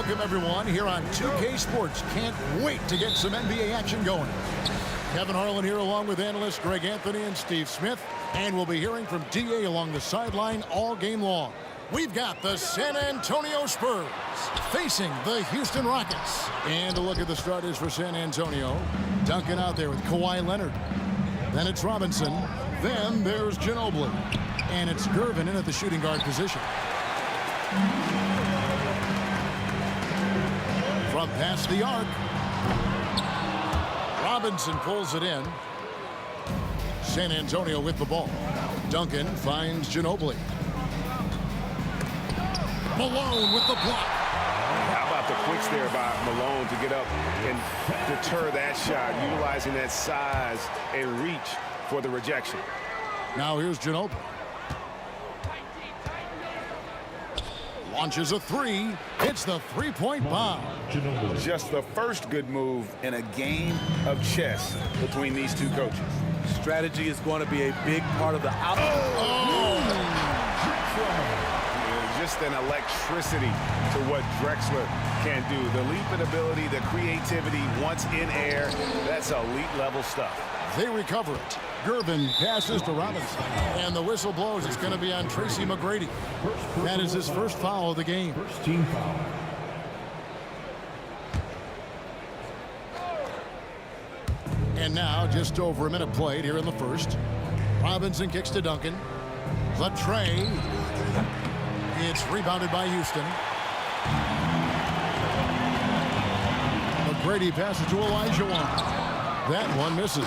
welcome everyone here on 2K Sports. Can't wait to get some NBA action going. Kevin Harlan here along with analysts Greg Anthony and Steve Smith. And we'll be hearing from DA along the sideline all game long. We've got the San Antonio Spurs facing the Houston Rockets. And a look at the starters for San Antonio. Duncan out there with Kawhi Leonard. Then it's Robinson. Then there's Ginobili. And it's Gervin in at the shooting guard position. From past the arc. Robinson pulls it in. San Antonio with the ball. Duncan finds Ginobili. Malone with the block. How about the quicks there by Malone to get up and deter that shot, utilizing that size and reach for the rejection. Now here's Ginobili. Launches a three. Hits the three-point bomb. Just the first good move in a game of chess between these two coaches. Strategy is going to be a big part of the Just an electricity to what Drexler can do. The leap in ability, the creativity once in air, that's elite level stuff. They recover it. Gervin passes to Robinson. And the whistle blows. It's going to be on Tracy McGrady. That is his first foul of the game. First team foul. And now just over a minute played here in the first. Robinson kicks to Duncan. The tray. It's rebounded by Houston. McGrady passes to Olajuwon. That one misses.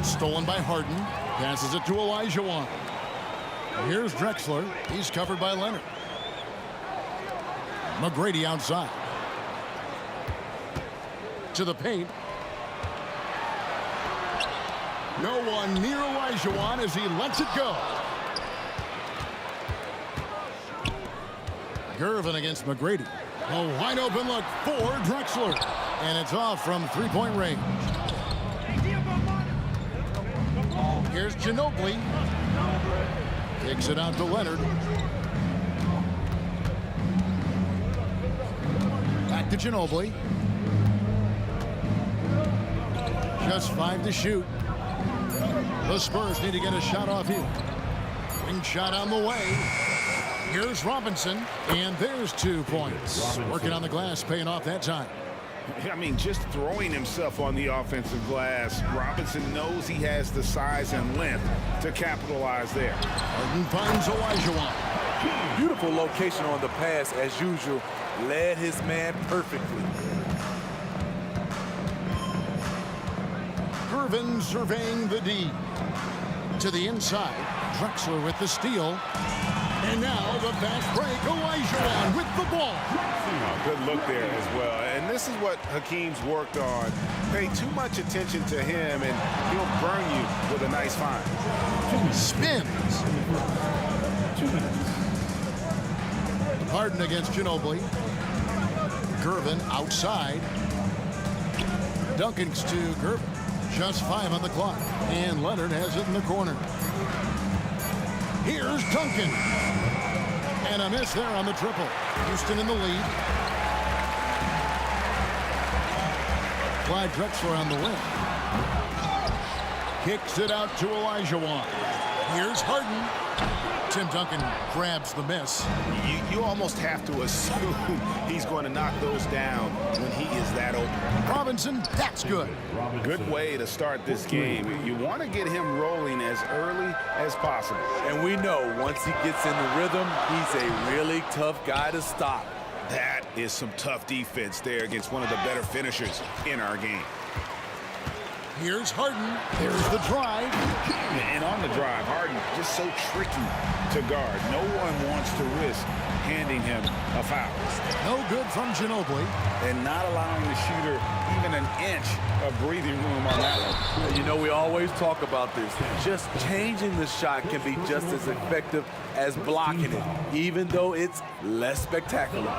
Stolen by Harden. Passes it to Olajuwon. Here's Drexler. He's covered by Leonard. McGrady outside. To the paint. No one near Olajuwon as he lets it go. Gervin against McGrady. A wide open look for Drexler. And it's off from three-point range. Here's Ginobili. Kicks it out to Leonard. Back to Ginobili. Just 5 to shoot. The Spurs need to get a shot off here. Wing shot on the way. Here's Robinson, and there's 2 points. Working on the glass, paying off that time. I mean, just throwing himself on the offensive glass. Robinson knows he has the size and length to capitalize there. Harden finds Olajuwon. beautiful location on the pass as usual. Led his man perfectly. Gervin surveying the D. To the inside. Drexler with the steal. And now the fast break. Olajuwon with the ball. Good look there as well. And this is what Hakeem's worked on. Pay too much attention to him and he'll burn you with a nice find. Spins. 2 minutes. Harden against Ginobili. Gervin outside. Duncan's to Gervin. Just 5 on the clock. And Leonard has it in the corner. Here's Duncan. And a miss there on the triple. Houston in the lead. Clyde Drexler on the win. Kicks it out to Olajuwon. Here's Harden. Tim Duncan grabs the miss. You almost have to assume he's going to knock those down when he is that open. Robinson, that's good. Good way to start this game. You want to get him rolling as early as possible. And we know once he gets in the rhythm, he's a really tough guy to stop. That is some tough defense there against one of the better finishers in our game. Here's Harden. There's the drive. And on the drive, Harden just so tricky to guard. No one wants to risk handing him a foul. No good from Ginobili. And not allowing the shooter even an inch of breathing room on that one. You know, we always talk about this. Just changing the shot can be just as effective as blocking it, even though it's less spectacular.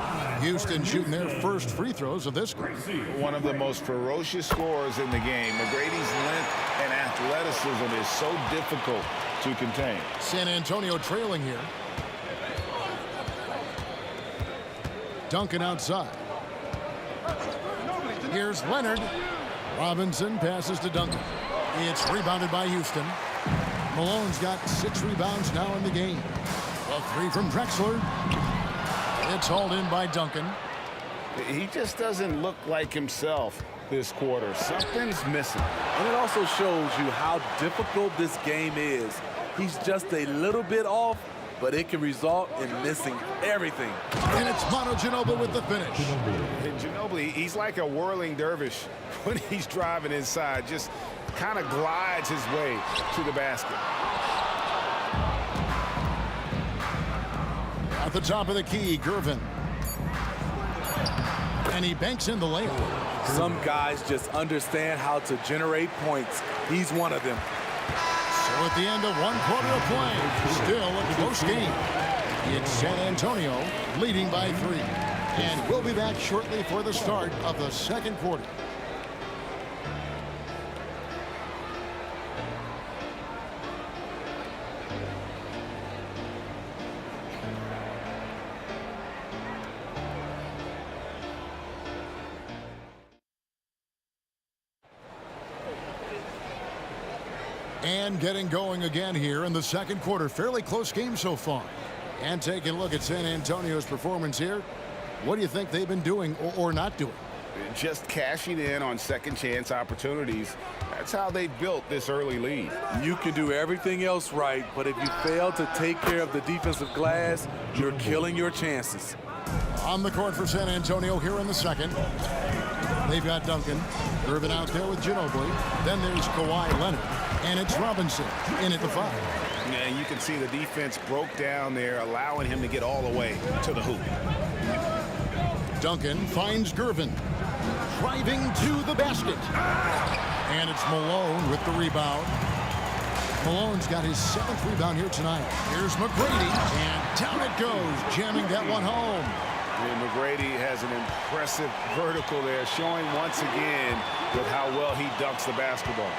Houston shooting their first free throws of this game. One of the most ferocious scorers in the game. McGrady's length and athleticism is so difficult to contain. San Antonio trailing here. Duncan outside. Here's Leonard. Robinson passes to Duncan. It's rebounded by Houston. Malone's got 6 rebounds now in the game. A 3 from Drexler. It's hauled in by Duncan. He just doesn't look like himself this quarter. Something's missing. And it also shows you how difficult this game is. He's just a little bit off, but it can result in missing everything. And it's Manu Ginobili with the finish. And Ginobili, he's like a whirling dervish when he's driving inside. Just kind of glides his way to the basket. At the top of the key, Gervin. And he banks in the layup. Some guys just understand how to generate points. He's one of them. So at the end of 1 quarter of play, still a close game. It's San Antonio leading by 3. And we'll be back shortly for the start of the second quarter. And getting going again here in the second quarter. Fairly close game so far. And taking a look at San Antonio's performance here. What do you think they've been doing or not doing? Just cashing in on second chance opportunities. That's how they built this early lead. You can do everything else right, but if you fail to take care of the defensive glass, you're killing your chances. On the court for San Antonio here in the second. They've got Duncan. Irvin out there with Ginobili. Then there's Kawhi Leonard. And it's Robinson in at the 5. And you can see the defense broke down there, allowing him to get all the way to the hoop. Duncan finds Gervin. Driving to the basket. And it's Malone with the rebound. Malone's got his 7th rebound here tonight. Here's McGrady. And down it goes, jamming that one home. And McGrady has an impressive vertical there, showing once again with how well he dunks the basketball.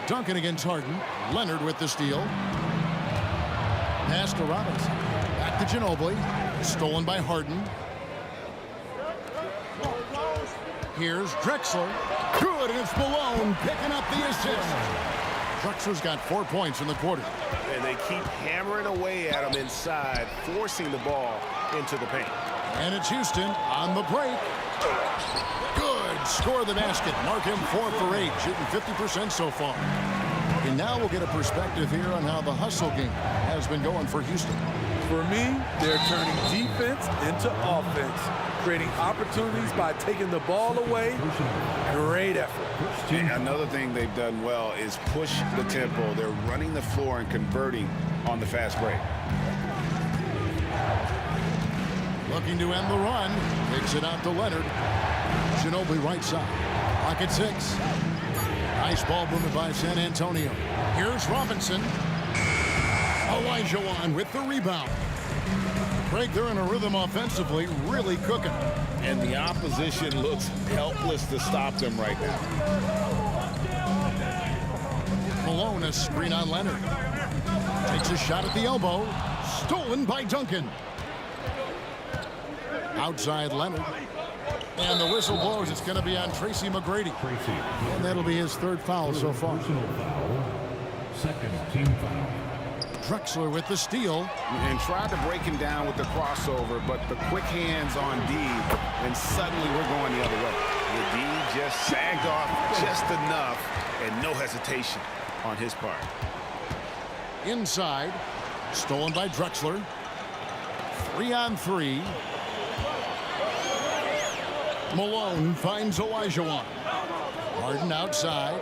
Duncan against Harden. Leonard with the steal. Pass to Robinson. Back to Ginobili. Stolen by Harden. Here's Drexler. Good, and it's Malone picking up the assist. Drexler's got 4 points in the quarter. And they keep hammering away at him inside, forcing the ball into the paint. And it's Houston on the break. Good. Score the basket. Mark him 4 for 8, shooting 50% so far. And now we'll get a perspective here on how the hustle game has been going for Houston. For me, they're turning defense into offense, creating opportunities by taking the ball away. Great effort. And another thing they've done well is push the tempo. They're running the floor and converting on the fast break. Looking to end the run. Takes it out to Leonard. Ginobili right side. Pocket 6. Nice ball movement by San Antonio. Here's Robinson. Olajuwon with the rebound. Greg, they're in a rhythm offensively, really cooking. And the opposition looks helpless to stop them right now. Malone, a screen on Leonard. Takes a shot at the elbow. Stolen by Duncan. Outside Leonard. And the whistle blows. It's going to be on Tracy McGrady. And that'll be his 3rd foul so far. Personal foul. 2nd team foul. Drexler with the steal. And tried to break him down with the crossover, but the quick hands on D, and suddenly we're going the other way. The D just sagged off just enough, and no hesitation on his part. Inside. Stolen by Drexler. 3-on-3. Malone finds Olajuwon. Harden outside.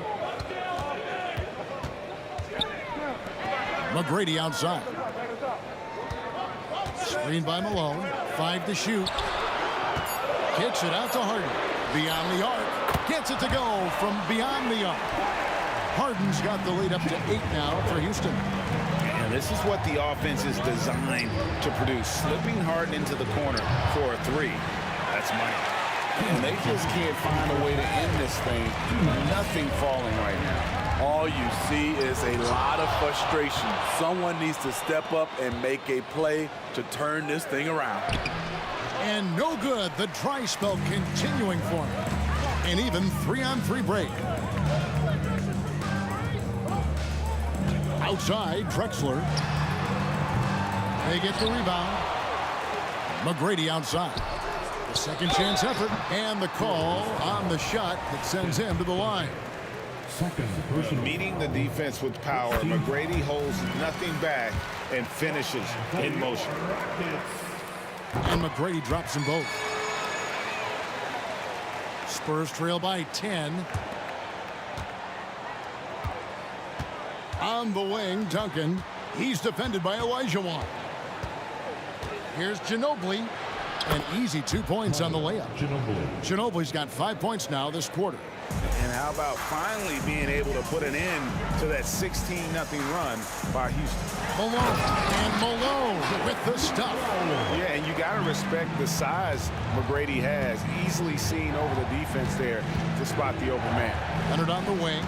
McGrady outside. Screen by Malone. 5 to shoot. Kicks it out to Harden. Beyond the arc. Gets it to go from beyond the arc. Harden's got the lead up to 8 now for Houston. And this is what the offense is designed to produce. Slipping Harden into the corner for a 3. That's money. And they just can't find a way to end this thing. Nothing falling right now. All you see is a lot of frustration. Someone needs to step up and make a play to turn this thing around. And no good. The dry spell continuing for him. An even 3-on-3 break. Outside, Drexler. They get the rebound. McGrady outside. The second chance effort. And the call on the shot that sends him to the line. Second personal. Meeting the defense with power, McGrady holds nothing back and finishes in motion. And McGrady drops them both. Spurs trail by 10. On the wing, Duncan. He's defended by Olajuwon. Here's Ginobili. An easy 2 points on the layup. Ginobili's got 5 points now this quarter. And how about finally being able to put an end to that 16-0 run by Houston? Malone. And Malone with the stuff. Yeah, and you got to respect the size McGrady has. Easily seen over the defense there to spot the open man. Leonard on the wing.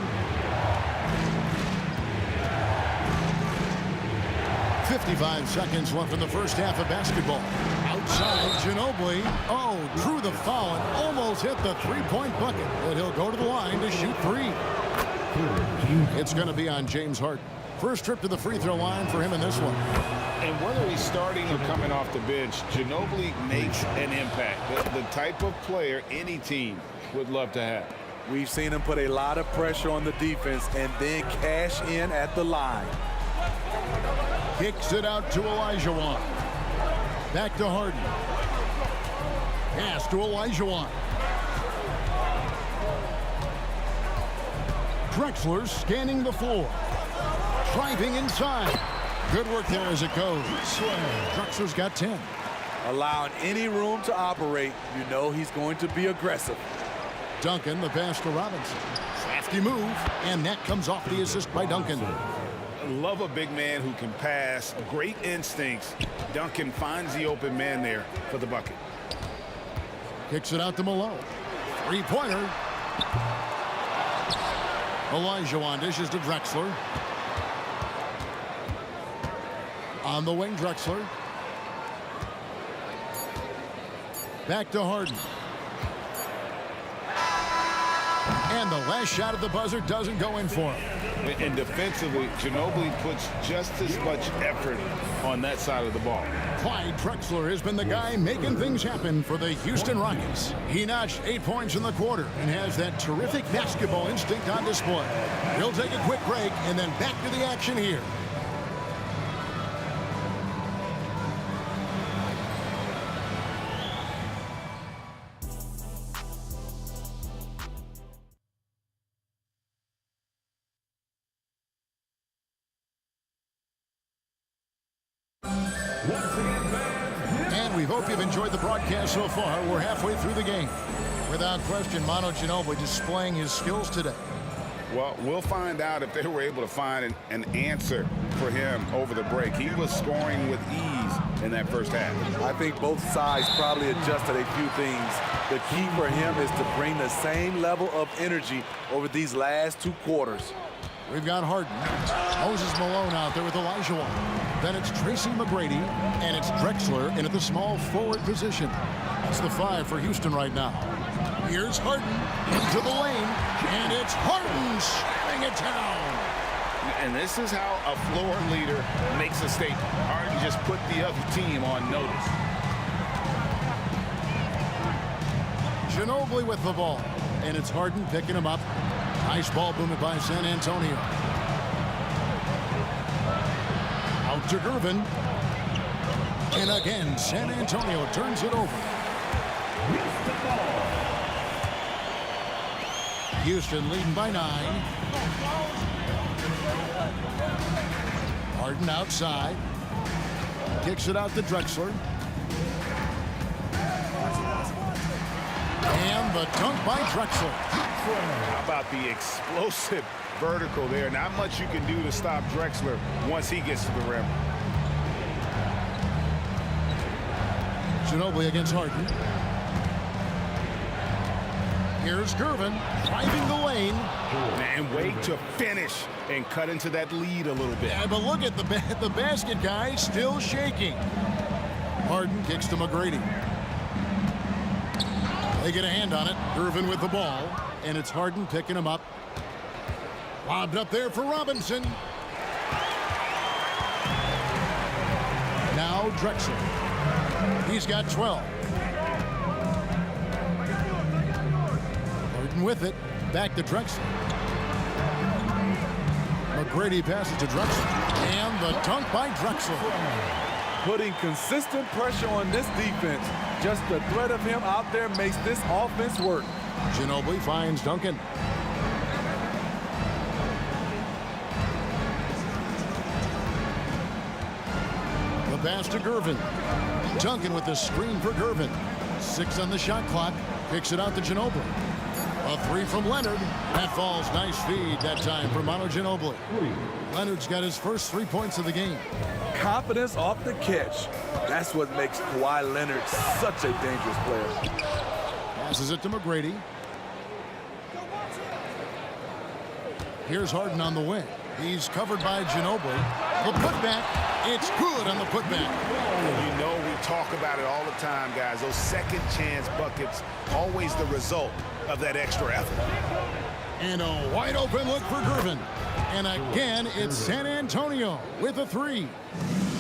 55 seconds left in the first half of basketball. Outside, Ginobili. Oh, drew the foul and almost hit the three-point bucket. But he'll go to the line to shoot three. It's going to be on James Harden. First trip to the free throw line for him in this one. And whether he's starting or coming off the bench, Ginobili makes an impact. The type of player any team would love to have. We've seen him put a lot of pressure on the defense and then cash in at the line. Kicks it out to Olajuwon. Back to Harden. Pass to Olajuwon. Drexler scanning the floor. Driving inside. Good work there as it goes. Drexler's got 10. Allowing any room to operate, you know he's going to be aggressive. Duncan, the pass to Robinson. Crafty move, and that comes off the assist by Duncan. Love a big man who can pass. Great instincts. Duncan finds the open man there for the bucket. Kicks it out to Malone. Three-pointer. Olajuwon dishes to Drexler. On the wing, Drexler. Back to Harden. And the last shot at the buzzer doesn't go in for him. And defensively, Ginobili puts just as much effort on that side of the ball. Clyde Drexler has been the guy making things happen for the Houston Rockets. He notched 8 points in the quarter and has that terrific basketball instinct on display. He'll take a quick break and then back to the action here. And we hope you've enjoyed the broadcast so far. We're halfway through the game. Without question, Manu Ginobili displaying his skills today. Well, we'll find out if they were able to find an answer for him over the break. He was scoring with ease in that first half. I think both sides probably adjusted a few things. The key for him is to bring the same level of energy over these last 2 quarters. We've got Harden. Moses Malone out there with Olajuwon. Then it's Tracy McGrady, and it's Drexler into the small forward position. That's the 5 for Houston right now. Here's Harden into the lane, and it's Harden slamming it down. And this is how a floor leader makes a statement. Harden just put the other team on notice. Ginobili with the ball, and it's Harden picking him up. Nice ball movement by San Antonio. Out to Gervin. And again, San Antonio turns it over. Houston leading by 9. Harden outside. Kicks it out to Drexler. And the dunk by Drexler. How about the explosive vertical there? Not much you can do to stop Drexler once he gets to the rim. Ginobili against Harden. Here's Gervin driving the lane. And way great to finish and cut into that lead a little bit. Yeah, but look at the basket guy still shaking. Harden kicks to McGrady. They get a hand on it. Gervin with the ball, and it's Harden picking him up. Lobbed up there for Robinson. Now Drexel. He's got 12. Harden with it. Back to Drexel. McGrady passes to Drexel. And the dunk by Drexel. Putting consistent pressure on this defense. Just the threat of him out there makes this offense work. Ginobili finds Duncan. The pass to Gervin. Duncan with the screen for Gervin. 6 on the shot clock. Kicks it out to Ginobili. A 3 from Leonard. That falls. Nice feed that time for Manu Ginobili. Leonard's got his first 3 points of the game. Confidence off the catch. That's what makes Kawhi Leonard such a dangerous player. Passes it to McGrady. Here's Harden on the wing. He's covered by Ginobili. The putback. It's good on the putback. You know, we talk about it all the time, guys. Those second chance buckets, always the result of that extra effort. And a wide open look for Gervin. And again, it's San Antonio with a 3.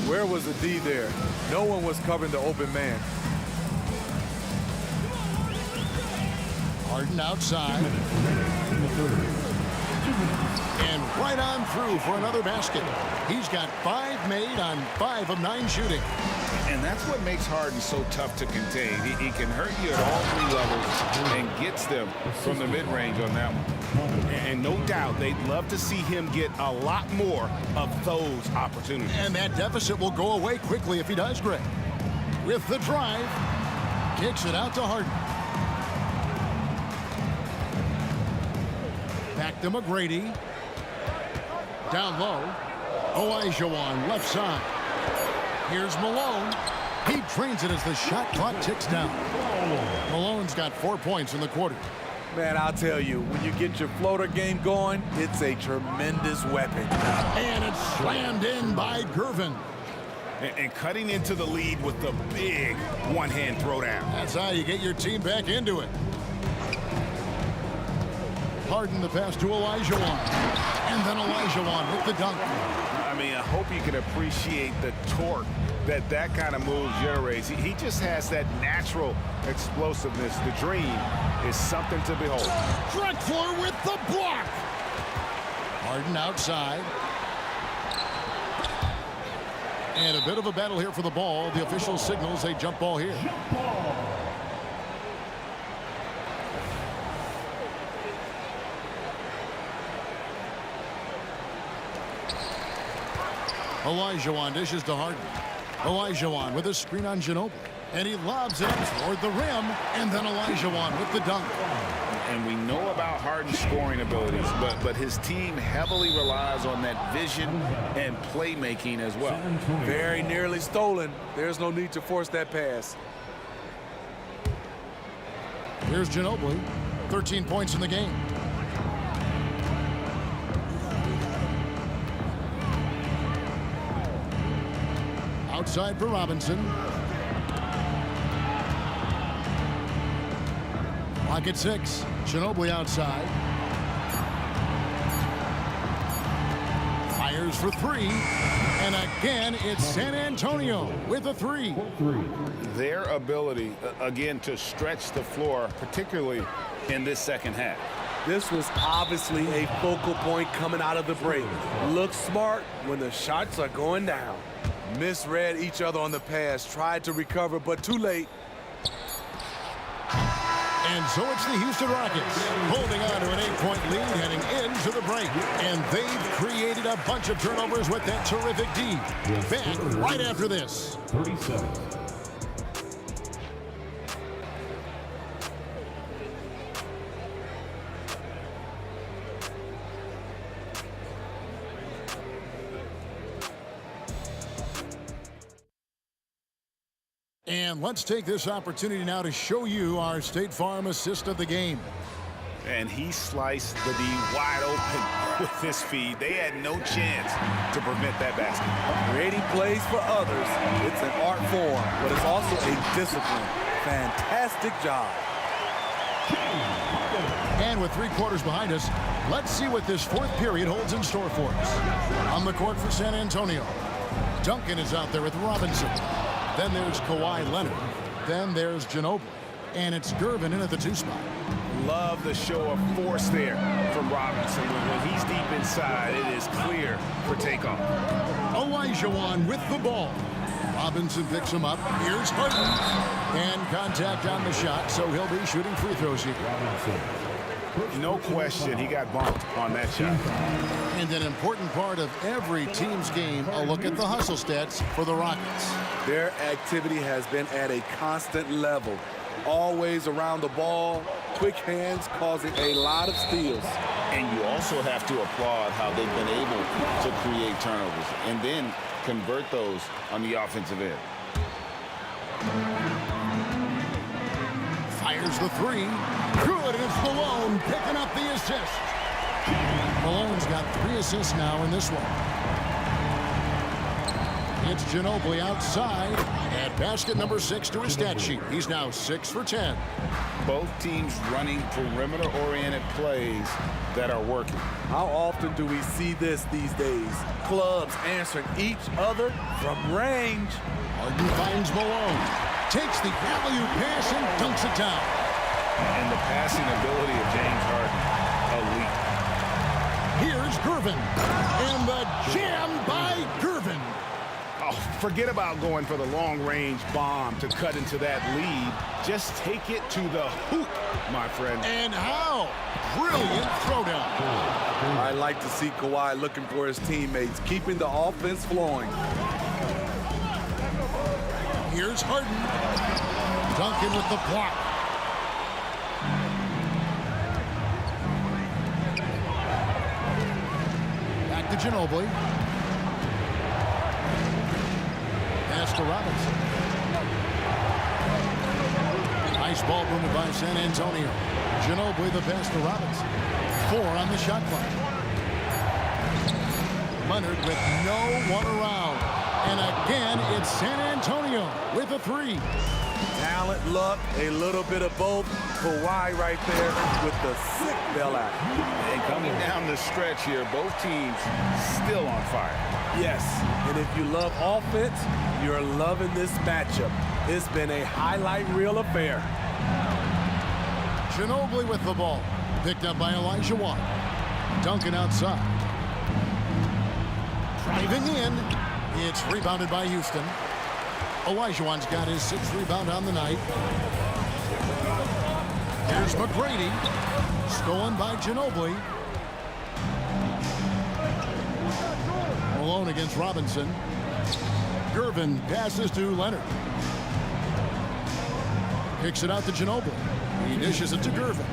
Where was the D there? No one was covering the open man. Harden outside. And right on through for another basket. He's got 5 made on 5 of 9 shooting. And that's what makes Harden so tough to contain. He can hurt you at all 3 levels and gets them from the mid-range on that one. And no doubt, they'd love to see him get a lot more of those opportunities. And that deficit will go away quickly if he does, Greg. With the drive, kicks it out to Harden. Back to McGrady. Down low. Olajuwon left side. Here's Malone. He trains it as the shot clock ticks down. Malone's got 4 points in the quarter. Man, I'll tell you, when you get your floater game going, it's a tremendous weapon. And it's slammed in by Gervin. And cutting into the lead with the big one-hand throwdown. That's how you get your team back into it. Harden the pass to Olajuwon. And then Olajuwon with the dunk. I mean, I hope you can appreciate the torque that kind of move generates. He just has that natural explosiveness. The dream is something to behold. Drexler with the block. Harden outside. And a bit of a battle here for the ball. The official signals a jump ball here. Olajuwon dishes to Harden. Olajuwon with a screen on Ginobili. And he lobs it toward the rim. And then Olajuwon with the dunk. And we know about Harden's scoring abilities, but his team heavily relies on that vision and playmaking as well. Very nearly stolen. There's no need to force that pass. Here's Ginobili. 13 points in the game. Outside for Robinson. Clock at 6. Ginobili outside. Fires for 3. And again, it's San Antonio with a 3. Their ability, again, to stretch the floor, particularly in this second half. This was obviously a focal point coming out of the break. Look smart when the shots are going down. Misread each other on the pass, tried to recover, but too late. And so it's the Houston Rockets holding on to an 8-point lead heading into the break. And they've created a bunch of turnovers with that terrific D. Back right after this. 37. And let's take this opportunity now to show you our State Farm assist of the game. And he sliced the D wide open with this feed. They had no chance to prevent that basket. Creating plays for others, it's an art form, but it's also a discipline. Fantastic job. And with 3 quarters behind us, let's see what this 4th period holds in store for us. On the court for San Antonio, Duncan is out there with Robinson. Then there's Kawhi Leonard. Then there's Ginobili. And it's Gervin in at the 2 spot. Love the show of force there from Robinson. When he's deep inside, it is clear for takeoff. Olajuwon with the ball. Robinson picks him up. Here's Harden. And contact on the shot, so he'll be shooting free throws here. No question, he got bumped on that shot. And an important part of every team's game, a look at the hustle stats for the Rockets. Their activity has been at a constant level. Always around the ball, quick hands causing a lot of steals. And you also have to applaud how they've been able to create turnovers and then convert those on the offensive end. Fires the 3. Good, and it's Malone picking up the assist. Malone's got 3 assists now in this one. It's Ginobili outside at basket number 6 to his stat sheet. He's now 6 for 10. Both teams running perimeter-oriented plays that are working. How often do we see this these days? Clubs answering each other from range. Harden finds Malone. Takes the alley-oop pass and dunks it down. And the passing ability of James Harden, elite. Here's Gervin. And the jam by Gervin. Oh, forget about going for the long-range bomb to cut into that lead. Just take it to the hoop, my friend. And how? Brilliant throwdown. I like to see Kawhi looking for his teammates, keeping the offense flowing. Here's Harden. Duncan with the block. Back to Ginobili. Pass to Robinson. Nice ball movement by San Antonio. Ginobili the pass to Robinson. 4 on the shot clock. Leonard with no one around. And again, it's San Antonio with a 3. Talent, luck, a little bit of both. Kawhi right there with the sick bailout. And coming down the stretch here, both teams still on fire. Yes, and if you love offense, you're loving this matchup. It's been a highlight reel affair. Ginobili with the ball. Picked up by Olajuwon. Duncan outside. Driving in. It's rebounded by Houston. Olajuwon's got his 6th rebound on the night. Here's McGrady. Stolen by Ginobili. Malone against Robinson. Gervin passes to Leonard. Kicks it out to Ginobili. He dishes it to Gervin.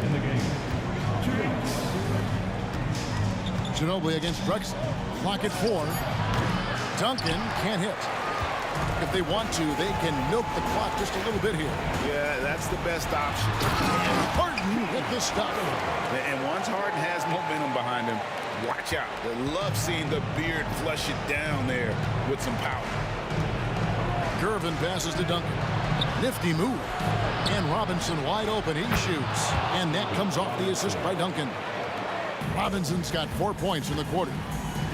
Ginobili against Drexler. Clock at 4. Duncan can't hit. If they want to, they can milk the clock just a little bit here. Yeah, that's the best option. And Harden with the stop. And once Harden has momentum behind him, watch out. I love seeing the beard flush it down there with some power. Gervin passes to Duncan. Nifty move. And Robinson wide open. He shoots. And that comes off the assist by Duncan. Robinson's got 4 points in the quarter.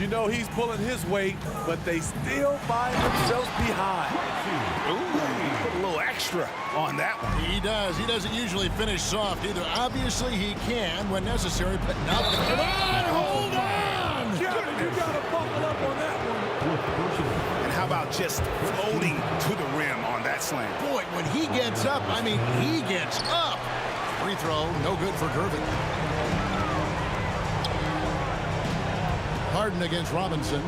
You know he's pulling his weight, but they still find themselves behind. Ooh, put a little extra on that one. He does. He doesn't usually finish soft either. Obviously, he can when necessary, but not. Come on, hold on! Kevin, you got to buckle up on that one. And how about just floating to the rim on that slam? Boy, when he gets up, I mean, he gets up. Free throw, no good for Gervin. Harden against Robinson.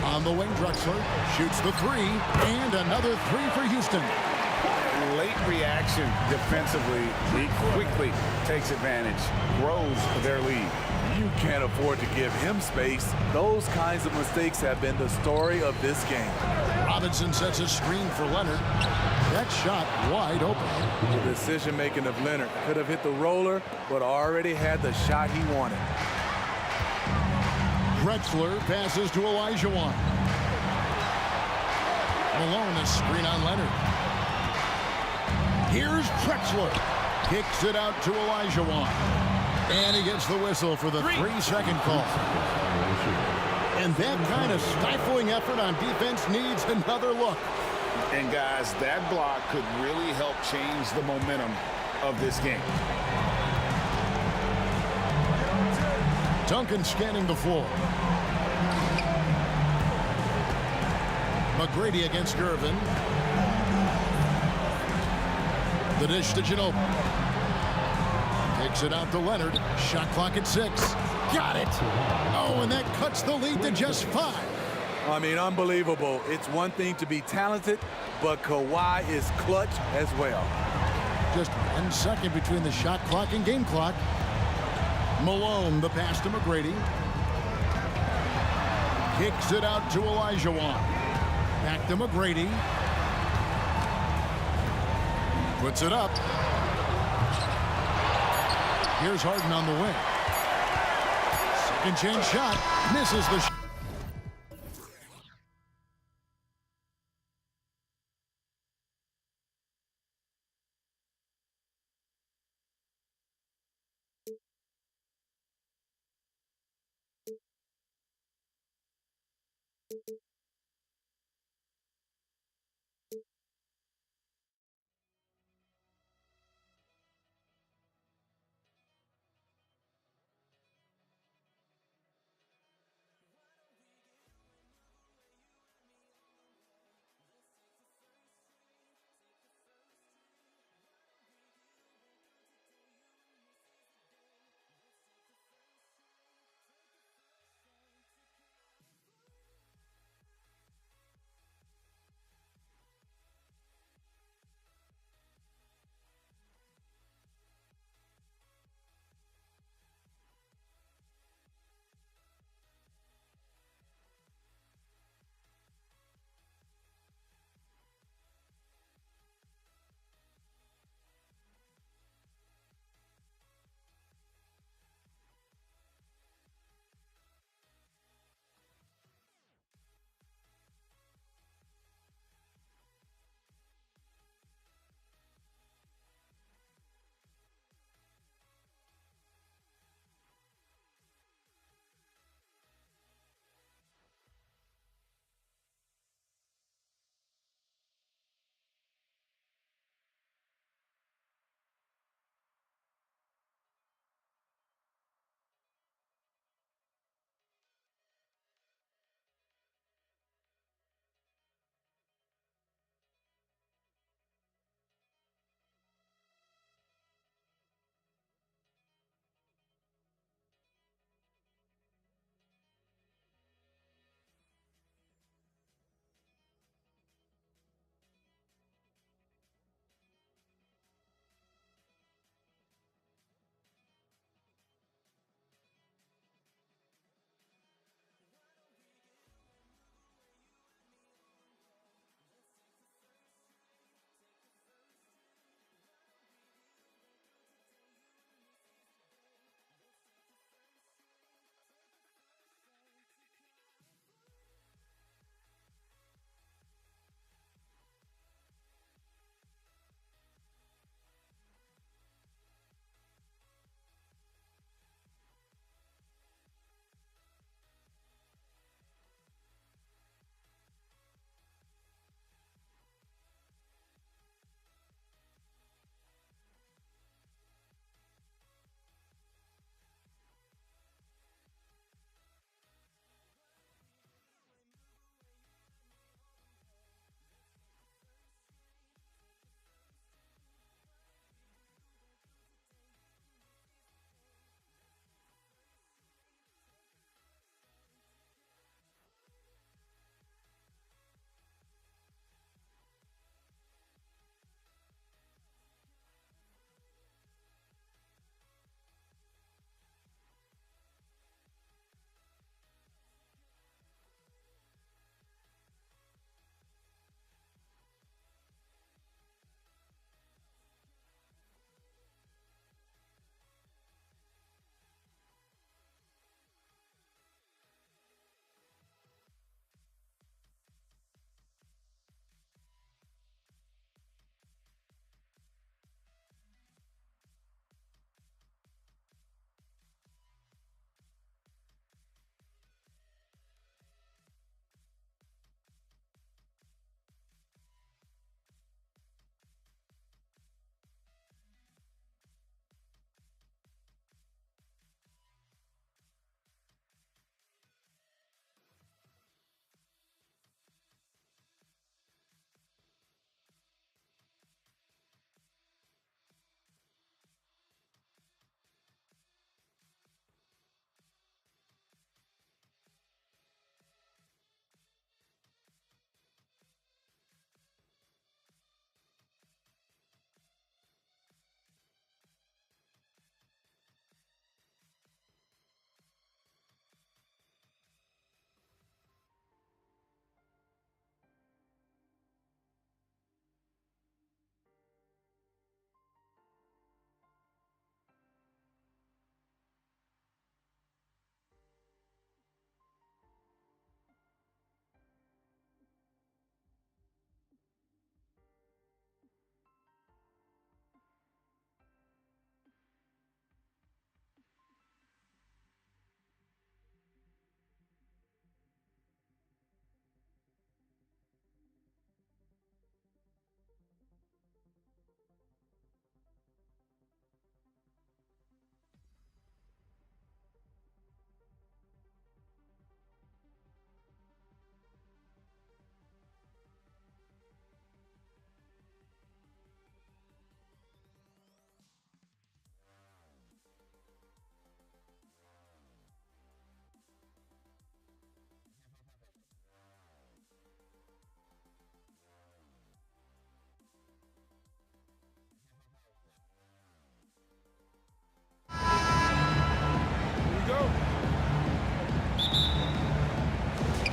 On the wing, Drexler shoots the 3, and another 3 for Houston. Late reaction defensively. He quickly takes advantage, grows their lead. You can't can't afford to give him space. Those kinds of mistakes have been the story of this game. Robinson sets a screen for Leonard. That shot wide open. The decision-making of Leonard could have hit the roller, but already had the shot he wanted. Drexler passes to Olajuwon. Malone, a screen on Leonard. Here's Drexler. Kicks it out to Olajuwon. And he gets the whistle for the 3-second call. And that kind of stifling effort on defense needs another look. And guys, that block could really help change the momentum of this game. Duncan scanning the floor. McGrady against Gervin. The dish to Ginobili. Takes it out to Leonard. Shot clock at 6. Got it. Oh, and that cuts the lead to just 5. I mean, unbelievable. It's one thing to be talented, but Kawhi is clutch as well. Just 1 second between the shot clock and game clock. Malone, the pass to McGrady. Kicks it out to Olajuwon. Back to McGrady. Puts it up. Here's Harden on the wing. Second chance shot. Misses the shot.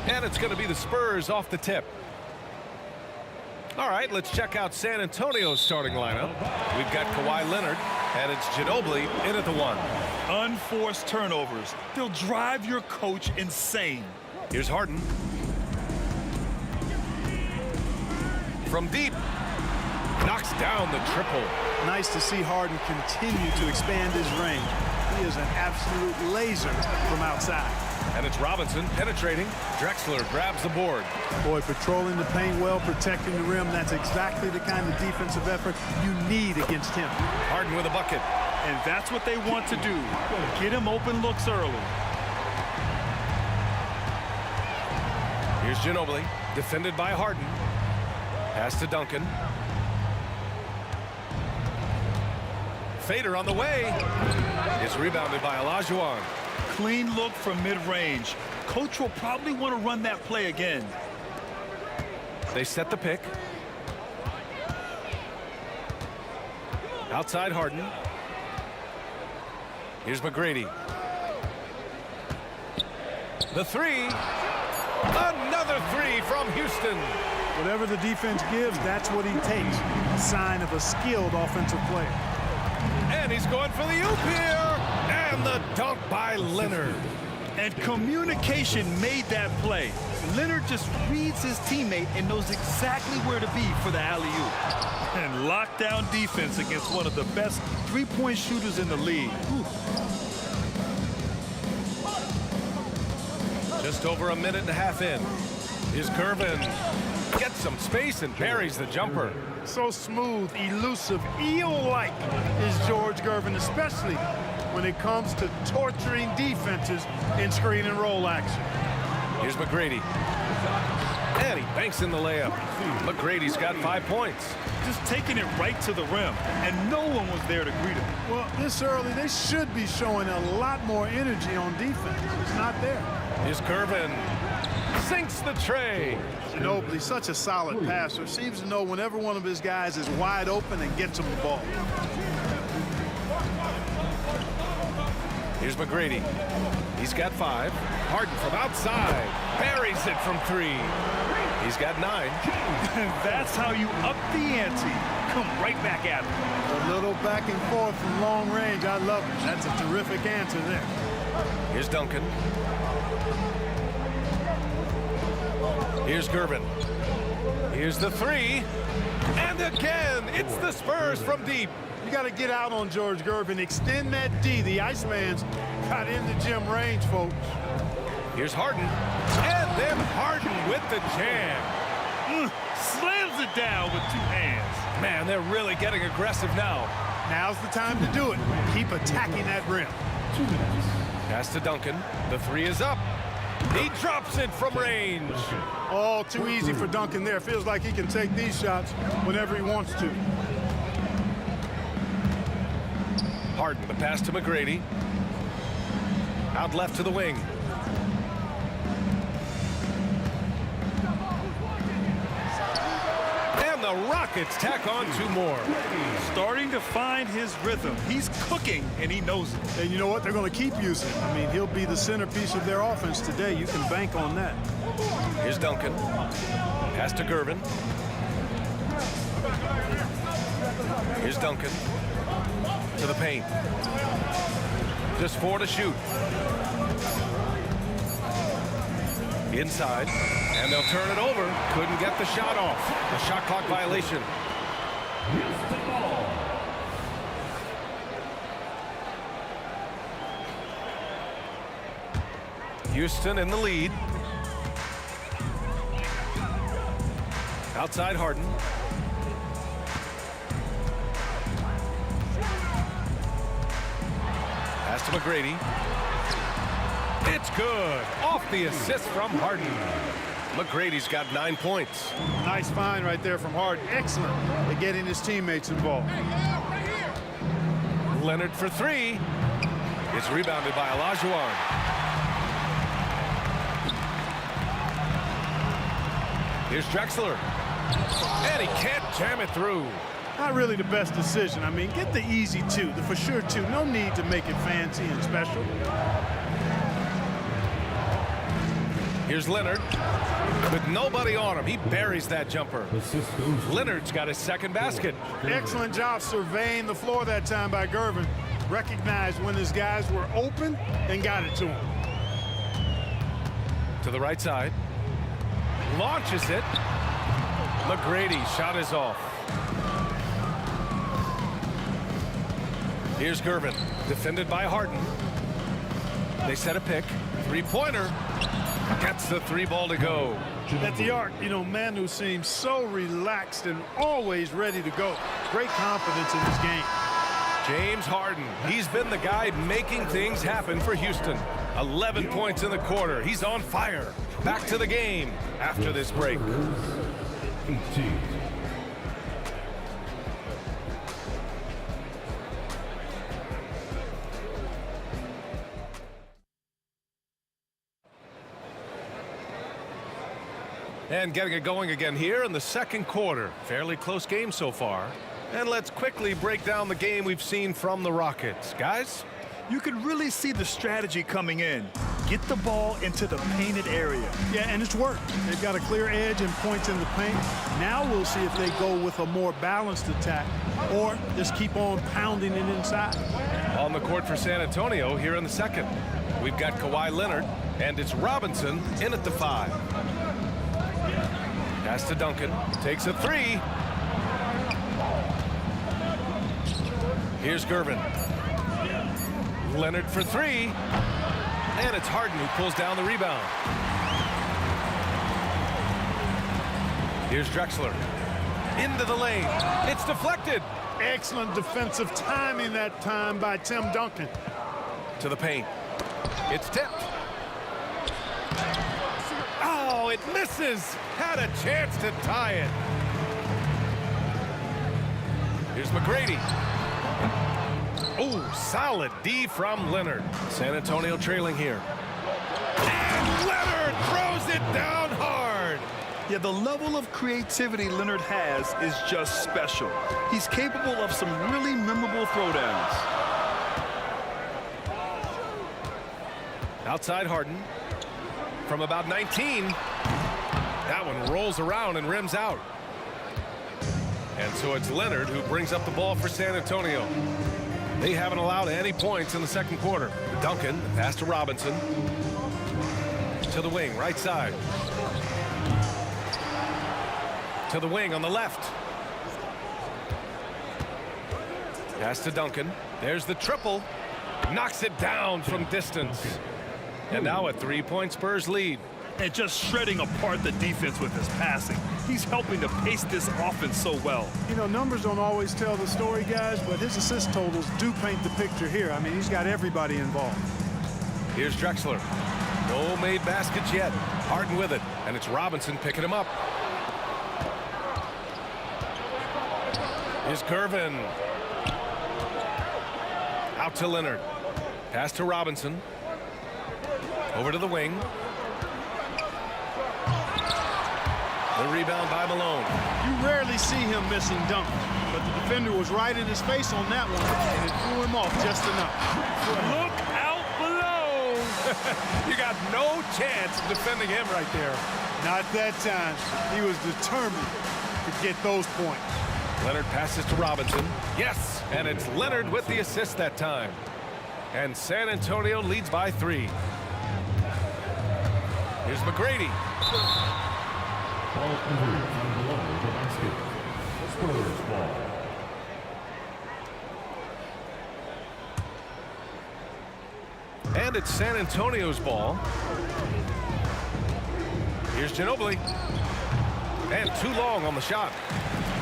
And it's going to be the Spurs off the tip. All right, let's check out San Antonio's starting lineup. We've got Kawhi Leonard, and it's Ginobili in at the 1. Unforced turnovers. They'll drive your coach insane. Here's Harden. From deep. Knocks down the triple. Nice to see Harden continue to expand his range. He is an absolute laser from outside. And it's Robinson penetrating. Drexler grabs the board. Boy, patrolling the paint well, protecting the rim. That's exactly the kind of defensive effort you need against him. Harden with a bucket. And that's what they want to do. Get him open looks early. Here's Ginobili, defended by Harden. Pass to Duncan. Fader on the way. It's rebounded by Olajuwon. Clean look from mid-range. Coach will probably want to run that play again. They set the pick. Outside Harden. Here's McGrady. The 3. Another 3 from Houston. Whatever the defense gives, that's what he takes. A sign of a skilled offensive player. And he's going for the oop here. And the dunk by Leonard. And communication made that play. Leonard just reads his teammate and knows exactly where to be for the alley-oop. And lockdown defense against one of the best three-point shooters in the league. Whew. Just over a minute and a half in. Here's Gervin. Gets some space and buries the jumper. So smooth, elusive, eel-like is George Gervin, especially when it comes to torturing defenses in screen and roll action. Here's McGrady. And he banks in the layup. McGrady's got 5 points. Just taking it right to the rim, and no one was there to greet him. Well, this early, they should be showing a lot more energy on defense. It's not there. Here's Gervin. Sinks the tray. Ginobili, such a solid passer, seems to know whenever one of his guys is wide open and gets him the ball. Here's McGrady. He's got 5. Harden from outside. Buries it from 3. He's got 9. That's how you up the ante. Come right back at him. A little back and forth from long range. I love it. That's a terrific answer there. Here's Duncan. Here's Gervin. Here's the 3. And again, it's the Spurs from deep. You got to get out on George Gervin. Extend that D. The Iceman's got in the gym range, folks. Here's Harden. And then Harden with the jam. Slams it down with 2 hands. Man, they're really getting aggressive now. Now's the time to do it. Keep attacking that rim. Pass to Duncan. The 3 is up. He drops it from range. All too easy for Duncan there. Feels like he can take these shots whenever he wants to. Harden, the pass to McGrady. Out left to the wing. And the Rockets tack on 2 more. Starting to find his rhythm. He's cooking, and he knows it. And you know what? They're going to keep using him. I mean, he'll be the centerpiece of their offense today. You can bank on that. Here's Duncan. Pass to Gervin. Here's Duncan. To the paint. Just 4 to shoot. Inside. And they'll turn it over. Couldn't get the shot off. A shot clock violation. Houston in the lead. Outside Harden. Pass to McGrady. It's good. Off the assist from Harden. McGrady's got 9 points. Nice find right there from Harden. Excellent at getting his teammates involved. Leonard for 3. It's rebounded by Olajuwon. Here's Drexler. And he can't jam it through. Not really the best decision. I mean, get the easy 2, the for sure 2. No need to make it fancy and special. Here's Leonard. With nobody on him, he buries that jumper. Assist goes to Leonard's got his second basket. Excellent job surveying the floor that time by Gervin. Recognized when his guys were open and got it to him. To the right side. Launches it. McGrady shot is off. Here's Gervin, defended by Harden. They set a pick. Three-pointer. Gets the three ball to go. At the arc, you know, Manu seems so relaxed and always ready to go. Great confidence in his game. James Harden, he's been the guy making things happen for Houston. 11 points in the quarter. He's on fire. Back to the game after this break. 18. And getting it going again here in the second quarter. Fairly close game so far. And let's quickly break down the game we've seen from the Rockets. Guys? You could really see the strategy coming in. Get the ball into the painted area. Yeah, and it's worked. They've got a clear edge and points in the paint. Now we'll see if they go with a more balanced attack or just keep on pounding it inside. On the court for San Antonio here in the second. We've got Kawhi Leonard, and it's Robinson in at the 5. Pass to Duncan. Takes a three. Here's Gervin. Leonard for three. And it's Harden who pulls down the rebound. Here's Drexler. Into the lane. It's deflected. Excellent defensive timing that time by Tim Duncan. To the paint. It's tipped. Oh, it misses. Had a chance to tie it. Here's McGrady. Oh, solid D from Leonard. San Antonio trailing here. And Leonard throws it down hard. Yeah, the level of creativity Leonard has is just special. He's capable of some really memorable throwdowns. Outside Harden. From about 19. That one rolls around and rims out. And so it's Leonard who brings up the ball for San Antonio. They haven't allowed any points in the second quarter. Duncan, pass to Robinson. To the wing, right side. To the wing on the left. Pass to Duncan. There's the triple. Knocks it down from distance. And now a three-point Spurs lead. And just shredding apart the defense with his passing. He's helping to pace this offense so well. You know, numbers don't always tell the story, guys, but his assist totals do paint the picture here. I mean, he's got everybody involved. Here's Drexler. No made baskets yet. Harden with it, and it's Robinson picking him up. Here's Gervin. Out to Leonard. Pass to Robinson. Over to the wing. The rebound by Malone. You rarely see him missing dunks, but the defender was right in his face on that one, and it threw him off just enough. Look out below. You got no chance of defending him right there. Not that time. He was determined to get those points. Leonard passes to Robinson. Yes, and it's Leonard with the assist that time. And San Antonio leads by 3. Here's McGrady. Ball moved from below the basket. Spurs ball. And it's San Antonio's ball. Here's Ginobili. And too long on the shot.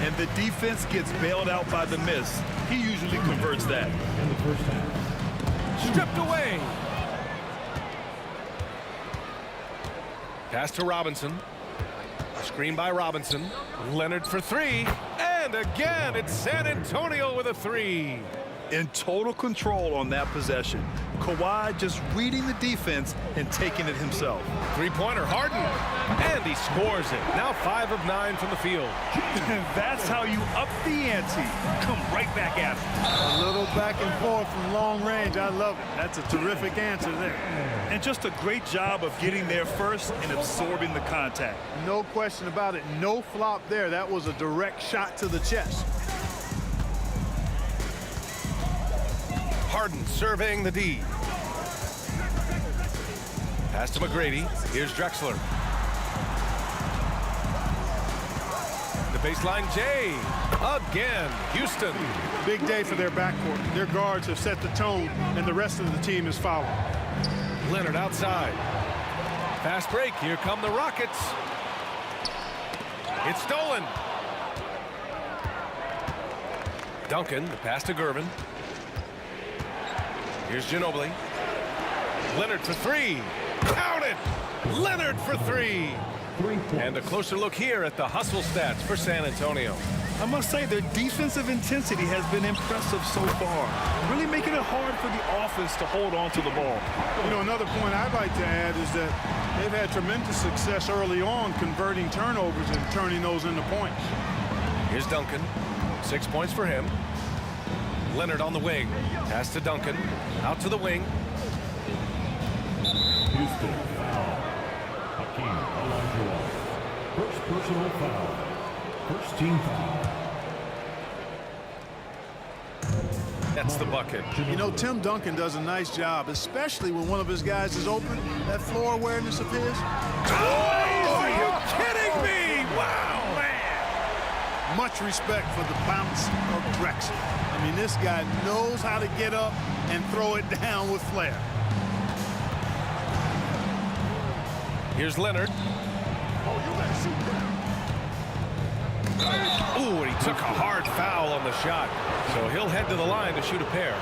And the defense gets bailed out by the miss. He usually converts that. In the first half. Stripped away. Pass to Robinson. Screen by Robinson. Leonard for 3. And again, it's San Antonio with a 3. in total control on that possession. Kawhi just reading the defense and taking it himself. Three-pointer, Harden, and he scores it. Now 5 of 9 from the field. That's how you up the ante. Come right back at it. A little back and forth from long range. I love it. That's a terrific answer there. And just a great job of getting there first and absorbing the contact. No question about it. No flop there. That was a direct shot to the chest. Harden surveying the D. Pass to McGrady. Here's Drexler. The baseline, Jay. Again, Houston. Big day for their backcourt. Their guards have set the tone, and the rest of the team is following. Leonard outside. Fast break. Here come the Rockets. It's stolen. Duncan, the pass to Gervin. Here's Ginobili. Leonard for three. Count it! Leonard for three. And a closer look here at the hustle stats for San Antonio. I must say their defensive intensity has been impressive so far. Really making it hard for the offense to hold on to the ball. You know, another point I'd like to add is that they've had tremendous success early on converting turnovers and turning those into points. Here's Duncan. 6 points for him. Leonard on the wing. Pass to Duncan. Out to the wing. Houston foul. Hakeem Olajuwon. First personal foul. First team foul. That's the bucket. You know, Tim Duncan does a nice job, especially when one of his guys is open. That floor awareness of his. Oh, are you kidding me? Wow, man. Much respect for the bounce of Drexler. I mean, this guy knows how to get up and throw it down with flair. Here's Leonard. Ooh, and he took a hard foul on the shot. So he'll head to the line to shoot a pair.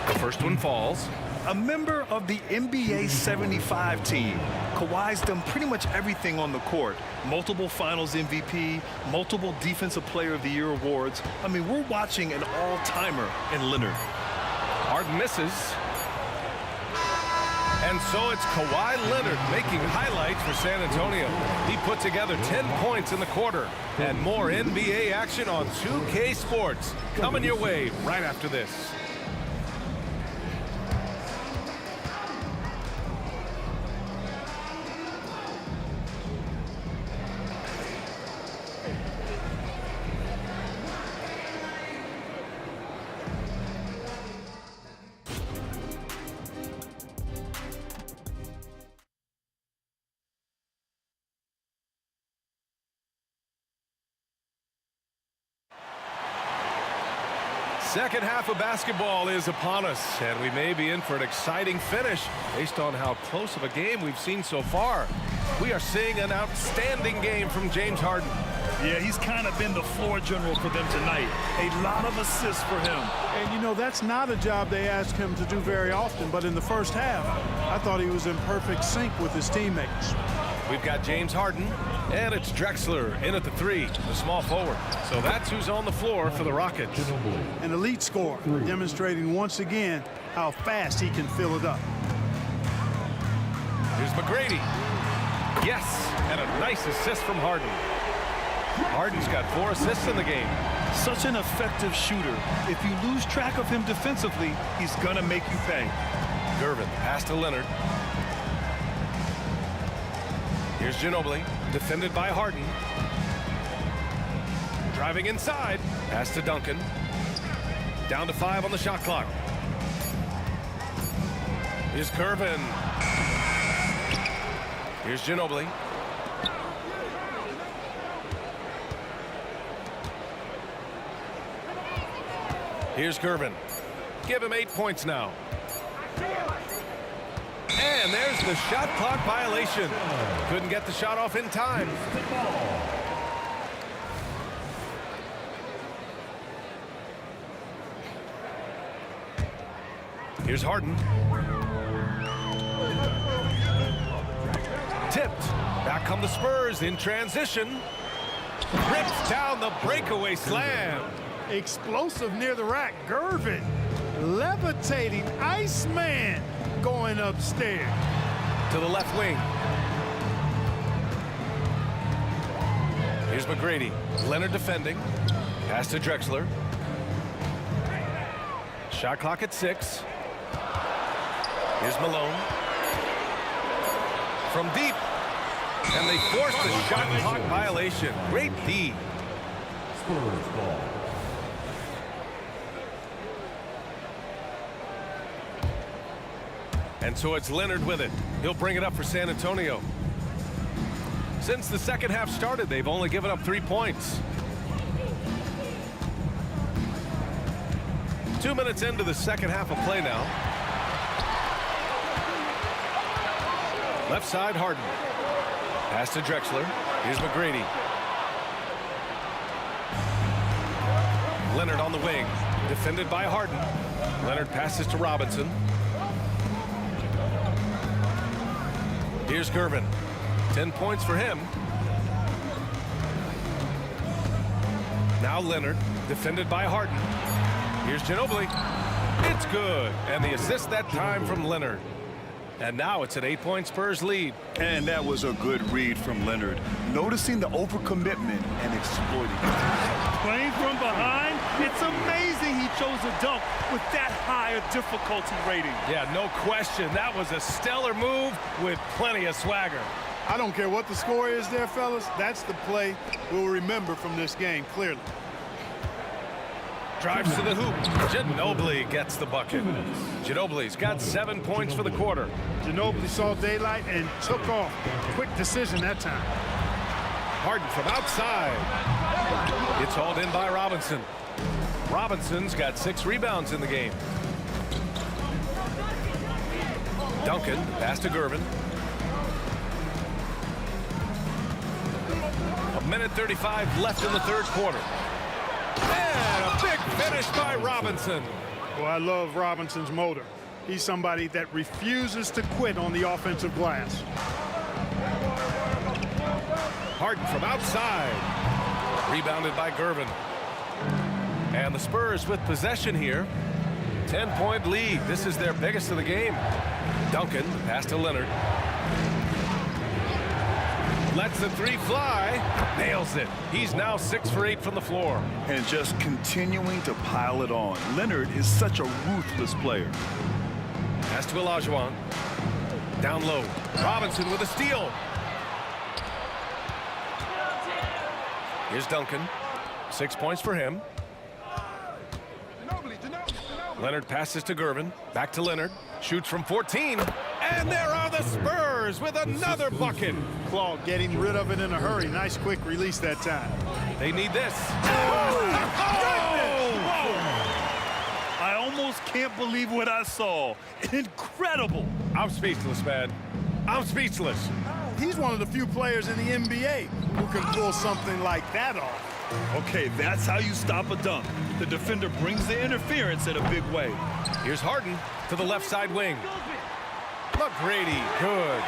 The first one falls. A member of the NBA 75 team, Kawhi's done pretty much everything on the court. Multiple Finals MVP, multiple Defensive Player of the Year awards. I mean, we're watching an all-timer in Leonard. Harden misses. And so it's Kawhi Leonard making highlights for San Antonio. He put together 10 points in the quarter. And more NBA action on 2K Sports. Coming your way right after this. Second half of basketball is upon us, and we may be in for an exciting finish based on how close of a game we've seen so far. We are seeing an outstanding game from James Harden. Yeah, he's kind of been the floor general for them tonight. A lot of assists for him. And, you know, that's not a job they ask him to do very often, but in the first half, I thought he was in perfect sync with his teammates. We've got James Harden, and it's Drexler in at the three, the small forward. So that's who's on the floor for the Rockets. An elite scorer, demonstrating once again how fast he can fill it up. Here's McGrady. Yes, and a nice assist from Harden. Harden's got 4 assists in the game. Such an effective shooter. If you lose track of him defensively, he's gonna make you pay. Gervin, pass to Leonard. Here's Ginobili, defended by Harden. Driving inside, pass to Duncan. Down to 5 on the shot clock. Here's Gervin. Here's Ginobili. Here's Gervin. Give him 8 points now. And there's the shot clock violation. Couldn't get the shot off in time. Here's Harden. Tipped. Back come the Spurs in transition. Rips down the breakaway slam. Explosive near the rack. Gervin levitating. Iceman going upstairs. To the left wing. Here's McGrady. Leonard defending. Pass to Drexler. Shot clock at 6. Here's Malone. From deep. And they force the shot clock violation. Great D. Spurs ball. And so it's Leonard with it. He'll bring it up for San Antonio. Since the second half started, they've only given up 3 points. 2 minutes into the second half of play now. Left side, Harden. Pass to Drexler. Here's McGrady. Leonard on the wing. Defended by Harden. Leonard passes to Robinson. Here's Gervin. 10 points for him. Now Leonard, defended by Harden. Here's Ginobili. It's good. And the assist that time from Leonard. And now it's an 8-point Spurs lead. And that was a good read from Leonard. Noticing the overcommitment and exploiting it. Playing from behind, it's amazing he chose a dunk with that higher difficulty rating. Yeah, no question. That was a stellar move with plenty of swagger. I don't care what the score is there, fellas. That's the play we'll remember from this game, clearly. Drives to the hoop. Ginobili gets the bucket. Ginobili's got 7 points for the quarter. Ginobili saw daylight and took off. Quick decision that time. Harden from outside. It's hauled in by Robinson. Robinson's got 6 rebounds in the game. Duncan, pass to Gervin. 1:35 left in the third quarter. And a big finish by Robinson. Well, I love Robinson's motor. He's somebody that refuses to quit on the offensive glass. Harden from outside. Rebounded by Gervin. And the Spurs with possession here. 10-point lead. This is their biggest of the game. Duncan, pass to Leonard. Lets the 3 fly. Nails it. He's now 6 for 8 from the floor. And just continuing to pile it on. Leonard is such a ruthless player. Pass to Olajuwon. Down low. Robinson with a steal. Here's Duncan. 6 points for him. Leonard passes to Gervin. Back to Leonard. Shoots from 14. And there are the Spurs with another bucket. Claude getting rid of it in a hurry. Nice quick release that time. They need this. I almost can't believe what I saw. Incredible. I'm speechless, man. I'm speechless. He's one of the few players in the NBA who can pull something like that off. Okay, that's how you stop a dunk. The defender brings the interference in a big way. Here's Harden to the left side wing. McGrady, good.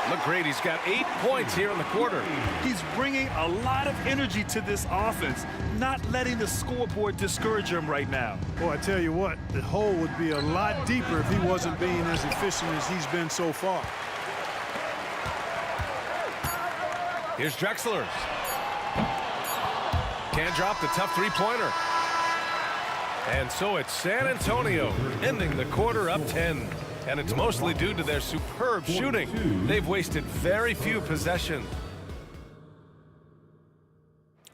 McGrady's got 8 points here in the quarter. He's bringing a lot of energy to this offense, not letting the scoreboard discourage him right now. Boy, I tell you what, the hole would be a lot deeper if he wasn't being as efficient as he's been so far. Here's Drexler. Can't drop the tough 3-pointer. And so it's San Antonio ending the quarter up 10. And it's mostly due to their superb shooting. They've wasted very few possessions.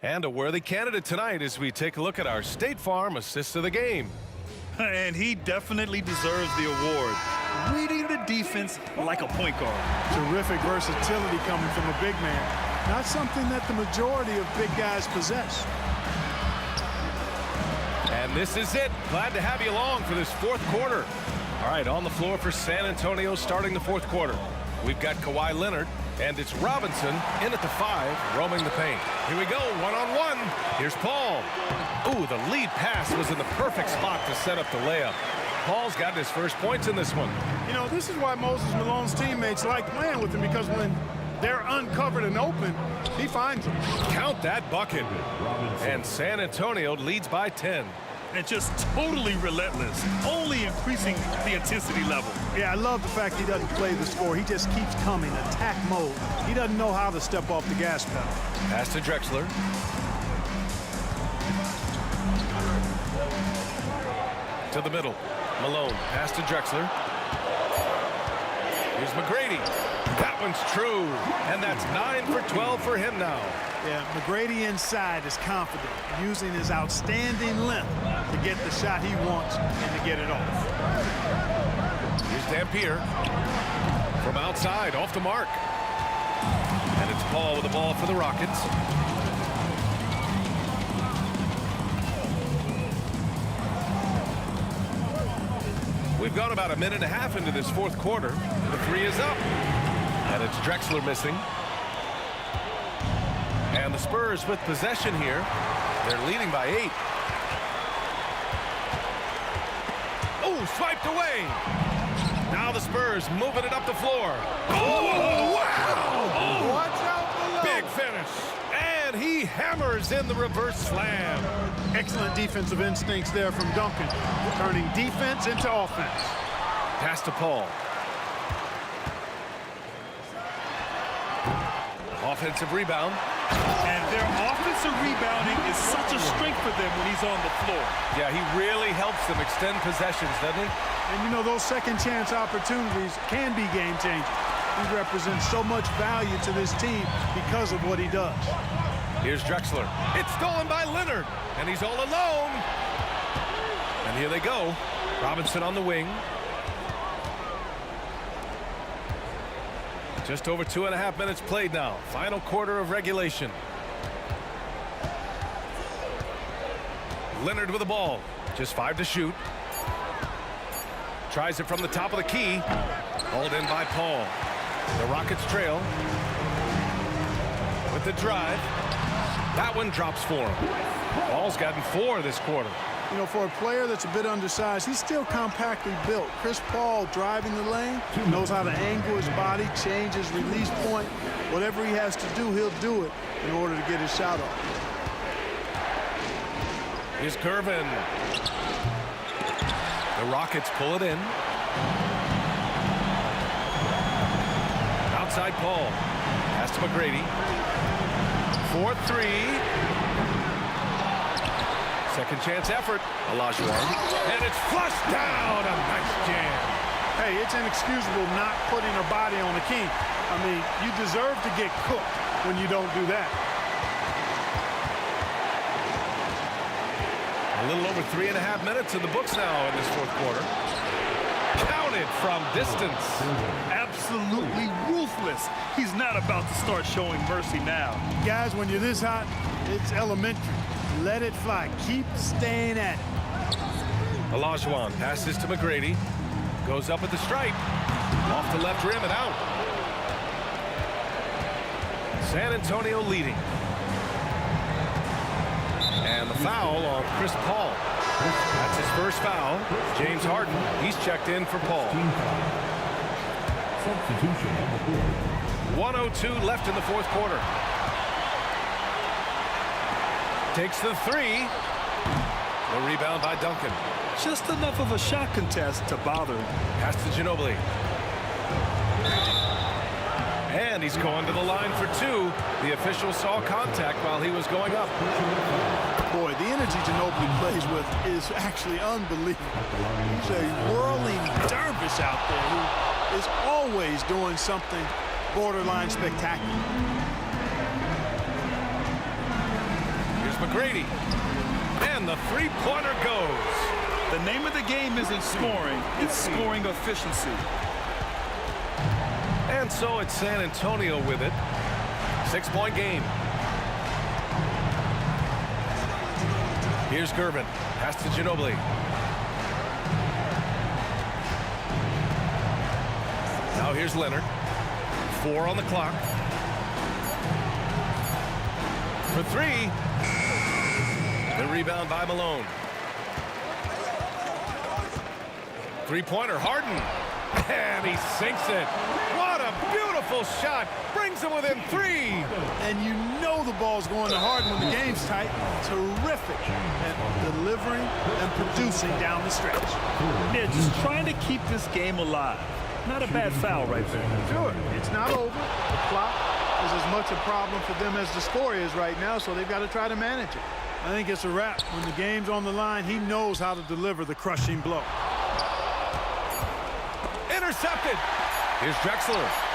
And a worthy candidate tonight as we take a look at our State Farm assist of the game. And he definitely deserves the award. Reading the defense like a point guard. Terrific versatility coming from a big man. Not something that the majority of big guys possess. And this is it. Glad to have you along for this fourth quarter. All right, on the floor for San Antonio starting the fourth quarter. We've got Kawhi Leonard, and it's Robinson in at the 5, roaming the paint. Here we go, one-on-one. Here's Paul. Ooh, the lead pass was in the perfect spot to set up the layup. Paul's got his first points in this one. You know, this is why Moses Malone's teammates like playing with him, because when they're uncovered and open, he finds them. Count that bucket. And San Antonio leads by 10. And just totally relentless, only increasing the intensity level. Yeah, I love the fact he doesn't play the score. He just keeps coming, attack mode. He doesn't know how to step off the gas pedal. Pass to Drexler. To the middle. Malone. Pass to Drexler. Here's McGrady. That one's true. And that's 9 for 12 for him now. Yeah, McGrady inside is confident, using his outstanding length to get the shot he wants and to get it off. Here's Dampier. From outside, off the mark. And it's Paul with the ball for the Rockets. We've gone about a minute and a half into this fourth quarter. The three is up. And it's Drexler missing. And the Spurs with possession here. They're leading by 8. Oh, swiped away. Now the Spurs moving it up the floor. Oh, wow! Watch out below. Big finish. And he hammers in the reverse slam. Excellent defensive instincts there from Duncan, turning defense into offense. Pass to Paul. Offensive rebound. And their offensive rebounding is such a strength for them when he's on the floor. Yeah, he really helps them extend possessions, doesn't he? And you know, those second chance opportunities can be game changing. He represents so much value to this team because of what he does. Here's Drexler. It's stolen by Leonard, and he's all alone. And here they go. Robinson on the wing. Just over 2.5 minutes played now. Final quarter of regulation. Leonard with the ball. Just 5 to shoot. Tries it from the top of the key. Hauled in by Paul. The Rockets trail. With the drive. That one drops for him. Paul's gotten 4 this quarter. You know, for a player that's a bit undersized, he's still compactly built. Chris Paul driving the lane, knows how to angle his body, change his release point. Whatever he has to do, he'll do it in order to get his shot off. Here's Gervin. The Rockets pull it in. Outside Paul. Pass to McGrady. 4-3. Second chance effort. Olajuwon. And it's flushed down. A nice jam. Hey, it's inexcusable not putting a body on the key. I mean, you deserve to get cooked when you don't do that. A little over 3.5 minutes in the books now in this fourth quarter. Counted from distance. Absolutely ruthless. He's not about to start showing mercy now. Guys, when you're this hot, it's elementary. Let it fly. Keep staying at it. Olajuwon passes to McGrady. Goes up at the stripe. Off the left rim and out. San Antonio leading. And the foul on Chris Paul. That's his first foul. James Harden, he's checked in for Paul. Substitution on the board. 1:02 left in the fourth quarter. Takes the three. The rebound by Duncan. Just enough of a shot contest to bother him. Pass to Ginobili. And he's going to the line for 2. The official saw contact while he was going up. Boy, the energy Ginobili plays with is actually unbelievable. He's a whirling dervish out there who is always doing something borderline spectacular. Here's McGrady. And the three-pointer goes. The name of the game isn't scoring, it's scoring efficiency. And so it's San Antonio with it. 6-point game. Here's Gervin. Pass to Ginobili. Now here's Leonard. 4 on the clock. For 3. The rebound by Malone. Three-pointer, Harden. And he sinks it. What a beautiful Beautiful shot. Brings them within 3. And you know the ball's going to Harden when the game's tight. Terrific at delivering and producing down the stretch. Yeah, just trying to keep this game alive. Not a bad foul right there. Sure, it's not over. The clock is as much a problem for them as the score is right now, so they've got to try to manage it. I think it's a wrap. When the game's on the line, he knows how to deliver the crushing blow. Intercepted. Here's Drexler.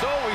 So we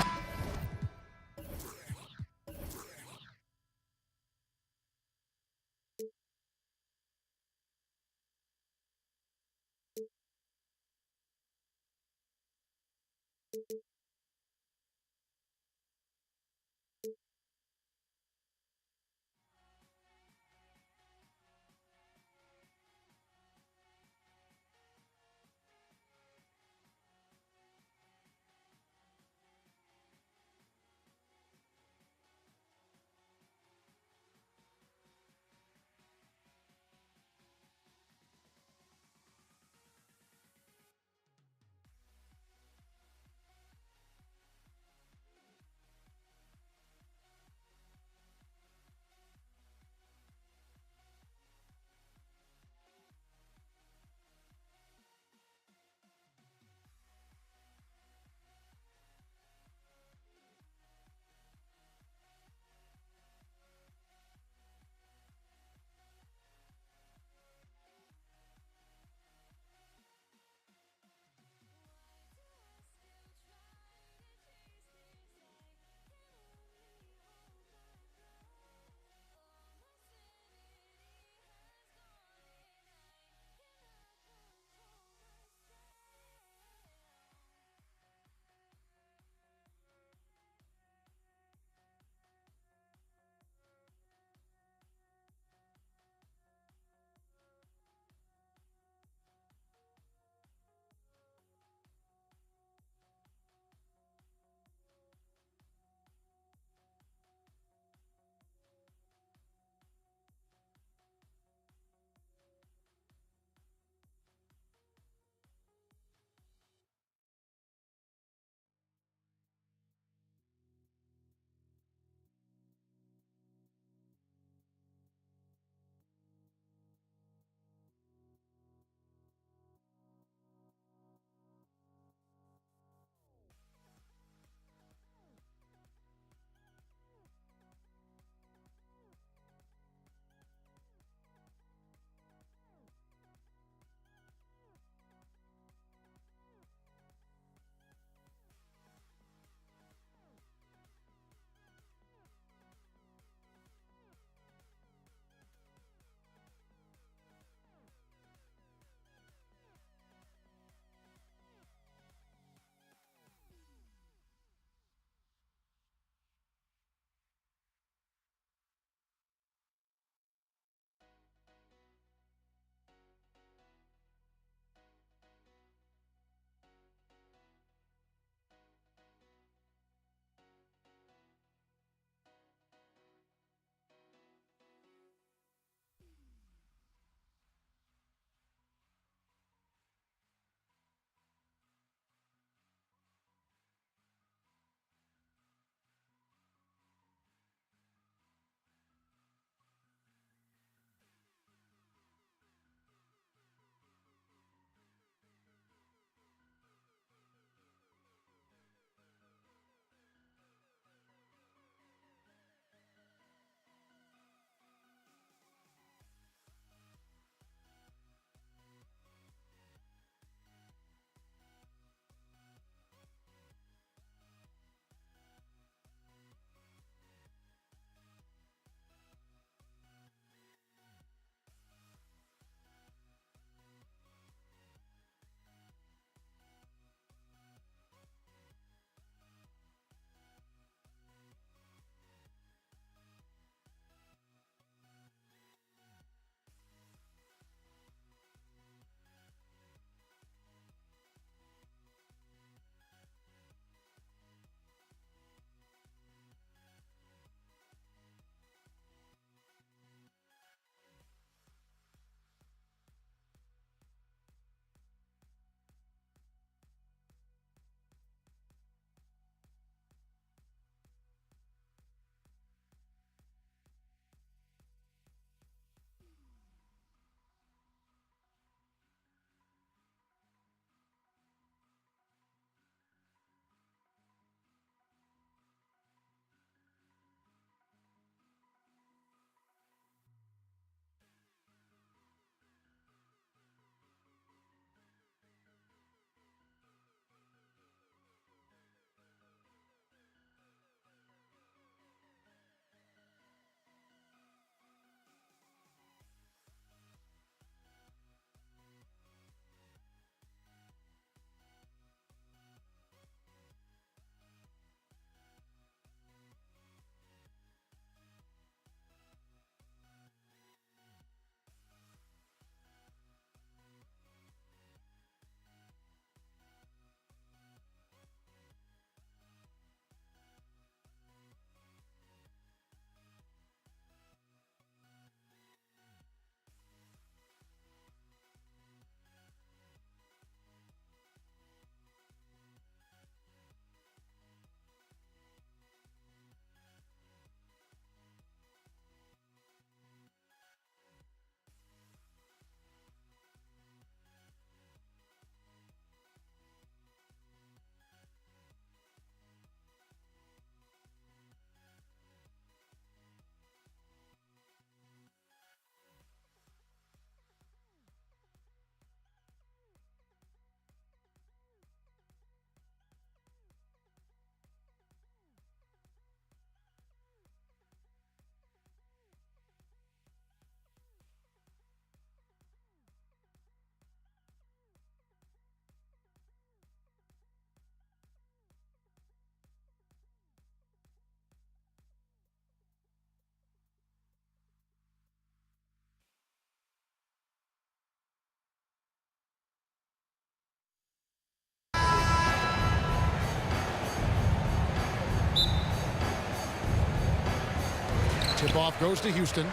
Tip-off goes to Houston.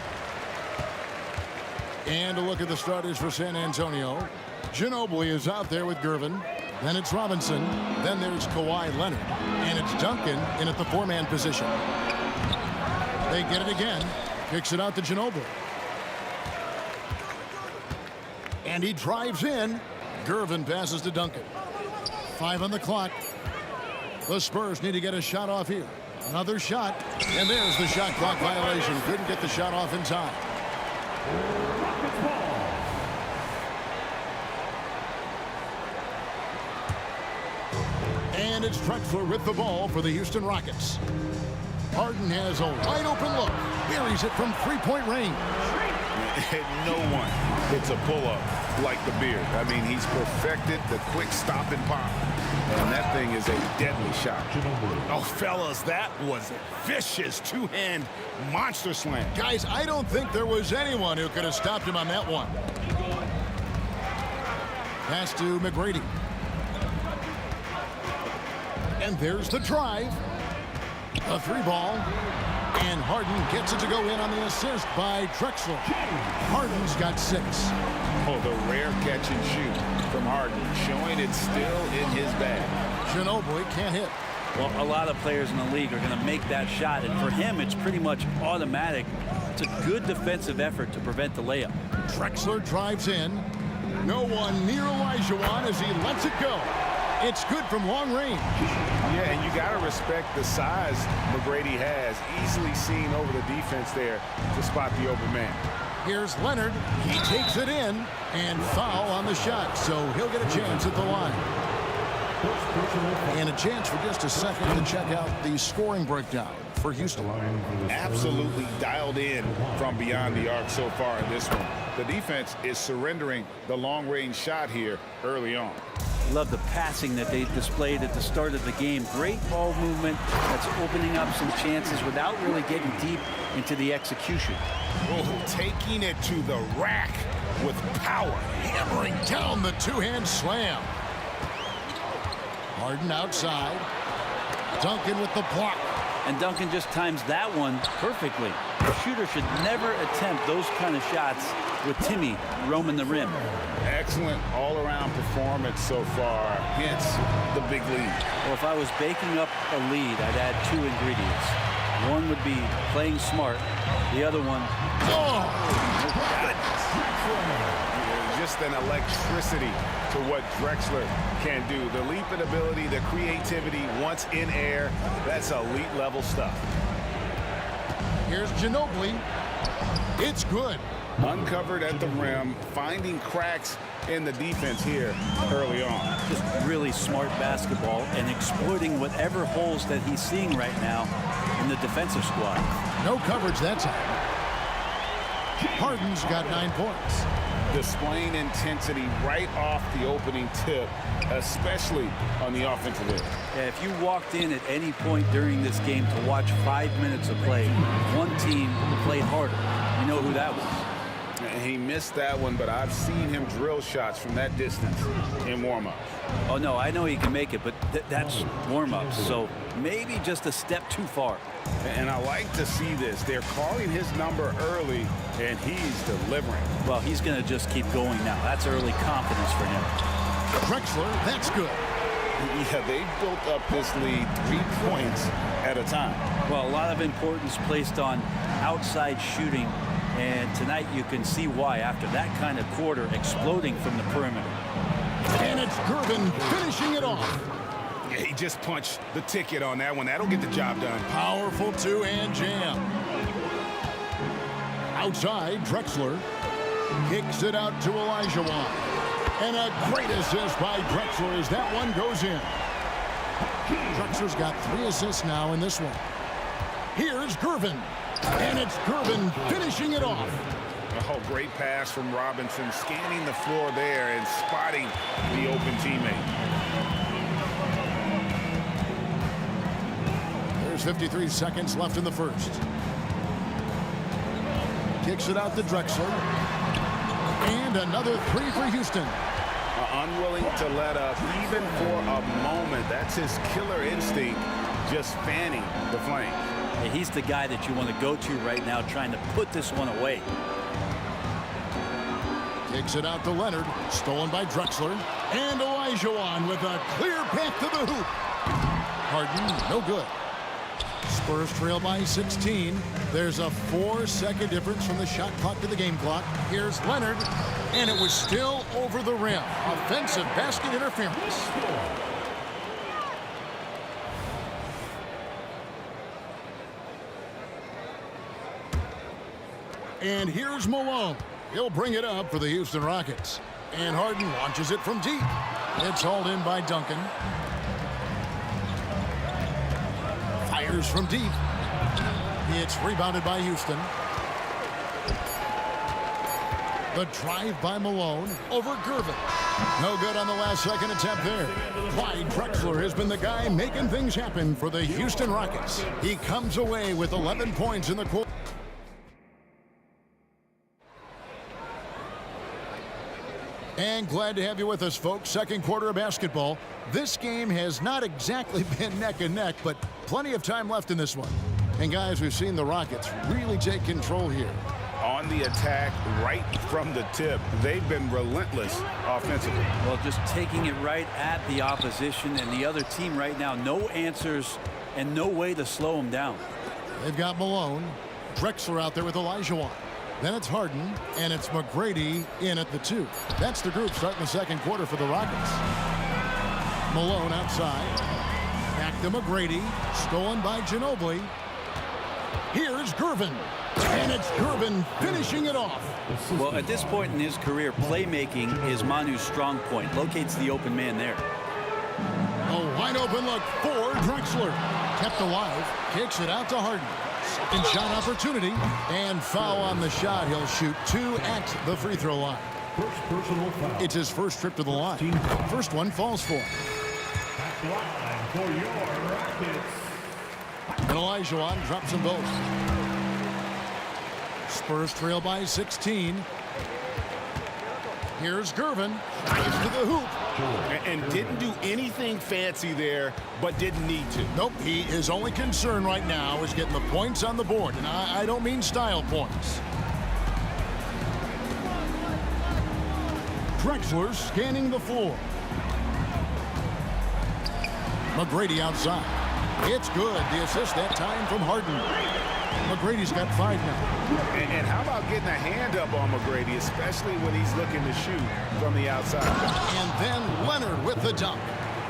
And a look at the starters for San Antonio. Ginobili is out there with Gervin. Then it's Robinson. Then there's Kawhi Leonard. And it's Duncan in at the 4-man position. They get it again. Kicks it out to Ginobili. And he drives in. Gervin passes to Duncan. 5 on the clock. The Spurs need to get a shot off here. Another shot. And there's the shot clock violation. Couldn't get the shot off in time. And it's Drexler with the ball for the Houston Rockets. Harden has a wide open look. Buries it from 3-point range. No one hits a pull-up like the Beard. I mean, he's perfected the quick stop and pop. And that thing is a deadly shot. Oh, fellas, that was a vicious two-hand monster slam. Guys, I don't think there was anyone who could have stopped him on that one. Pass to McGrady. And there's the drive. A 3-ball. And Harden gets it to go in on the assist by Drexler. Harden's got 6. Oh, the rare catch and shoot from Harden, showing it's still in his bag. Ginobili can't hit. Well, a lot of players in the league are going to make that shot, and for him, it's pretty much automatic. It's a good defensive effort to prevent the layup. Drexler drives in. No one near Olajuwon as he lets it go. It's good from long range. Yeah, and you got to respect the size McGrady has. Easily seen over the defense there to spot the open man. Here's Leonard. He takes it in, and foul on the shot, so he'll get a chance at the line. And a chance for just a second to check out the scoring breakdown for Houston. Absolutely dialed in from beyond the arc so far in this one. The defense is surrendering the long-range shot here early on. Love the passing that they displayed at the start of the game. Great ball movement that's opening up some chances without really getting deep into the execution. Oh, taking it to the rack with power. Hammering down the two-hand slam. Harden outside. Duncan with the block. And Duncan just times that one perfectly. The shooter should never attempt those kind of shots with Timmy roaming the rim. Excellent all-around performance so far, hence the big lead. Well, if I was baking up a lead, I'd add 2 ingredients. One would be playing smart. The other one, just an electricity to what Drexler can do. The leaping ability, the creativity once in air, that's elite level stuff. Here's Ginobili. It's good. Uncovered at the rim, finding cracks in the defense here early on. just really smart basketball and exploiting whatever holes that he's seeing right now in the defensive squad. No coverage that time. Harden's got 9 points. Displaying intensity right off the opening tip, especially on the offensive end. Yeah, if you walked in at any point during this game to watch 5 minutes of play, one team played harder. You know who that was. And he missed that one, but I've seen him drill shots from that distance in warm-ups. Oh, no, I know he can make it, but that's warm-ups, so maybe just a step too far. And I like to see this. They're calling his number early, and he's delivering. Well, he's going to just keep going now. That's early confidence for him. Drexler, that's good. Yeah, they built up this lead 3 points at a time. Well, a lot of importance placed on outside shooting, and tonight you can see why after that kind of quarter exploding from the perimeter. And it's Gervin finishing it off. Yeah, he just punched the ticket on that one. That'll get the job done. Powerful two-hand jam. Outside, Drexler kicks it out to Olajuwon. And a great assist by Drexler as that one goes in. Drexler's got 3 assists now in this one. Here's Gervin. And it's Gervin finishing it off. Oh, great pass from Robinson, scanning the floor there and spotting the open teammate. There's 53 seconds left in the first. Kicks it out to Drexler. And another 3 for Houston. unwilling to let up even for a moment. That's his killer instinct, just fanning the flame. Yeah, he's the guy that you want to go to right now, trying to put this one away. Takes it out to Leonard, stolen by Drexler, and Olajuwon with a clear path to the hoop. Harden, no good. Spurs trail by 16. There's a 4-second difference from the shot clock to the game clock. Here's Leonard, and it was still over the rim. Offensive basket interference. And here's Malone. He'll bring it up for the Houston Rockets. And Harden launches it from deep. It's hauled in by Duncan. Fires from deep. It's rebounded by Houston. The drive by Malone over Gervin. No good on the last second attempt there. Clyde Drexler has been the guy making things happen for the Houston Rockets. He comes away with 11 points in the quarter. And glad to have you with us, folks. Second quarter of basketball. This game has not exactly been neck and neck, but plenty of time left in this one. And guys, we've seen the Rockets really take control here. On the attack right from the tip. They've been relentless offensively. Well, just taking it right at the opposition and the other team right now. No answers and no way to slow them down. They've got Malone. Drexler out there with Olajuwon. Then it's Harden, and it's McGrady in at the 2. That's the group starting the second quarter for the Rockets. Malone outside. Back to McGrady. Stolen by Ginobili. Here's Gervin. And it's Gervin finishing it off. Well, at this point in his career, playmaking is Manu's strong point. Locates the open man there. A wide open look for Drexler. Kept alive. Kicks it out to Harden. Second shot opportunity. And foul on the shot. He'll shoot 2 at the free throw line. It's his first trip to the line. First one falls for him. And Olajuwon drops them both. Spurs trail by 16. Here's Gervin. Drives to the hoop. And didn't do anything fancy there, but didn't need to. Nope, his only concern right now is getting the points on the board. And I don't mean style points. Drexler scanning the floor. McGrady outside. It's good. The assist that time from Harden. McGrady's got 5 now. And how about getting a hand up on McGrady, especially when he's looking to shoot from the outside. And then Leonard with the dunk.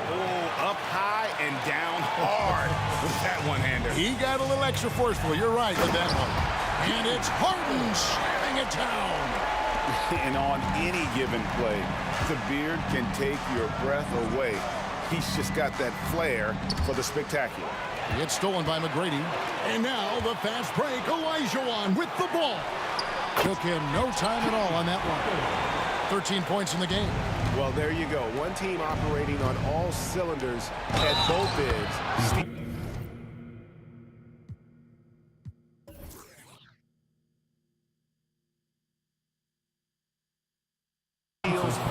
Oh, up high and down hard with that one-hander. He got a little extra forceful. You're right with that one. And it's Harden slamming it down. And on any given play, the beard can take your breath away. He's just got that flair for the spectacular. It's stolen by McGrady. And now the fast break. Olajuwon with the ball. Took him no time at all on that one. 13 points in the game. Well, there you go. One team operating on all cylinders at both ends.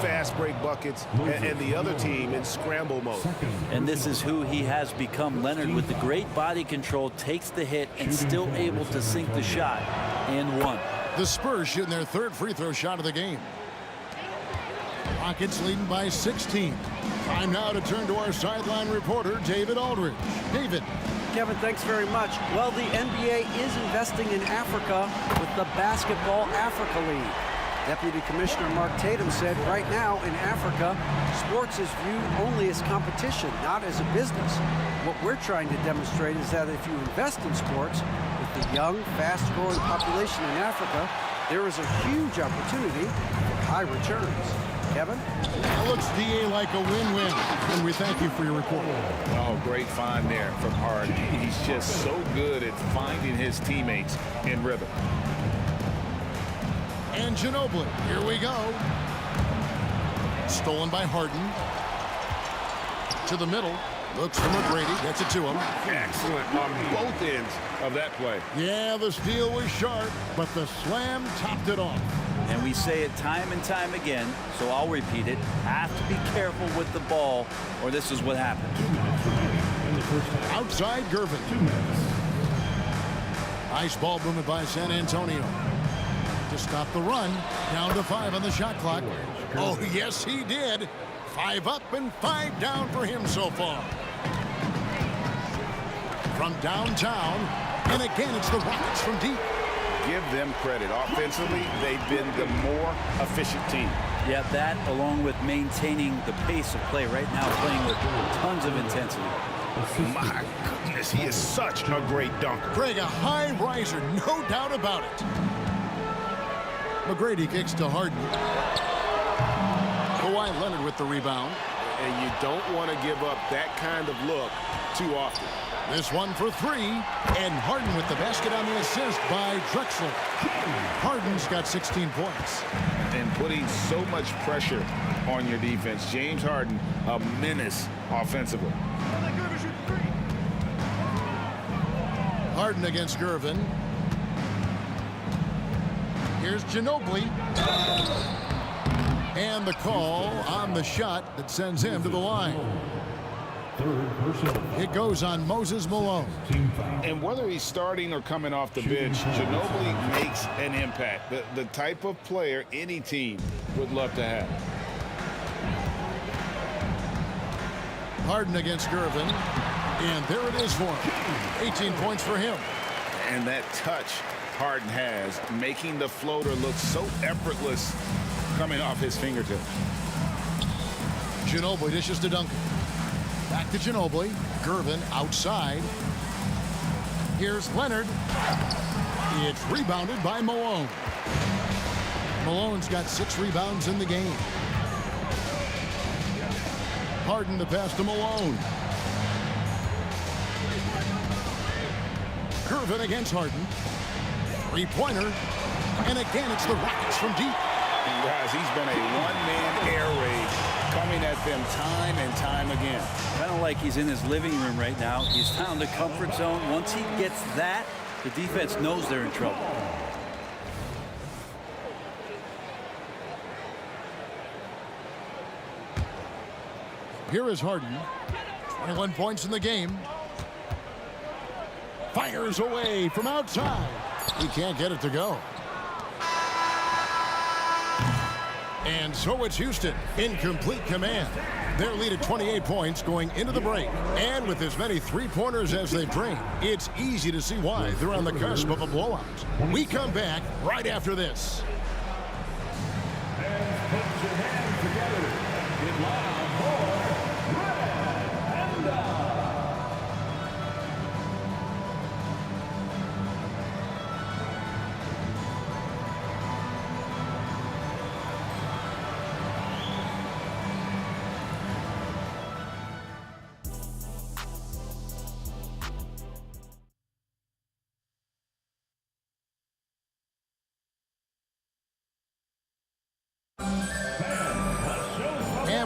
Fast break buckets, and the other team in scramble mode. And this is who he has become. Leonard, with the great body control, takes the hit and still able to sink the shot and one. The Spurs shooting their 3rd free throw shot of the game. Rockets leading by 16. Time now to turn to our sideline reporter, David Aldridge. David. Kevin, thanks very much. Well, the NBA is investing in Africa with the Basketball Africa League. Deputy Commissioner Mark Tatum said right now in Africa, sports is viewed only as competition, not as a business. What we're trying to demonstrate is that if you invest in sports, with the young, fast-growing population in Africa, there is a huge opportunity for high returns. Kevin? It looks, DA, like a win-win, and we thank you for your report. Oh, great find there from Harden. He's just so good at finding his teammates in rhythm. And Ginobili, here we go. Stolen by Harden. To the middle. Looks for McGrady. Gets it to him. Excellent on both ends of that play. Yeah, the steal was sharp, but the slam topped it off. And we say it time and time again, so I'll repeat it. Have to be careful with the ball, or this is what happens. Outside Gervin. Nice ball movement by San Antonio. To stop the run. Down to 5 on the shot clock. Oh, yes, he did. 5 up and 5 down for him so far. From downtown. And again, it's the Rockets from deep. Give them credit. Offensively, they've been the more efficient team. Yeah, that along with maintaining the pace of play right now, playing with tons of intensity. My goodness, he is such a great dunker. Greg, a high riser, no doubt about it. McGrady kicks to Harden. Kawhi Leonard with the rebound. And you don't want to give up that kind of look too often. This one for 3. And Harden with the basket on the assist by Drexler. Harden's got 16 points. And putting so much pressure on your defense. James Harden, a menace offensively. Harden against Gervin. Here's Ginobili. And the call on the shot that sends him to the line. It goes on Moses Malone. And whether he's starting or coming off the bench, Ginobili makes an impact. The type of player any team would love to have. Harden against Gervin. And there it is for him. 18 points for him. And that touch Harden has, making the floater look so effortless coming off his fingertips. Ginobili dishes to Duncan. Back to Ginobili. Gervin outside. Here's Leonard. It's rebounded by Malone. Malone's got 6 rebounds in the game. Harden the pass to Malone. Gervin against Harden. 3-pointer. And again, it's the Rockets from deep. And guys, he's been a one-man air raid coming at them time and time again. Kind of like he's in his living room right now. He's found the comfort zone. Once he gets that, the defense knows they're in trouble. Here is Harden. 21 points in the game. Fires away from outside. He can't get it to go. And so it's Houston in complete command. Their lead at 28 points going into the break. And with as many 3-pointers as they've drained, it's easy to see why they're on the cusp of a blowout. We come back right after this.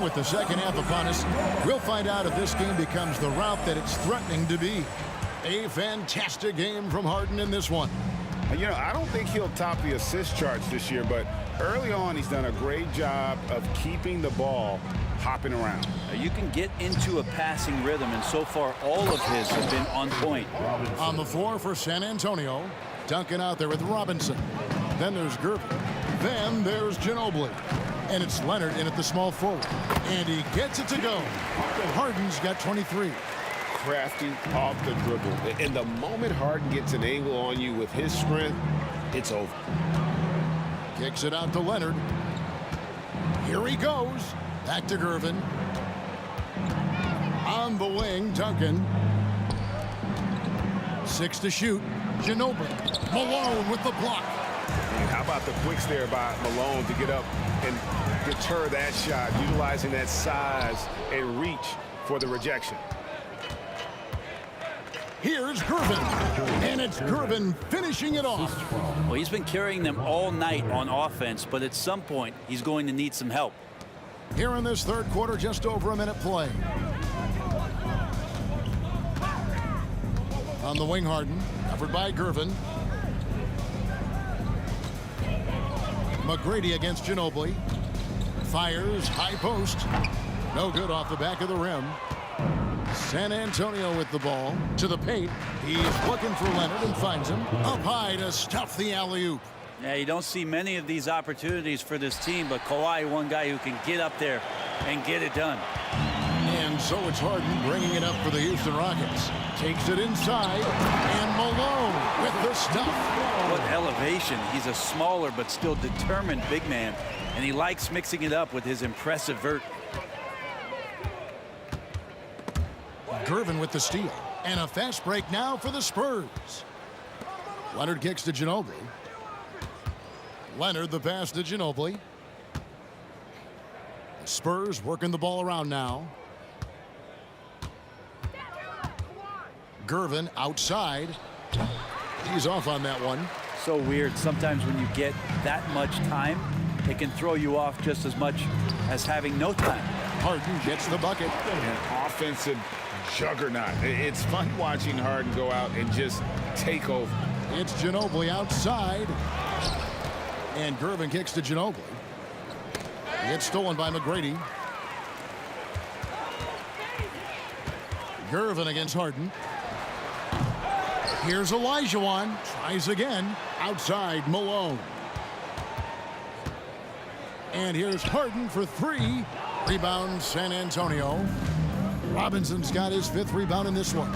With the second half upon us, we'll find out if this game becomes the route that it's threatening to be. A fantastic game from Harden in this one. You know, I don't think he'll top the assist charts this year, but early on he's done a great job of keeping the ball hopping around. You can get into a passing rhythm, and so far all of his have been on point. On the floor for San Antonio, Duncan out there with Robinson. Then there's Gervin. Then there's Ginobili. And it's Leonard in at the small forward. And he gets it to go. Harden's got 23. Crafty off the dribble. And the moment Harden gets an angle on you with his strength, it's over. Kicks it out to Leonard. Here he goes. Back to Gervin. On the wing, Duncan. 6 to shoot. Ginobili. Malone with the block. How about the quicks there by Malone to get up and deter that shot, utilizing that size and reach for the rejection. Here's Gervin, and it's Gervin finishing it off. Well, he's been carrying them all night on offense, but at some point, he's going to need some help. Here in this third quarter, just over a minute play. On the wing, Harden, covered by Gervin. McGrady against Ginobili. Fires, high post. No good off the back of the rim. San Antonio with the ball to the paint. He's looking for Leonard and finds him. Up high to stuff the alley-oop. Yeah, you don't see many of these opportunities for this team, but Kawhi, one guy who can get up there and get it done. And so it's Harden bringing it up for the Houston Rockets. Takes it inside, and Malone with the stuff. What elevation. He's a smaller but still determined big man, and he likes mixing it up with his impressive vert. Gervin with the steal. And a fast break now for the Spurs. Leonard kicks to Ginobili. Leonard the pass to Ginobili. The Spurs working the ball around now. Gervin outside. He's off on that one. So weird. Sometimes when you get that much time, it can throw you off just as much as having no time. Harden gets the bucket. An offensive juggernaut. It's fun watching Harden go out and just take over. It's Ginobili outside. And Gervin kicks to Ginobili. It's stolen by McGrady. Gervin against Harden. Here's Olajuwon. Tries again. Outside Malone. And here's Harden for three. Rebound San Antonio. Robinson's got his 5th rebound in this one.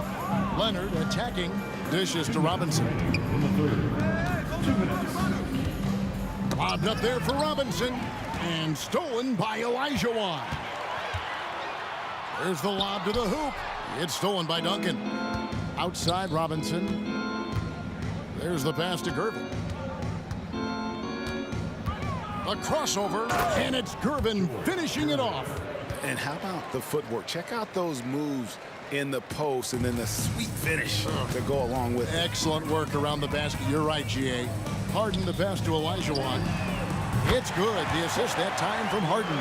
Leonard attacking. Dishes to Robinson. Lobbed up there for Robinson. And stolen by Olajuwon. There's the lob to the hoop. It's stolen by Duncan. Outside Robinson. There's the pass to Gervin. A crossover, and it's Gervin finishing it off. And how about the footwork? Check out those moves in the post and then the sweet finish to go along with it. Excellent work around the basket. You're right, G.A. Harden the pass to Olajuwon. It's good. The assist that time from Harden.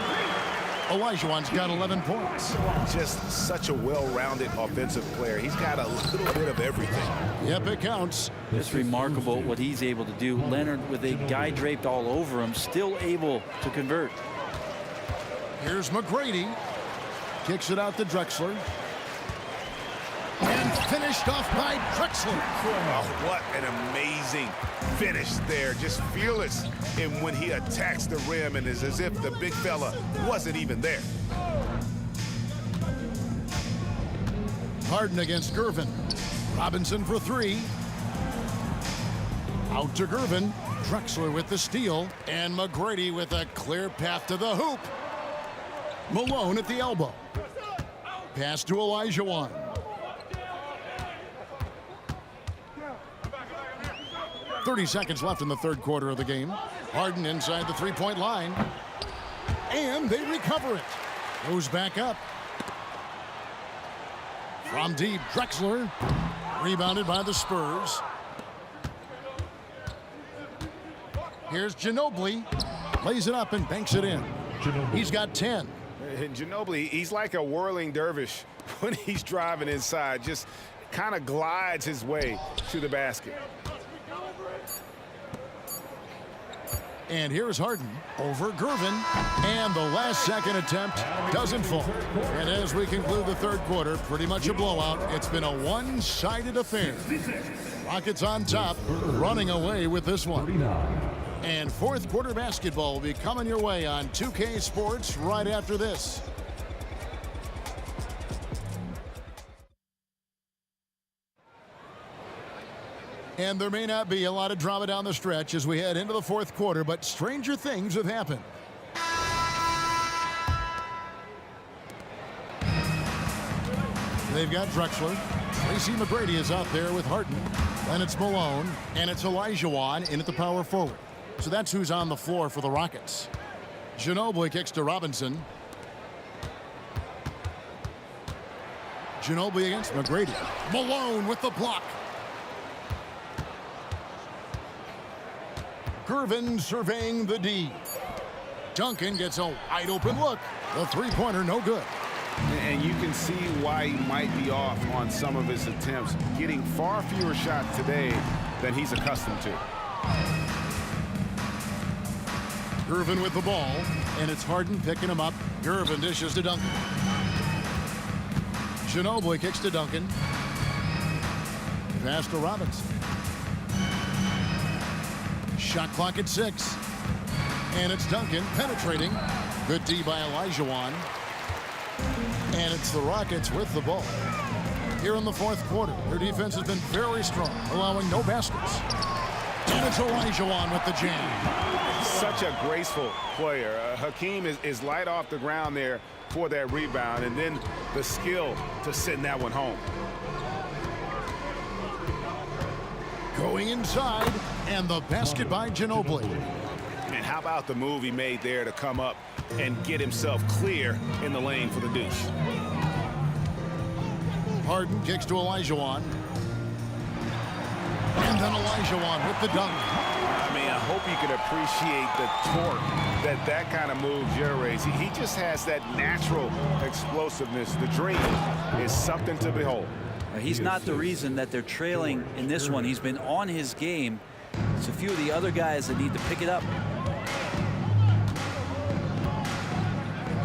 Olajuwon's got 11 points. Just such a well-rounded offensive player. He's got a little bit of everything. Yep, it counts. It's remarkable what he's able to do. Leonard, with a guy draped all over him, still able to convert. Here's McGrady. Kicks it out to Drexler. And finished off by Drexler. Oh, what an amazing finish there. Just fearless in when he attacks the rim, and it's as if the big fella wasn't even there. Harden against Gervin. Robinson for three. Out to Gervin. Drexler with the steal. And McGrady with a clear path to the hoop. Malone at the elbow. Pass to Olajuwon. .30 seconds left in the third quarter of the game. Harden inside the three-point line. And they recover it. Goes back up. From deep, Drexler. Rebounded by the Spurs. Here's Ginobili. Lays it up and banks it in. He's got 10. And Ginobili, he's like a whirling dervish when he's driving inside. Just kind of glides his way to the basket. And here's Harden over Gervin. And the last second attempt doesn't fall. And as we conclude the third quarter, pretty much a blowout. It's been a one-sided affair. Rockets on top, running away with this one. And fourth quarter basketball will be coming your way on 2K Sports right after this. And there may not be a lot of drama down the stretch as we head into the fourth quarter, but stranger things have happened. They've got Drexler. Tracy McGrady is out there with Harden. Then it's Malone, and it's Olajuwon in at the power forward. So that's who's on the floor for the Rockets. Ginobili kicks to Robinson. Ginobili against McGrady. Malone with the block. Gervin surveying the D. Duncan gets a wide open look. The three-pointer no good. And you can see why he might be off on some of his attempts, getting far fewer shots today than he's accustomed to. Gervin with the ball, and it's Harden picking him up. Gervin dishes to Duncan. Ginobili kicks to Duncan. Pass to Robinson. Shot clock at 6. And it's Duncan penetrating. Good D by Olajuwon. And it's the Rockets with the ball. Here in the fourth quarter, their defense has been very strong, allowing no baskets. And it's Olajuwon with the jam. Such a graceful player. Hakeem is light off the ground there for that rebound, and then the skill to send that one home. Going inside, and the basket by Ginobili. And how about the move he made there to come up and get himself clear in the lane for the deuce. Harden kicks to Olajuwon. And then Olajuwon with the dunk. I mean, I hope you can appreciate the torque that kind of move generates. He just has that natural explosiveness. The dream is something to behold. He's not the reason that they're trailing in this one. He's been on his game. It's a few of the other guys that need to pick it up.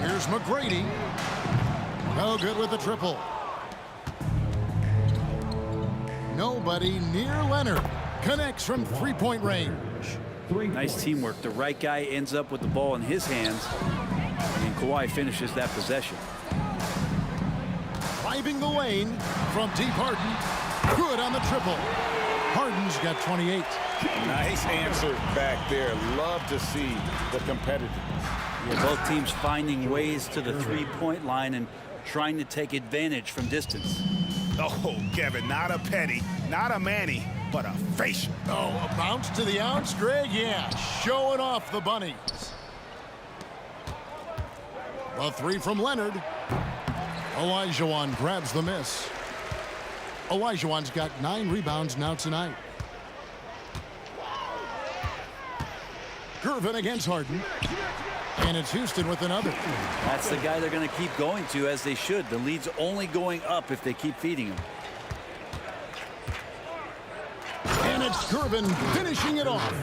Here's McGrady. No good with the triple. Nobody near Leonard. Connects from three-point range. Nice teamwork. The right guy ends up with the ball in his hands, and Kawhi finishes that possession. Driving the lane from deep Harden. Good on the triple. Harden's got 28. Nice answer back there. Love to see the competitiveness. Yeah, both teams finding ways to the three-point line and trying to take advantage from distance. Oh, Kevin, not a penny, not a Manny, but a facial. Oh, a bounce to the ounce, Greg? Yeah, showing off the bunnies. A three from Leonard. Olajuwon grabs the miss. Olajuwon's got 9 rebounds now tonight. Gervin against Harden. And it's Houston with another. That's the guy they're going to keep going to, as they should. The lead's only going up if they keep feeding him. And it's Gervin finishing it off.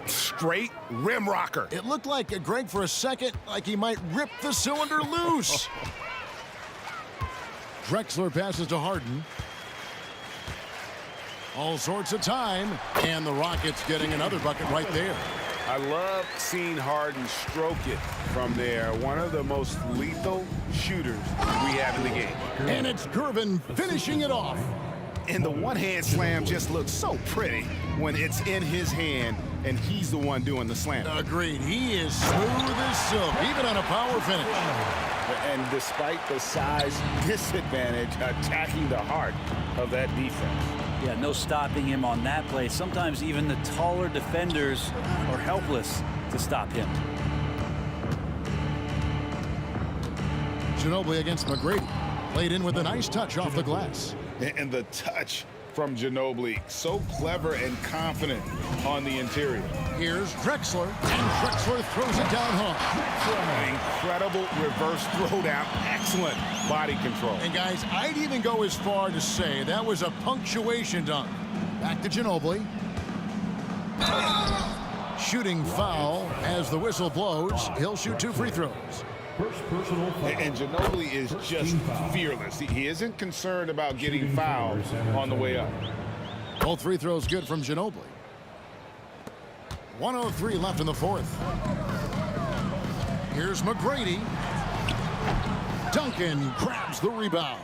Straight rim rocker. It looked like, Greg, for a second, like he might rip the cylinder loose. Drexler passes to Harden. All sorts of time. And the Rockets getting another bucket right there. I love seeing Harden stroke it from there. One of the most lethal shooters we have in the game. And it's Gervin finishing it off. And the one-hand slam just looks so pretty when it's in his hand and he's the one doing the slam. Agreed. He is smooth as silk, even on a power finish. And despite the size disadvantage, attacking the heart of that defense. Yeah, no stopping him on that play. Sometimes even the taller defenders are helpless to stop him. Ginobili against McGrady. Played in with a nice touch off the glass. And the touch from Ginobili, so clever and confident on the interior. Here's Drexler, and Drexler throws it down home. Incredible reverse throwdown, excellent body control. And guys, I'd even go as far to say that was a punctuation dunk. Back to Ginobili. Shooting foul as the whistle blows. He'll shoot 2 free throws. And Ginobili is just fearless. He isn't concerned about getting fouled on the way up. Both free throws good from Ginobili. 1:03 left in the fourth. Here's McGrady. Duncan grabs the rebound.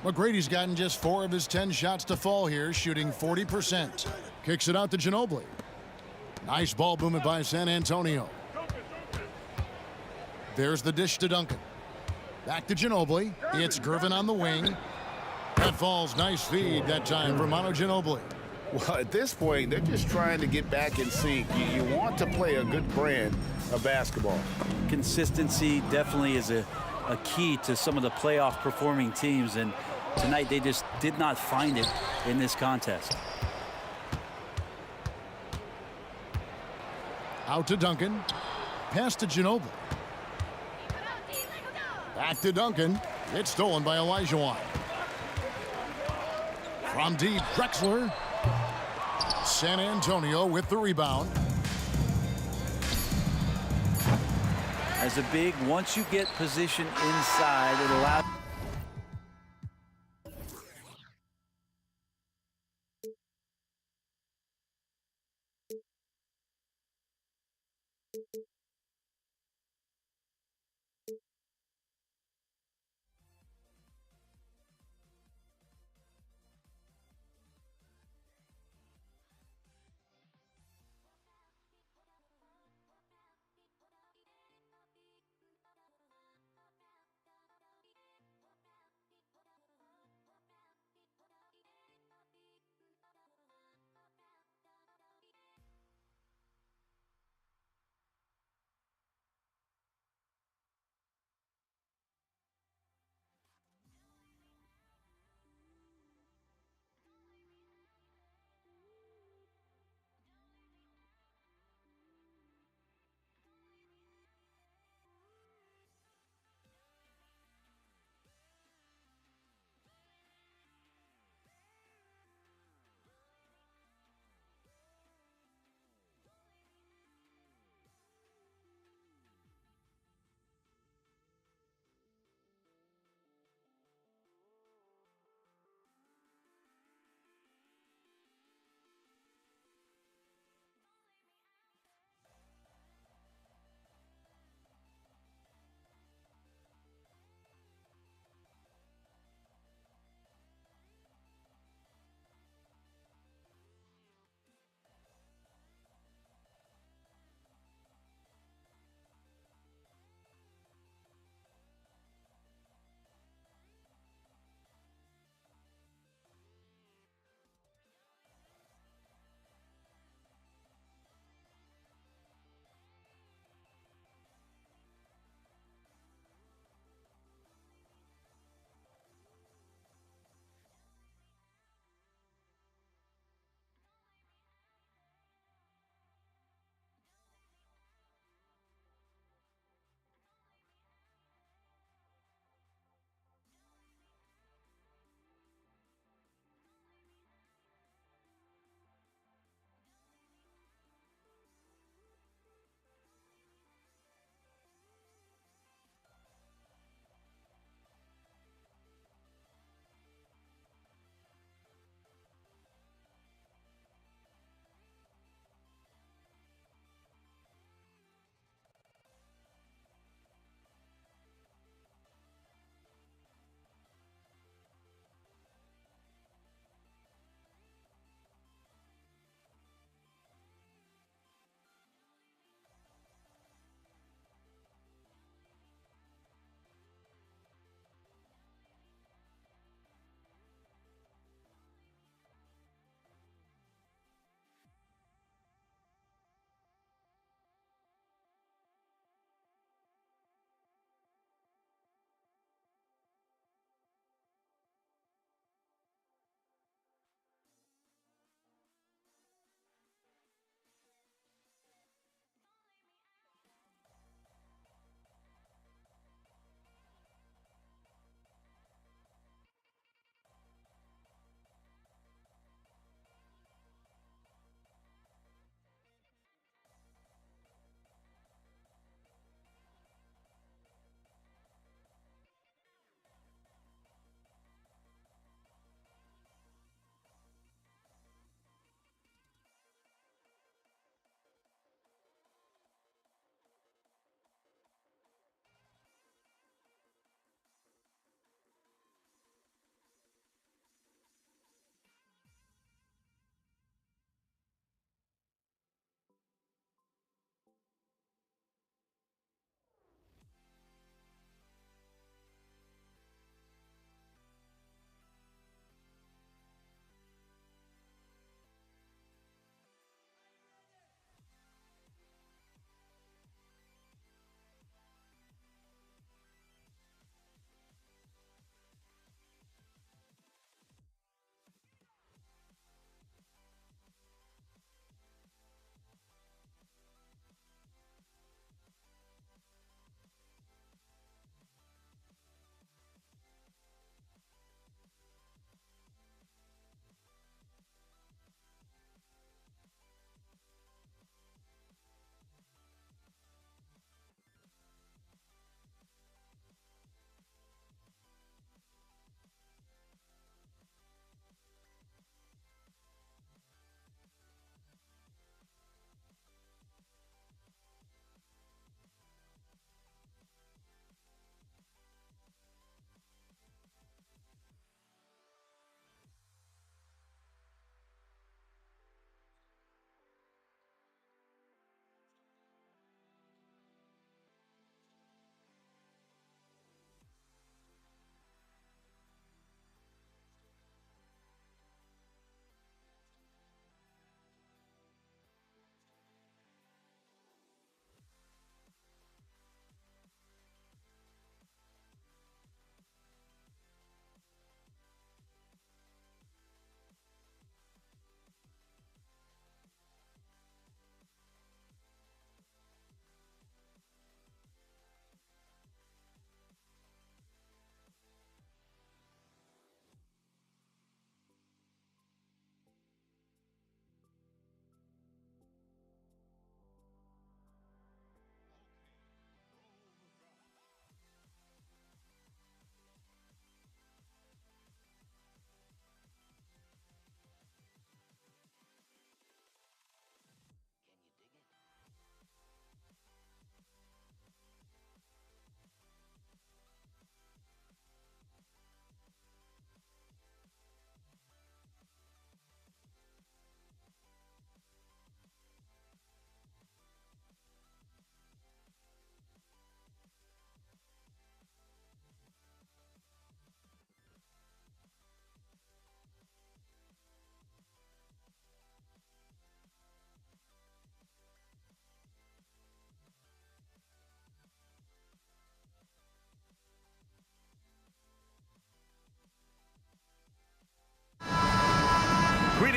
McGrady's gotten just 4 of his 10 shots to fall here, shooting 40%. Kicks it out to Ginobili. Nice ball movement by San Antonio. There's the dish to Duncan. Back to Ginobili. It's Gervin on the wing. That falls. Nice feed that time for Manu Ginobili. Well, at this point, they're just trying to get back in sync. You want to play a good brand of basketball. Consistency definitely is a key to some of the playoff performing teams, and tonight they just did not find it in this contest. Out to Duncan. Pass to Ginobili. Back to Duncan. It's stolen by Olajuwon. From deep, Drexler. San Antonio with the rebound. As a big, once you get position inside, it allows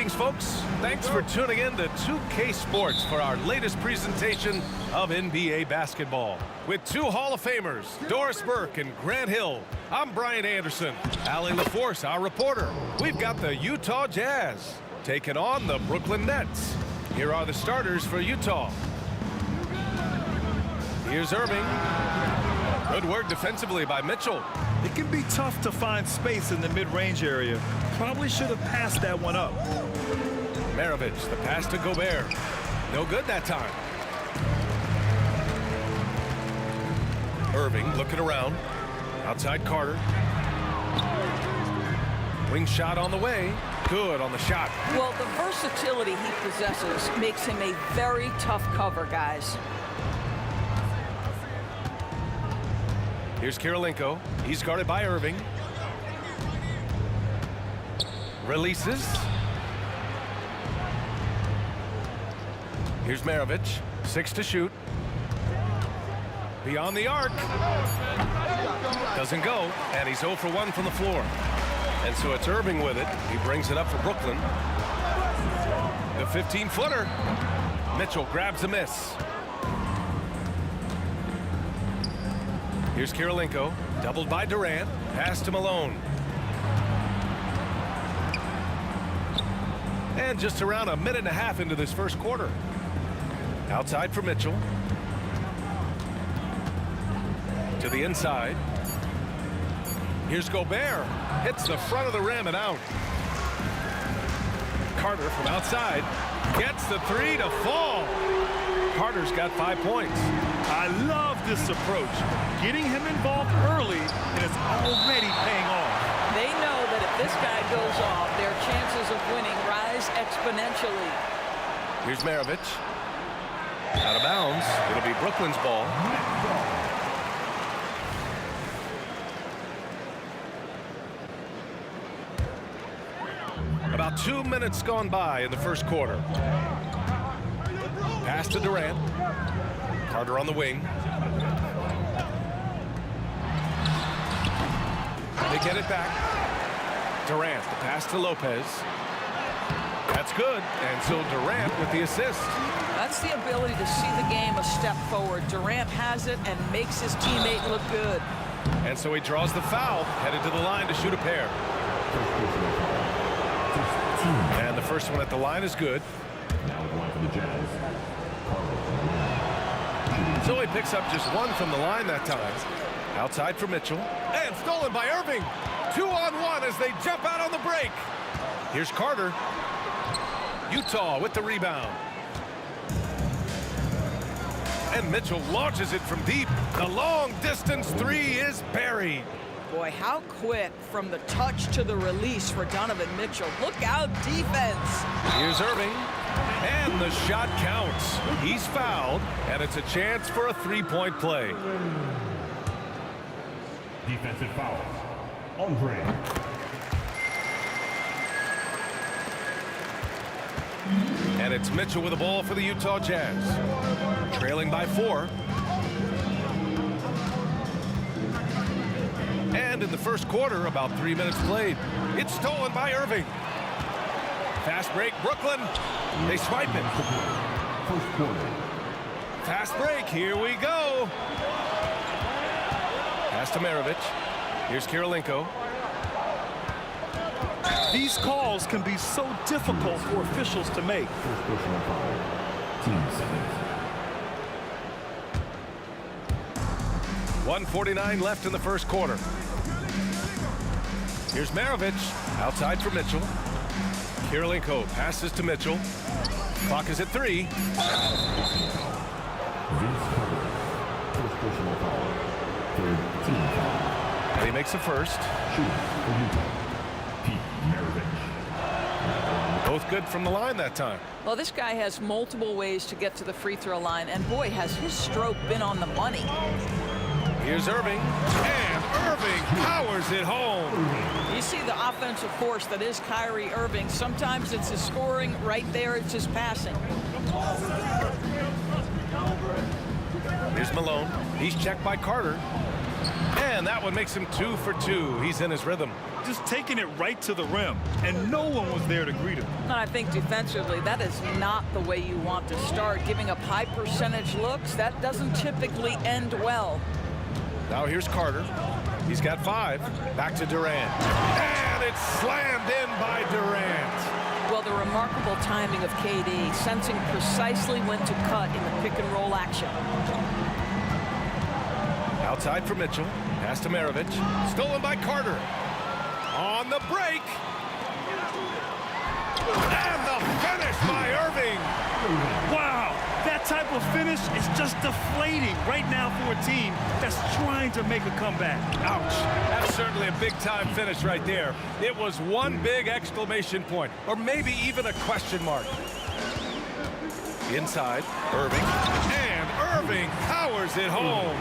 Greetings, folks. Thanks for tuning in to 2K Sports for our latest presentation of NBA basketball. With two Hall of Famers, Doris Burke and Grant Hill, I'm Brian Anderson. Allie LaForce, our reporter. We've got the Utah Jazz taking on the Brooklyn Nets. Here are the starters for Utah. Here's Irving. Good work defensively by Mitchell. It can be tough to find space in the mid-range area. Probably should have passed that one up. Maravich, the pass to Gobert. No good that time. Irving looking around. Outside Carter. Wing shot on the way. Good on the shot. Well, the versatility he possesses makes him a very tough cover, guys. Here's Kirilenko. He's guarded by Irving. Releases. Here's Maravich. 6 to shoot. Beyond the arc. Doesn't go. And he's 0 for 1 from the floor. And so it's Irving with it. He brings it up for Brooklyn. The 15-footer. Mitchell grabs a miss. Here's Kirilenko, doubled by Durant, pass to Malone. And just around a minute and a half into this first quarter. Outside for Mitchell. To the inside. Here's Gobert, hits the front of the rim and out. Carter from outside, gets the 3 to fall. Carter's got 5 points. I love this approach. Getting him involved early, and it's already paying off. They know that if this guy goes off, their chances of winning rise exponentially. Here's Maravich. Out of bounds. It'll be Brooklyn's ball. About 2 minutes gone by in the first quarter. Pass to Durant. Carter on the wing. They get it back. Durant, the pass to Lopez. That's good. And so Durant with the assist. That's the ability to see the game a step forward. Durant has it and makes his teammate look good. And so he draws the foul, headed to the line to shoot a pair. And the first one at the line is good. So he picks up just 1 from the line that time. Outside for Mitchell. And stolen by Irving. 2-on-1 as they jump out on the break. Here's Carter. Utah with the rebound. And Mitchell launches it from deep. The long distance 3 is buried. Boy, how quick from the touch to the release for Donovan Mitchell. Look out, defense. Here's Irving. And the shot counts. He's fouled, and it's a chance for a 3-point play. Defensive foul. Andre. And it's Mitchell with the ball for the Utah Jazz. Trailing by 4. And in the first quarter, about 3 minutes played. It's stolen by Irving. Fast break, Brooklyn. They swipe it. First quarter. Fast break, here we go. Pass to Maravich. Here's Kirilenko. These calls can be so difficult for officials to make. First personal foul. Team seconds. 1:49 left in the first quarter. Here's Maravich. Outside for Mitchell. Kirilenko passes to Mitchell. Clock is at 3. First personal foul. Third team foul. And he makes the first. Shooting for Utah. Pete Maravich. Both good from the line that time. Well, this guy has multiple ways to get to the free throw line, and boy, has his stroke been on the money. Here's Irving. And Irving powers it home. You see the offensive force that is Kyrie Irving. Sometimes it's his scoring. Right there, it's his passing. Here's Malone. He's checked by Carter. And that one makes him 2 for 2. He's in his rhythm. just taking it right to the rim, and no one was there to greet him. And I think defensively, that is not the way you want to start. Giving up high percentage looks, that doesn't typically end well. Now here's Carter. He's got 5. Back to Durant. And it's slammed in by Durant. Well, the remarkable timing of KD, sensing precisely when to cut in the pick and roll action. Outside for Mitchell. Pass to Maravich. Stolen by Carter. On the break. And the finish by Irving. Wow, that type of finish is just deflating right now for a team that's trying to make a comeback. Ouch. That's certainly a big-time finish right there. It was one big exclamation point, or maybe even a question mark. Inside, Irving. And Irving powers it home.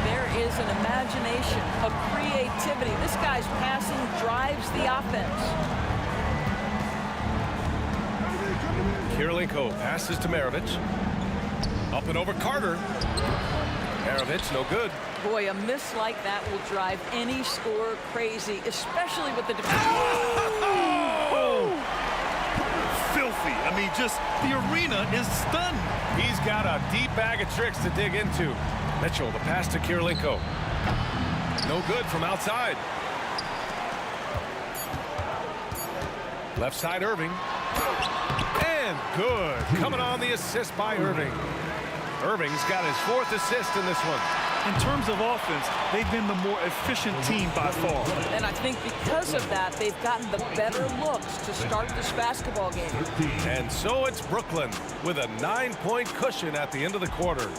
There is an imagination, a creativity. This guy's passing drives the offense. Kirilenko passes to Maravich. Up and over Carter. Maravich, no good. Boy, a miss like that will drive any scorer crazy, especially with the defense. Oh! Filthy. I mean, just the arena is stunned. He's got a deep bag of tricks to dig into. Mitchell, the pass to Kirilenko. No good from outside. Left side, Irving. And good. Coming on the assist by Irving. Irving's got his 4th assist in this one. In terms of offense, they've been the more efficient team by far. And I think because of that, they've gotten the better looks to start this basketball game. And so it's Brooklyn with a 9-point cushion at the end of the quarter.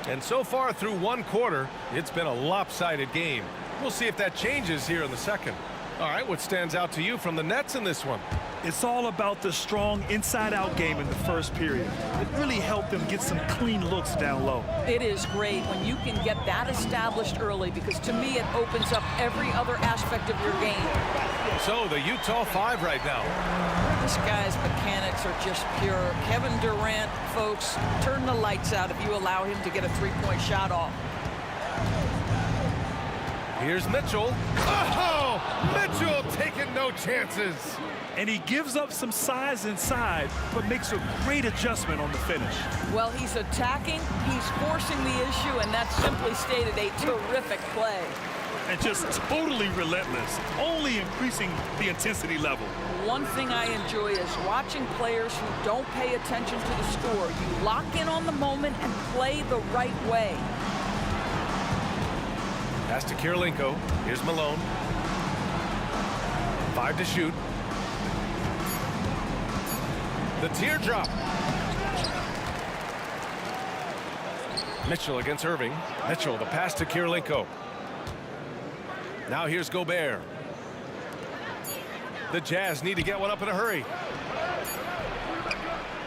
And so far through one quarter, it's been a lopsided game. We'll see if that changes here in the second. All right, what stands out to you from the Nets in this one? It's all about the strong inside-out game in the first period. It really helped them get some clean looks down low. It is great when you can get that established early, because to me it opens up every other aspect of your game. So the Utah 5 right now. This guy's mechanics are just pure. Kevin Durant, folks, turn the lights out if you allow him to get a 3-point shot off. Here's Mitchell. Oh! Mitchell taking no chances. And he gives up some size inside, but makes a great adjustment on the finish. Well, he's attacking, he's forcing the issue, and that's simply stated a terrific play. And just totally relentless, only increasing the intensity level. One thing I enjoy is watching players who don't pay attention to the score. You lock in on the moment and play the right way. Pass to Kirilenko. Here's Malone. 5 to shoot. The teardrop. Mitchell against Irving. Mitchell, the pass to Kirilenko. Now here's Gobert. The Jazz need to get one up in a hurry.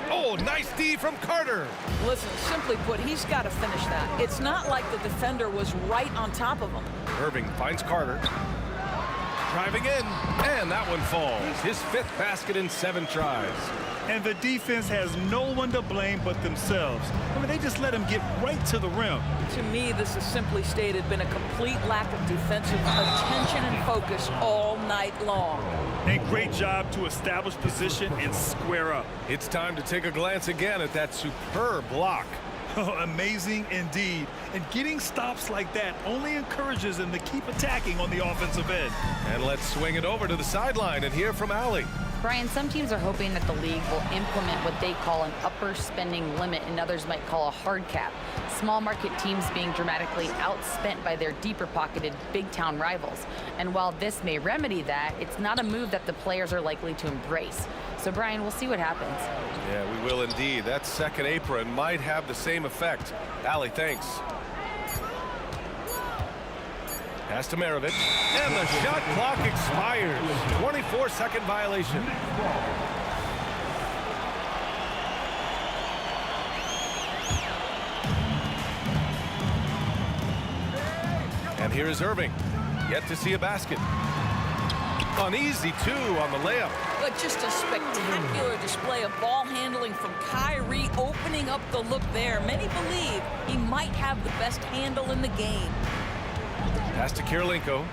Oh, nice D from Carter. Listen, simply put, he's got to finish that. It's not like the defender was right on top of him. Irving finds Carter. Driving in, and that one falls. His 5th basket in 7 tries. And the defense has no one to blame but themselves. I mean, they just let him get right to the rim. To me, this is simply stated been a complete lack of defensive attention and focus all night long. And great job to establish position and square up. It's time to take a glance again at that superb block. Oh, amazing indeed. And getting stops like that only encourages them to keep attacking on the offensive end. And let's swing it over to the sideline and hear from Allie. Brian, some teams are hoping that the league will implement what they call an upper spending limit, and others might call a hard cap. Small market teams being dramatically outspent by their deeper pocketed big town rivals. And while this may remedy that, it's not a move that the players are likely to embrace. So Brian, we'll see what happens. Yeah, we will indeed. That second apron might have the same effect. Allie, thanks. Pass to Maravich. And the shot clock expires. 24-second violation. And here is Irving. Yet to see a basket. An easy 2 on the layup. But just a spectacular display of ball handling from Kyrie, opening up the look there. Many believe he might have the best handle in the game. Pass to Kirilenko.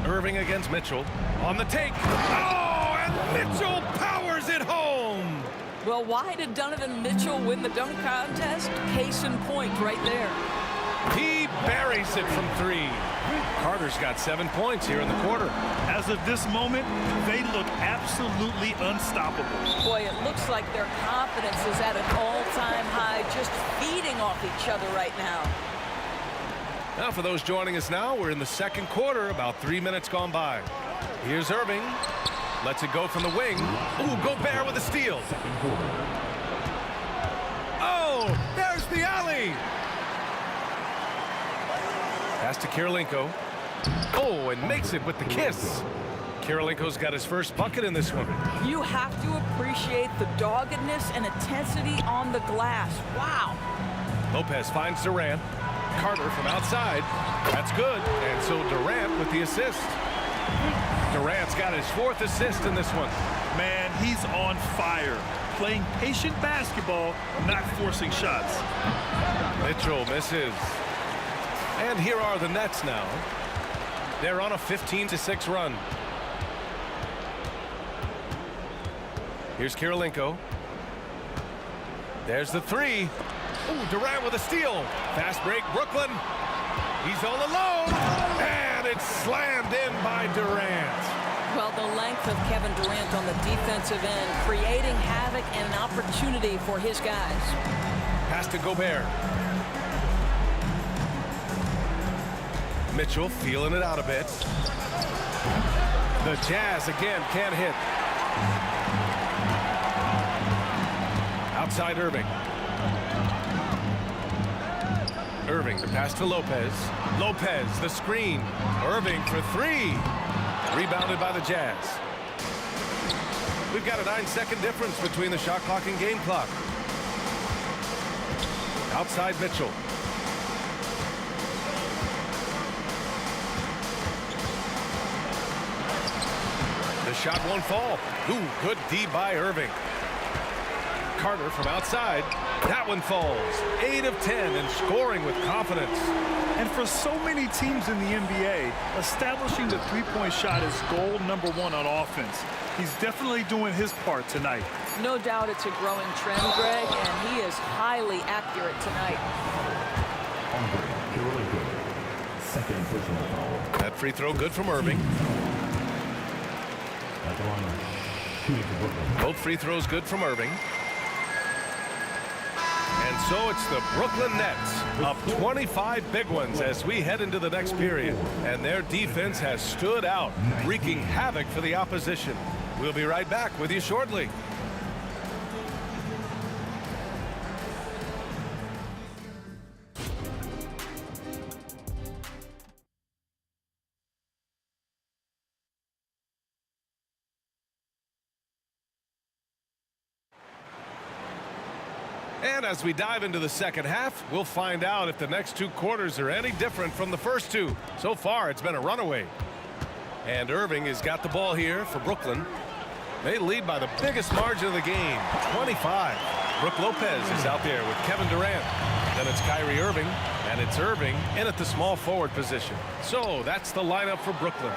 Irving against Mitchell. On the take. Oh, and Mitchell powers it home. Well, why did Donovan Mitchell win the dunk contest? Case in point right there. He buries it from 3. Carter's got 7 points here in the quarter. As of this moment, they look absolutely unstoppable. Boy, it looks like their confidence is at an all-time high, just feeding off each other right now. Now, for those joining us now, we're in the second quarter, about 3 minutes gone by. Here's Irving. Lets it go from the wing. Ooh, Gobert with a steal. Oh, there's the alley. Pass to Kirilenko. Oh, and makes it with the kiss. Kirilenko's got his first bucket in this one. You have to appreciate the doggedness and intensity on the glass. Wow. Lopez finds Durant. Carter from outside. That's good. And so Durant with the assist. Durant's got his 4th assist in this one. Man, he's on fire. Playing patient basketball, not forcing shots. Mitchell misses. And here are the Nets now. They're on a 15-6 run. Here's Kirilenko. There's the 3. Ooh, Durant with a steal. Fast break, Brooklyn. He's all alone. And it's slammed in by Durant. Well, the length of Kevin Durant on the defensive end, creating havoc and an opportunity for his guys. Pass to Gobert. Mitchell feeling it out a bit. The Jazz again can't hit. Outside Irving. Irving, the pass to Lopez. Lopez, the screen. Irving for 3. Rebounded by the Jazz. We've got a 9-second difference between the shot clock and game clock. Outside Mitchell. The shot won't fall. Ooh, good D by Irving. Carter from outside. That one falls. 8 of 10 and scoring with confidence. And for so many teams in the NBA, establishing the three-point shot is goal number 1 on offense. He's definitely doing his part tonight. No doubt it's a growing trend, Greg, and he is highly accurate tonight. Second personal foul. That free throw good from Irving. At the line, shooting for Brooklyn. Both free throws good from Irving. And so it's the Brooklyn Nets up 25 big ones as we head into the next period. And their defense has stood out, wreaking havoc for the opposition. We'll be right back with you shortly. And as we dive into the second half, we'll find out if the next 2 quarters are any different from the first 2. So far, it's been a runaway. And Irving has got the ball here for Brooklyn. They lead by the biggest margin of the game, 25. Brook Lopez is out there with Kevin Durant. Then it's Kyrie Irving, and it's Irving in at the small forward position. So that's the lineup for Brooklyn.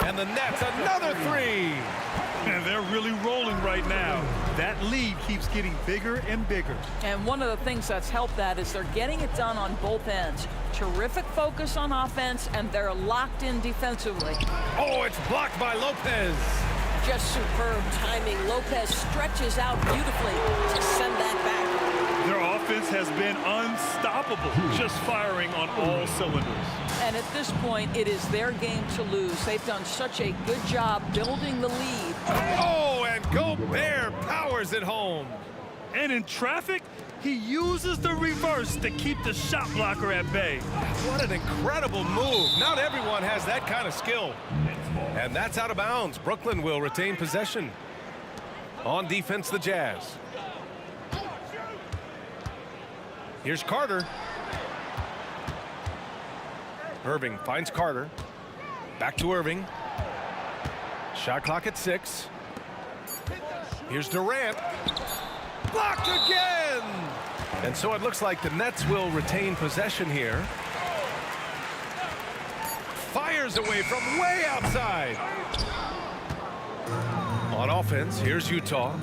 And the Nets, another 3. And they're really rolling right now. That lead keeps getting bigger and bigger. And one of the things that's helped that is they're getting it done on both ends. Terrific focus on offense, and they're locked in defensively. Oh, it's blocked by Lopez. Just superb timing. Lopez stretches out beautifully to send that back. Their offense has been unstoppable, just firing on all cylinders. And at this point, it is their game to lose. They've done such a good job building the lead. Oh, and Gobert powers it home. And in traffic, he uses the reverse to keep the shot blocker at bay. What an incredible move. Not everyone has that kind of skill. And that's out of bounds. Brooklyn will retain possession. On defense, the Jazz. Here's Carter. Irving finds Carter. Back to Irving. Shot clock at 6. Here's Durant. Blocked again! And so it looks like the Nets will retain possession here. Fires away from way outside. On offense, here's Utah.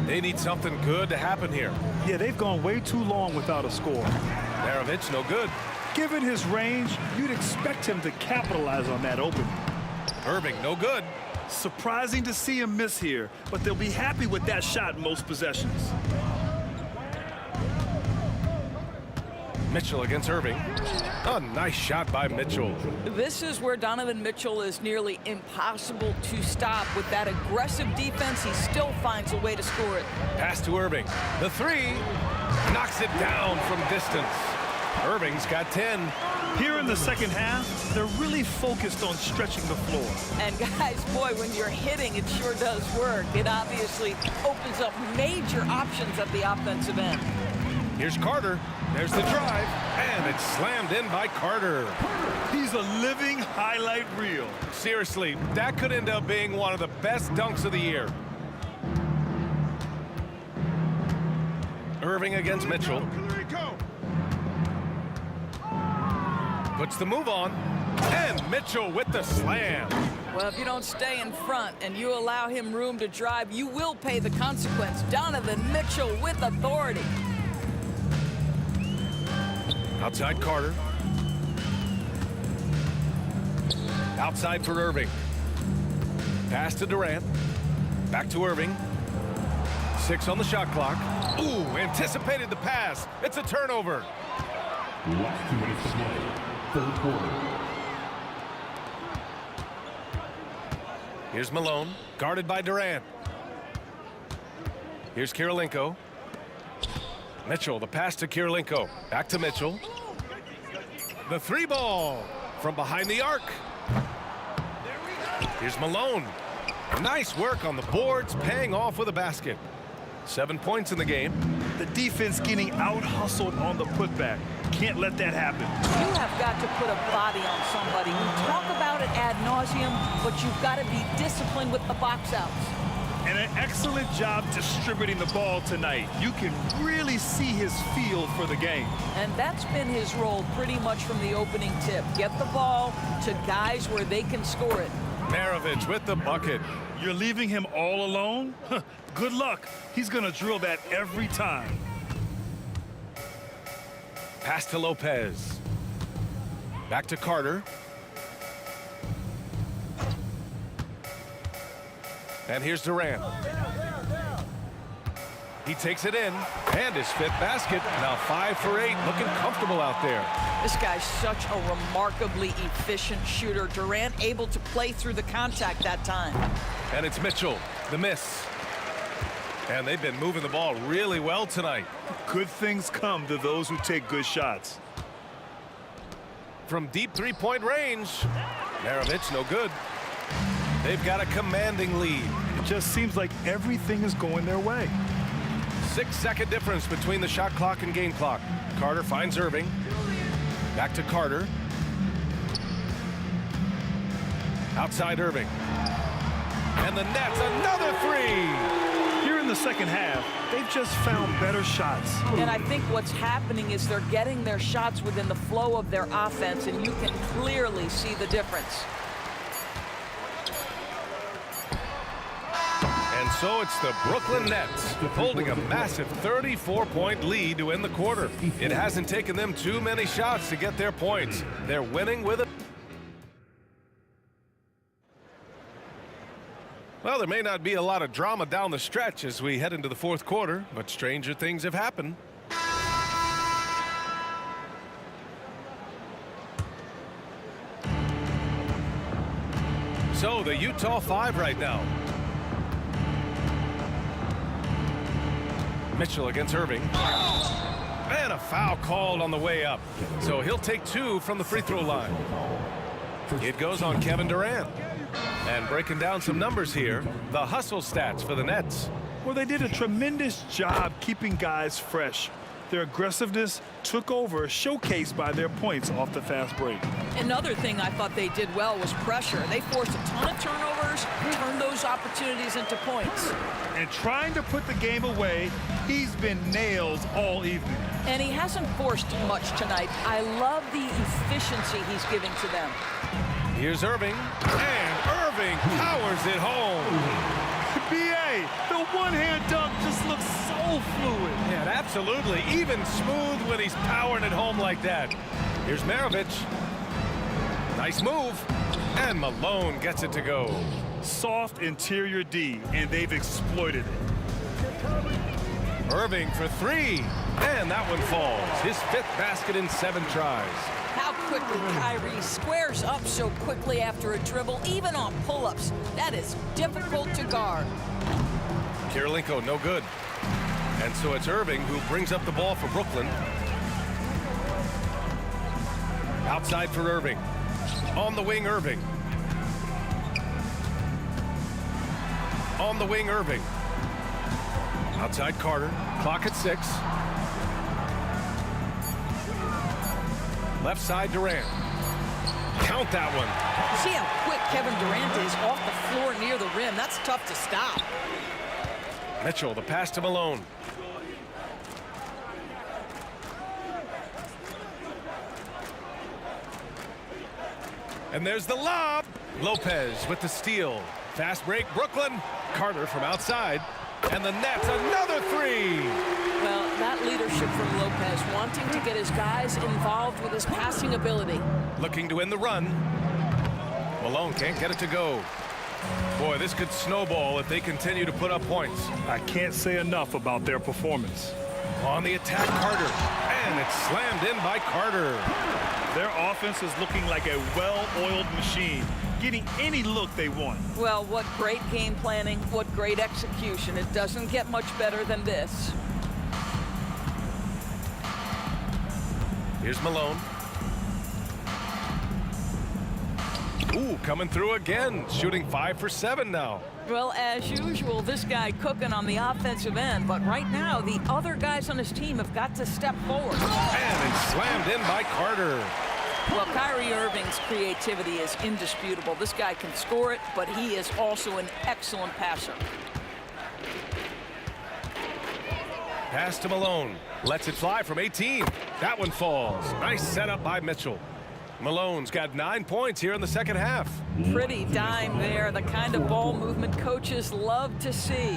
They need something good to happen here. Yeah, they've gone way too long without a score. Maravich, no good. Given his range, you'd expect him to capitalize on that opening. Irving, no good. Surprising to see him miss here, but they'll be happy with that shot most possessions. Mitchell against Irving. A nice shot by Mitchell. This is where Donovan Mitchell is nearly impossible to stop. With that aggressive defense, he still finds a way to score it. Pass to Irving. The 3 knocks it down from distance. Irving's got 10. Here in the second half, they're really focused on stretching the floor. And guys, boy, when you're hitting, it sure does work. It obviously opens up major options at the offensive end. Here's Carter. There's the drive, and it's slammed in by Carter. He's a living highlight reel. Seriously, that could end up being one of the best dunks of the year. Irving against Mitchell. Puts the move on, and Mitchell with the slam. Well, if you don't stay in front and you allow him room to drive, you will pay the consequence. Donovan Mitchell with authority. Outside Carter. Outside for Irving. Pass to Durant. Back to Irving. 6 on the shot clock. Ooh, anticipated the pass. It's a turnover. Last 2 minutes to play. Third quarter. Here's Malone, guarded by Durant. Here's Kirilenko. Mitchell, the pass to Kirilenko. Back to Mitchell. The 3 ball from behind the arc. Here's Malone. Nice work on the boards, paying off with a basket. 7 points in the game. The defense getting out-hustled on the putback. Can't let that happen. You have got to put a body on somebody. You talk about it ad nauseum, but you've got to be disciplined with the box outs. And an excellent job distributing the ball tonight. You can really see his feel for the game. And that's been his role pretty much from the opening tip. Get the ball to guys where they can score it. Maravich with the bucket. You're leaving him all alone? Good luck. He's going to drill that every time. Pass to Lopez. Back to Carter. And here's Durant. He takes it in, and his 5th basket. Now 5 for 8, looking comfortable out there. This guy's such a remarkably efficient shooter. Durant able to play through the contact that time. And it's Mitchell, the miss. And they've been moving the ball really well tonight. Good things come to those who take good shots. From deep 3-point range, Maravich no good. They've got a commanding lead. It just seems like everything is going their way. 6-second difference between the shot clock and game clock. Carter finds Irving. Back to Carter. Outside Irving. And the Nets, another 3! Here in the second half, they've just found better shots. And I think what's happening is they're getting their shots within the flow of their offense, and you can clearly see the difference. And so it's the Brooklyn Nets holding a massive 34-point lead to end the quarter. It hasn't taken them too many shots to get their points. They're winning with it. Well, there may not be a lot of drama down the stretch as we head into the 4th quarter, but stranger things have happened. So the Utah 5 right now. Mitchell against Irving. And a foul called on the way up. So he'll take 2 from the free throw line. It goes on Kevin Durant. And breaking down some numbers here, the hustle stats for the Nets. Well, they did a tremendous job keeping guys fresh. Their aggressiveness took over, showcased by their points off the fast break. Another thing I thought they did well was pressure. They forced a ton of turnovers, turned those opportunities into points. And trying to put the game away, he's been nailed all evening. And he hasn't forced much tonight. I love the efficiency he's giving to them. Here's Irving, and Irving powers it home. B.A., the one-hand dunk just looks so fluid. Yeah, absolutely. Even smooth when he's powering it home like that. Here's Maravich. Nice move. And Malone gets it to go. Soft interior D, and they've exploited it. Irving for three. And that one falls. His 5th basket in 7 tries. How quickly Kyrie squares up so quickly after a dribble, even on pull-ups. That is difficult to guard. Kirilenko, no good. And so it's Irving who brings up the ball for Brooklyn. Outside for Irving. On the wing, Irving. On the wing, Irving. Outside Carter. Clock at 6. Left side Durant. Count that one. See how quick Kevin Durant is off the floor near the rim. That's tough to stop. Mitchell, the pass to Malone. And there's the lob. Lopez with the steal. Fast break, Brooklyn. Carter from outside. And the Nets, another 3. Well, that leadership from Lopez, wanting to get his guys involved with his passing ability. Looking to win the run. Malone can't get it to go. Boy, this could snowball if they continue to put up points. I can't say enough about their performance. On the attack, Carter. And it's slammed in by Carter. Their offense is looking like a well-oiled machine, getting any look they want. Well, what great game planning, what great execution. It doesn't get much better than this. Here's Malone. Ooh, coming through again, shooting 5 for 7 now. Well, as usual, this guy cooking on the offensive end, but right now, the other guys on his team have got to step forward. And it's slammed in by Carter. Well, Kyrie Irving's creativity is indisputable. This guy can score it, but he is also an excellent passer. Pass to Malone. Lets it fly from 18. That one falls. Nice setup by Mitchell. Malone's got 9 points here in the second half. Pretty dime there. The kind of ball movement coaches love to see.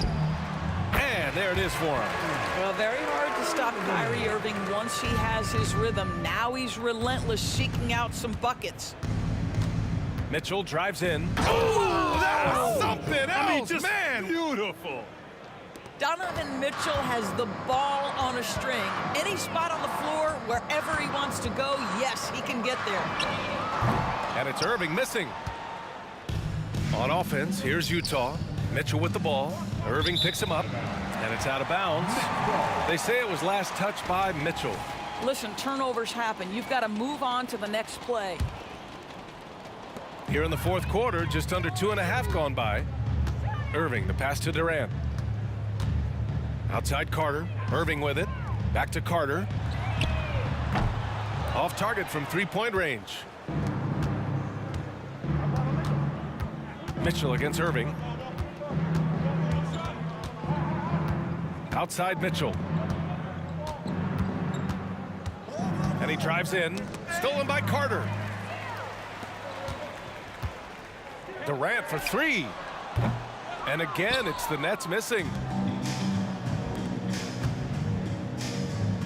And there it is for him. Well, very hard to stop Kyrie Irving once he has his rhythm. Now he's relentless, seeking out some buckets. Mitchell drives in. Oh, that was something else, just man. Beautiful. Donovan Mitchell has the ball on a string. Any spot on the floor, wherever he wants to go, yes, he can get there. And it's Irving missing. On offense, here's Utah. Mitchell with the ball. Irving picks him up, and it's out of bounds. They say it was last touched by Mitchell. Listen, turnovers happen. You've got to move on to the next play. Here in the fourth quarter, just under 2.5 gone by. Irving, the pass to Durant. Outside Carter. Irving with it. Back to Carter. Off target from 3-point range. Mitchell against Irving. Outside Mitchell. And he drives in. Stolen by Carter. Durant for 3. And again, it's the Nets missing.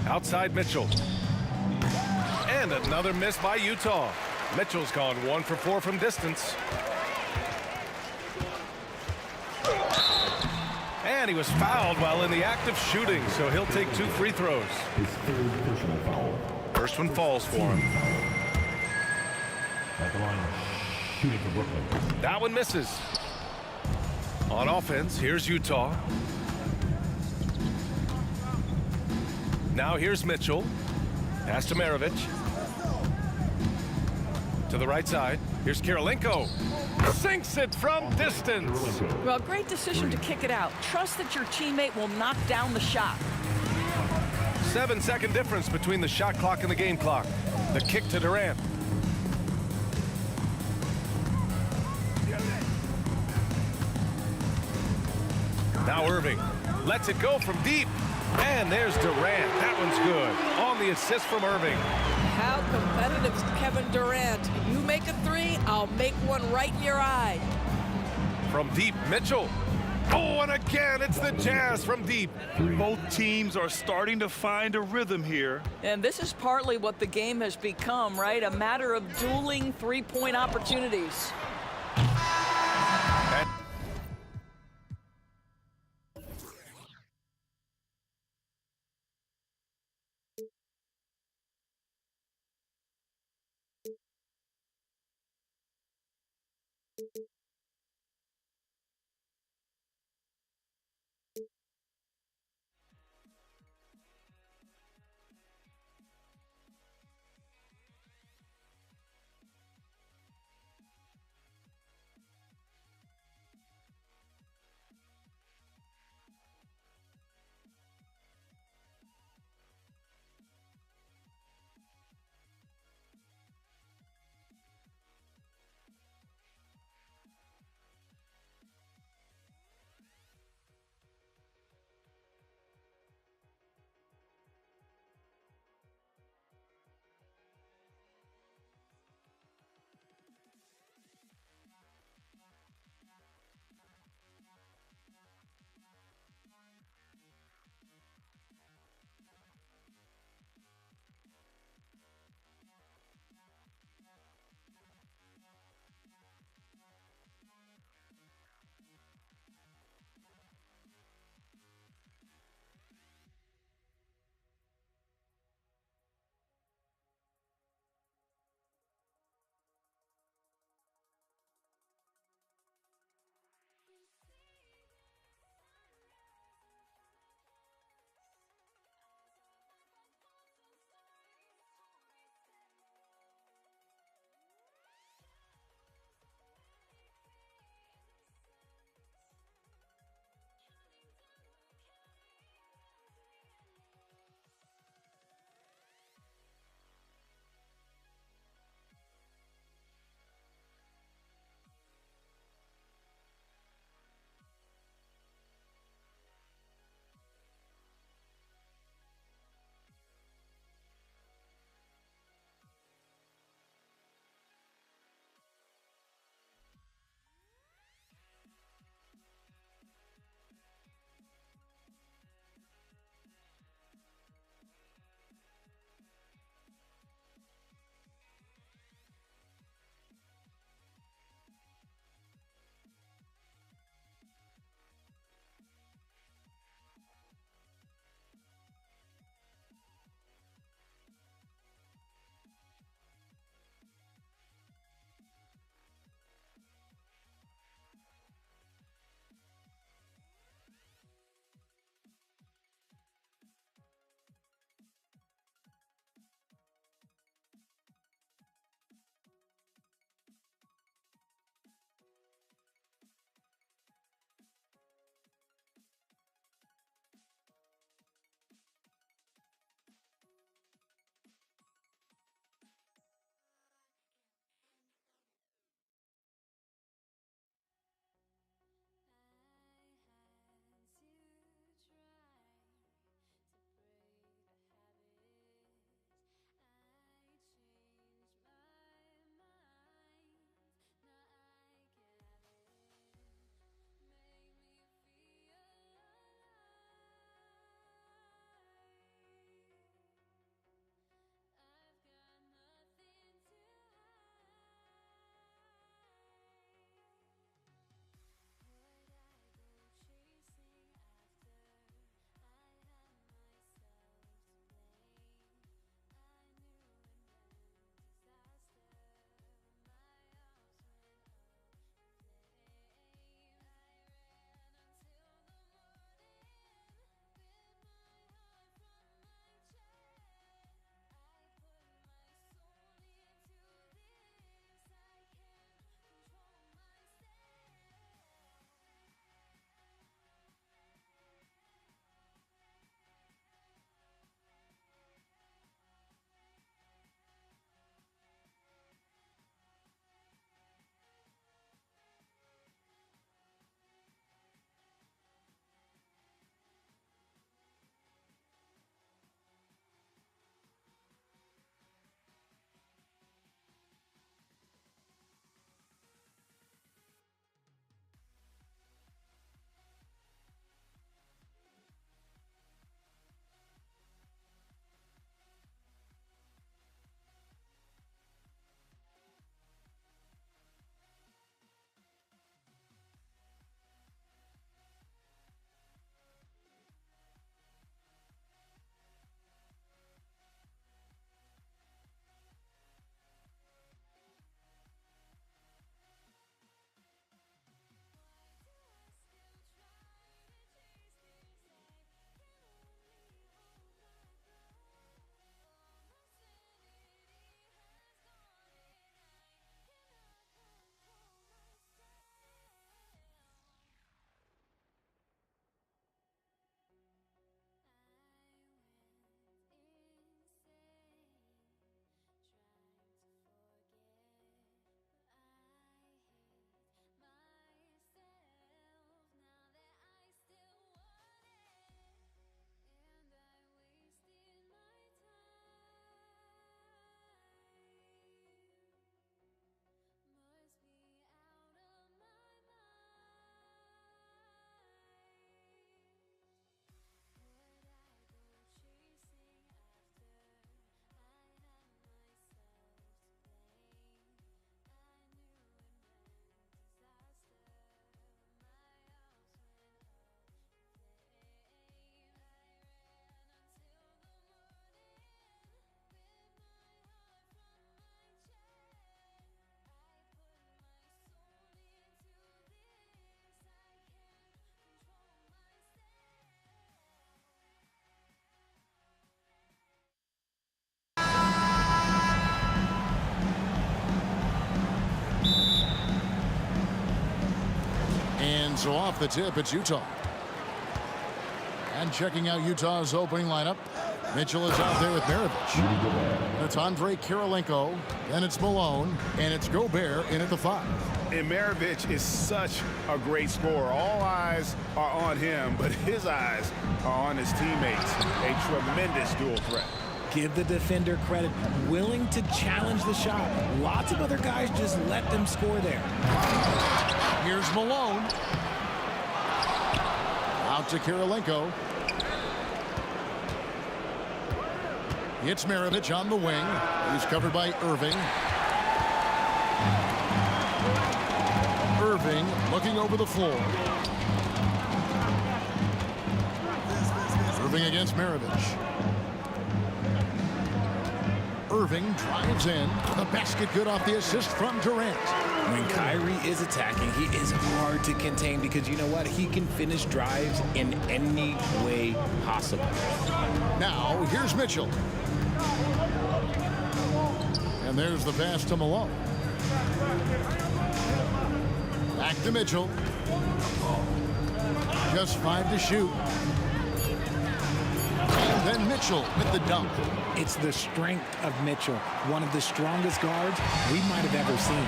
Outside Mitchell. And another miss by Utah. Mitchell's gone 1 for 4 from distance. And he was fouled while in the act of shooting, so he'll take 2 free throws. His 3rd personal foul. First one falls for him. At the line, shooting for Brooklyn. That one misses. On offense, here's Utah. Now here's Mitchell. Pass to Maravich. To the right side. Here's Kirilenko. Sinks it from distance. Well, great decision to kick it out. Trust that your teammate will knock down the shot. 7-second difference between the shot clock and the game clock. The kick to Durant. Now Irving lets it go from deep. And there's Durant. That one's good. On the assist from Irving. How competitive is Kevin Durant? You make a three, I'll make one right in your eye. From deep, Mitchell. Oh, and again, it's the Jazz from deep. Both teams are starting to find a rhythm here. And this is partly what the game has become, right? A matter of dueling three-point opportunities. so off the tip, it's Utah. And checking out Utah's opening lineup, Mitchell is out there with Maravich. It's Andre Kirilenko, then it's Malone, and it's Gobert in at the 5. And Maravich is such a great scorer. All eyes are on him, but his eyes are on his teammates. A tremendous dual threat. Give the defender credit, willing to challenge the shot. Lots of other guys just let them score there. Here's Malone. Out to Kirilenko. It's Maravich on the wing. He's covered by Irving. Irving looking over the floor. Irving against Maravich. Irving drives in. The basket good off the assist from Durant. When Kyrie is attacking, he is hard to contain because you know what? He can finish drives in any way possible. Now, here's Mitchell. And there's the pass to Malone. Back to Mitchell. Just 5 to shoot. And then Mitchell with the dunk. It's the strength of Mitchell, one of the strongest guards we might have ever seen.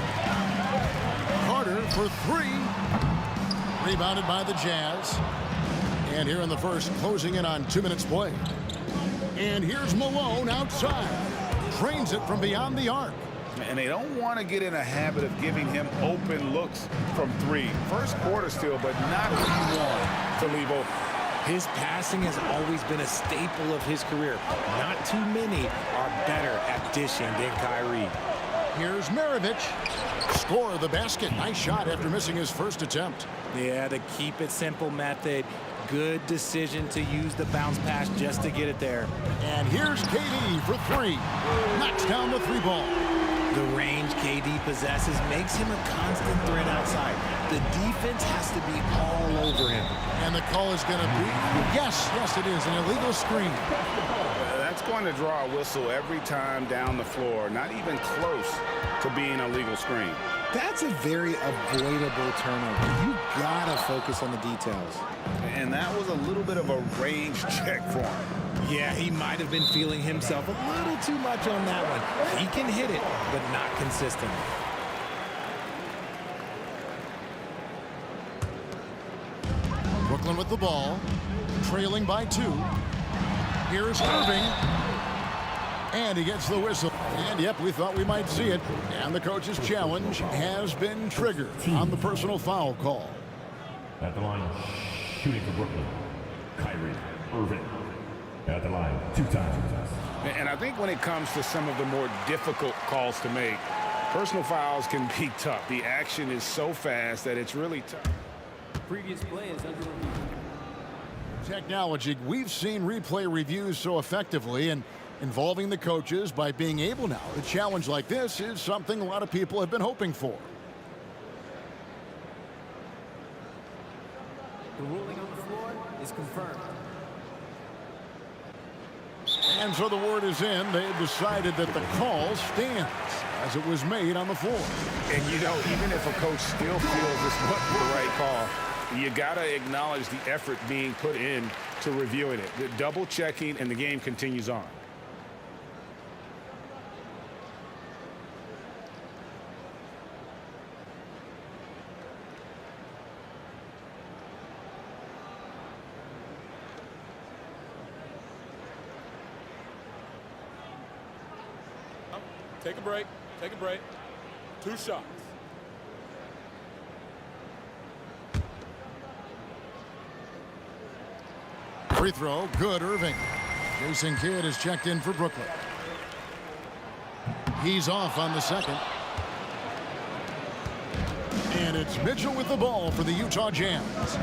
Carter for 3. Rebounded by the Jazz. And here in the first, closing in on 2 minutes played. And here's Malone outside. Trains it from beyond the arc. And they don't want to get in a habit of giving him open looks from 3. First quarter still, but not what you want to leave open. His passing has always been a staple of his career. Not too many are better at dishing than Kyrie. Here's Maravich. Score of the basket. Nice shot after missing his first attempt. Yeah, the keep it simple method. Good decision to use the bounce pass just to get it there. And here's KD for 3. Knocks down the 3 ball. The range KD possesses makes him a constant threat outside. The defense has to be all over him. And the call is going to be, yes, it is, an illegal screen. That's going to draw a whistle every time down the floor. Not even close to being a legal screen. That's a very avoidable turnover. You gotta focus on the details. And that was a little bit of a range check for him. Yeah, he might have been feeling himself a little too much on that one. He can hit it, but not consistently. Brooklyn with the ball, trailing by 2. Here's Irving. And he gets the whistle. And, yep, we thought we might see it. And the coach's challenge has been triggered on the personal foul call. At the line, shooting for Brooklyn, Kyrie Irving. At the line, 2 times. And I think when it comes to some of the more difficult calls to make, personal fouls can be tough. The action is so fast that it's really tough. Previous play is under review. Technology, we've seen replay reviews so effectively, and involving the coaches by being able now to challenge like this is something a lot of people have been hoping for. The ruling on the floor is confirmed. And so the word is in. They've decided that the call stands as it was made on the floor. And, you know, even if a coach still feels this wasn't the right call, you got to acknowledge the effort being put in to reviewing it. The double checking, and the game continues on. Take a break. Take a break. 2 shots. Free throw, good, Irving. Jason Kidd is checked in for Brooklyn. He's off on the second. And it's Mitchell with the ball for the Utah Jazz.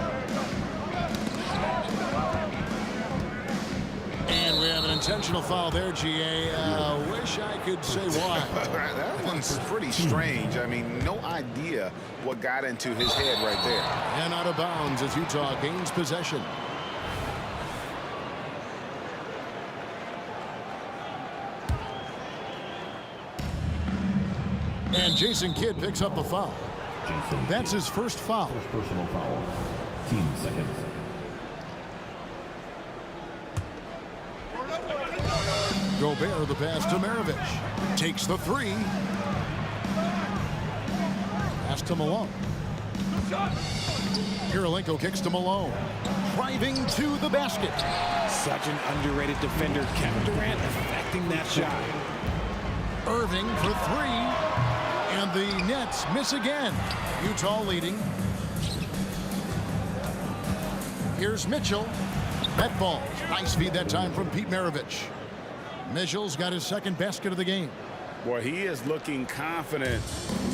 And we have an intentional foul there, GA. Wish I could say why. That one's pretty strange. I mean, no idea what got into his head right there. And out of bounds as Utah gains possession. And Jason Kidd picks up the foul. That's his first foul. First personal foul. Team second. Gobert, the pass to Maravich. Takes the three. Pass to Malone. Kirilenko kicks to Malone. Driving to the basket. Such an underrated defender. Kevin Durant affecting that shot. Irving for three. And the Nets miss again. Utah leading. Here's Mitchell. That ball. Nice feed that time from Pete Maravich. Mitchell's got his second basket of the game. Boy, he is looking confident.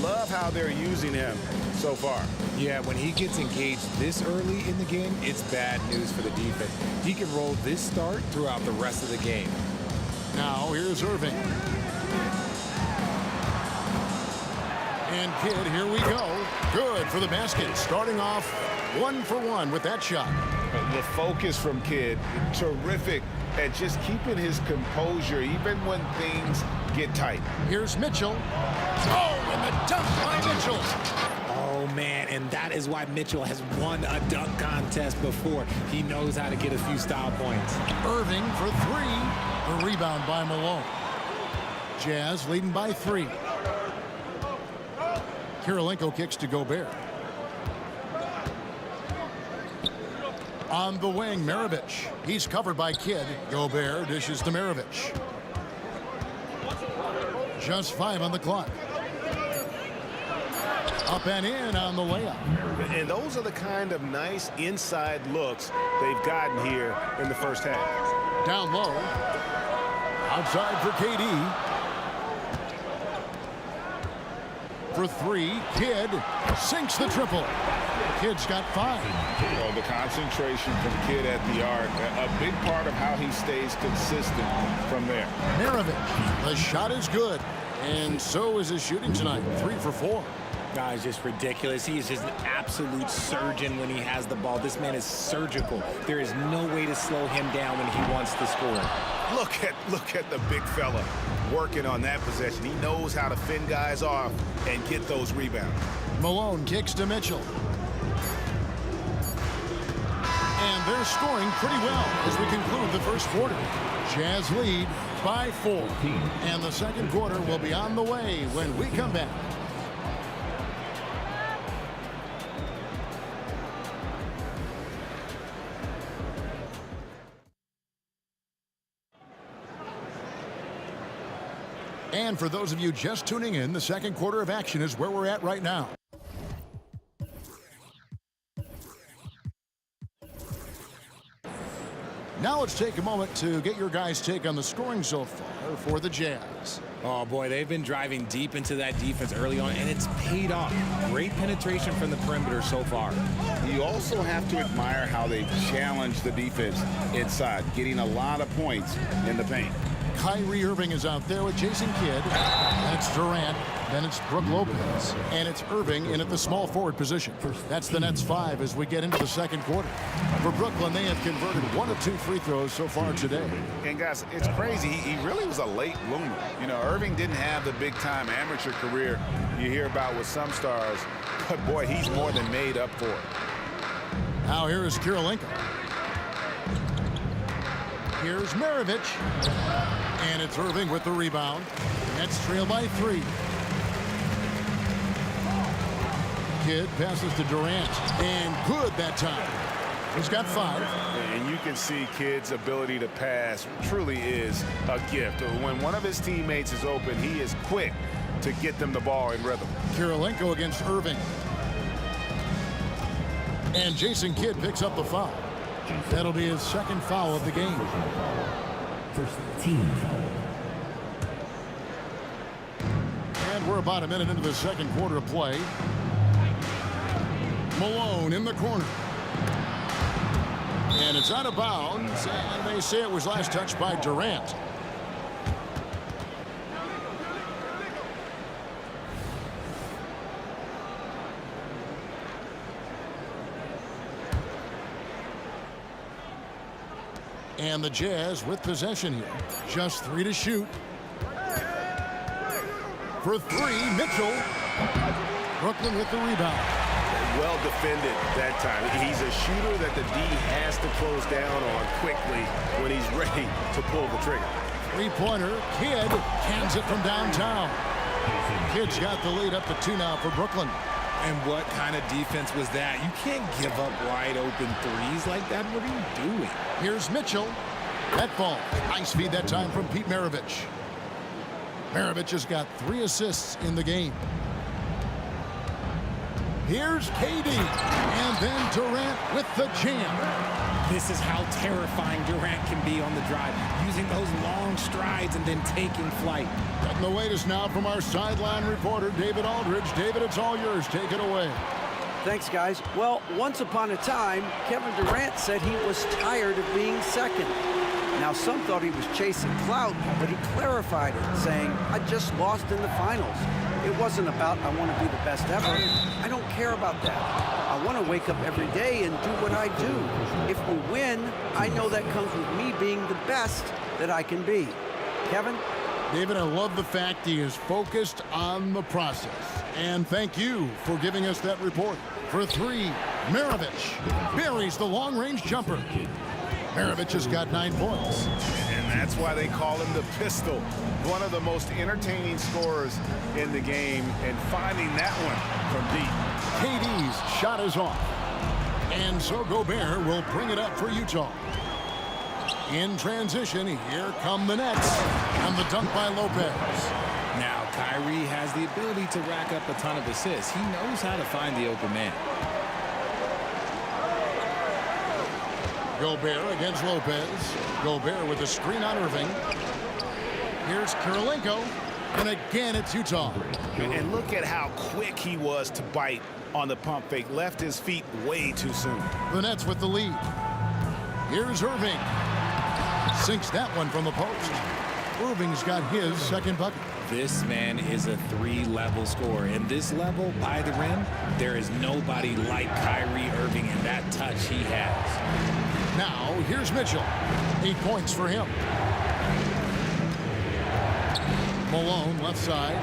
Love how they're using him so far. Yeah, when he gets engaged this early in the game, it's bad news for the defense. He can roll this start throughout the rest of the game. Now here's Irving. And Kidd, here we go. Good for the basket. Starting off 1 for 1 with that shot. The focus from Kidd, terrific at just keeping his composure even when things get tight. Here's Mitchell. Oh, and the dunk by Mitchell. Oh, man, and that is why Mitchell has won a dunk contest before. He knows how to get a few style points. Irving for three. The rebound by Malone. Jazz leading by 3. Kirilenko kicks to Gobert. On the wing, Maravich. He's covered by Kidd. Gobert dishes to Maravich. Just 5 on the clock. Up and in on the layup. And those are the kind of nice inside looks they've gotten here in the first half. Down low. Outside for KD. For 3, Kidd sinks the triple. Kidd's got 5. Well, the concentration from Kidd at the arc, a big part of how he stays consistent from there. Maravich, the shot is good, and so is his shooting tonight. 3 for 4. Nah, it's just ridiculous. He is just an absolute surgeon when he has the ball. This man is surgical. There is no way to slow him down when he wants to score. Look at the big fella working on that possession. He knows how to fend guys off and get those rebounds. Malone kicks to Mitchell. And they're scoring pretty well as we conclude the first quarter. Jazz lead by 4. And the second quarter will be on the way when we come back. And for those of you just tuning in, the second quarter of action is where we're at right now. Now let's take a moment to get your guys' take on the scoring so far for the Jazz. Oh, boy, they've been driving deep into that defense early on, and it's paid off. Great penetration from the perimeter so far. You also have to admire how they've challenged the defense inside, getting a lot of points in the paint. Kyrie Irving is out there with Jason Kidd. And it's Durant. Then it's Brook Lopez. And it's Irving in at the small forward position. That's the Nets 5 as we get into the second quarter. For Brooklyn, they have converted 1 of 2 free throws so far today. And guys, it's crazy. He really was a late bloomer. You know, Irving didn't have the big-time amateur career you hear about with some stars. But, boy, he's more than made up for it. Now here is Kirilenko. Here's Maravich. And it's Irving with the rebound. Nets trail by 3. Kidd passes to Durant. And good that time. He's got 5. And you can see Kidd's ability to pass truly is a gift. When one of his teammates is open, he is quick to get them the ball in rhythm. Kirilenko against Irving. And Jason Kidd picks up the foul. That'll be his second foul of the game. First team foul. And we're about a minute into the second quarter of play. Malone in the corner. And it's out of bounds, and they say it was last touched by Durant. And the Jazz with possession here. Just 3 to shoot. For 3, Mitchell. Brooklyn with the rebound. Well defended that time. He's a shooter that the D has to close down on quickly when he's ready to pull the trigger. Three-pointer. Kidd cans it from downtown. Kidd's got the lead up to 2 now for Brooklyn. And what kind of defense was that? You can't give up wide open threes like that. What are you doing? Here's Mitchell. That ball. Nice feed that time from Pete Maravich. Maravich has got 3 assists in the game. Here's KD. And then Durant with the jam. This is how terrifying Durant can be on the drive, using those long strides and then taking flight. Getting the latest now from our sideline reporter, David Aldridge. David, it's all yours. Take it away. Thanks, guys. Well, once upon a time, Kevin Durant said he was tired of being second. Now, some thought he was chasing clout, but he clarified it, saying, I just lost in the finals. It wasn't about, I want to be the best ever. I don't care about that. I want to wake up every day and do what I do. If we win, I know that comes with me being the best that I can be. Kevin? David, I love the fact he is focused on the process. And thank you for giving us that report. For 3, Maravich buries the long-range jumper. Maravich has got 9 points. And that's why they call him the pistol. One of the most entertaining scorers in the game, and finding that one from deep. KD's shot is off. And so Gobert will bring it up for Utah. In transition, here come the Nets. And the dunk by Lopez. Now, Kyrie has the ability to rack up a ton of assists. He knows how to find the open man. Gobert against Lopez. Gobert with the screen on Irving. Here's Kirilenko. And again, it's Utah. And look at how quick he was to bite on the pump fake. Left his feet way too soon. The Nets with the lead. Here's Irving. Sinks that one from the post. Irving's got his second bucket. This man is a 3-level scorer. And this level, by the rim, there is nobody like Kyrie Irving in that touch he has. Now, here's Mitchell. 8 points for him. Malone, left side.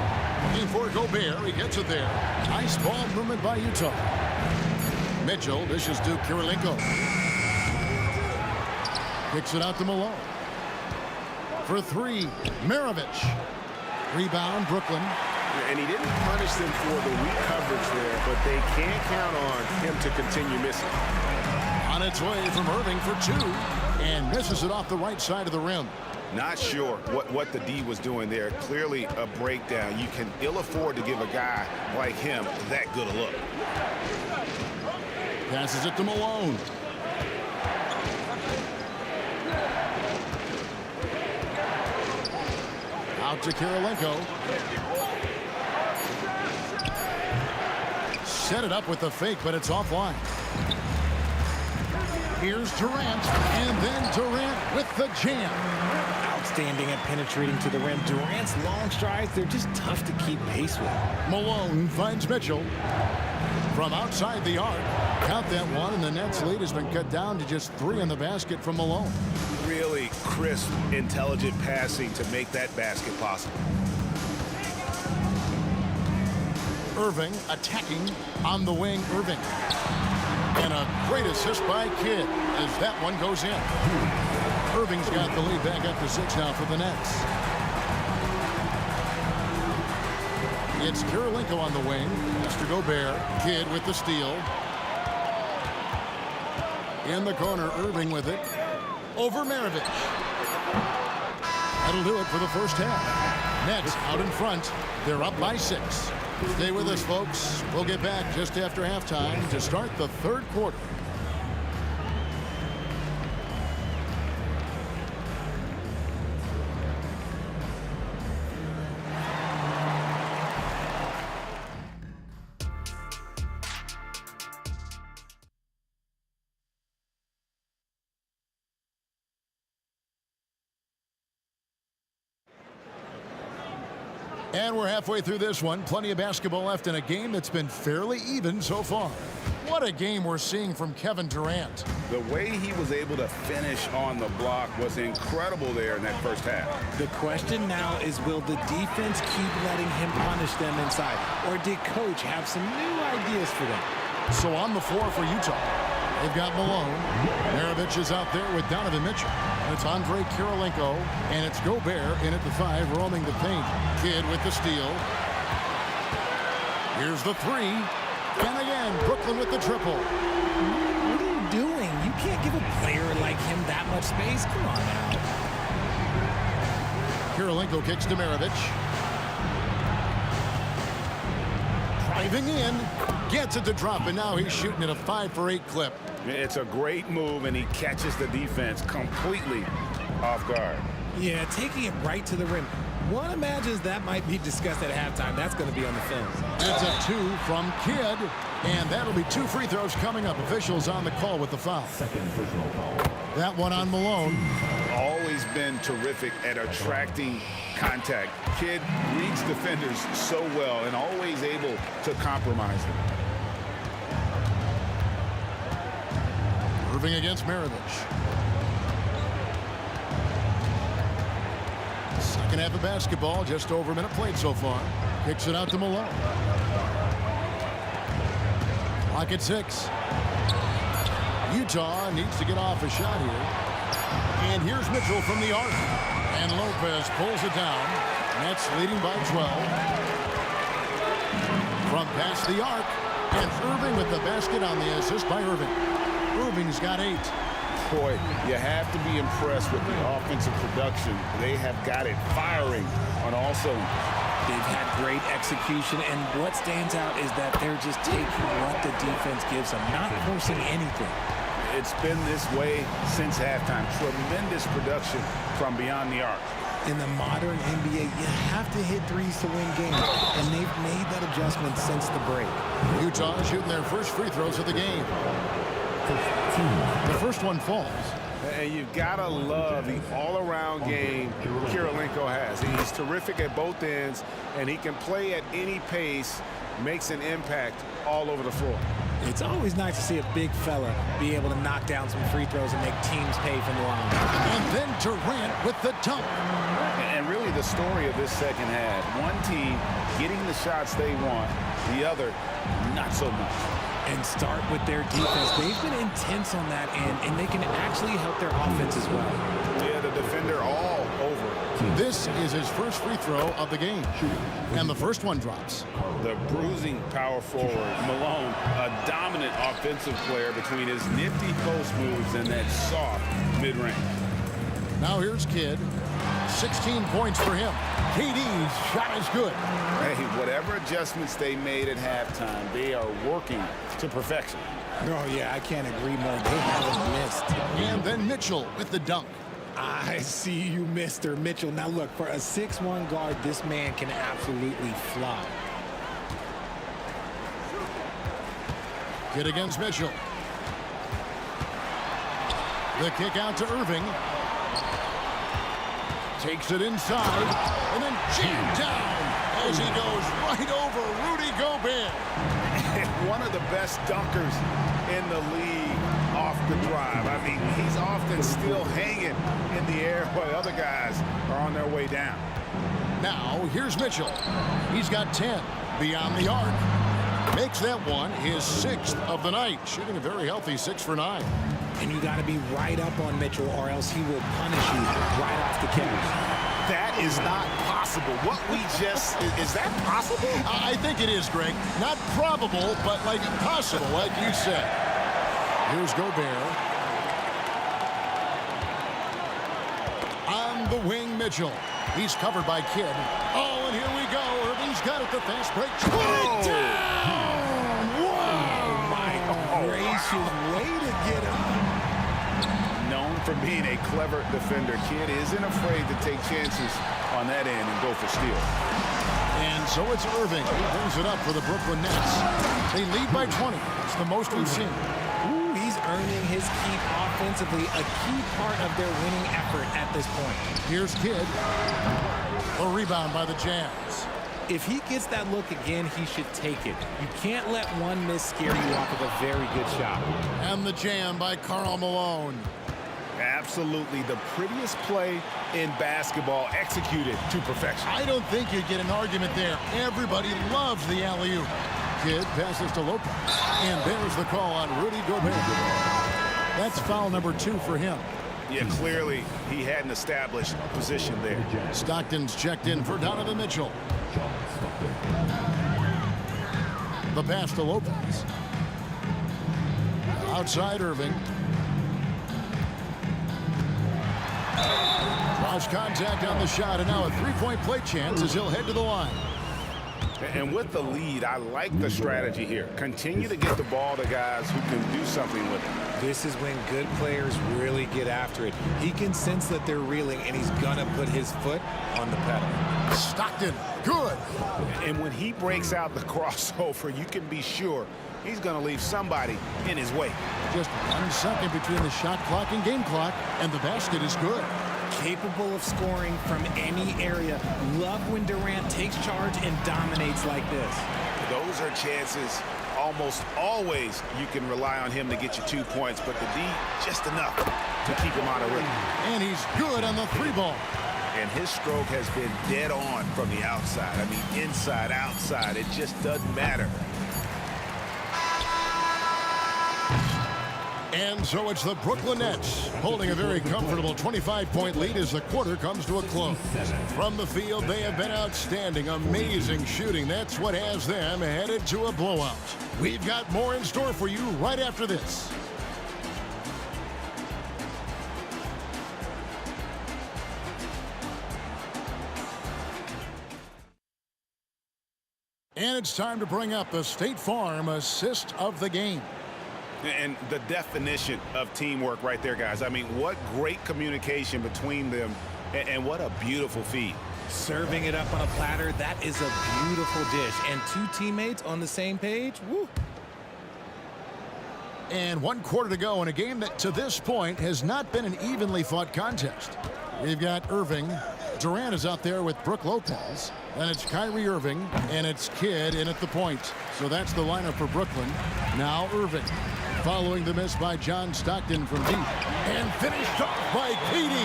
Looking for Gobert. He gets it there. Nice ball movement by Utah. Mitchell dishes to Kirilenko. Kicks it out to Malone. For 3, Maravich. Rebound, Brooklyn. And he didn't punish them for the weak coverage there, but they can't count on him to continue missing. On its way from Irving for 2. And misses it off the right side of the rim. Not sure what the D was doing there. Clearly a breakdown. You can ill afford to give a guy like him that good a look. Passes it to Malone. Out to Kirilenko. Set it up with the fake, but it's offline. Here's Durant, and then Durant with the jam. Outstanding at penetrating to the rim. Durant's long strides, they're just tough to keep pace with. Malone finds Mitchell. From outside the arc, count that one, and the Nets' lead has been cut down to just 3 in the basket from Malone. Really crisp, intelligent passing to make that basket possible. Irving attacking on the wing. Irving. And a great assist by Kidd as that one goes in. Irving's got the lead back up to 6 now for the Nets. It's Kirilenko on the wing. Mr. Gobert. Kidd with the steal. In the corner, Irving with it. Over Maravich. That'll do it for the first half. Nets out in front. They're up by 6. Stay with us, folks. We'll get back just after halftime to start the third quarter. And we're halfway through this one. Plenty of basketball left in a game that's been fairly even so far. What a game we're seeing from Kevin Durant. The way he was able to finish on the block was incredible there in that first half. The question now is, will the defense keep letting him punish them inside? Or did coach have some new ideas for them? So on the floor for Utah, they've got Malone. Maravich is out there with Donovan Mitchell. It's Andre Kirilenko, and it's Gobert in at the 5, roaming the paint. Kidd with the steal. Here's the 3. And again, Brooklyn with the triple. What are you doing? You can't give a player like him that much space. Come on now. Kirilenko kicks to Maravich. Driving in. Gets it to drop, and now he's shooting at a 5 for 8 clip. It's a great move, and he catches the defense completely off guard. Yeah, taking it right to the rim. One imagines that might be discussed at halftime. That's going to be on the film. It's a 2 from Kidd, and that'll be 2 free throws coming up. Officials on the call with the foul. Second personal foul. That one on Malone. Always been terrific at attracting contact. Kidd reads defenders so well and always able to compromise them. Irving against Maravich. Second half of basketball, just over a minute played so far. Kicks it out to Malone. Clock at 6. Utah needs to get off a shot here. And here's Mitchell from the arc. And Lopez pulls it down. Nets leading by 12. From past the arc. And Irving with the basket on the assist by Irving. Irving's got 8. Boy, you have to be impressed with the offensive production. They have got it firing on all cylinders. They've had great execution, and what stands out is that they're just taking what the defense gives them, not forcing anything. It's been this way since halftime. Tremendous production from beyond the arc. In the modern NBA, you have to hit threes to win games, and they've made that adjustment since the break. Utah shooting their first free throws of the game. The first one falls. And you've got to love the all-around game Kirilenko has. He's terrific at both ends, and he can play at any pace, makes an impact all over the floor. It's always nice to see a big fella be able to knock down some free throws and make teams pay from the line. And then Durant with the dunk. And really the story of this second half, one team getting the shots they want, the other not so much. And start with their defense. They've been intense on that end, and they can actually help their offense as well. Yeah, the defender all over. This is his first free throw of the game. And the first one drops. The bruising power forward, Malone, a dominant offensive player between his nifty post moves and that soft mid-range. Now here's Kidd. 16 points for him. KD's shot is good. Hey, whatever adjustments they made at halftime, they are working to perfection. Oh, yeah, I can't agree more. They haven't missed. And then Mitchell with the dunk. I see you, Mr. Mitchell. Now, look, for a 6'1" guard, this man can absolutely fly. Kidd against Mitchell. The kick out to Irving. Takes it inside, and then jammed down as he goes right over Rudy Gobert. One of the best dunkers in the league off the drive. I mean, he's often still hanging in the air while other guys are on their way down. Now, here's Mitchell. He's got 10 beyond the arc. Makes that one his 6th of the night, shooting a very healthy 6 for 9. And you got to be right up on Mitchell, or else he will punish you right off the catch. That is not possible. What we just, is that possible? I think it is, Greg. Not probable, but like possible, like you said. Here's Gobert. On the wing, Mitchell. He's covered by Kidd. Oh, and here we go. Irving's got it, the fast break. Put it down! Wow! Oh, my gracious, way to get up. Known for being a clever defender, Kidd isn't afraid to take chances on that end and go for steals. And so it's Irving who brings it up for the Brooklyn Nets. They lead by 20. It's the most we've seen. Ooh, he's earning his keep offensively, a key part of their winning effort at this point. Here's Kidd. A rebound by the Jazz. If he gets that look again, he should take it. You can't let one miss scare you off of a very good shot. And the jam by Karl Malone. Absolutely the prettiest play in basketball, executed to perfection. I don't think you get an argument there. Everybody loves the alley-oop. Kidd passes to Lopez. And there's the call on Rudy Gobert. That's foul number 2 for him. Yeah, clearly he hadn't established position there. Stockton's checked in for Donovan Mitchell. The pass to Lopez. Outside Irving. Draws contact on the shot, and now a three-point play chance as he'll head to the line. And with the lead, I like the strategy here. Continue to get the ball to guys who can do something with it. This is when good players really get after it. He can sense that they're reeling, and he's gonna put his foot on the pedal. Stockton, good. And when he breaks out the crossover, you can be sure he's gonna leave somebody in his way. Just 1 second between the shot clock and game clock, and the basket is good. Capable of scoring from any area. Love when Durant takes charge and dominates like this. Those are chances almost always you can rely on him to get you 2 points, but the D just enough to keep him out of rhythm. And he's good on the 3-ball. And his stroke has been dead on from the outside. I mean, inside, outside, it just doesn't matter. And so it's the Brooklyn Nets holding a very comfortable 25-point lead as the quarter comes to a close. From the field, they have been outstanding. Amazing shooting. That's what has them headed to a blowout. We've got more in store for you right after this. And it's time to bring up the State Farm assist of the game. And the definition of teamwork right there, guys. I mean, what great communication between them, and what a beautiful feed. Serving it up on a platter, that is a beautiful dish. And 2 teammates on the same page, woo. And 1 quarter to go in a game that to this point has not been an evenly fought contest. We've got Irving. Durant is out there with Brook Lopez. Then it's Kyrie Irving, and it's Kidd in at the point. So that's the lineup for Brooklyn. Now Irving. Following the miss by John Stockton from deep. And finished off by KD.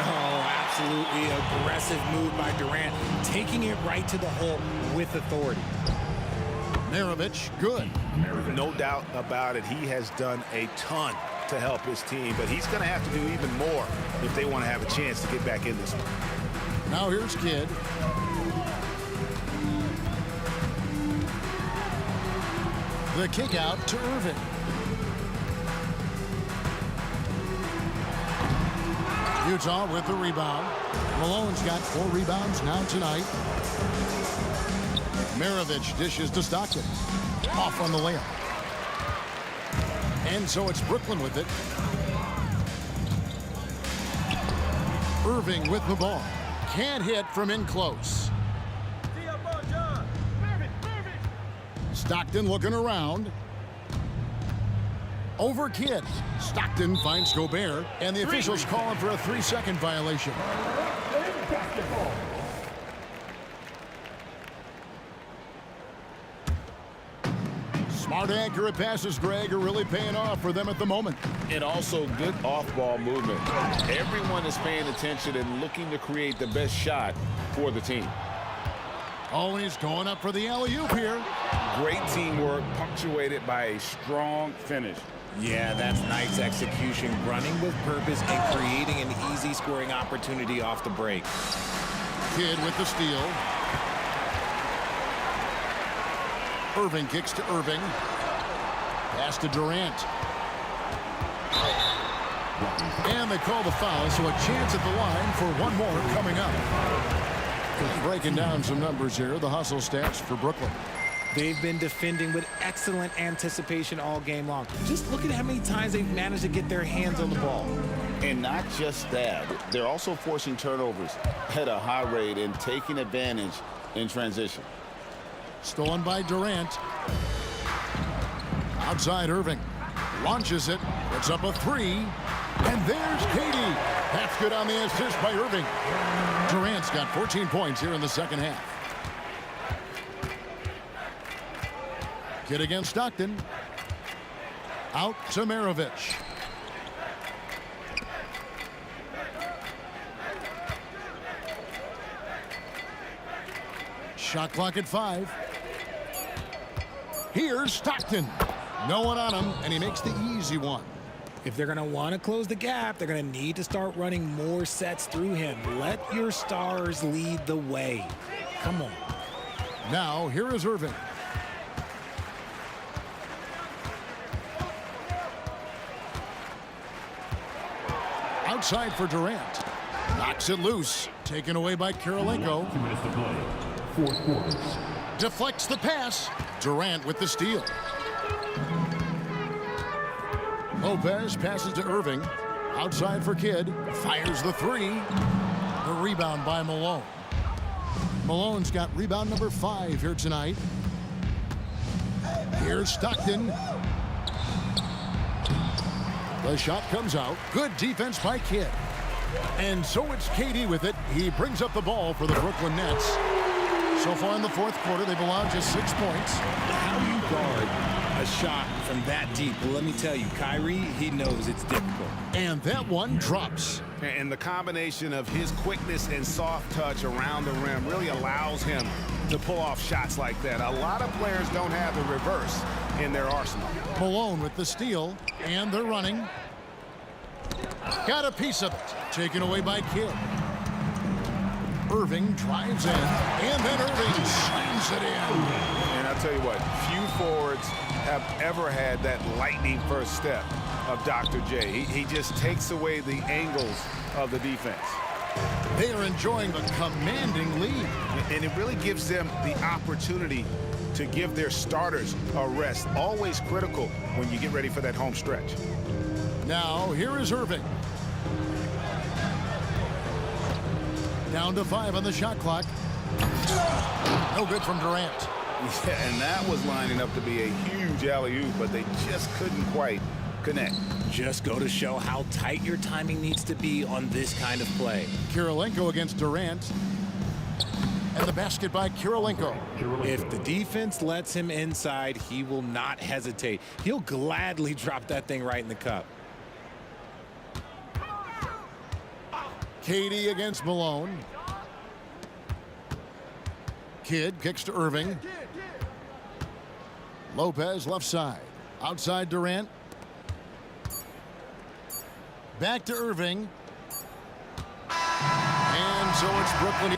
Oh, absolutely aggressive move by Durant. Taking it right to the hole with authority. Maravich, good. No doubt about it. He has done a ton to help his team, but he's going to have to do even more if they want to have a chance to get back in this one. Now here's Kidd. The kick out to Irving. Utah with the rebound. Malone's got 4 rebounds now tonight. Maravich dishes to Stockton. Off on the layup. And so it's Brooklyn with it. Irving with the ball. Can't hit from in close. Stockton looking around. Over Kidd. Stockton finds Gobert, and the officials call him for a 3-second violation. Smart, accurate passes, Greg, are really paying off for them at the moment. And also good off-ball movement. Everyone is paying attention and looking to create the best shot for the team. Oh, and he's going up for the alley-oop here. Great teamwork, punctuated by a strong finish. Yeah, that's nice execution, running with purpose and creating an easy scoring opportunity off the break. Kidd with the steal. Irving kicks to Irving. Pass to Durant. And they call the foul, so a chance at the line for one more coming up. Just breaking down some numbers here, the hustle stats for Brooklyn. They've been defending with excellent anticipation all game long. Just look at how many times they've managed to get their hands on the ball. And not just that, they're also forcing turnovers at a high rate and taking advantage in transition. Stolen by Durant. Outside Irving. Launches it. Puts up a 3. And there's KD. That's good on the assist by Irving. Durant's got 14 points here in the second half. Kidd against Stockton. Out to Maravich. Shot clock at 5. Here's Stockton. No one on him, and he makes the easy one. If they're going to want to close the gap, they're going to need to start running more sets through him. Let your stars lead the way. Come on. Now, here is Irving. Outside for Durant. Knocks it loose. Taken away by Kirilenko. 2 minutes to play. Fourth quarter. Deflects the pass. Durant with the steal. Lopez passes to Irving. Outside for Kidd. Fires the 3. The rebound by Malone. Malone's got rebound number 5 here tonight. Here's Stockton. The shot comes out. Good defense by Kidd. And so it's KD with it. He brings up the ball for the Brooklyn Nets. So far in the fourth quarter, they've allowed just 6 points. How do you guard a shot from that deep? Well, let me tell you, Kyrie, he knows it's difficult. And that one drops. And the combination of his quickness and soft touch around the rim really allows him to pull off shots like that. A lot of players don't have the reverse in their arsenal. Malone with the steal, and they're running. Got a piece of it. Taken away by Kidd. Irving drives in, and then Irving slams it in. And I'll tell you what, few forwards have ever had that lightning first step of Dr. J. He just takes away the angles of the defense. They are enjoying the commanding lead. And it really gives them the opportunity to give their starters a rest. Always critical when you get ready for that home stretch. Now, here is Irving. Down to 5 on the shot clock. No good from Durant. Yeah, and that was lining up to be a huge alley-oop, but they just couldn't quite connect. Just go to show how tight your timing needs to be on this kind of play. Kirilenko against Durant. And the basket by Kirilenko. If the defense lets him inside, he will not hesitate. He'll gladly drop that thing right in the cup. KD against Malone. Kidd kicks to Irving. Lopez left side. Outside Durant. Back to Irving. And so it's Brooklyn.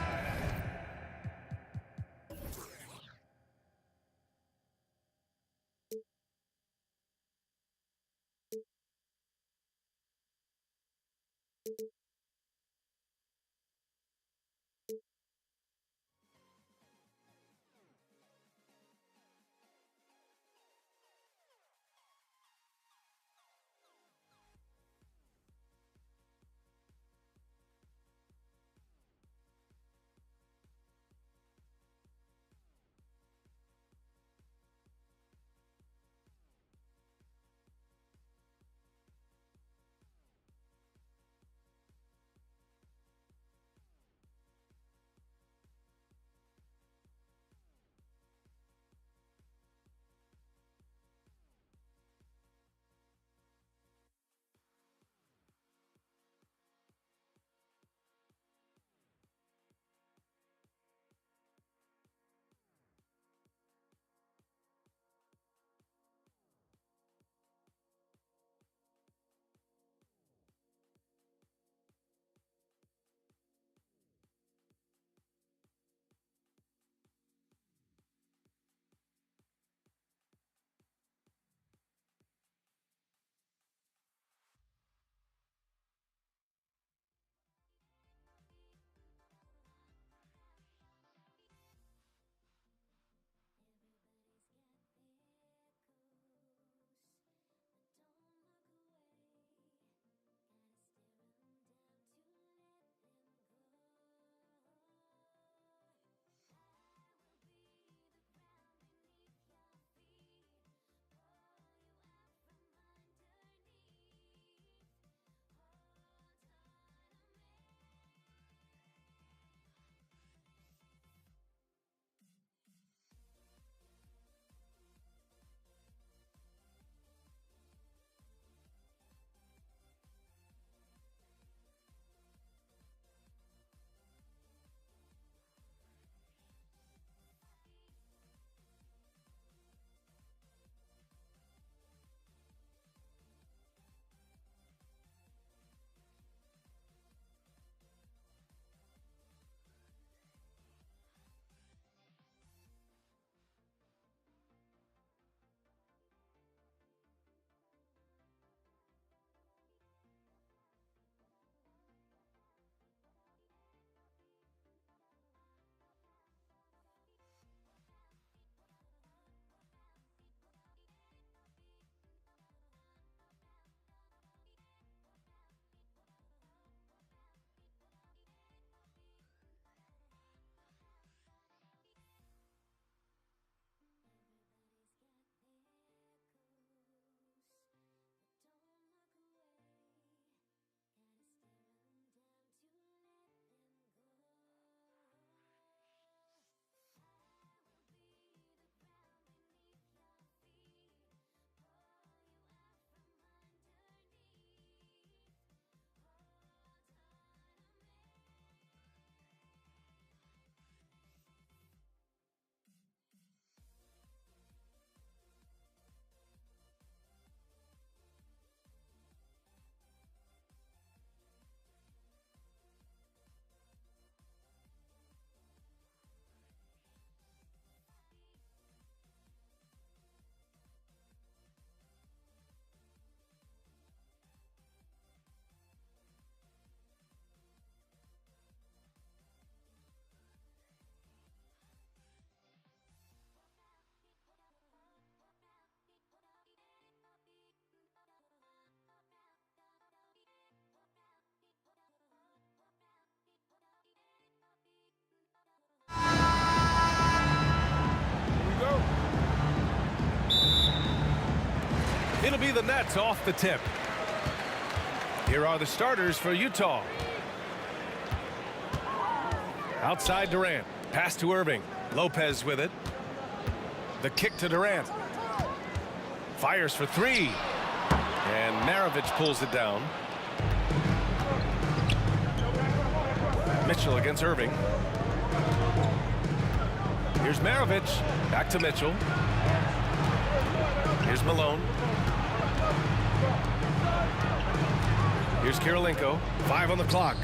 be the Nets off the tip. Here are the starters for Utah. Outside Durant. Pass to Irving. Lopez with it. The kick to Durant. Fires for three. And Maravich pulls it down. Mitchell against Irving. Here's Maravich. Back to Mitchell. Here's Malone. Here's Kirilenko. 5 on the clock.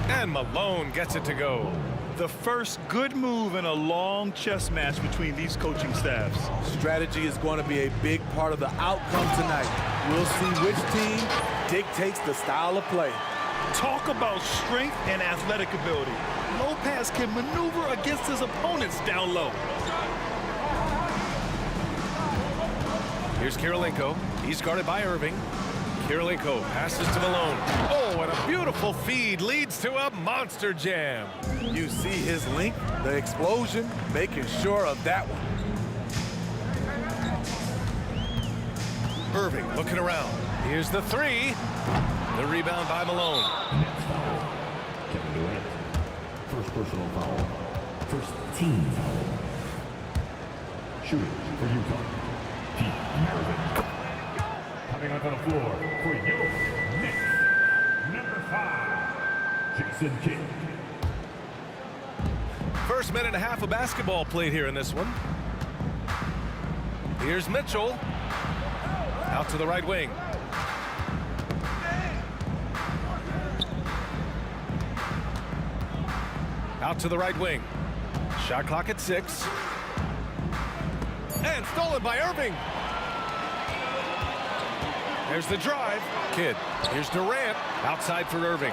And Malone gets it to go. The first good move in a long chess match between these coaching staffs. Strategy is going to be a big part of the outcome tonight. We'll see which team dictates the style of play. Talk about strength and athletic ability. Lopez can maneuver against his opponents down low. Here's Kirilenko. He's guarded by Irving. Kirilenko passes to Malone. Oh, and a beautiful feed leads to a monster jam. You see his length, the explosion, making sure of that one. Irving looking around. Here's the three. The rebound by Malone. Kevin Durant. First personal foul. First team foul. Shooting for Utah. Pete Maravich. Coming up on the floor for your Knicks. Number 5, Jason Kidd. First minute and a half of basketball played here in this one. Here's Mitchell. Out to the right wing. Out to the right wing. Shot clock at 6. And stolen by Irving. There's the drive. Kidd. Here's Durant. Outside for Irving.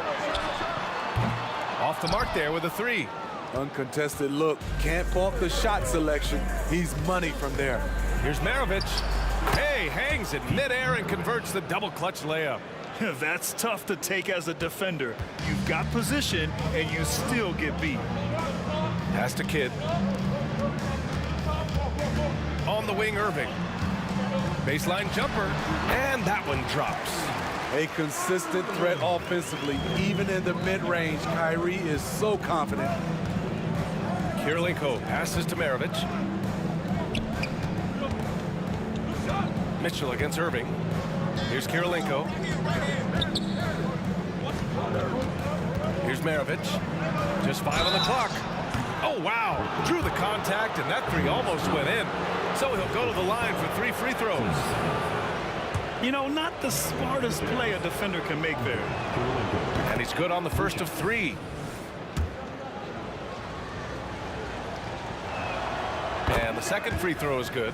Off the mark there with a 3. Uncontested look. Can't fault the shot selection. He's money from there. Here's Maravich. Hey, hangs in midair and converts the double clutch layup. That's tough to take as a defender. You've got position and you still get beat. Pass to Kidd. On the wing, Irving. Baseline jumper, and that one drops. A consistent threat offensively, even in the mid-range. Kyrie is so confident. Kirilenko passes to Maravich. Mitchell against Irving. Here's Kirilenko. Here's Maravich. Just 5 on the clock. Oh, wow. Drew the contact, and that 3 almost went in. So he'll go to the line for 3 free throws. You know, not the smartest play a defender can make there. And he's good on the first of 3. And the second free throw is good.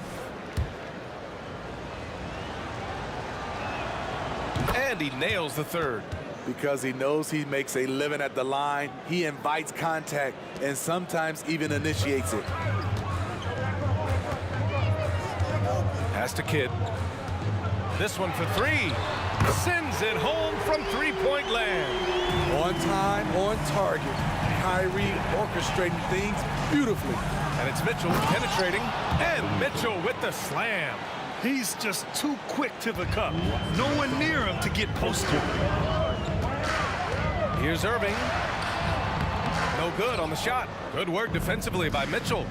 And he nails the third. Because he knows he makes a living at the line, he invites contact and sometimes even initiates it. Pass to Kidd. This one for 3. Sends it home from three-point land. On time, on target. Kyrie orchestrating things beautifully. And it's Mitchell penetrating. And Mitchell with the slam. He's just too quick to the cup. No one near him to get posted. Here's Irving. No good on the shot. Good work defensively by Mitchell.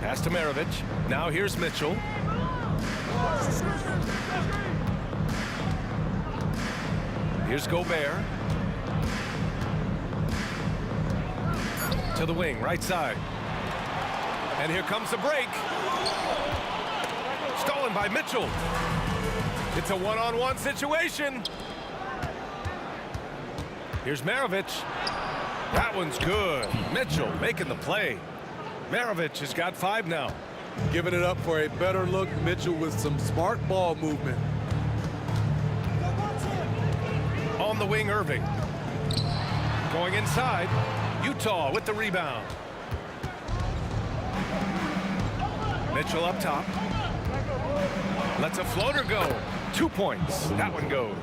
Pass to Maravich. Now here's Mitchell. Here's Gobert. To the wing, right side. And here comes the break. Stolen by Mitchell. It's a one-on-one situation. Here's Maravich. That one's good. Mitchell making the play. Maravich has got 5 now. Giving it up for a better look. Mitchell with some smart ball movement. On the wing, Irving. Going inside. Utah with the rebound. Mitchell up top. Lets a floater go. 2 points. That one goes.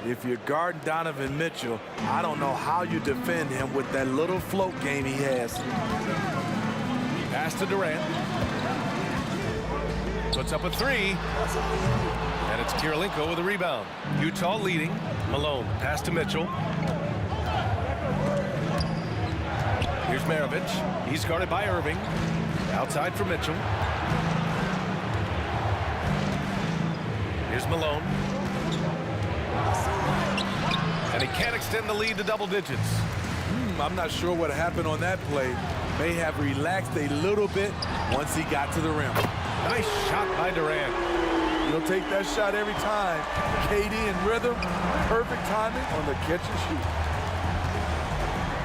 If you're guarding Donovan Mitchell, I don't know how you defend him with that little float game he has. Pass to Durant. Puts up a three. And it's Kirilenko with a rebound. Utah leading. Malone. Pass to Mitchell. Here's Maravich. He's guarded by Irving. Outside for Mitchell. Here's Malone. And he can't extend the lead to double digits. I'm not sure what happened on that play. May have relaxed a little bit once he got to the rim. Nice shot by Durant. He'll take that shot every time. KD in rhythm. Perfect timing on the catch and shoot.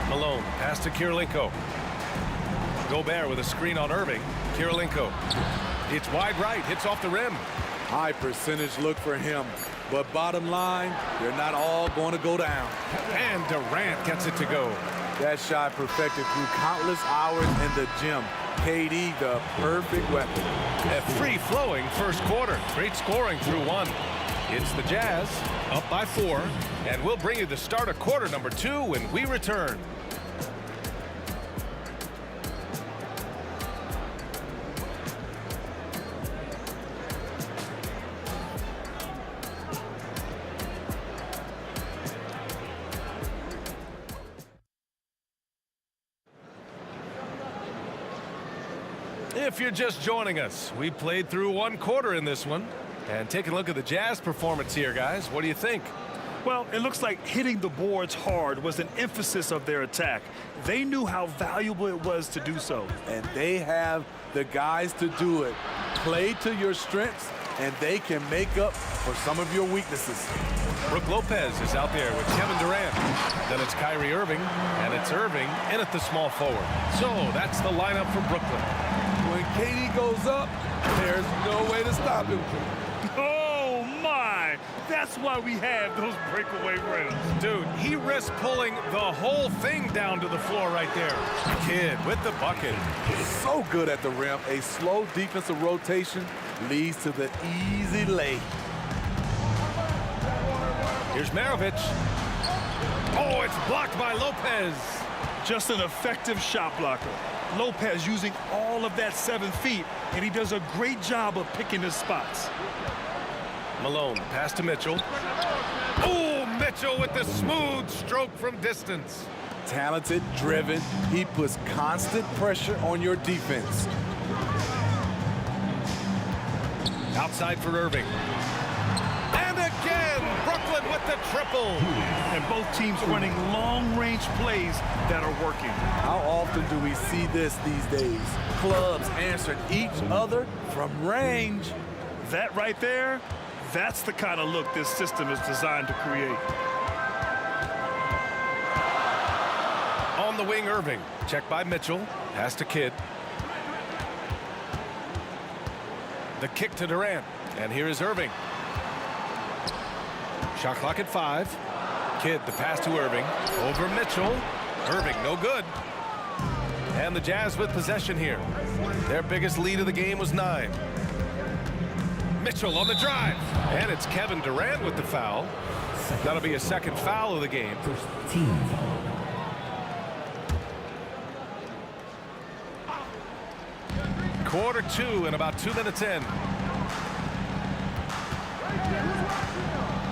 Malone, pass to Kirilenko. Gobert with a screen on Irving. Kirilenko. It's wide right, hits off the rim. High percentage look for him. But bottom line, they're not all going to go down. And Durant gets it to go. That shot perfected through countless hours in the gym. KD, the perfect weapon. A free-flowing first quarter. Great scoring through one. It's the Jazz, up by 4. And we'll bring you the start of quarter number 2 when we return. If you're just joining us, we played through one quarter in this one. And taking a look at the Jazz performance here, guys. What do you think? Well, it looks like hitting the boards hard was an emphasis of their attack. They knew how valuable it was to do so. And they have the guys to do it. Play to your strengths, and they can make up for some of your weaknesses. Brook Lopez is out there with Kevin Durant. Then it's Kyrie Irving, and it's Irving in at the small forward. So that's the lineup for Brooklyn. When KD goes up, there's no way to stop him. Oh, my! That's why we have those breakaway rims. Dude, he risks pulling the whole thing down to the floor right there. Kid with the bucket. So good at the rim. A slow defensive rotation leads to the easy lay. Here's Maravich. Oh, it's blocked by Lopez. Just an effective shot blocker. Lopez using all of that 7 feet, and he does a great job of picking his spots. Malone, pass to Mitchell. Oh, Mitchell with the smooth stroke from distance. Talented, driven. He puts constant pressure on your defense. Outside for Irving. And again, Brooklyn with the triple. And both teams running long-range plays that are working. How often do we see this these days? Clubs answering each other from range. That right there, that's the kind of look this system is designed to create. On the wing, Irving. Check by Mitchell. Pass to Kidd. The kick to Durant. And here is Irving. Shot clock at 5. Kidd, the pass to Irving. Over Mitchell. Irving, no good. And the Jazz with possession here. Their biggest lead of the game was 9. Mitchell on the drive. And it's Kevin Durant with the foul. That'll be a second foul of the game. Quarter 2 and about 2 minutes in.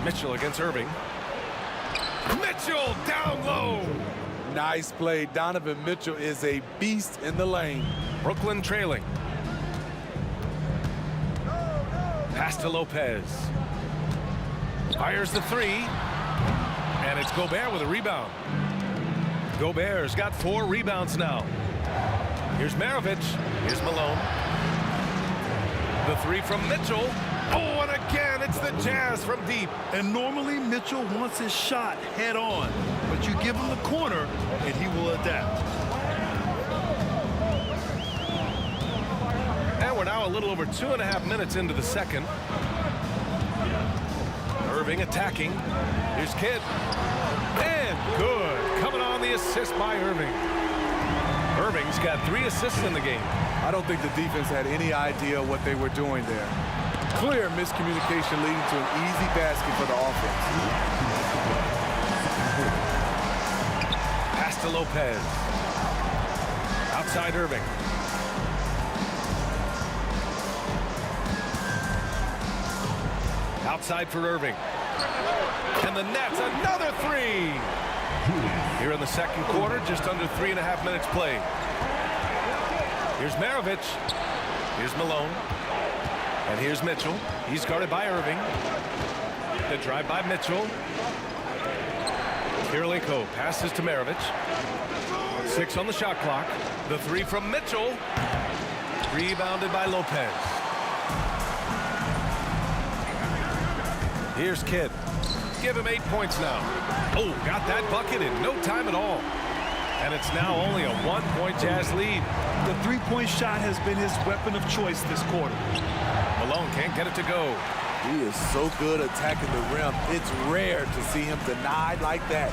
Mitchell against Irving. Mitchell down low. Nice play. Donovan Mitchell is a beast in the lane. Brooklyn trailing. Pass to Lopez. Fires the 3. And it's Gobert with a rebound. Gobert's got 4 rebounds now. Here's Maravich. Here's Malone. The 3 from Mitchell. Oh, and again, it's the Jazz from deep. And normally Mitchell wants his shot head on, but you give him the corner and he will adapt. And we're now a little over 2.5 minutes into the second. Irving attacking. Here's Kidd. And good. Coming on the assist by Irving. Irving's got 3 assists in the game. I don't think the defense had any idea what they were doing there. Clear miscommunication leading to an easy basket for the offense. Lopez. Outside Irving. Outside for Irving. And the Nets, another three. Here in the second quarter, just under 3.5 minutes played. Here's Maravich. Here's Malone. And here's Mitchell. He's guarded by Irving. The drive by Mitchell. Kirilenko passes to Maravich. 6 on the shot clock. The three from Mitchell. Rebounded by Lopez. Here's Kidd. Give him 8 points now. Oh, got that bucket in no time at all. And it's now only a 1-point Jazz lead. The three-point shot has been his weapon of choice this quarter. Malone can't get it to go. He is so good attacking the rim. It's rare to see him denied like that.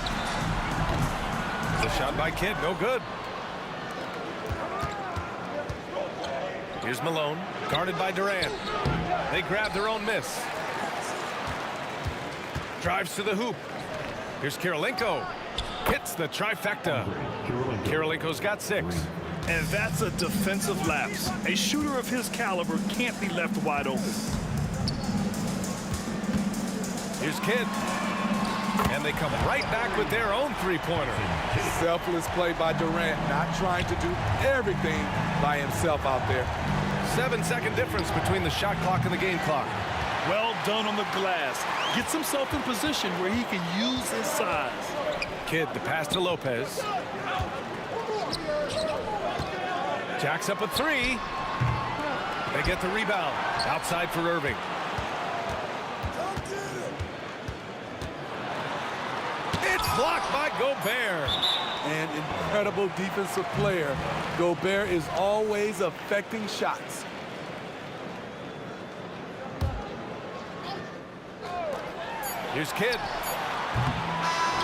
The shot by Kidd, no good. Here's Malone, guarded by Durant. They grab their own miss. Drives to the hoop. Here's Kirilenko. Hits the trifecta. Kirilenko's got 6. And that's a defensive lapse. A shooter of his caliber can't be left wide open. Here's Kidd. And they come right back with their own three-pointer. Selfless play by Durant, not trying to do everything by himself out there. 7-second difference between the shot clock and the game clock. Well done on the glass. Gets himself in position where he can use his size. Kidd, the pass to Lopez. Jacks up a 3. They get the rebound. Outside for Irving. It's blocked by Gobert. An incredible defensive player. Gobert is always affecting shots. Here's Kidd.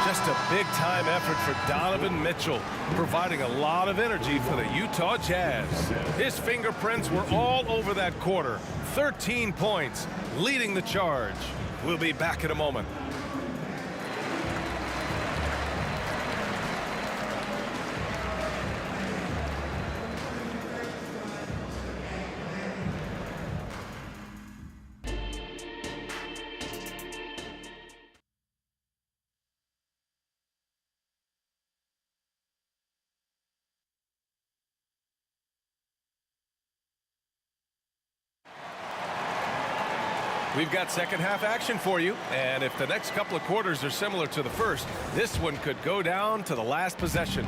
Just a big-time effort for Donovan Mitchell, providing a lot of energy for the Utah Jazz. His fingerprints were all over that quarter. 13 points, leading the charge. We'll be back in a moment. We've got second half action for you, and if the next couple of quarters are similar to the first, this one could go down to the last possession.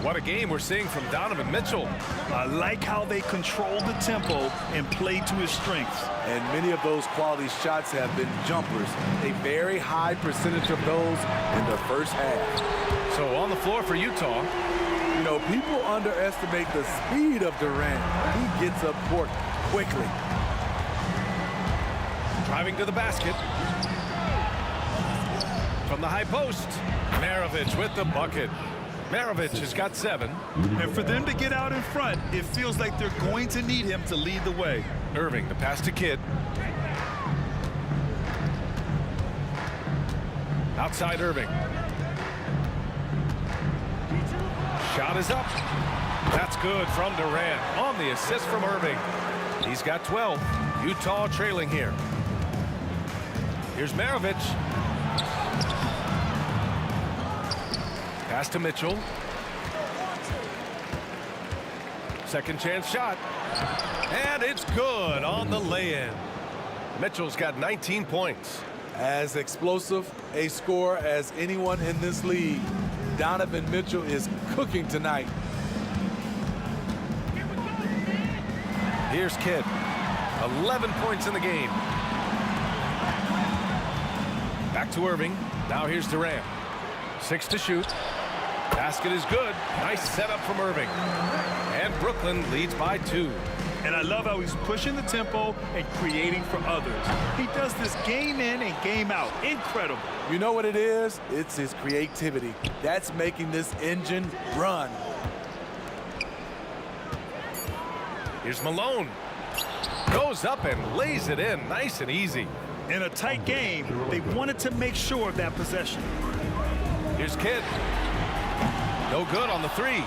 What a game we're seeing from Donovan Mitchell. I like how they control the tempo and play to his strengths. And many of those quality shots have been jumpers. A very high percentage of those in the first half. So on the floor for Utah. You know, people underestimate the speed of Durant. He gets up court quickly. Driving to the basket. From the high post. Maravich with the bucket. Maravich has got 7. And for them to get out in front, it feels like they're going to need him to lead the way. Irving, the pass to Kidd. Outside Irving. Shot is up. That's good from Durant on the assist from Irving. He's got 12. Utah trailing here. Here's Maravich. Pass to Mitchell. Second chance shot. And it's good on the lay-in. Mitchell's got 19 points. As explosive a scorer as anyone in this league, Donovan Mitchell is cooking tonight. Here's Kidd. 11 points in the game. Back to Irving. Now here's Durant. 6 to shoot. Basket is good. Nice setup from Irving. And Brooklyn leads by 2. And I love how he's pushing the tempo and creating for others. He does this game in and game out. Incredible. You know what it is? It's his creativity. That's making this engine run. Here's Malone. Goes up and lays it in nice and easy. In a tight game, they wanted to make sure of that possession. Here's Kidd. No good on the three.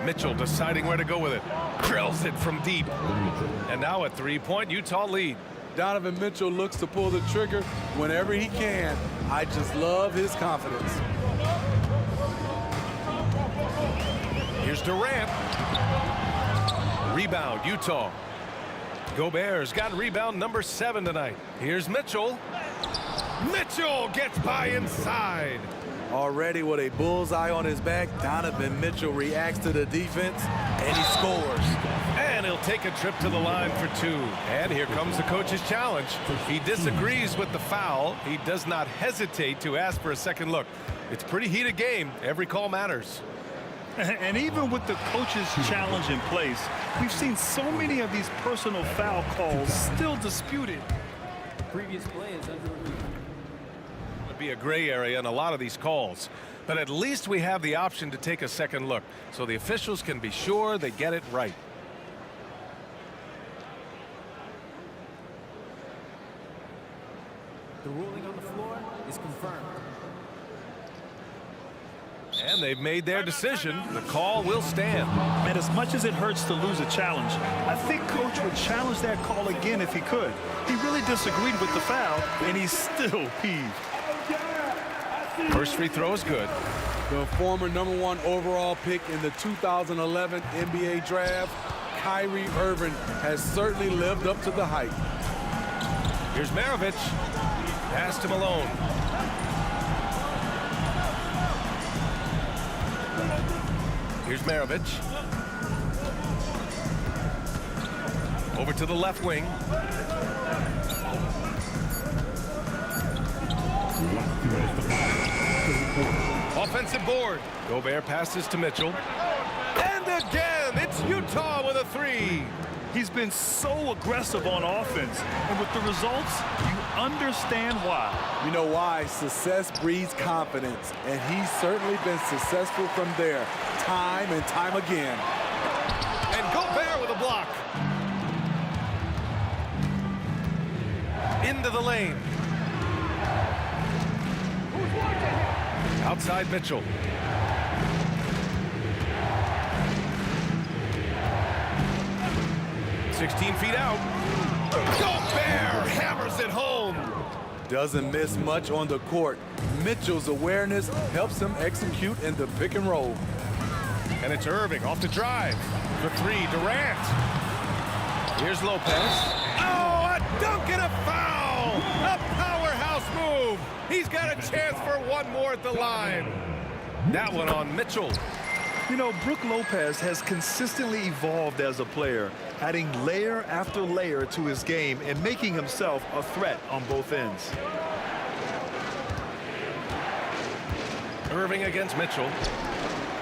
Mitchell deciding where to go with it. Drills it from deep. And now a three-point Utah lead. Donovan Mitchell looks to pull the trigger whenever he can. I just love his confidence. Here's Durant. Rebound, Utah. Gobert's got rebound number 7 tonight. Here's Mitchell. Mitchell gets by inside. Already with a bullseye on his back, Donovan Mitchell reacts to the defense, and he scores. And he'll take a trip to the line for 2. And here comes the coach's challenge. He disagrees with the foul. He does not hesitate to ask for a second look. It's a pretty heated game. Every call matters. And even with the coach's challenge in place, we've seen so many of these personal foul calls still disputed. Previous play is under review. Would be a gray area in a lot of these calls, but at least we have the option to take a second look so the officials can be sure they get it right. The ruling on the floor is confirmed. And they've made their decision. The call will stand. And as much as it hurts to lose a challenge, I think Coach would challenge that call again if he could. He really disagreed with the foul, and he's still peeved. First free throw is good. The former #1 overall pick in the 2011 NBA draft, Kyrie Irving, has certainly lived up to the hype. Here's Maravich. Pass to Malone. Here's Maravich. Over to the left wing. Offensive board. Gobert passes to Mitchell. And again, it's Utah with a 3. He's been so aggressive on offense, and with the results, you understand why. You know why? Success breeds confidence, and he's certainly been successful from there, time and time again. And Gobert with a block. Into the lane. Outside Mitchell. "16 feet out. Gobert hammers it home. Doesn't miss much on the court. Mitchell's awareness helps him execute in the pick and roll. And it's Irving off the drive. For 3, Durant. Here's Lopez. Oh, a dunk and a foul! A powerhouse move. He's got a chance for one more at the line. That one on Mitchell. You know, Brook Lopez has consistently evolved as a player, adding layer after layer to his game and making himself a threat on both ends. Irving against Mitchell.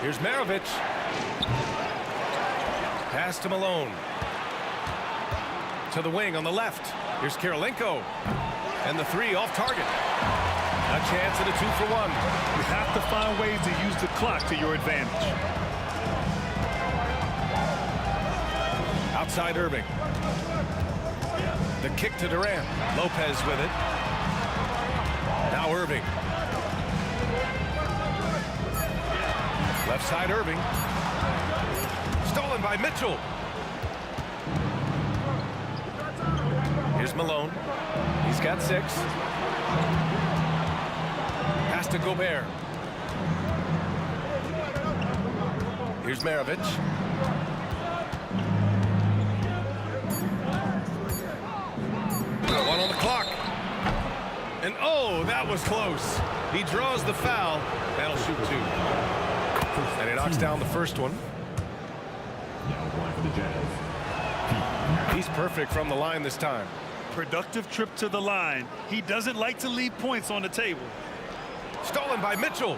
Here's Maravich. Pass to Malone. To the wing on the left. Here's Kirilenko. And the 3 off target. A chance at a 2-for-1. You have to find ways to use the clock to your advantage. Outside Irving. The kick to Durant. Lopez with it. Now Irving. Left side Irving. Stolen by Mitchell. Here's Malone. He's got 6. Pass to Gobert. Here's Maravich. One on the clock. And oh, that was close. He draws the foul. That'll shoot 2. And he knocks down the first one. He's perfect from the line this time. Productive trip to the line. He doesn't like to leave points on the table. Stolen by Mitchell.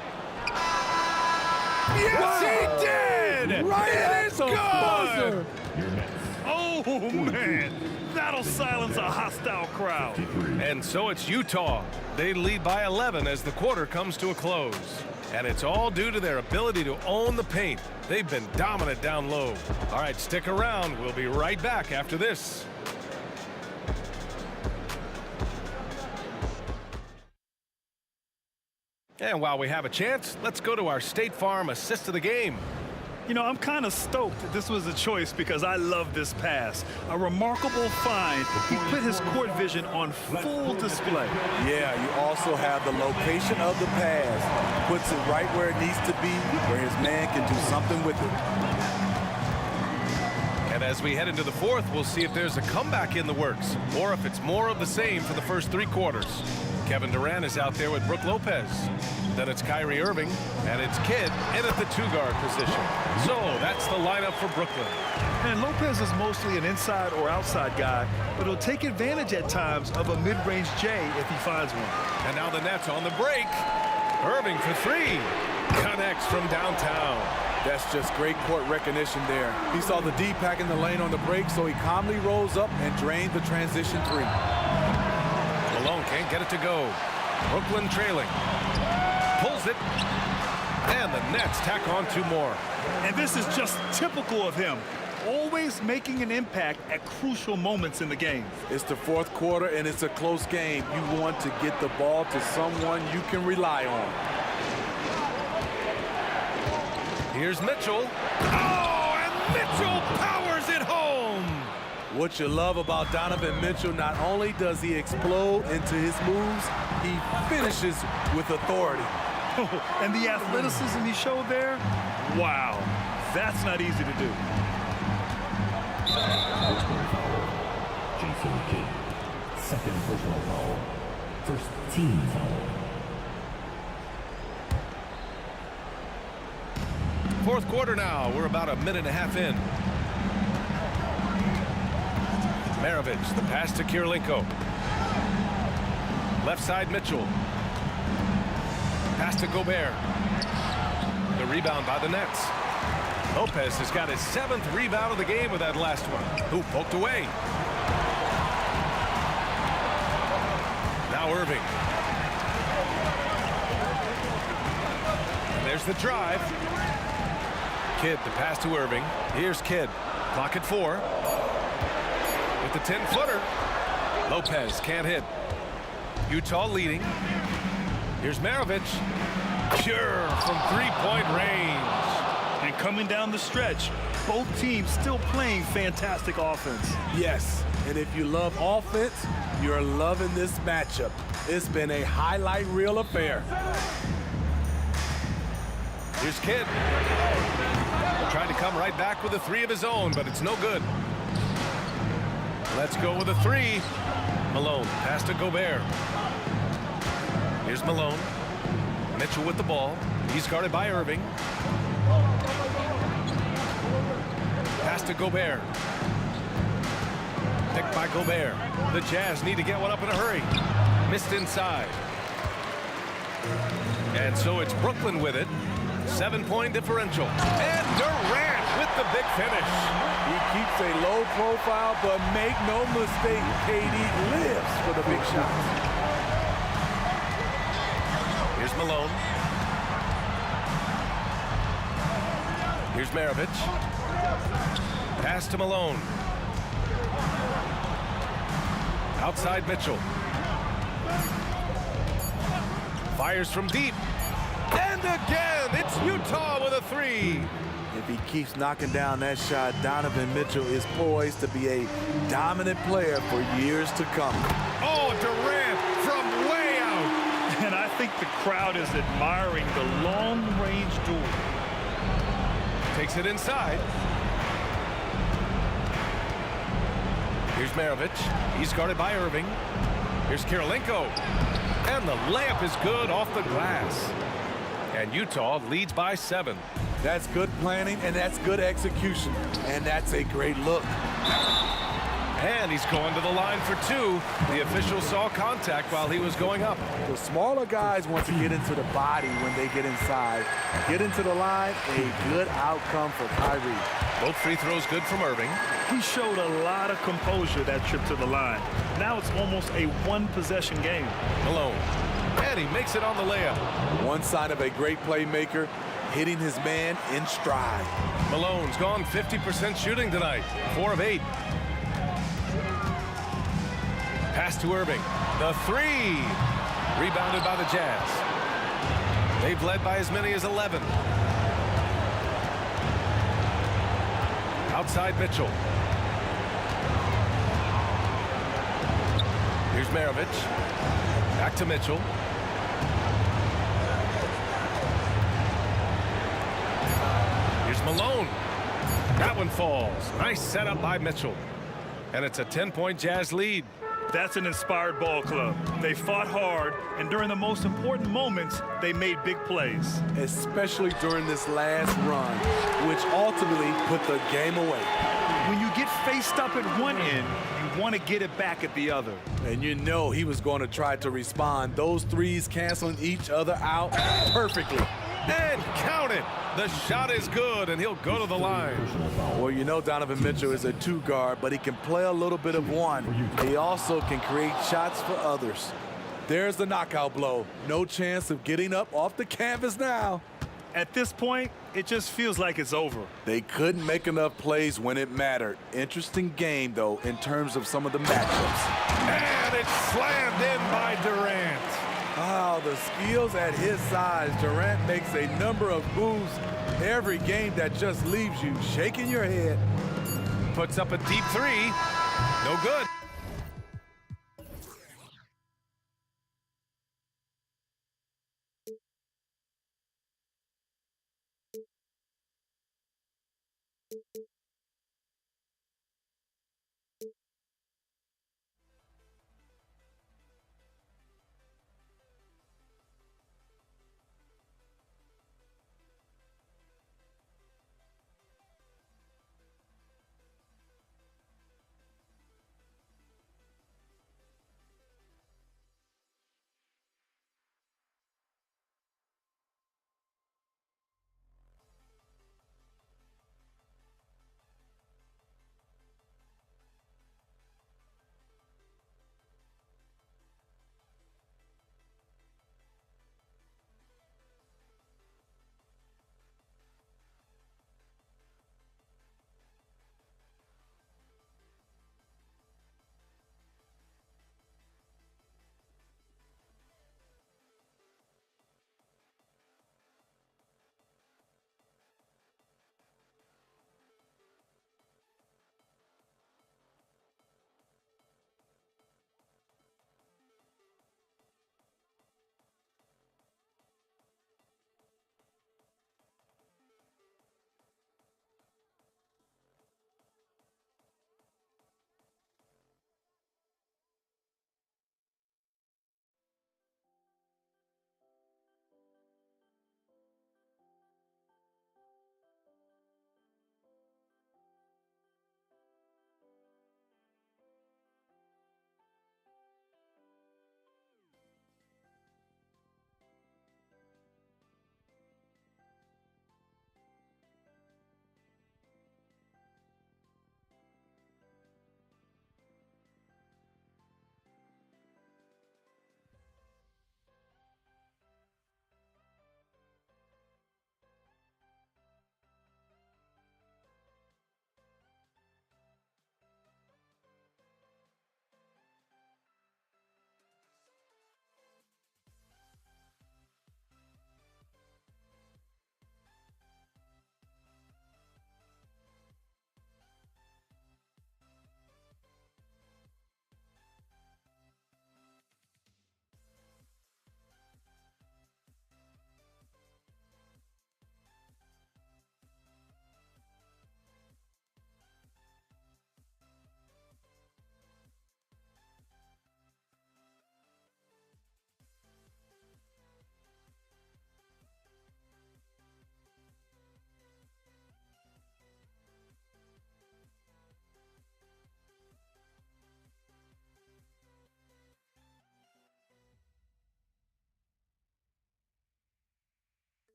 Yes, he did! Right it is good! Oh, man. That'll silence a hostile crowd. And so it's Utah. They lead by 11 as the quarter comes to a close. And it's all due to their ability to own the paint. They've been dominant down low. All right, stick around. We'll be right back after this. And while we have a chance, let's go to our State Farm assist of the game. You know, I'm kind of stoked that this was a choice because I love this pass. A remarkable find. He put his court vision on full display. Yeah, you also have the location of the pass. Puts it right where it needs to be, where his man can do something with it. And as we head into the fourth, we'll see if there's a comeback in the works or if it's more of the same for the first 3 quarters. Kevin Durant is out there with Brook Lopez. Then it's Kyrie Irving, and it's Kidd in at the 2-guard position. So that's the lineup for Brooklyn. And Lopez is mostly an inside or outside guy, but he'll take advantage at times of a mid-range J if he finds one. And now the Nets on the break. Irving for 3. Connects from downtown. That's just great court recognition there. He saw the D pack in the lane on the break, so he calmly rolls up and drained the transition 3. Malone can't get it to go. Brooklyn trailing. Pulls it. And the Nets tack on 2 more. And this is just typical of him. Always making an impact at crucial moments in the game. It's the 4th quarter, and it's a close game. You want to get the ball to someone you can rely on. Here's Mitchell. Oh, and Mitchell powers it home. What you love about Donovan Mitchell, not only does he explode into his moves, he finishes with authority. And the athleticism he showed there, wow, that's not easy to do. Jason Kidd, 2nd personal foul, 1st team foul. 4th quarter now. We're about a minute and a half in. Maravich, the pass to Kirilenko. Left side, Mitchell. Pass to Gobert. The rebound by the Nets. Lopez has got his 7th rebound of the game with that last one. Who poked away. Now Irving. And there's the drive. Kidd, the pass to Irving. Here's Kidd. Clock at 4. With the 10-footer. Lopez can't hit. Utah leading. Here's Maravich. Pure from 3-point range. And coming down the stretch, both teams still playing fantastic offense. Yes, and if you love offense, you're loving this matchup. It's been a highlight reel affair. Here's Kidd. Trying to come right back with a 3 of his own, but it's no good. Let's go with a 3. Malone, pass to Gobert. Here's Malone. Mitchell with the ball. He's guarded by Irving. Pass to Gobert. Picked by Gobert. The Jazz need to get one up in a hurry. Missed inside. And so it's Brooklyn with it. 7-point differential. And Durant with the big finish. He keeps a low profile, but make no mistake, KD lives for the big shots. Here's Malone. Here's Maravich. Pass to Malone. Outside Mitchell. Fires from deep. And again, it's Utah with a 3. If he keeps knocking down that shot, Donovan Mitchell is poised to be a dominant player for years to come. Oh, Durant from way out. And I think the crowd is admiring the long-range duel. Takes it inside. Here's Maravich. He's guarded by Irving. Here's Kirilenko. And the layup is good off the glass. And Utah leads by 7. That's good planning, and that's good execution. And that's a great look. And he's going to the line for 2. The official saw contact while he was going up. The smaller guys want to get into the body when they get inside. Get into the line, a good outcome for Kyrie. Both free throws good from Irving. He showed a lot of composure that trip to the line. Now it's almost a one-possession game. Malone. And he makes it on the layup. One sign of a great playmaker, hitting his man in stride. Malone's gone 50% shooting tonight. 4 of 8. Pass to Irving. The 3. Rebounded by the Jazz. They've led by as many as 11. Outside Mitchell. Here's Maravich. Back to Mitchell. Here's Malone. That one falls. Nice setup by Mitchell. And it's a 10-point Jazz lead. That's an inspired ball club. They fought hard, and during the most important moments, they made big plays. Especially during this last run, which ultimately put the game away. When you get faced up at one end, you want to get it back at the other. And you know he was going to try to respond. Those threes canceling each other out perfectly. And count it. The shot is good, and he'll go to the line. Well, you know Donovan Mitchell is a two guard, but he can play a little bit of one. He also can create shots for others. There's the knockout blow. No chance of getting up off the canvas now. At this point, it just feels like it's over. They couldn't make enough plays when it mattered. Interesting game, though, in terms of some of the matchups. And it's slammed in by Durant. Wow, the skills at his size. Durant makes a number of moves every game that just leaves you shaking your head. Puts up a deep three. No good.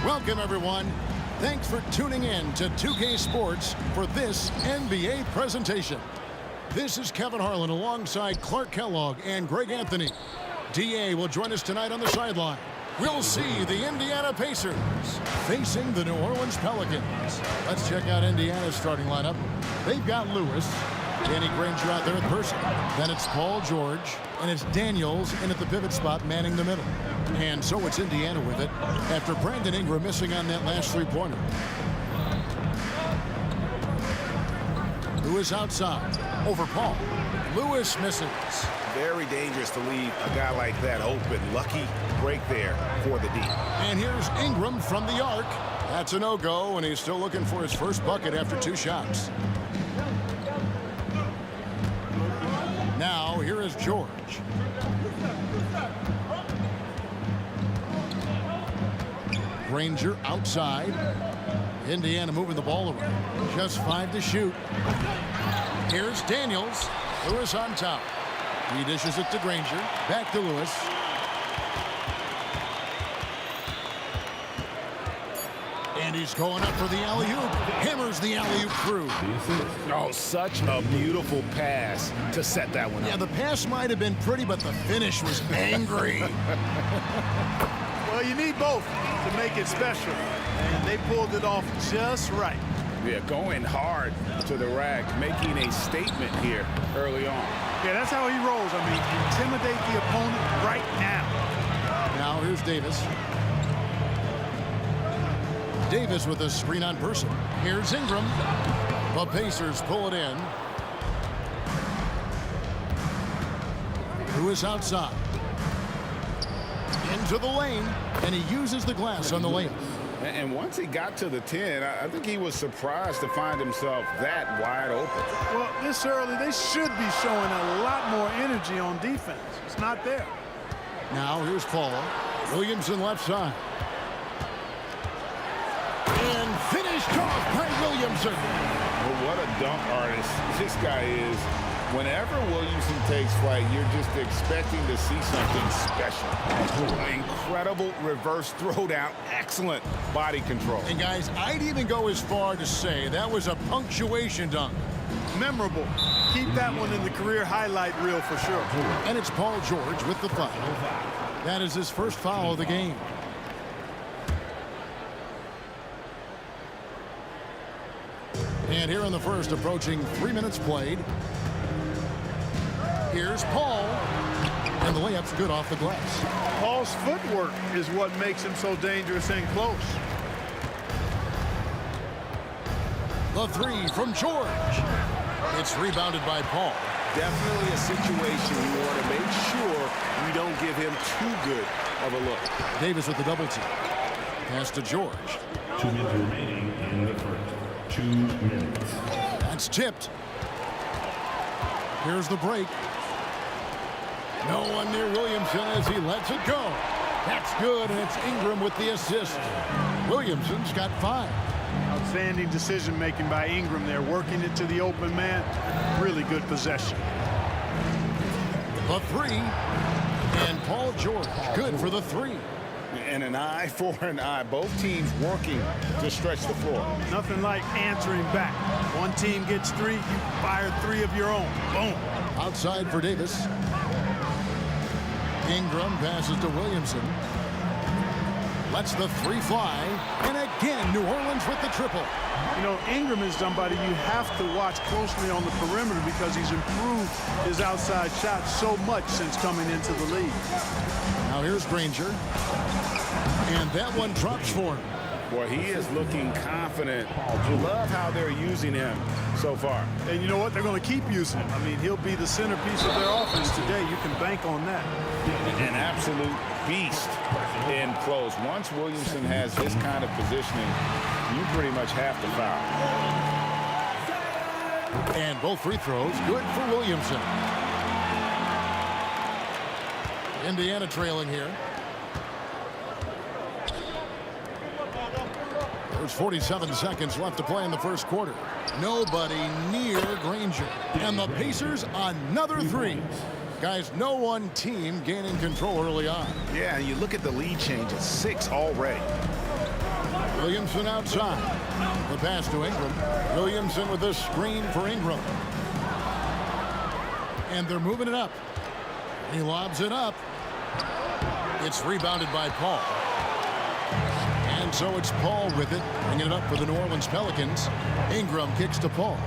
Welcome, everyone. Thanks for tuning in to 2K Sports for this NBA presentation. This is Kevin Harlan alongside Clark Kellogg and Greg Anthony. DA will join us tonight on the sideline. We'll see the Indiana Pacers facing the New Orleans Pelicans. Let's check out Indiana's starting lineup. They've got Lewis, Danny Granger out there in person. Then it's Paul George, and it's Daniels in at the pivot spot manning the middle. And so it's Indiana with it after Brandon Ingram missing on that last three-pointer. Lewis outside over Paul. Lewis misses. Very dangerous to leave a guy like that open. Lucky break there for the D. And here's Ingram from the arc. That's a no-go, and he's still looking for his first bucket after 2 shots. Now, here is George. Granger outside. Indiana moving the ball around. Just 5 to shoot. Here's Daniels. Lewis on top. He dishes it to Granger. Back to Lewis. And he's going up for the alley-oop. Hammers the alley-oop through. Oh, such a beautiful pass to set that one up. Yeah, the pass might have been pretty, but the finish was angry. Well, you need both to make it special. And they pulled it off just right. Yeah, going hard to the rack, making a statement here early on. Yeah, that's how he rolls. I mean, intimidate the opponent right now. Now here's Davis. Davis with a screen on person. Here's Ingram. The Pacers pull it in. Lewis outside. Into the lane, and he uses the glass on the layup. And once he got to the 10, I think he was surprised to find himself that wide open. Well, this early, they should be showing a lot more energy on defense. It's not there. Now here's Paul. Williamson left side. And finished off by Williamson. Well, what a dunk artist this guy is. Whenever Williamson takes flight, you're just expecting to see something special. Incredible reverse throwdown. Excellent body control. And guys, I'd even go as far to say that was a punctuation dunk. Memorable. Keep that one in the career highlight reel for sure. And it's Paul George with the foul. That is his first foul of the game. And here in the first, approaching 3 minutes played. Here's Paul. And the layup's good off the glass. Paul's footwork is what makes him so dangerous and close. The 3 from George. It's rebounded by Paul. Definitely a situation you want to make sure you don't give him too good of a look. Davis with the double team. Pass to George. 2 minutes remaining in the first. 2 minutes. That's tipped. Here's the break. No one near Williamson as he lets it go. That's good, and it's Ingram with the assist. Williamson's got 5. Outstanding decision-making by Ingram there, working it to the open man. Really good possession. The 3. And Paul George, good for the 3. And an eye for an eye. Both teams working to stretch the floor. Nothing like answering back. One team gets 3, you fire 3 of your own. Boom. Outside for Davis. Ingram passes to Williamson. Lets the 3 fly. And again, New Orleans with the triple. You know, Ingram is somebody you have to watch closely on the perimeter because he's improved his outside shot so much since coming into the league. Now here's Granger. And that one drops for him. Boy, he is looking confident. Love how they're using him so far. And you know what? They're going to keep using him. I mean, he'll be the centerpiece of their offense today. You can bank on that. An absolute beast in close. Once Williamson has this kind of positioning, you pretty much have to foul. And both free throws good for Williamson. Indiana trailing here. There's 47 seconds left to play in the first quarter. Nobody near Granger. And the Pacers another 3. Guys, no one team gaining control early on. Yeah, you look at the lead change. It's 6 already. Williamson outside. The pass to Ingram. Williamson with a screen for Ingram. And they're moving it up. He lobs it up. It's rebounded by Paul. And so it's Paul with it, bringing it up for the New Orleans Pelicans. Ingram kicks to Paul.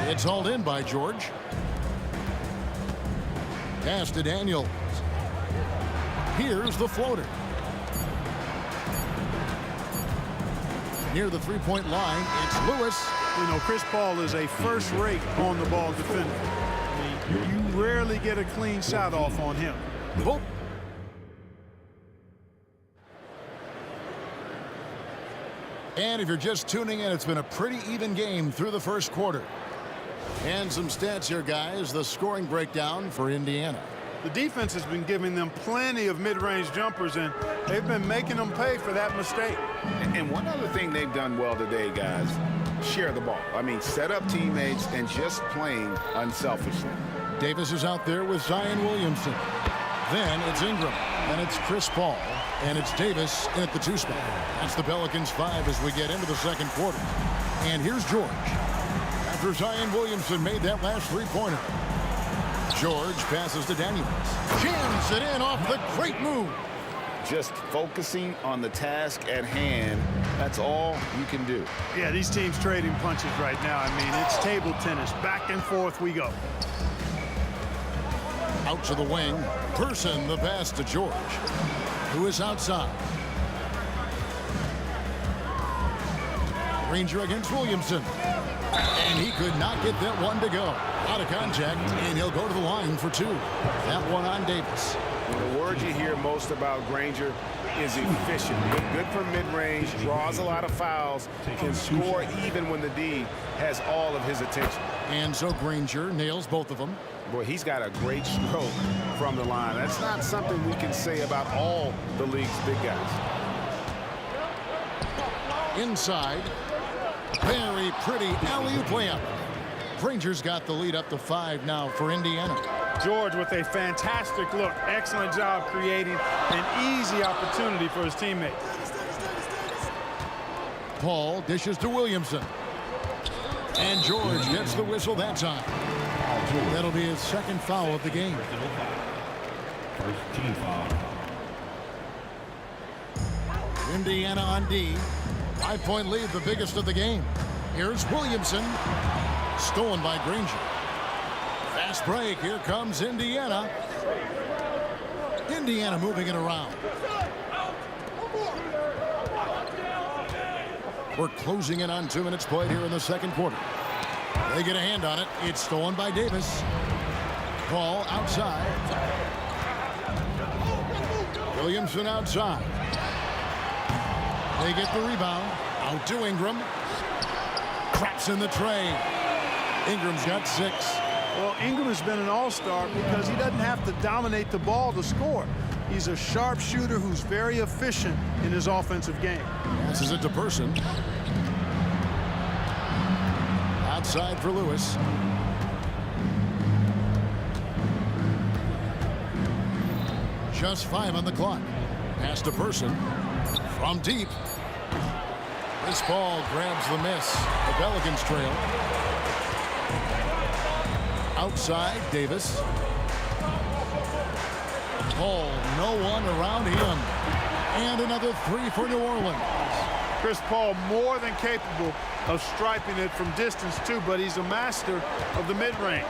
It's hauled in by George. Pass to Daniels. Here's the floater. Near the three-point line, it's Lewis. You know, Chris Paul is a first-rate on-the-ball defender. I mean, you rarely get a clean shot off on him. Boop. And if you're just tuning in, it's been a pretty even game through the first quarter. And some stats here, guys. The scoring breakdown for Indiana. The defense has been giving them plenty of mid-range jumpers, and they've been making them pay for that mistake. And one other thing they've done well today, guys, share the ball. I mean, set up teammates and just playing unselfishly. Davis is out there with Zion Williamson. Then it's Ingram, and it's Chris Paul, and it's Davis in at the 2 spot. That's the Pelicans 5 as we get into the second quarter. And here's George. After Zion Williamson made that last three-pointer. George passes to Daniels. Jams it in off the great move. Just focusing on the task at hand. That's all you can do. Yeah, these teams trading punches right now. I mean, it's table tennis. Back and forth we go. Out to the wing. Person the pass to George, who is outside. Granger against Williamson. And he could not get that one to go. Out of contact, and he'll go to the line for 2. That one on Davis. The word you hear most about Granger is efficient. Good from mid-range, draws a lot of fouls, can score even when the D has all of his attention. And so Granger nails both of them. Boy, he's got a great stroke from the line. That's not something we can say about all the league's big guys. Inside. Very pretty alley-oop layup. Granger's got the lead up to 5 now for Indiana. George with a fantastic look. Excellent job creating an easy opportunity for his teammates. Paul dishes to Williamson. And George gets the whistle that time. That'll be his second foul of the game. First team foul. Indiana on D. 5-point lead, the biggest of the game. Here's Williamson. Stolen by Granger. Fast break. Here comes Indiana. Indiana moving it around. We're closing in on 2 minutes played here in the second quarter. They get a hand on it. It's stolen by Davis. Paul outside. Williamson outside. They get the rebound. Out to Ingram. Traps in the tray. Ingram's got 6. Well, Ingram has been an all-star because he doesn't have to dominate the ball to score. He's a sharp shooter who's very efficient in his offensive game. Passes it to Person. Outside for Lewis. Just 5 on the clock. Pass to Person. From deep. This ball grabs the miss. The Pelicans trail. Outside, Davis. Paul, no one around him. And another 3 for New Orleans. Chris Paul more than capable of striping it from distance too, but he's a master of the mid-range.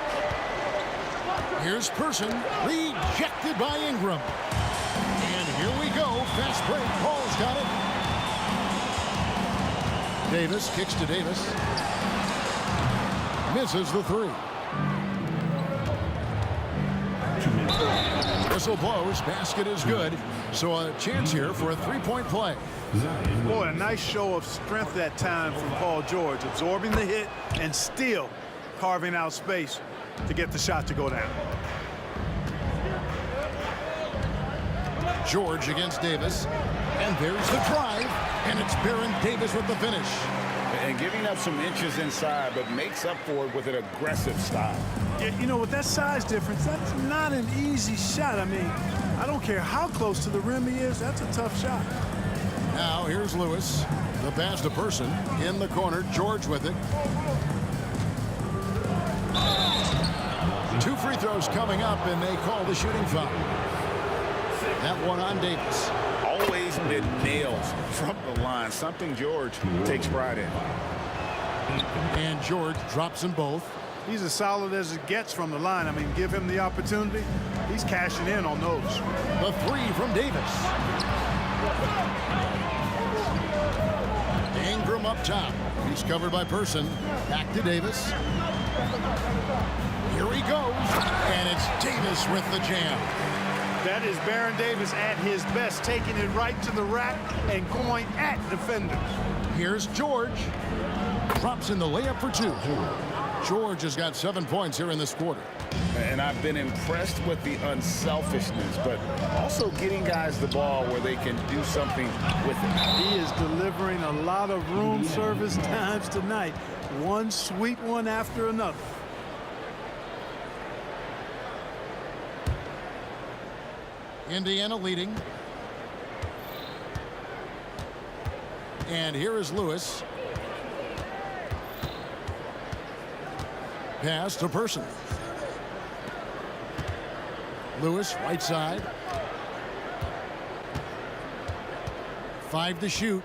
Here's Person, rejected by Ingram. And here we go, fast break. Paul's got it. Davis kicks to Davis. Misses the 3. Whistle blows, basket is good. So a chance here for a 3-point play. Boy, a nice show of strength that time from Paul George, absorbing the hit and still carving out space to get the shot to go down. George against Davis. And there's the drive. And it's Baron Davis with the finish. And giving up some inches inside, but makes up for it with an aggressive style. Yeah, you know, with that size difference, that's not an easy shot. I mean, I don't care how close to the rim he is, that's a tough shot. Now here's Lewis. The pass to Person. In the corner, George with it. 2 free throws coming up, and they call the shooting foul. That one on Davis. Always been nails from the line, something George takes pride in. And George drops them both. He's as solid as it gets from the line. I mean, give him the opportunity. He's cashing in on those. The 3 from Davis. Ingram up top. He's covered by Person. Back to Davis. Here he goes. And it's Davis with the jam. That is Baron Davis at his best, taking it right to the rack and going at defenders. Here's George. Drops in the layup for 2. George has got 7 points here in this quarter. And I've been impressed with the unselfishness, but also getting guys the ball where they can do something with it. He is delivering a lot of room service times tonight. One sweet one after another. Indiana leading. And here is Lewis. Pass to Person. Lewis, right side. 5 to shoot.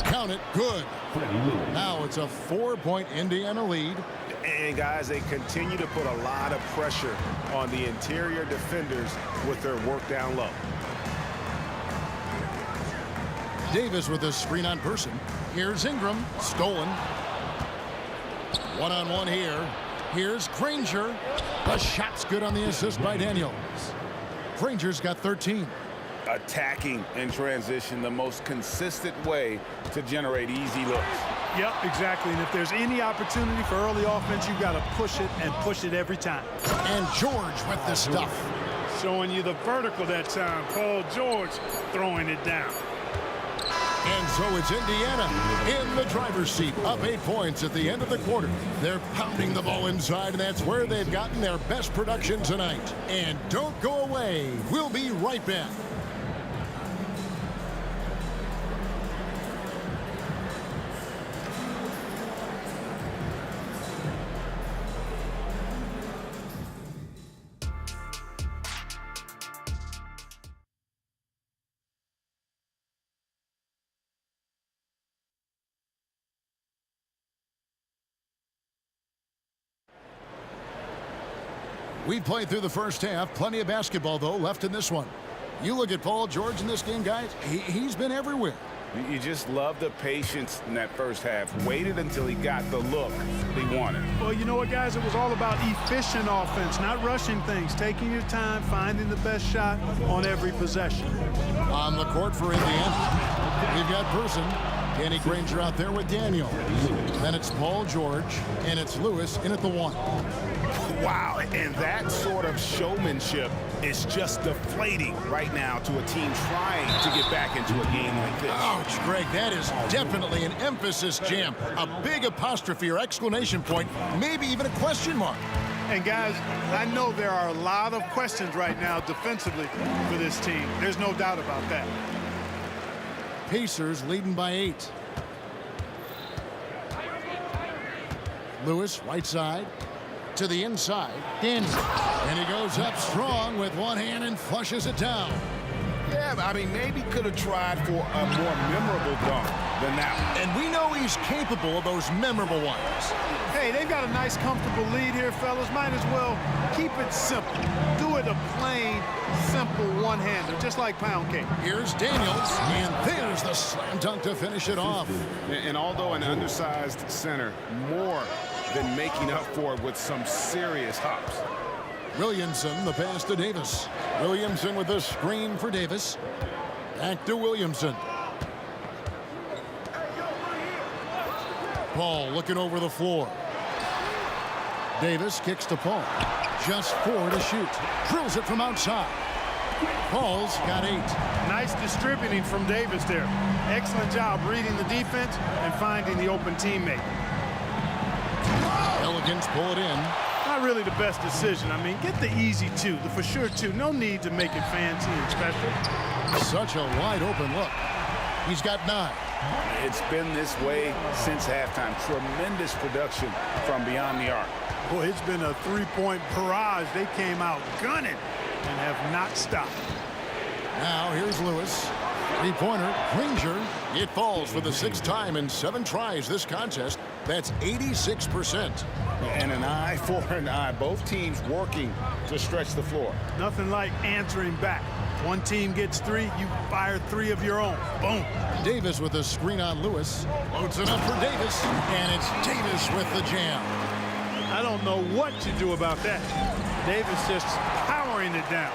Count it. Good. Now it's a 4-point Indiana lead. And guys, they continue to put a lot of pressure on the interior defenders with their work down low. Davis with a screen on Person. Here's Ingram. Stolen. One-on-one here. Here's Granger. The shot's good on the assist by Daniels. Granger's got 13. Attacking in transition, the most consistent way to generate easy looks. Yep, exactly. And if there's any opportunity for early offense, you've got to push it and push it every time. And George with the stuff. Showing you the vertical that time. Paul George throwing it down. And so it's Indiana in the driver's seat, up 8 points at the end of the quarter. They're pounding the ball inside, and that's where they've gotten their best production tonight. And don't go away. We'll be right back. We played through the first half. Plenty of basketball, though, left in this one. You look at Paul George in this game, guys. He's been everywhere. You just love the patience in that first half. Waited until he got the look he wanted. Well, you know what, guys? It was all about efficient offense, not rushing things, taking your time, finding the best shot on every possession. On the court for Indiana, we've got Person. Danny Granger out there with Daniels. Then it's Paul George, and it's Lewis in at the 1. Wow, and that sort of showmanship is just deflating right now to a team trying to get back into a game like this. Ouch, Greg, that is definitely an emphasis jam. A big apostrophe or exclamation point, maybe even a question mark. And guys, I know there are a lot of questions right now defensively for this team. There's no doubt about that. Pacers leading by 8. Lewis, right side. To the inside. Daniels. And he goes up strong with one hand and flushes it down. Yeah, I mean, maybe could have tried for a more memorable dunk than that one. And we know he's capable of those memorable ones. Hey, they've got a nice, comfortable lead here, fellas. Might as well keep it simple. Do it a plain, simple one-hander, just like pound cake. Here's Daniels, and there's the slam dunk to finish it off. And although an undersized center, more than making up for it with some serious hops. Williamson, the pass to Davis. Williamson with the screen for Davis. Back to Williamson. Paul looking over the floor. Davis kicks to Paul. Just 4 to shoot. Drills it from outside. Paul's got 8. Nice distributing from Davis there. Excellent job reading the defense and finding the open teammate. Pelicans pull it in. Not really the best decision. I mean, get the easy 2, the for sure 2. No need to make it fancy and special. Such a wide open look. He's got 9. It's been this way since halftime. Tremendous production from beyond the arc. Boy, it's been a 3-point barrage. They came out gunning and have not stopped. Now here's Lewis. 3-pointer, Granger. It falls for the 6th time in 7 tries this contest. That's 86%. And an eye for an eye. Both teams working to stretch the floor. Nothing like answering back. One team gets 3, you fire 3 of your own. Boom. Davis with a screen on Lewis. Loads it up for Davis. And it's Davis with the jam. I don't know what you do about that. Davis just powering it down.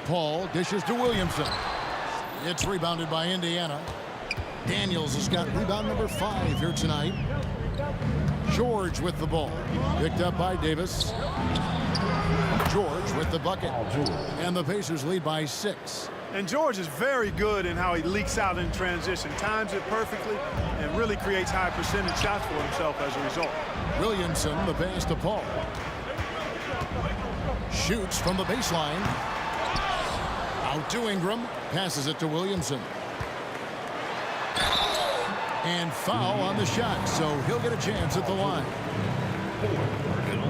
Paul dishes to Williamson. It's rebounded by Indiana. Daniels has got rebound number 5 here tonight. George with the ball. Picked up by Davis. George with the bucket. And the Pacers lead by 6. And George is very good in how he leaks out in transition. Times it perfectly and really creates high percentage shots for himself as a result. Williamson, the pass to Paul. Shoots from the baseline. Out to Ingram. Passes it to Williamson. And foul on the shot, so he'll get a chance at the line.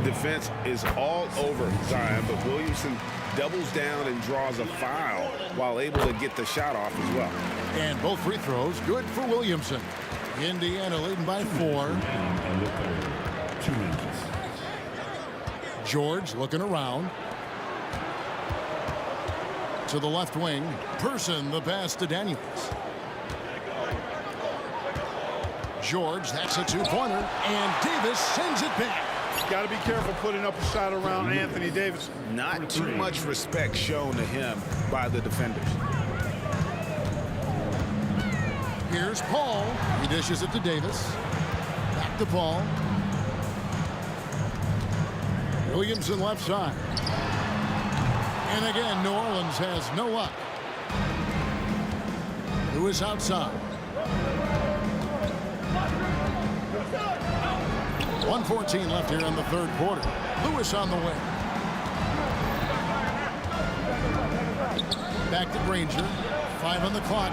Defense is all over Zion, but Williamson doubles down and draws a foul while able to get the shot off as well. And both free throws good for Williamson. Indiana leading by 4. George looking around. To the left wing. Person the pass to Daniels. George, that's a 2-pointer, and Davis sends it back. Got to be careful putting up a shot around Anthony Davis. Not too much respect shown to him by the defenders. Here's Paul. He dishes it to Davis. Back to Paul. Williamson left side. And again, New Orleans has no luck. Lewis outside. 1:14 left here in the 3rd quarter. Lewis on the way. Back to Granger. 5 on the clock.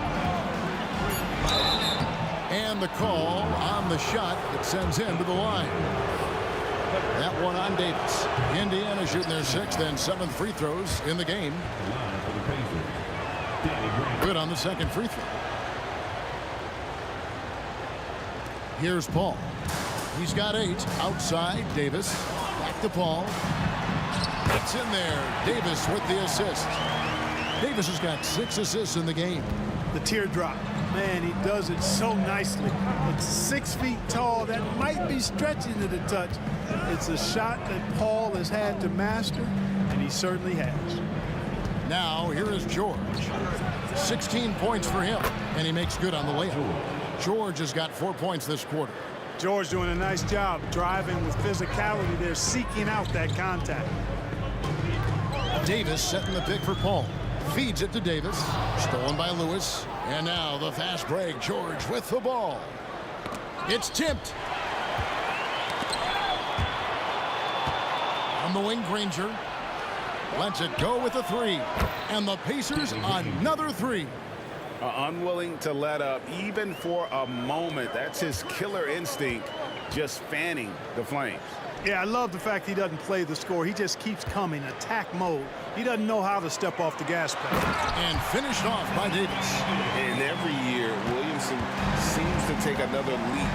And the call on the shot that sends him to the line. That one on Davis. Indiana shooting their 6th and 7th free throws in the game. Good on the 2nd free throw. Here's Paul. He's got 8. Outside, Davis. Back to Paul. It's in there. Davis with the assist. Davis has got 6 assists in the game. The teardrop. Man, he does it so nicely. It's 6 feet tall. That might be stretching it a touch. It's a shot that Paul has had to master, and he certainly has. Now, here is George. 16 points for him, and he makes good on the layup. George has got 4 points this quarter. George doing a nice job driving with physicality there, seeking out that contact. Davis setting the pick for Paul. Feeds it to Davis. Stolen by Lewis. And now the fast break. George with the ball. It's tipped. On the wing, Granger. Lets it go with a 3. And the Pacers another 3. Unwilling to let up even for a moment. That's his killer instinct, just fanning the flames. Yeah, I love the fact he doesn't play the score. He just keeps coming, attack mode. He doesn't know how to step off the gas pedal. And finished off by Davis. And every year, Williamson seems to take another leap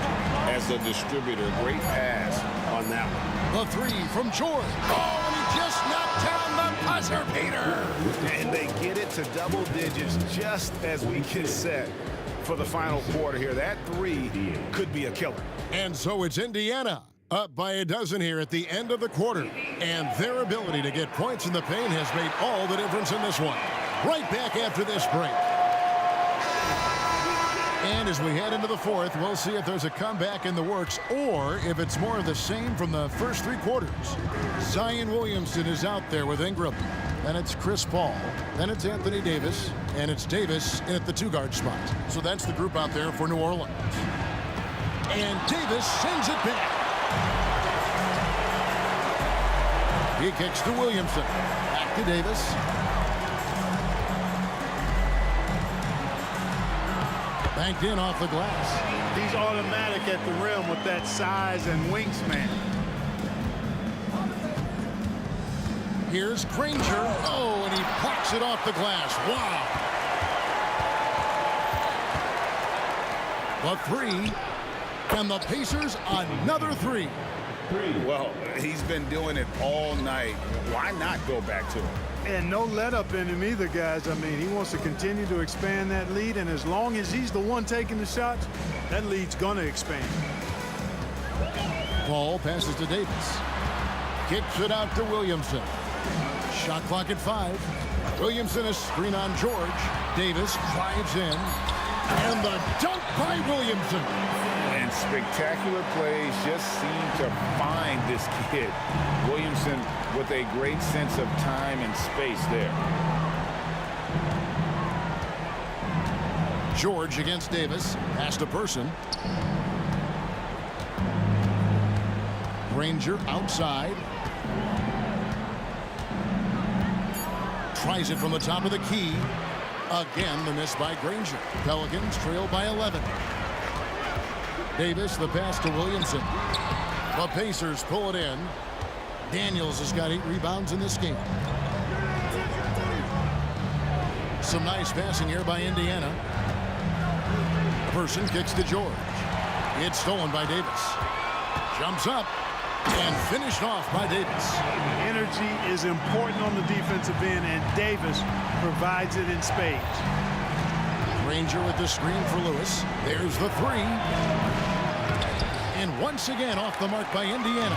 as a distributor. Great pass on that one. The 3 from George. Oh, and he just knocked down the buzzer beater. And they get it to double digits just as we get set for the final quarter here. That 3 could be a killer. And so it's Indiana up by a dozen here at the end of the quarter. And their ability to get points in the paint has made all the difference in this one. Right back after this break. And And as we head into the fourth, we'll see if there's a comeback in the works or if it's more of the same from the first 3 quarters. Zion Williamson is out there with Ingram. Then it's Chris Paul. Then it's Anthony Davis. And it's Davis in at the 2-guard spot. So that's the group out there for New Orleans. And Davis sends it back. He kicks to Williamson. Back to Davis. Banked in off the glass. He's automatic at the rim with that size and wingspan. Here's Granger. Oh, and he plucks it off the glass. Wow. The 3. And the Pacers another 3. Well, he's been doing it all night. Why not go back to him? And no let up in him either, guys. I mean, he wants to continue to expand that lead, and as long as he's the one taking the shots, that lead's going to expand. Paul passes to Davis. Kicks it out to Williamson. Shot clock at 5. Williamson, a screen on George. Davis drives in. And the dunk by Williamson. And spectacular plays just seem to find this kid. Williamson with a great sense of time and space there. George against Davis. Pass to Person. Granger outside. Tries it from the top of the key. Again, the miss by Granger. Pelicans trail by 11. Davis, the pass to Williamson. The Pacers pull it in. Daniels has got 8 rebounds in this game. Some nice passing here by Indiana. Person kicks to George. It's stolen by Davis. Jumps up and finished off by Davis. Energy is important on the defensive end, and Davis provides it in spades. Granger with the screen for Lewis. There's the 3. And once again off the mark by Indiana.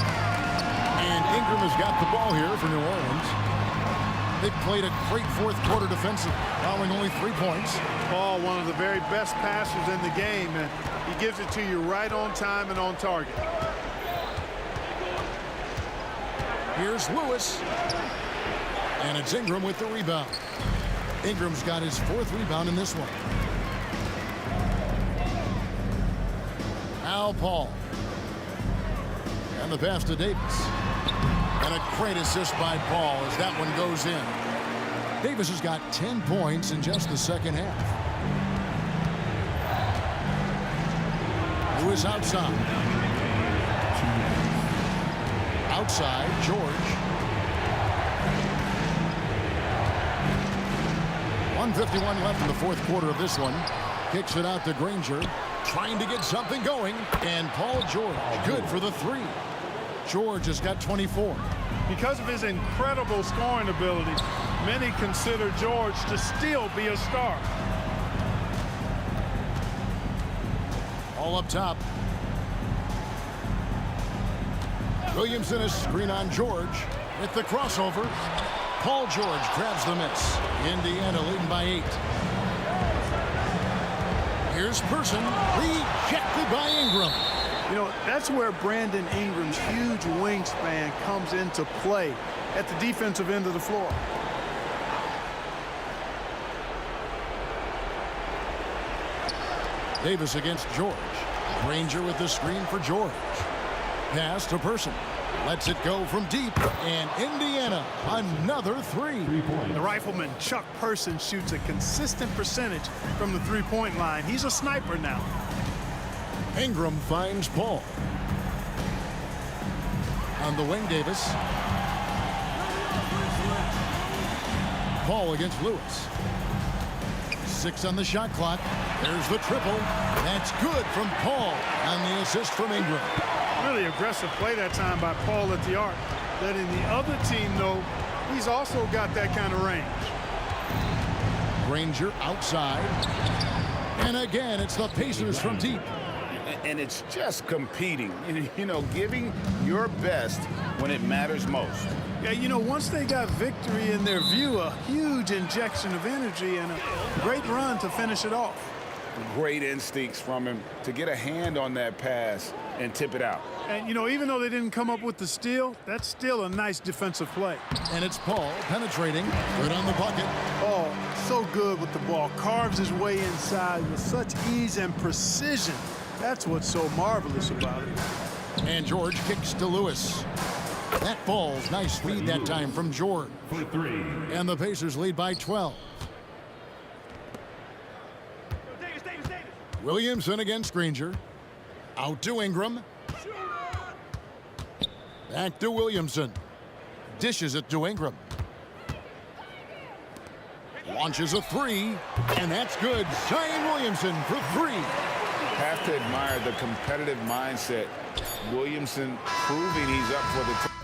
And Ingram has got the ball here for New Orleans. They've played a great fourth quarter defensive, allowing only 3 points. Paul, one of the very best passers in the game, and he gives it to you right on time and on target. Here's Lewis. And it's Ingram with the rebound. Ingram's got his 4th rebound in this one. Al Paul. And the pass to Davis. And a great assist by Paul as that one goes in. Davis has got 10 points in just the second half. Lewis outside. Outside, George. 1:51 left in the fourth quarter of this one. Kicks it out to Granger. Trying to get something going. And Paul George, good for the 3. George has got 24. Because of his incredible scoring ability, many consider George to still be a star. All up top. Williamson a screen on George with the crossover. Paul George grabs the miss. Indiana leading by 8. Here's Person, rejected by Ingram. You know, that's where Brandon Ingram's huge wingspan comes into play at the defensive end of the floor. Davis against George. Granger with the screen for George. Pass to Person. Lets it go from deep. And Indiana, another 3. The rifleman Chuck Person shoots a consistent percentage from the three-point line. He's a sniper now. Ingram finds Paul. On the wing, Davis. Paul against Lewis. 6 on the shot clock. There's the triple. That's good from Paul on the assist from Ingram. Really aggressive play that time by Paul at the arc, letting the other team know he's also got that kind of range. Granger outside. And again, it's the Pacers from deep. And it's just competing, you know, giving your best when it matters most. Yeah, you know, once they got victory in their view, a huge injection of energy and a great run to finish it off. Great instincts from him to get a hand on that pass and tip it out. And, you know, even though they didn't come up with the steal, that's still a nice defensive play. And it's Paul penetrating, good on the bucket. Oh, so good with the ball. Carves his way inside with such ease and precision. That's what's so marvelous about it. And George kicks to Lewis. That falls. Nice feed that time from George. And the Pacers lead by 12. Williamson against Granger. Out to Ingram. Back to Williamson. Dishes it to Ingram. Launches a three, and that's good. Zion Williamson for three. Have to admire the competitive mindset. Williamson proving he's up for the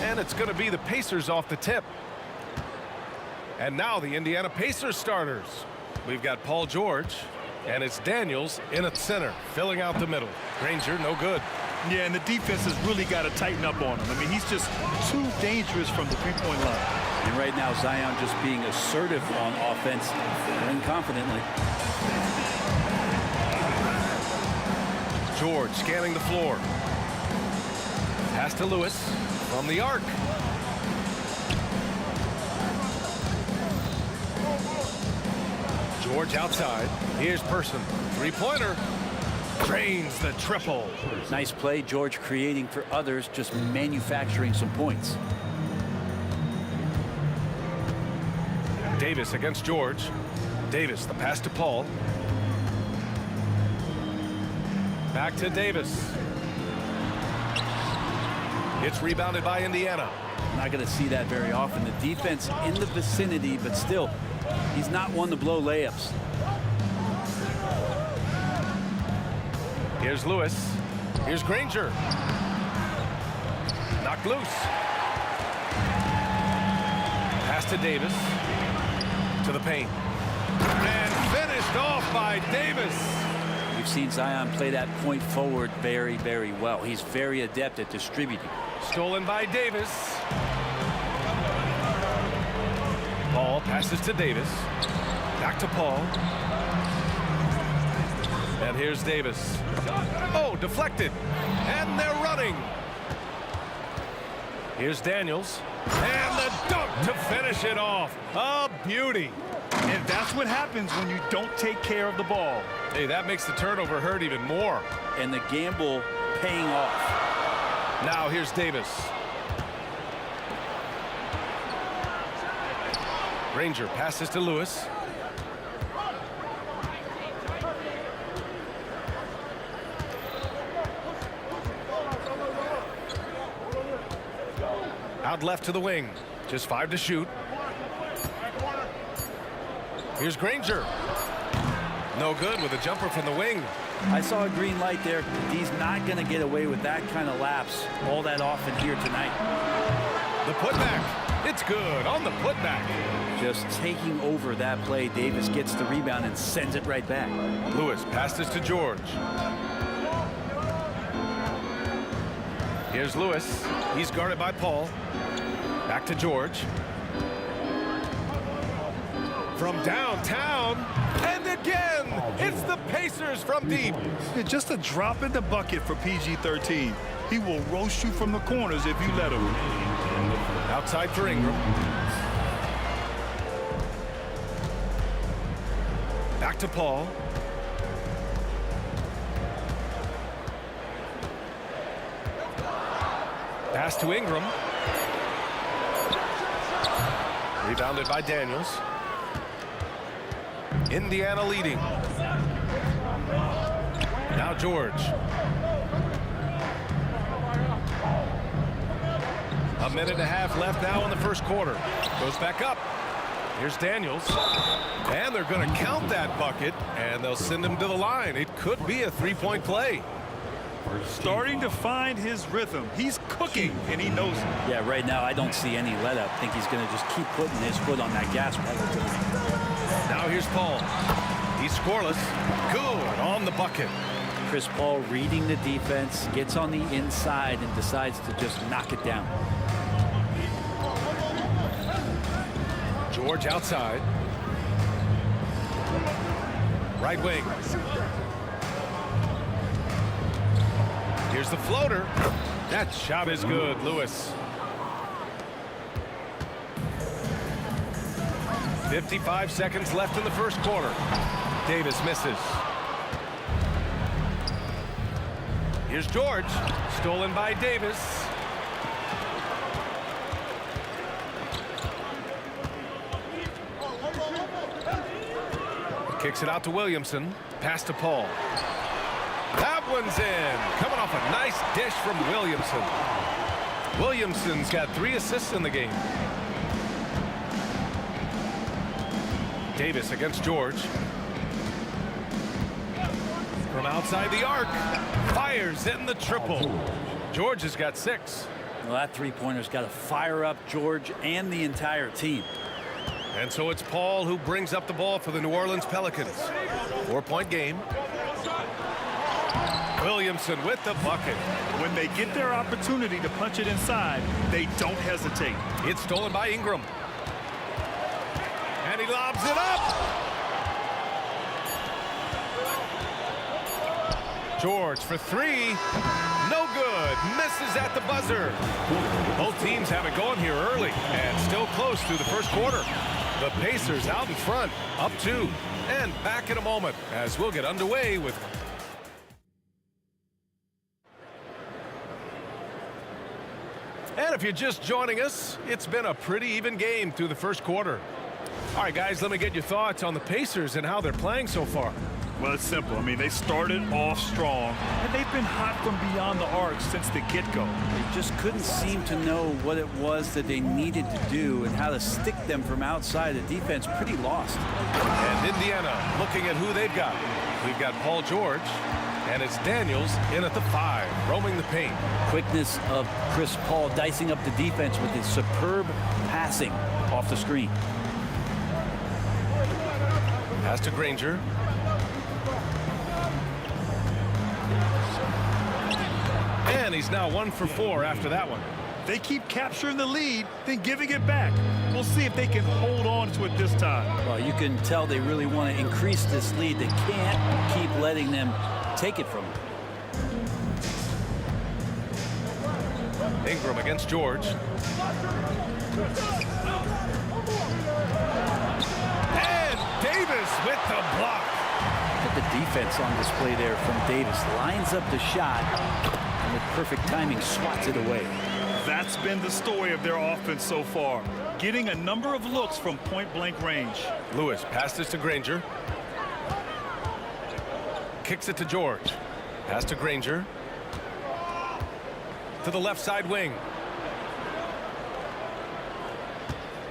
And it's going to be the Pacers off the tip. And now the Indiana Pacers starters. We've got Paul George, and it's Daniels in at center, filling out the middle. Granger, no good. Yeah, and the defense has really got to tighten up on him. I mean, he's just too dangerous from the three-point line. And right now, Zion just being assertive on offense and confidently. George scanning the floor. Pass to Lewis from the arc. George outside. Here's Person. Three-pointer. Drains the triple. Nice play, George creating for others, just manufacturing some points. Davis against George. Davis, the pass to Paul. Back to Davis. It's rebounded by Indiana. Not going to see that very often. The defense in the vicinity, but still, he's not one to blow layups. Here's Lewis. Here's Granger. Knocked loose. Pass to Davis. To the paint. And finished off by Davis. We've seen Zion play that point forward very, very well. He's very adept at distributing. Stolen by Davis. Paul passes to Davis. Back to Paul. And here's Davis. Oh, deflected. And they're running. Here's Daniels. And the dunk to finish it off. A beauty. And that's what happens when you don't take care of the ball. Hey, that makes the turnover hurt even more. And the gamble paying off. Now here's Davis. Granger passes to Lewis. Out left to the wing. Just 5 to shoot. Here's Granger. No good with a jumper from the wing. I saw a green light there. He's not going to get away with that kind of lapse all that often here tonight. The putback. It's good on the putback. Just taking over that play. Davis gets the rebound and sends it right back. Lewis passes to George. Here's Lewis. He's guarded by Paul. Back to George. From downtown. And again, it's the Pacers from deep. Yeah, just a drop in the bucket for PG-13. He will roast you from the corners if you let him. Outside for Ingram. Back to Paul. Pass to Ingram. Rebounded by Daniels. Indiana leading. Now George. A minute and a half left now in the first quarter. Goes back up. Here's Daniels. And they're going to count that bucket, and they'll send him to the line. It could be a three-point play. Starting to find his rhythm. He's cooking, and he knows it. Yeah, right now I don't see any let up. I think he's going to just keep putting his foot on that gas pedal. Now here's Paul. He's scoreless. Good on the bucket. Chris Paul reading the defense, gets on the inside and decides to just knock it down. George outside. Right wing. Here's the floater. That shot is good, Lewis. 55 seconds left in the first quarter. Davis misses. Here's George. Stolen by Davis. Kicks it out to Williamson. Pass to Paul. That one's in. Coming off a nice dish from Williamson. Williamson's got 3 assists in the game. Davis against George. From outside the arc. Fires in the triple. George has got 6. Well, that three-pointer's got to fire up George and the entire team. And so it's Paul who brings up the ball for the New Orleans Pelicans. 4-point game. Williamson with the bucket. When they get their opportunity to punch it inside, they don't hesitate. It's stolen by Ingram. And he lobs it up. George for three. No good. Misses at the buzzer. Both teams have it going here early and still close through the first quarter. The Pacers out in front, up 2. And back in a moment as we'll get underway with... And if you're just joining us, it's been a pretty even game through the first quarter. All right, guys, let me get your thoughts on the Pacers and how they're playing so far. Well, it's simple. I mean, they started off strong, and they've been hot from beyond the arc since the get-go. They just couldn't seem to know what it was that they needed to do and how to stick them from outside. The defense pretty lost. And Indiana looking at who they've got. We've got Paul George, and it's Daniels in at the 5, roaming the paint. Quickness of Chris Paul dicing up the defense with his superb passing off the screen. Pass to Granger. And he's now 1 for 4 after that one. They keep capturing the lead, then giving it back. We'll see if they can hold on to it this time. Well, you can tell they really want to increase this lead. They can't keep letting them take it from them. Ingram against George. And Davis with the block. Look at the defense on display there from Davis. Lines up the shot and with perfect timing swats it away. That's been the story of their offense so far. Getting a number of looks from point-blank range. Lewis passes to Granger. Kicks it to George. Pass to Granger. To the left side wing.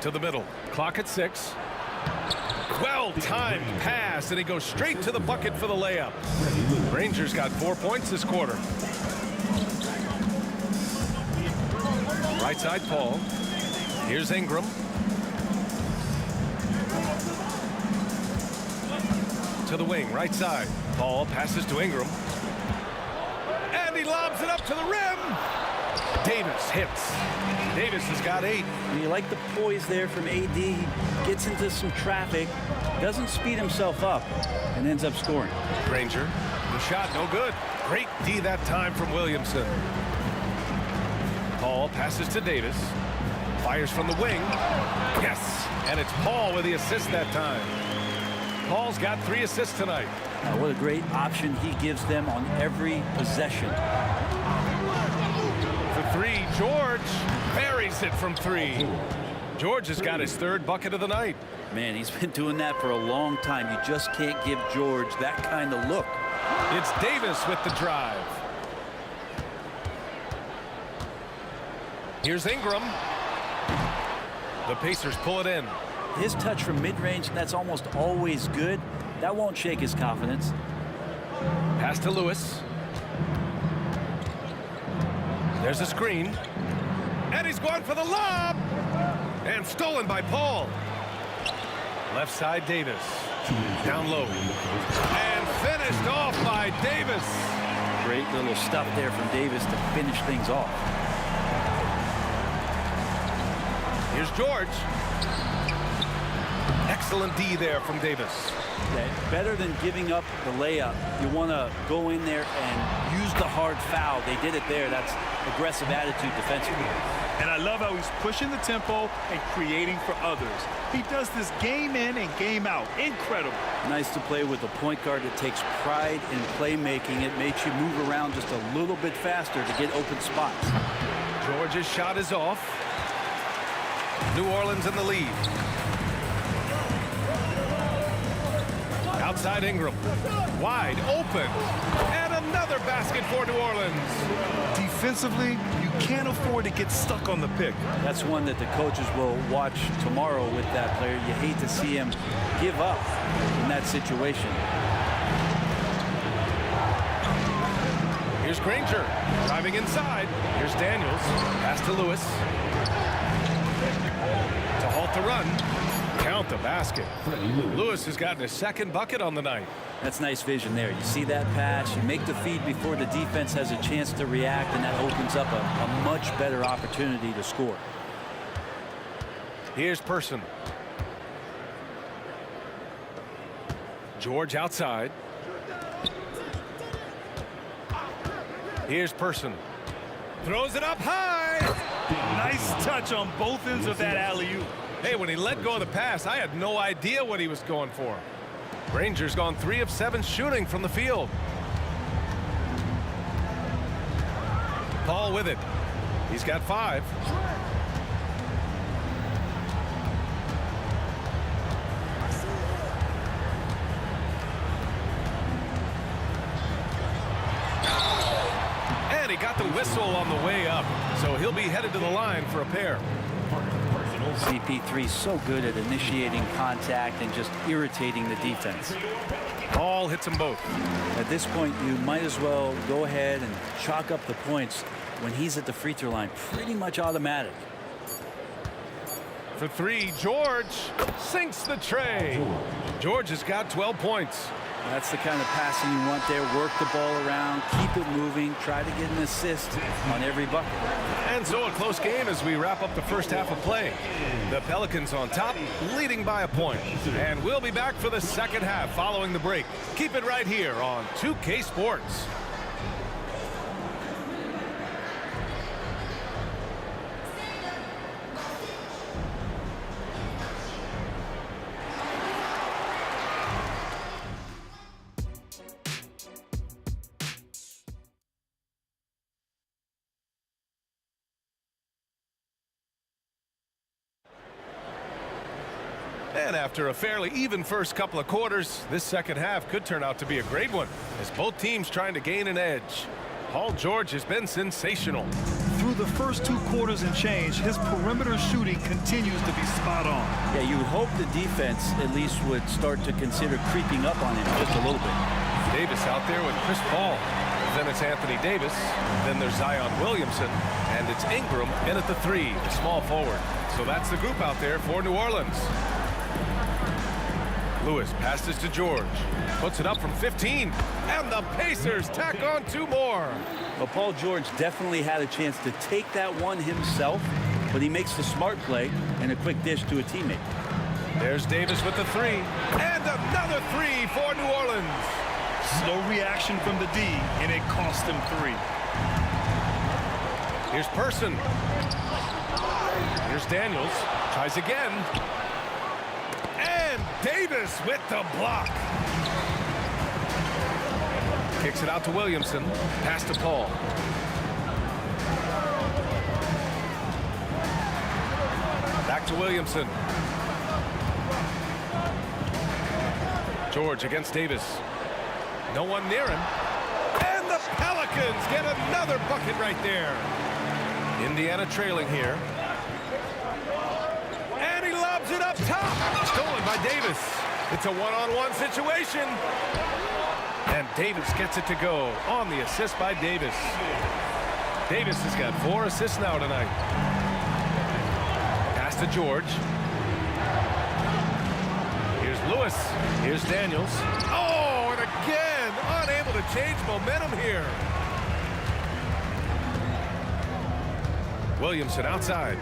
To the middle. Clock at 6. Well-timed pass, and he goes straight to the bucket for the layup. Granger's got 4 points this quarter. Right side, Paul. Here's Ingram. To the wing, right side. Paul passes to Ingram. And he lobs it up to the rim. Davis hits. Davis has got 8. And you like the poise there from AD. He gets into some traffic, doesn't speed himself up, and ends up scoring. Granger, the shot no good. Great D that time from Williamson. Paul passes to Davis. Fires from the wing. Yes, and it's Paul with the assist that time. Paul's got 3 assists tonight. What a great option he gives them on every possession. For 3, George buries it from 3. George has got his 3rd bucket of the night. Man, he's been doing that for a long time. You just can't give George that kind of look. It's Davis with the drive. Here's Ingram. The Pacers pull it in. His touch from mid-range, that's almost always good. That won't shake his confidence. Pass to Lewis. There's a screen. And he's going for the lob. And stolen by Paul. Left side, Davis. Down low. And finished off by Davis. Great little stuff there from Davis to finish things off. Here's George. Excellent D there from Davis. Yeah, better than giving up the layup. You want to go in there and use the hard foul. They did it there. That's aggressive attitude defensively. And I love how he's pushing the tempo and creating for others. He does this game in and game out. Incredible. Nice to play with a point guard that takes pride in playmaking. It makes you move around just a little bit faster to get open spots. George's shot is off. New Orleans in the lead. Outside Ingram. Wide open. And another basket for New Orleans. Defensively, you can't afford to get stuck on the pick. That's one that the coaches will watch tomorrow with that player. You hate to see him give up in that situation. Here's Granger driving inside. Here's Daniels. Pass to Lewis. To halt the run. Count the basket. Lewis has gotten his second bucket on the night. That's nice vision there. You see that pass, you make the feed before the defense has a chance to react, and that opens up a much better opportunity to score. Here's Person. George outside. Here's Person. Throws it up high. Nice touch on both ends of that alley-oop. Hey, when he let go of the pass, I had no idea what he was going for. Granger's gone 3 of 7 shooting from the field. Paul with it. He's got 5. And he got the whistle on the way up, so he'll be headed to the line for a pair. CP3 so good at initiating contact and just irritating the defense. Paul hits them both. At this point, you might as well go ahead and chalk up the points when he's at the free throw line. Pretty much automatic. For 3, George sinks the tray. George has got 12 points. That's the kind of passing you want there. Work the ball around, keep it moving, try to get an assist on every bucket. And so a close game as we wrap up the first half of play. The Pelicans on top, leading by a point. And we'll be back for the second half following the break. Keep it right here on 2K Sports. And after a fairly even first couple of quarters, this second half could turn out to be a great one as both teams trying to gain an edge. Paul George has been sensational. Through the first 2 quarters and change, his perimeter shooting continues to be spot on. Yeah, you would hope the defense at least would start to consider creeping up on him just a little bit. Davis out there with Chris Paul. Then it's Anthony Davis. Then there's Zion Williamson. And it's Ingram in at the 3, the small forward. So that's the group out there for New Orleans. Lewis passes to George. Puts it up from 15. And the Pacers tack on 2 more. Well, Paul George definitely had a chance to take that one himself, but he makes the smart play and a quick dish to a teammate. There's Davis with the 3. And another 3 for New Orleans. Slow reaction from the D, and it cost him 3. Here's Person. Here's Daniels. Tries again. And Davis with the block. Kicks it out to Williamson. Pass to Paul. Back to Williamson. George against Davis. No one near him. And the Pelicans get another bucket right there. Indiana trailing here. And he lobs it up top. Stolen by Davis. It's a one-on-one situation. And Davis gets it to go on the assist by Davis. Davis has got 4 assists now tonight. Pass to George. Here's Lewis. Here's Daniels. Oh, and again, unable to change momentum here. Williamson outside.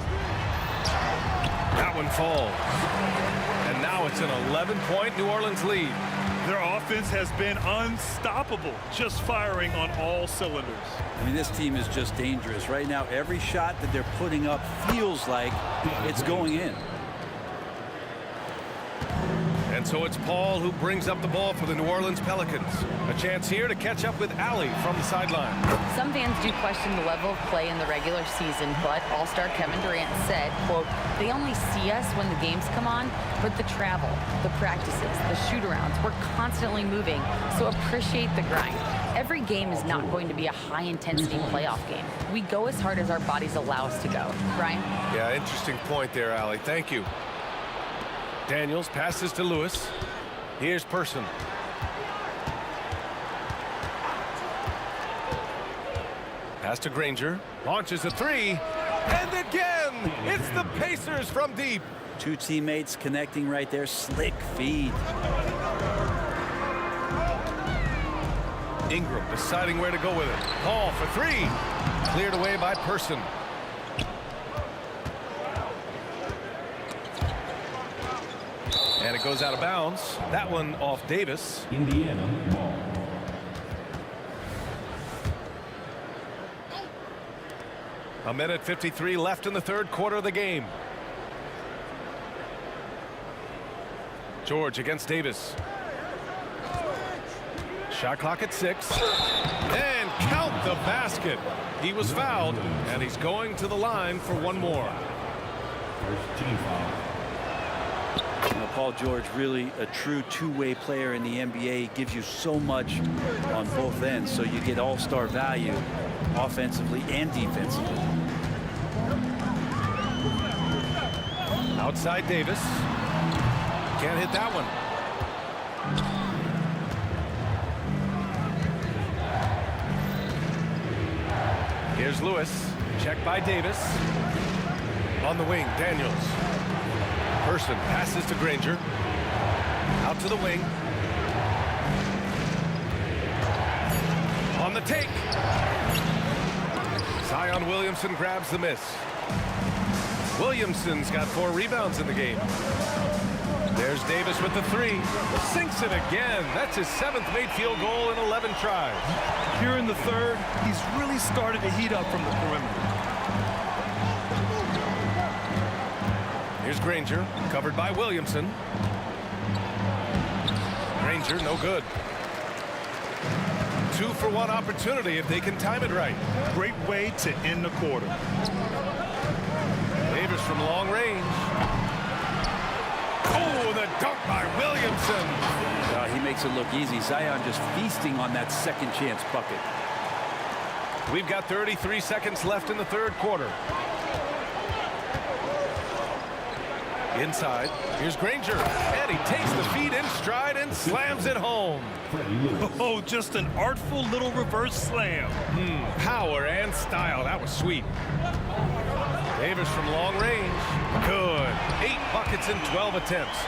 That one falls. And now it's an 11-point New Orleans lead. Their offense has been unstoppable, just firing on all cylinders. I mean, this team is just dangerous. Right now, every shot that they're putting up feels like it's going in. And so it's Paul who brings up the ball for the New Orleans Pelicans. A chance here to catch up with Allie from the sideline. Some fans do question the level of play in the regular season, but All-Star Kevin Durant said, quote, they only see us when the games come on, but the travel, the practices, the shoot-arounds, we're constantly moving, so appreciate the grind. Every game is not going to be a high-intensity playoff game. We go as hard as our bodies allow us to go. Brian? Yeah, interesting point there, Allie. Thank you. Daniels passes to Lewis. Here's Person. Pass to Granger. Launches a three. And again, it's the Pacers from deep. Two teammates connecting right there. Slick feed. Ingram deciding where to go with it. Paul for three. Cleared away by Person. And it goes out of bounds. That one off Davis. Indiana ball. A minute 53 left in the third quarter of the game. George against Davis. Shot clock at 6. And count the basket. He was fouled, and he's going to the line for one more. First team foul. Now, Paul George, really a true two-way player in the NBA. Gives you so much on both ends, so you get all-star value offensively and defensively. Outside Davis. Can't hit that one. Here's Lewis. Check by Davis. On the wing, Daniels. Person passes to Granger. Out to the wing. On the take. Zion Williamson grabs the miss. Williamson's got 4 rebounds in the game. There's Davis with the 3. Sinks it again. That's his 7th made field goal in 11 tries. Here in the third, he's really started to heat up from the perimeter. Here's Granger, covered by Williamson. Granger, no good. 2-for-1 opportunity if they can time it right. Great way to end the quarter. Davis from long range. Oh, the dunk by Williamson. He makes it look easy. Zion just feasting on that second chance bucket. We've got 33 seconds left in the third quarter. Inside, here's Granger, and he takes the feed in stride and slams it home. Oh, just an artful little reverse slam. Power and style. That was sweet. Davis from long range. Good. 8 buckets in 12 attempts.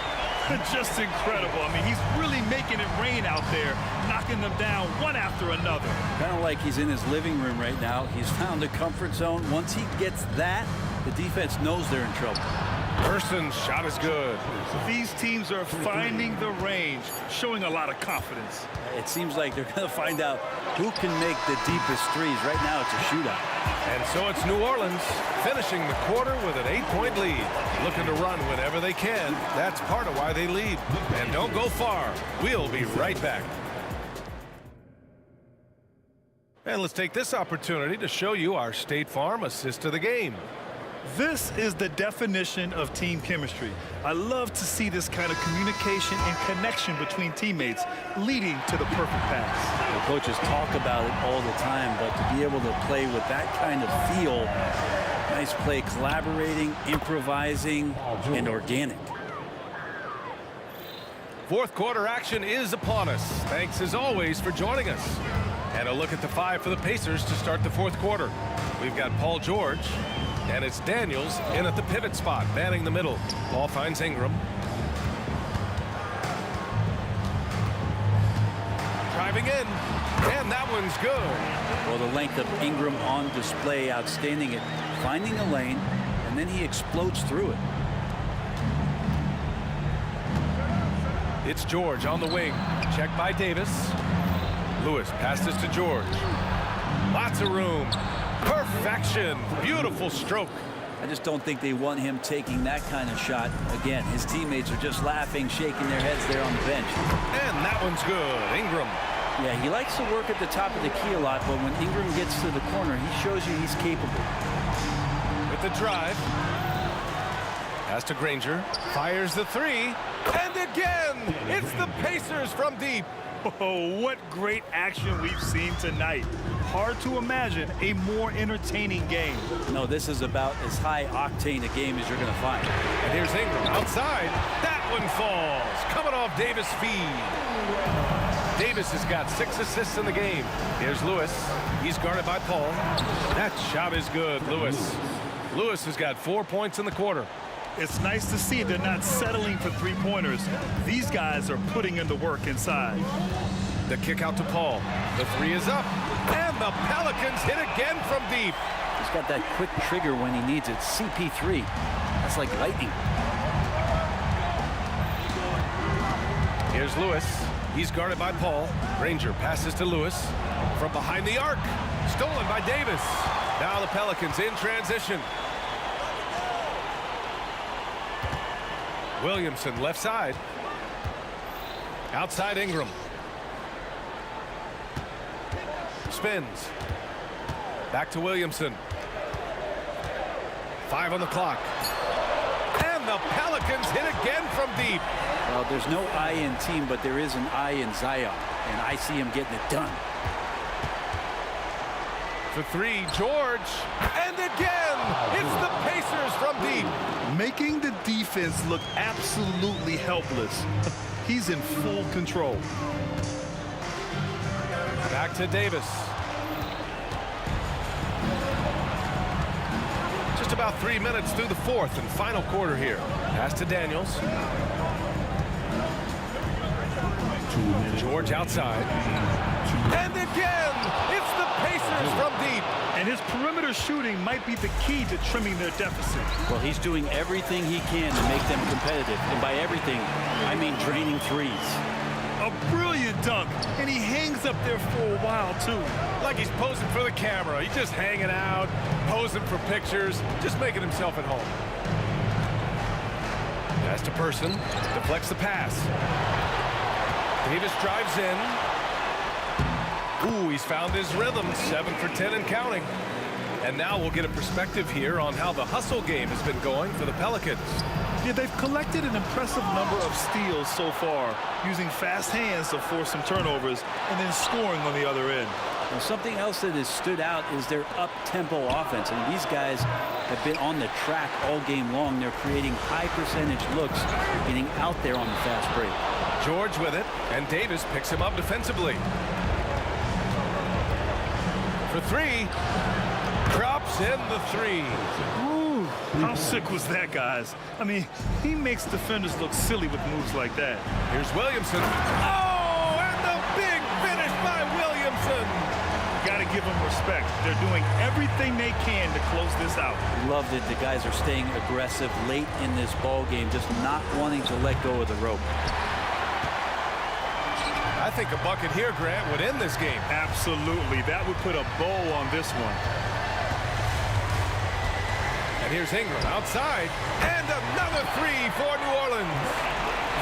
Just incredible. I mean, he's really making it rain out there, knocking them down one after another. Kind of like he's in his living room right now. He's found a comfort zone. Once he gets that, the defense knows they're in trouble. Person's shot is good. These teams are finding the range, showing a lot of confidence. It seems like they're going to find out who can make the deepest threes. Right now, it's a shootout. And so it's New Orleans finishing the quarter with an 8-point lead. Looking to run whenever they can. That's part of why they lead. And don't go far. We'll be right back. And let's take this opportunity to show you our State Farm assist of the game. This is the definition of team chemistry. I love to see this kind of communication and connection between teammates leading to the perfect pass. The coaches talk about it all the time, but to be able to play with that kind of feel, nice play, collaborating, improvising, and organic. Fourth quarter action is upon us. Thanks as always for joining us. And a look at the 5 for the Pacers to start the fourth quarter. We've got Paul George. And it's Daniels in at the pivot spot, manning the middle. Ball finds Ingram. Driving in, and that one's good. Well, the length of Ingram on display, outstanding at finding a lane, and then he explodes through it. It's George on the wing. Check by Davis. Lewis passes to George. Lots of room. Perfection. Beautiful stroke. I just don't think they want him taking that kind of shot. Again, his teammates are just laughing, shaking their heads there on the bench. And that one's good. Ingram. Yeah, he likes to work at the top of the key a lot, but when Ingram gets to the corner, he shows you he's capable. With the drive. Pass to Granger. Fires the 3. And again, it's the Pacers from deep. Oh, what great action we've seen tonight. Hard to imagine a more entertaining game. No, this is about as high octane a game as you're going to find. And here's Ingram outside. That one falls. Coming off Davis' feed. Davis has got 6 assists in the game. Here's Lewis. He's guarded by Paul. That shot is good, Lewis. Lewis has got 4 points in the quarter. It's nice to see they're not settling for three-pointers. These guys are putting in the work inside. The kick out to Paul. The three is up. And the Pelicans hit again from deep. He's got that quick trigger when he needs it. CP3. That's like lightning. Here's Lewis. He's guarded by Paul. Granger passes to Lewis. From behind the arc. Stolen by Davis. Now the Pelicans in transition. Williamson left side. Outside Ingram. Spins. Back to Williamson. 5 on the clock. And the Pelicans hit again from deep. Well, there's no I in team, but there is an I in Zion, and I see him getting it done. For three, George. And again, it's the Pacers from deep. Making the defense look absolutely helpless. He's in full control. Back to Davis. Just about 3 minutes through the fourth and final quarter here. Pass to Daniels. George outside. And again, it's the Pacers from deep. And his perimeter shooting might be the key to trimming their deficit. Well, he's doing everything he can to make them competitive. And by everything, I mean draining threes. A brilliant dunk, and he hangs up there for a while, too. Like he's posing for the camera. He's just hanging out, posing for pictures, just making himself at home. Pass to Person, deflects the pass. Davis drives in. Ooh, he's found his rhythm, 7 for 10 and counting. And now we'll get a perspective here on how the hustle game has been going for the Pelicans. Yeah, they've collected an impressive number of steals so far, using fast hands to force some turnovers and then scoring on the other end. Now, something else that has stood out is their up-tempo offense. And these guys have been on the track all game long. They're creating high-percentage looks, getting out there on the fast break. George with it, and Davis picks him up defensively. For three, drops in the three. Ooh, how sick was that, guys? I mean, he makes defenders look silly with moves like that. Here's Williamson. Oh, and the big finish by Williamson. Got to give them respect. They're doing everything they can to close this out. Love that the guys are staying aggressive late in this ball game, just not wanting to let go of the rope. I think a bucket here, Grant, would end this game. Absolutely. That would put a bow on this one. And here's Ingram outside. And another three for New Orleans.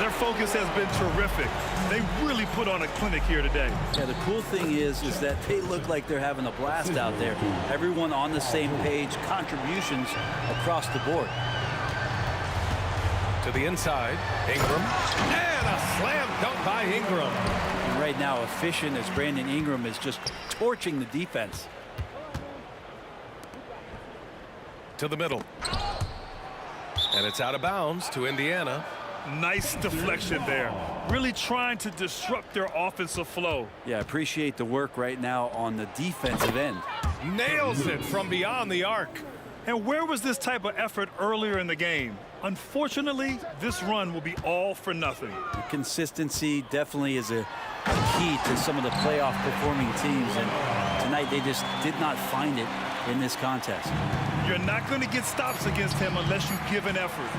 Their focus has been terrific. They really put on a clinic here today. Yeah, the cool thing is that they look like they're having a blast out there. Everyone on the same page, contributions across the board. To the inside, Ingram. And a slam dunk by Ingram. And right now, efficient as Brandon Ingram is just torching the defense. To the middle. And it's out of bounds to Indiana. Nice deflection there. Really trying to disrupt their offensive flow. Yeah, appreciate the work right now on the defensive end. Nails it from beyond the arc. And where was this type of effort earlier in the game? Unfortunately, this run will be all for nothing. Consistency definitely is a key to some of the playoff performing teams, and tonight they just did not find it in this contest. You're not going to get stops against him unless you give an effort.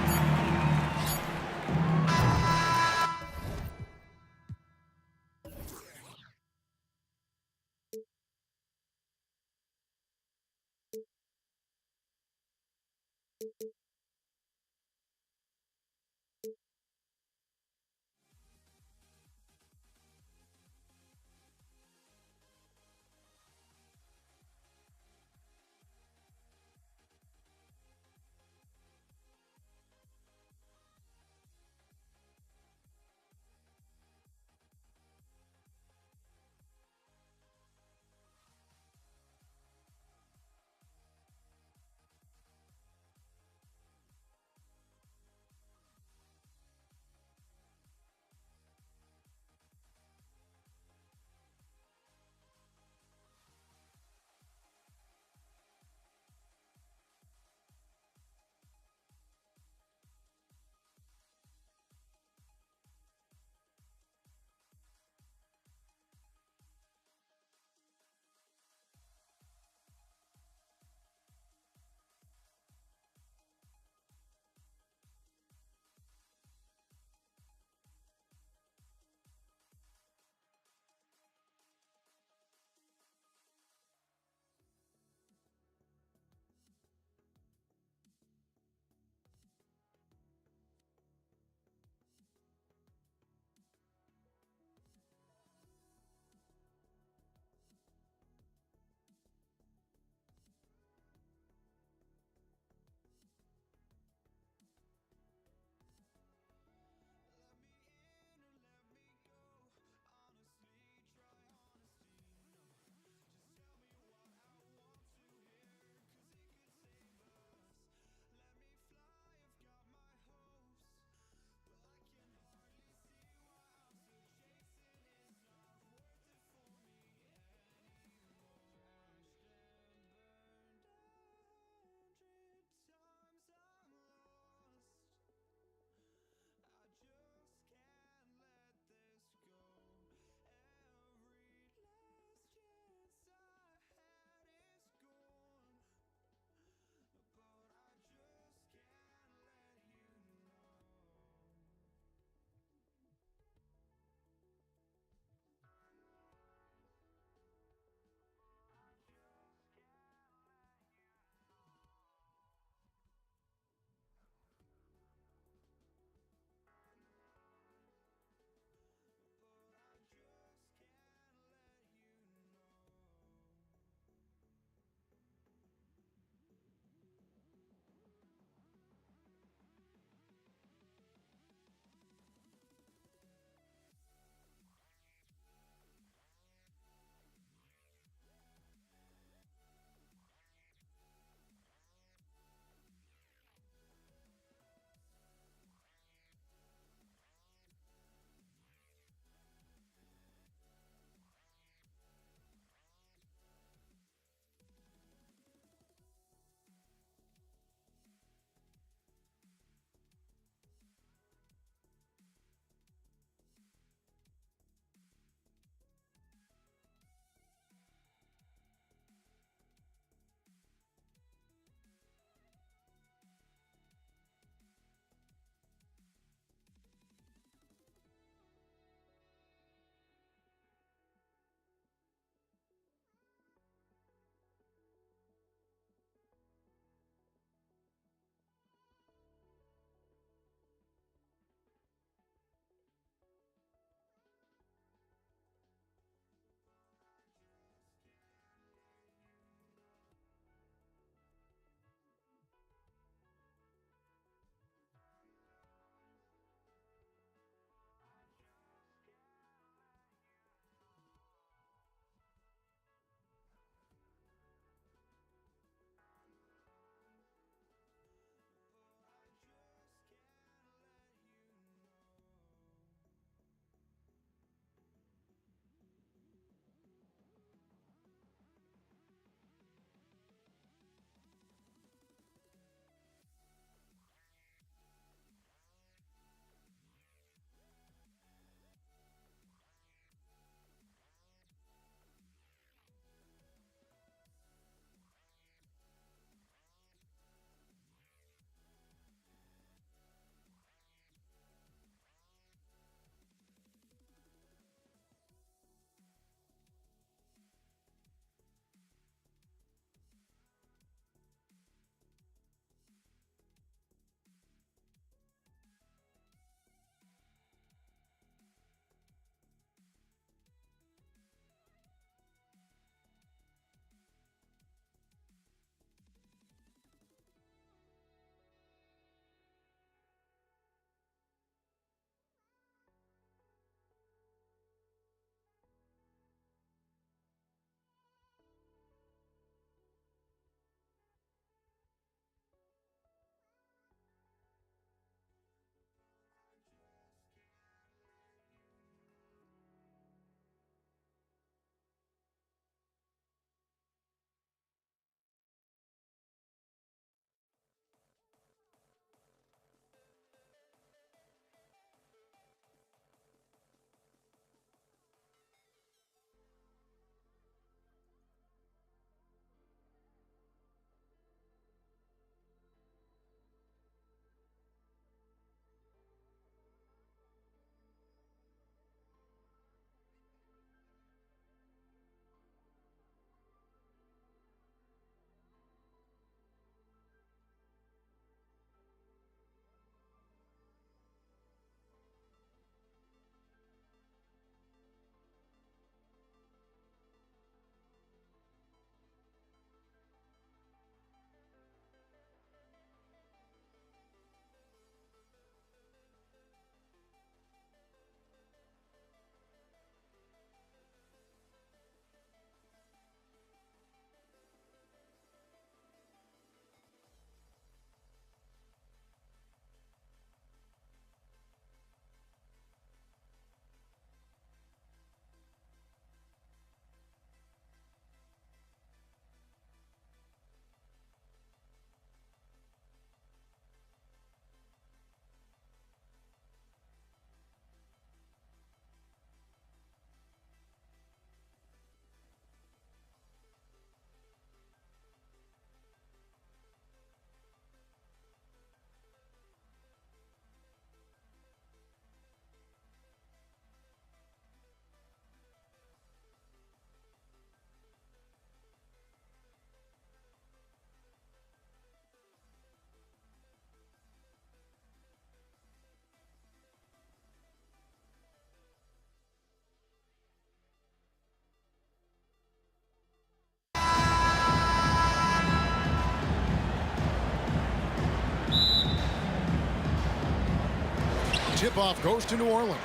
Tip-off goes to New Orleans.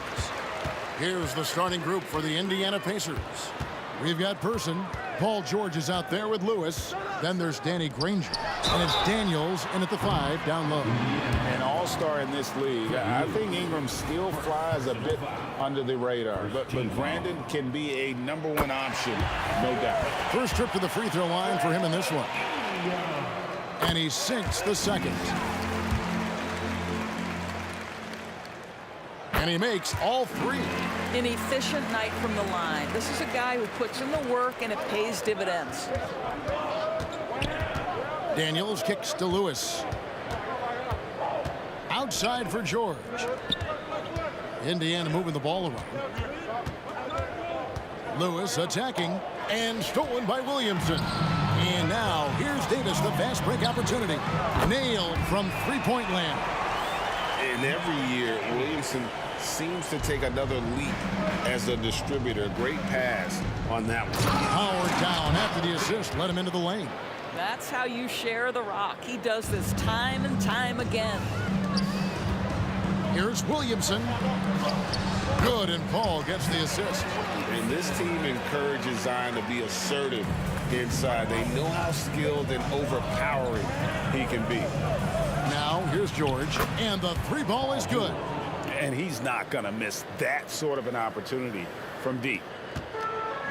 Here's the starting group for the Indiana Pacers. We've got Person. Paul George is out there with Lewis. Then there's Danny Granger. And it's Daniels in at the 5 down low. An all-star in this league. I think Ingram still flies a bit under the radar. But Brandon can be a #1 option, no doubt. First trip to the free throw line for him in this one. And he sinks the second. And he makes all 3. An efficient night from the line. This is a guy who puts in the work and it pays dividends. Daniels kicks to Lewis. Outside for George. Indiana moving the ball around. Lewis attacking and stolen by Williamson. And now here's Davis, the fast break opportunity. Nailed from three-point land. And every year, Williamson seems to take another leap as a distributor. Great pass on that one. Howard down after the assist, let him into the lane. That's how you share the rock. He does this time and time again. Here's Williamson. Good, and Paul gets the assist. And this team encourages Zion to be assertive inside. They know how skilled and overpowering he can be. Now here's George, and the 3 ball is good. And he's not going to miss that sort of an opportunity from deep.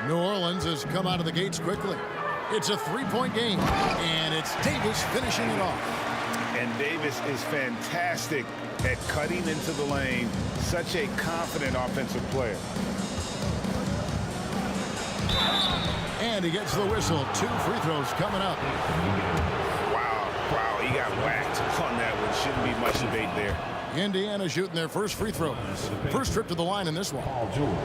New Orleans has come out of the gates quickly. It's a 3-point game, and it's Davis finishing it off. And Davis is fantastic at cutting into the lane. Such a confident offensive player. And he gets the whistle. 2 free throws coming up. Wow, he got whacked on that one. Shouldn't be much debate there. Indiana shooting their first free throws. First trip to the line in this one. Paul George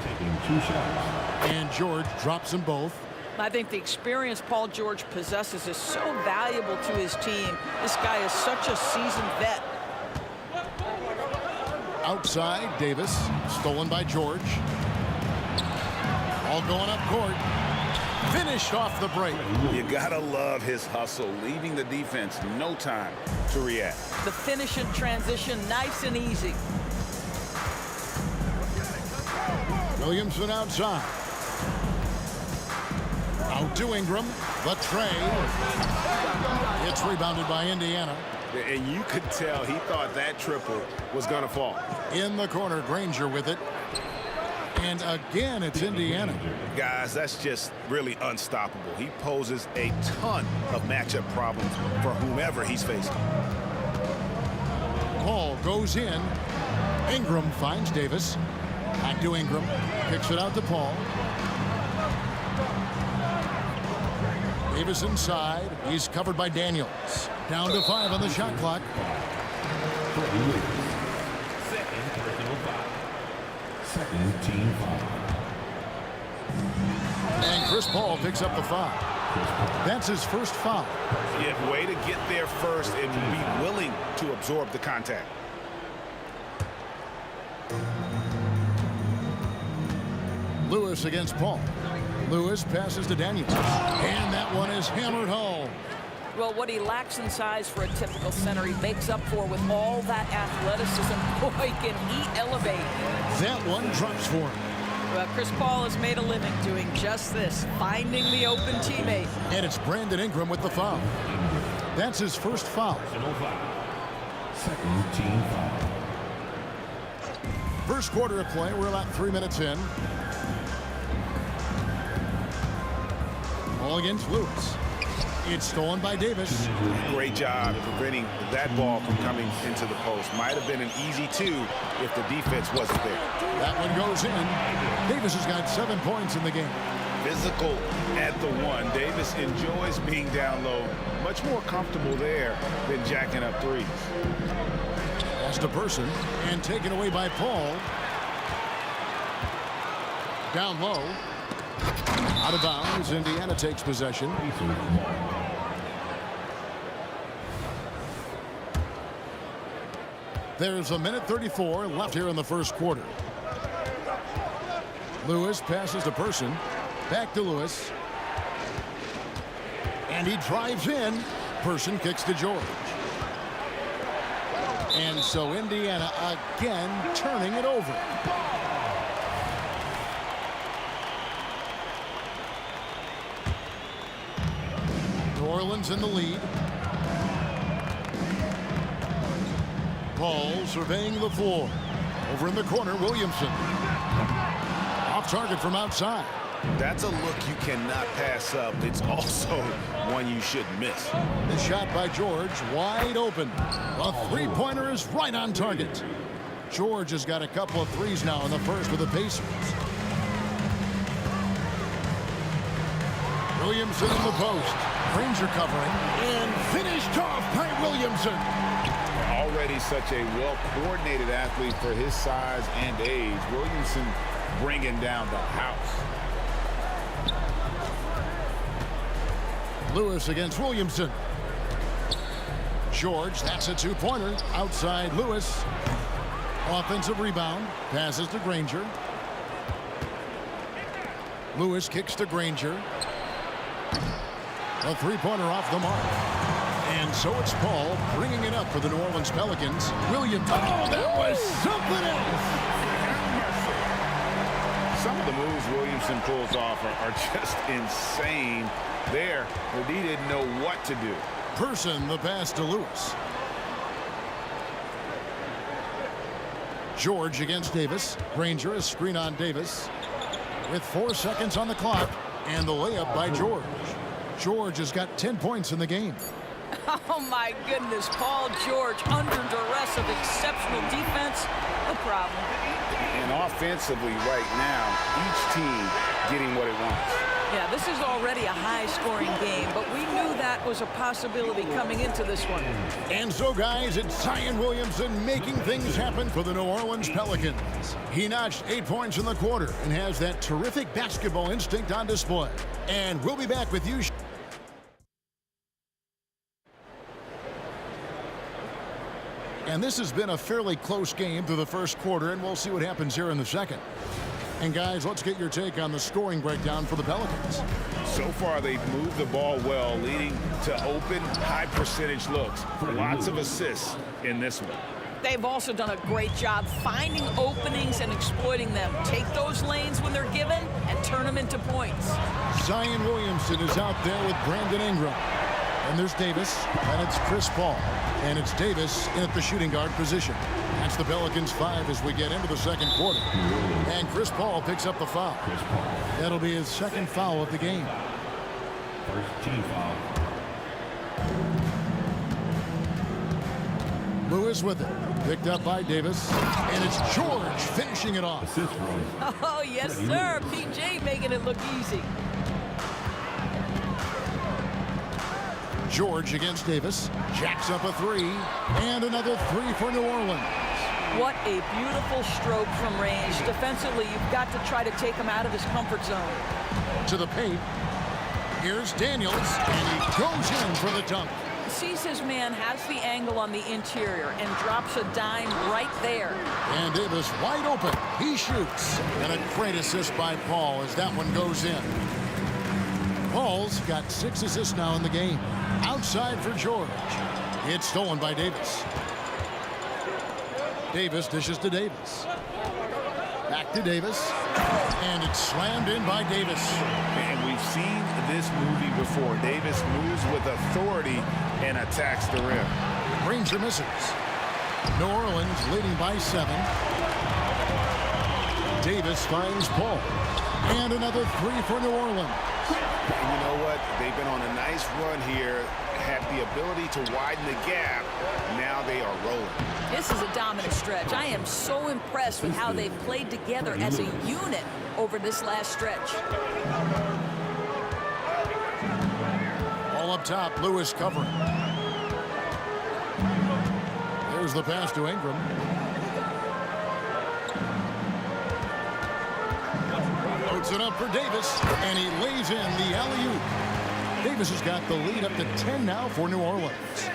taking 2 shots. And George drops them both. I think the experience Paul George possesses is so valuable to his team. This guy is such a seasoned vet. Outside, Davis. Stolen by George. All going up court. Finished off the break. You gotta love his hustle, leaving the defense no time to react. The finish in transition, nice and easy. Williamson outside. Out to Ingram. The tray. It's rebounded by Indiana. And you could tell he thought that triple was gonna fall. In the corner, Granger with it. And again, it's Indiana. Guys, that's just really unstoppable. He poses a ton of matchup problems for whomever he's facing. Paul goes in. Ingram finds Davis. Back to Ingram. Kicks it out to Paul. Davis inside. He's covered by Daniels. Down to 5 on the shot clock. Second team foul. And Chris Paul picks up the foul. That's his first foul. Yeah, way to get there first and be willing to absorb the contact. Lewis against Paul. Lewis passes to Daniels. And that one is hammered home. Well, what he lacks in size for a typical center, he makes up for with all that athleticism. Boy, can he elevate. That one drops for him. Well, Chris Paul has made a living doing just this, finding the open teammate. And it's Brandon Ingram with the foul. That's his first foul. Second team foul. First quarter of play. We're about 3 minutes in. Ball against Lewis. It's stolen by Davis. Great job preventing that ball from coming into the post. Might have been an easy 2 if the defense wasn't there. That one goes in. Davis has got 7 points in the game. Physical at the 1. Davis enjoys being down low. Much more comfortable there than jacking up threes. Pass to Person and taken away by Paul. Down low. Out of bounds. Indiana takes possession. There's a minute 34 left here in the first quarter. Lewis passes to Person. Back to Lewis. And he drives in. Person kicks to George. And so Indiana again turning it over. New Orleans in the lead. Paul surveying the floor. Over in the corner, Williamson. Off target from outside. That's a look you cannot pass up. It's also one you shouldn't miss. The shot by George, wide open. A three-pointer is right on target. George has got a couple of threes now in the first with the Pacers. Williamson in the post. Granger covering. And finished off by Williamson. Already such a well-coordinated athlete for his size and age. Williamson bringing down the house. Lewis against Williamson. George, that's a two-pointer. Outside Lewis. Offensive rebound. Passes to Granger. Lewis kicks to Granger. A three-pointer off the mark. And so it's Paul bringing it up for the New Orleans Pelicans. Williams. Oh, that was something else. Some of the moves Williamson pulls off are just insane there, where he didn't know what to do. Person the pass to Lewis. George against Davis. Granger, a screen on Davis. With 4 seconds on the clock. And the layup by George. George has got 10 points in the game. Oh, my goodness. Paul George under duress of exceptional defense. No problem. And offensively right now, each team getting what it wants. Yeah, this is already a high-scoring game, but we knew that was a possibility coming into this one. And so, guys, it's Zion Williamson making things happen for the New Orleans Pelicans. He notched 8 points in the quarter and has that terrific basketball instinct on display. And we'll be back with you. And this has been a fairly close game through the first quarter, and we'll see what happens here in the second. And guys, let's get your take on the scoring breakdown for the Pelicans. So far, they've moved the ball well, leading to open, high-percentage looks. Lots of assists in this one. They've also done a great job finding openings and exploiting them. Take those lanes when they're given and turn them into points. Zion Williamson is out there with Brandon Ingram. And there's Davis, and it's Chris Paul. And it's Davis in at the shooting guard position. That's the Pelicans 5 as we get into the second quarter. And Chris Paul picks up the foul. That'll be his second foul of the game. First team foul. Lewis with it. Picked up by Davis. And it's George finishing it off. Oh, yes, sir. PJ making it look easy. George against Davis. Jacks up a three. And another three for New Orleans. What a beautiful stroke from range. Defensively, you've got to try to take him out of his comfort zone. To the paint. Here's Daniels. And he goes in for the dunk. Sees his man, has the angle on the interior, and drops a dime right there. And Davis wide open. He shoots. And a great assist by Paul as that one goes in. Paul's got 6 assists now in the game. Outside for George. It's stolen by Davis. Davis dishes to Davis. Back to Davis. And it's slammed in by Davis. And we've seen this movie before. Davis moves with authority and attacks the rim. Granger misses. New Orleans leading by 7. Davis finds Paul. And another three for New Orleans. And you know what? They've been on a nice run here, had the ability to widen the gap. Now they are rolling. This is a dominant stretch. I am so impressed with how they've played together as a unit over this last stretch. All up top, Lewis covering. There's the pass to Ingram. Loads it up for Davis, and he lays in the alley-oop. Davis has got the lead up to 10 now for New Orleans.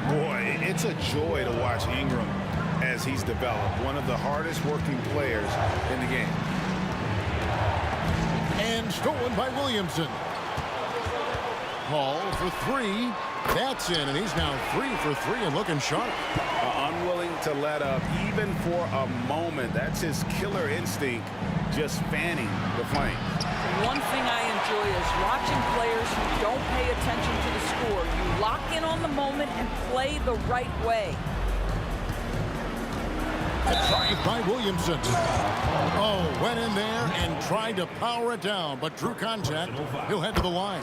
Boy, it's a joy to watch Ingram as he's developed. One of the hardest working players in the game. And stolen by Williamson. Paul for three. That's in, and he's now 3 for 3 and looking sharp. Unwilling to let up even for a moment. That's his killer instinct, just fanning the flame. One thing I enjoy is watching players who don't pay attention to the score. You lock in on the moment and play the right way. A drive by Williamson. Oh, went in there and tried to power it down, but drew contact. He'll head to the line.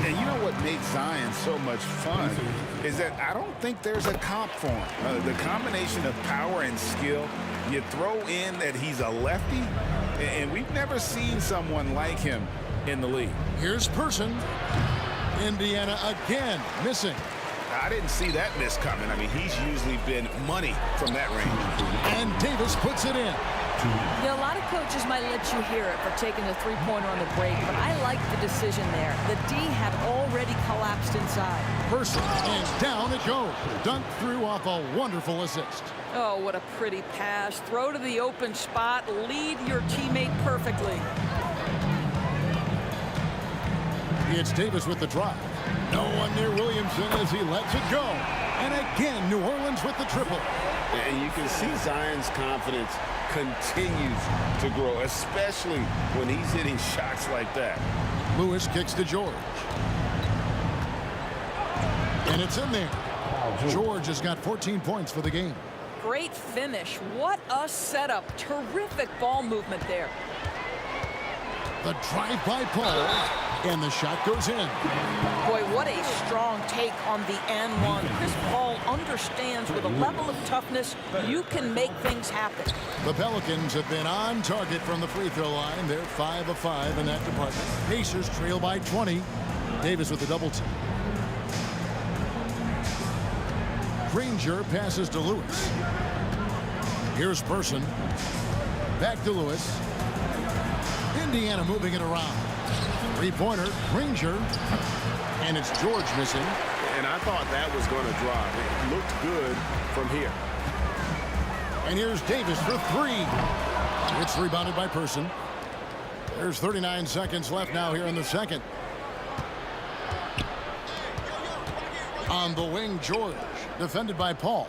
And you know what makes Zion so much fun is that I don't think there's a comp for him. The combination of power and skill, you throw in that he's a lefty, and we've never seen someone like him in the league. Here's Person. Indiana again missing. I didn't see that miss coming. I mean, he's usually been money from that range. And Davis puts it in. Yeah, a lot of coaches might let you hear it for taking the three-pointer on the break, but I like the decision there. The D had already collapsed inside. Person, and down it goes. Dunked through off a wonderful assist. Oh, what a pretty pass. Throw to the open spot. Lead your teammate perfectly. It's Davis with the drive. No one near Williamson as he lets it go. And again, New Orleans with the triple. And you can see Zion's confidence continues to grow, especially when he's hitting shots like that. Lewis kicks to George. And it's in there. George has got 14 points for the game. Great finish. What a setup. Terrific ball movement there. The drive by Paul, and the shot goes in. Boy, what a strong take on the N1. Chris Paul understands with a level of toughness, you can make things happen. The Pelicans have been on target from the free throw line. They're 5 of 5 in that department. Pacers trail by 20. Davis with the double team. Granger passes to Lewis. Here's Person. Back to Lewis. Indiana moving it around. Three-pointer, Granger. And it's George missing. And I thought that was going to drop. It looked good from here. And here's Davis for three. It's rebounded by Person. There's 39 seconds left now here in the second. On the wing, George. Defended by Paul.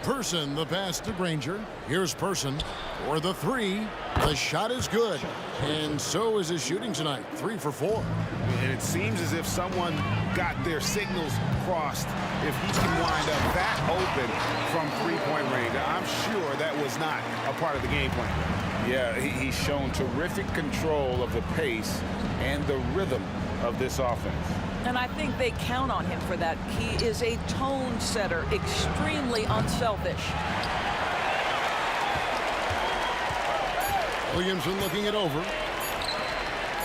Person, the pass to Granger. Here's Person for the three. The shot is good. And so is his shooting tonight. 3 for 4. And it seems as if someone got their signals crossed if he can wind up that open from three-point range. I'm sure that was not a part of the game plan. Yeah, he's shown terrific control of the pace and the rhythm of this offense. And I think they count on him for that. He is a tone setter, extremely unselfish. Williamson looking it over.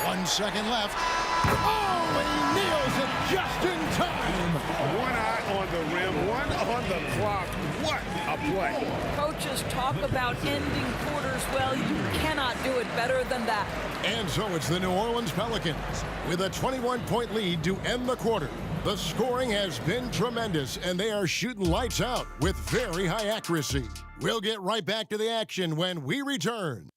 1 second left. Oh, he nails it just in time. One eye on the rim, one on the clock. What a play. Coaches talk about ending quarters. Well, you cannot do it better than that. And so it's the New Orleans Pelicans with a 21-point lead to end the quarter. The scoring has been tremendous, and they are shooting lights out with very high accuracy. We'll get right back to the action when we return.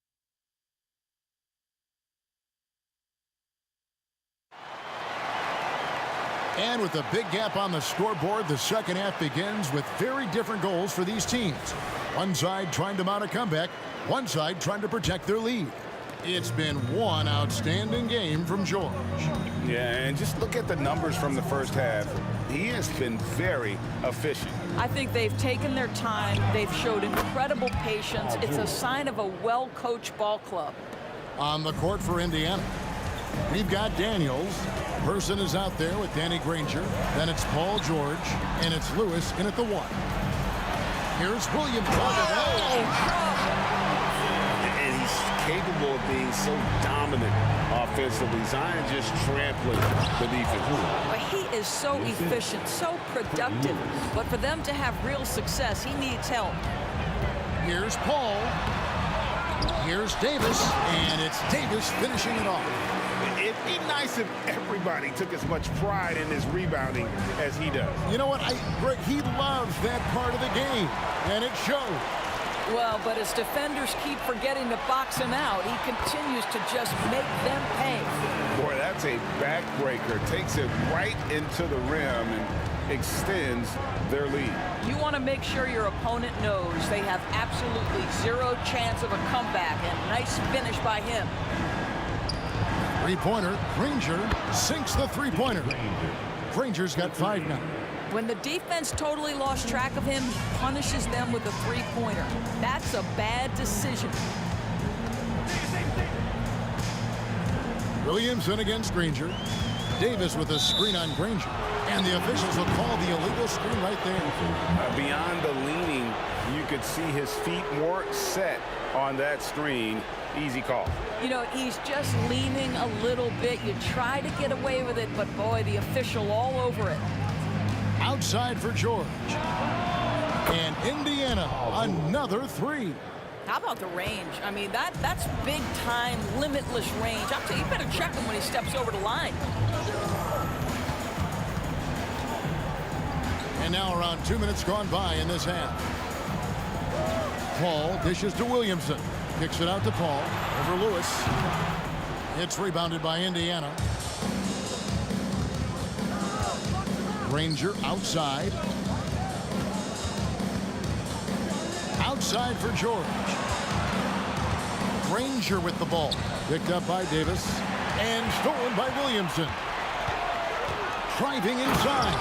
And with a big gap on the scoreboard, the second half begins with very different goals for these teams. One side trying to mount a comeback, one side trying to protect their lead. It's been one outstanding game from George. Yeah, and just look at the numbers from the first half. He has been very efficient. I think they've taken their time. They've showed incredible patience. It's a sign of a well-coached ball club. On the court for Indiana, we've got Daniels. Person is out there with Danny Granger. Then it's Paul George, and it's Lewis in at the 1. Here's Williams. And he's capable of being so dominant offensively. Zion just trampling the defense. But he is so efficient, so productive. But for them to have real success, he needs help. Here's Paul. Here's Davis, and it's Davis finishing it off. It'd be nice if everybody took as much pride in his rebounding as he does. You know what? Greg, he loves that part of the game, and it shows. Well, but as defenders keep forgetting to box him out, he continues to just make them pay. Boy, that That's a backbreaker. Takes it right into the rim and extends their lead. You want to make sure your opponent knows they have absolutely zero chance of a comeback, and nice finish by him. Three-pointer, Granger sinks the three-pointer. Granger's got 5 now. When the defense totally lost track of him, he punishes them with a three-pointer. That's a bad decision. Williamson against Granger. Davis with a screen on Granger. And the officials will call the illegal screen right there. Beyond the leaning, you could see his feet more set on that screen. Easy call. You know, he's just leaning a little bit. You try to get away with it, but boy, the official all over it. Outside for George. And Indiana, another 3. How about the range? I mean, that's big-time, limitless range. I'll tell you, you better check him when he steps over the line. And now around 2 minutes gone by in this half. Paul dishes to Williamson. Kicks it out to Paul. Over Lewis. It's rebounded by Indiana. Granger outside. Outside for George. Granger with the ball. Picked up by Davis. And stolen by Williamson. Driving inside.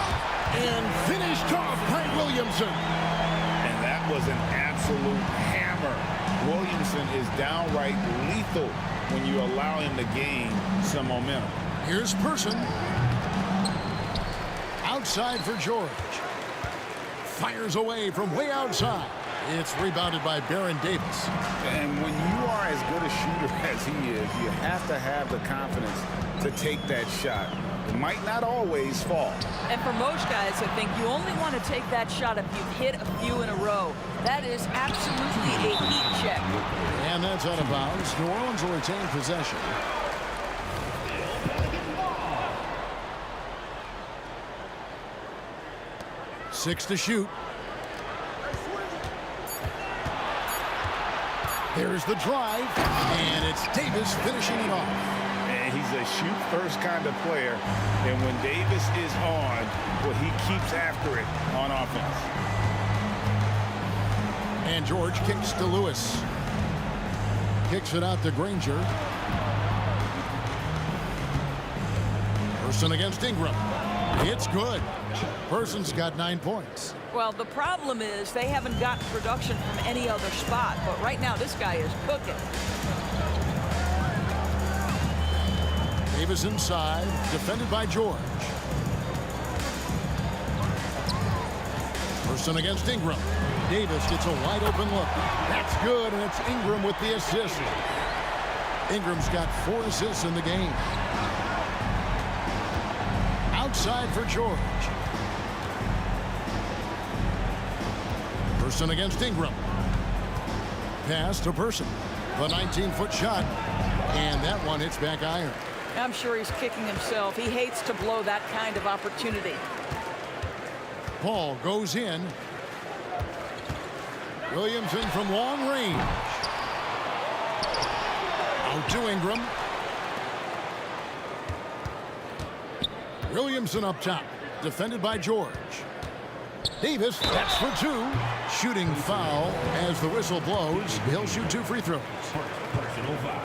And finished off by Williamson. And that was an absolute hammer. Williamson is downright lethal when you allow him to gain some momentum. Here's Person. Outside for George. Fires away from way outside. It's rebounded by Baron Davis. And when you are as good a shooter as he is, you have to have the confidence to take that shot. It might not always fall. And for most guys, I think you only want to take that shot if you've hit a few in a row. That is absolutely a heat check. And that's out of bounds. New Orleans will retain possession. Six to shoot. There's the drive, and it's Davis finishing it off. And he's a shoot-first kind of player, and when Davis is on, well, he keeps after it on offense. And George kicks to Lewis. Kicks it out to Granger. Person against Ingram. It's good. Person's got 9 points. Well, the problem is they haven't gotten production from any other spot, but right now this guy is cooking. Davis inside, defended by George. Person against Ingram. Davis gets a wide open look. That's good, and it's Ingram with the assist. Ingram's got 4 assists in the game. Outside for George. Person against Ingram. Pass to Person. The 19-foot shot. And that one hits back iron. I'm sure he's kicking himself. He hates to blow that kind of opportunity. Paul goes in. Williamson from long range. Out to Ingram. Williamson up top. Defended by George. Davis, that's for 2. Shooting foul as the whistle blows. He'll shoot 2 free throws.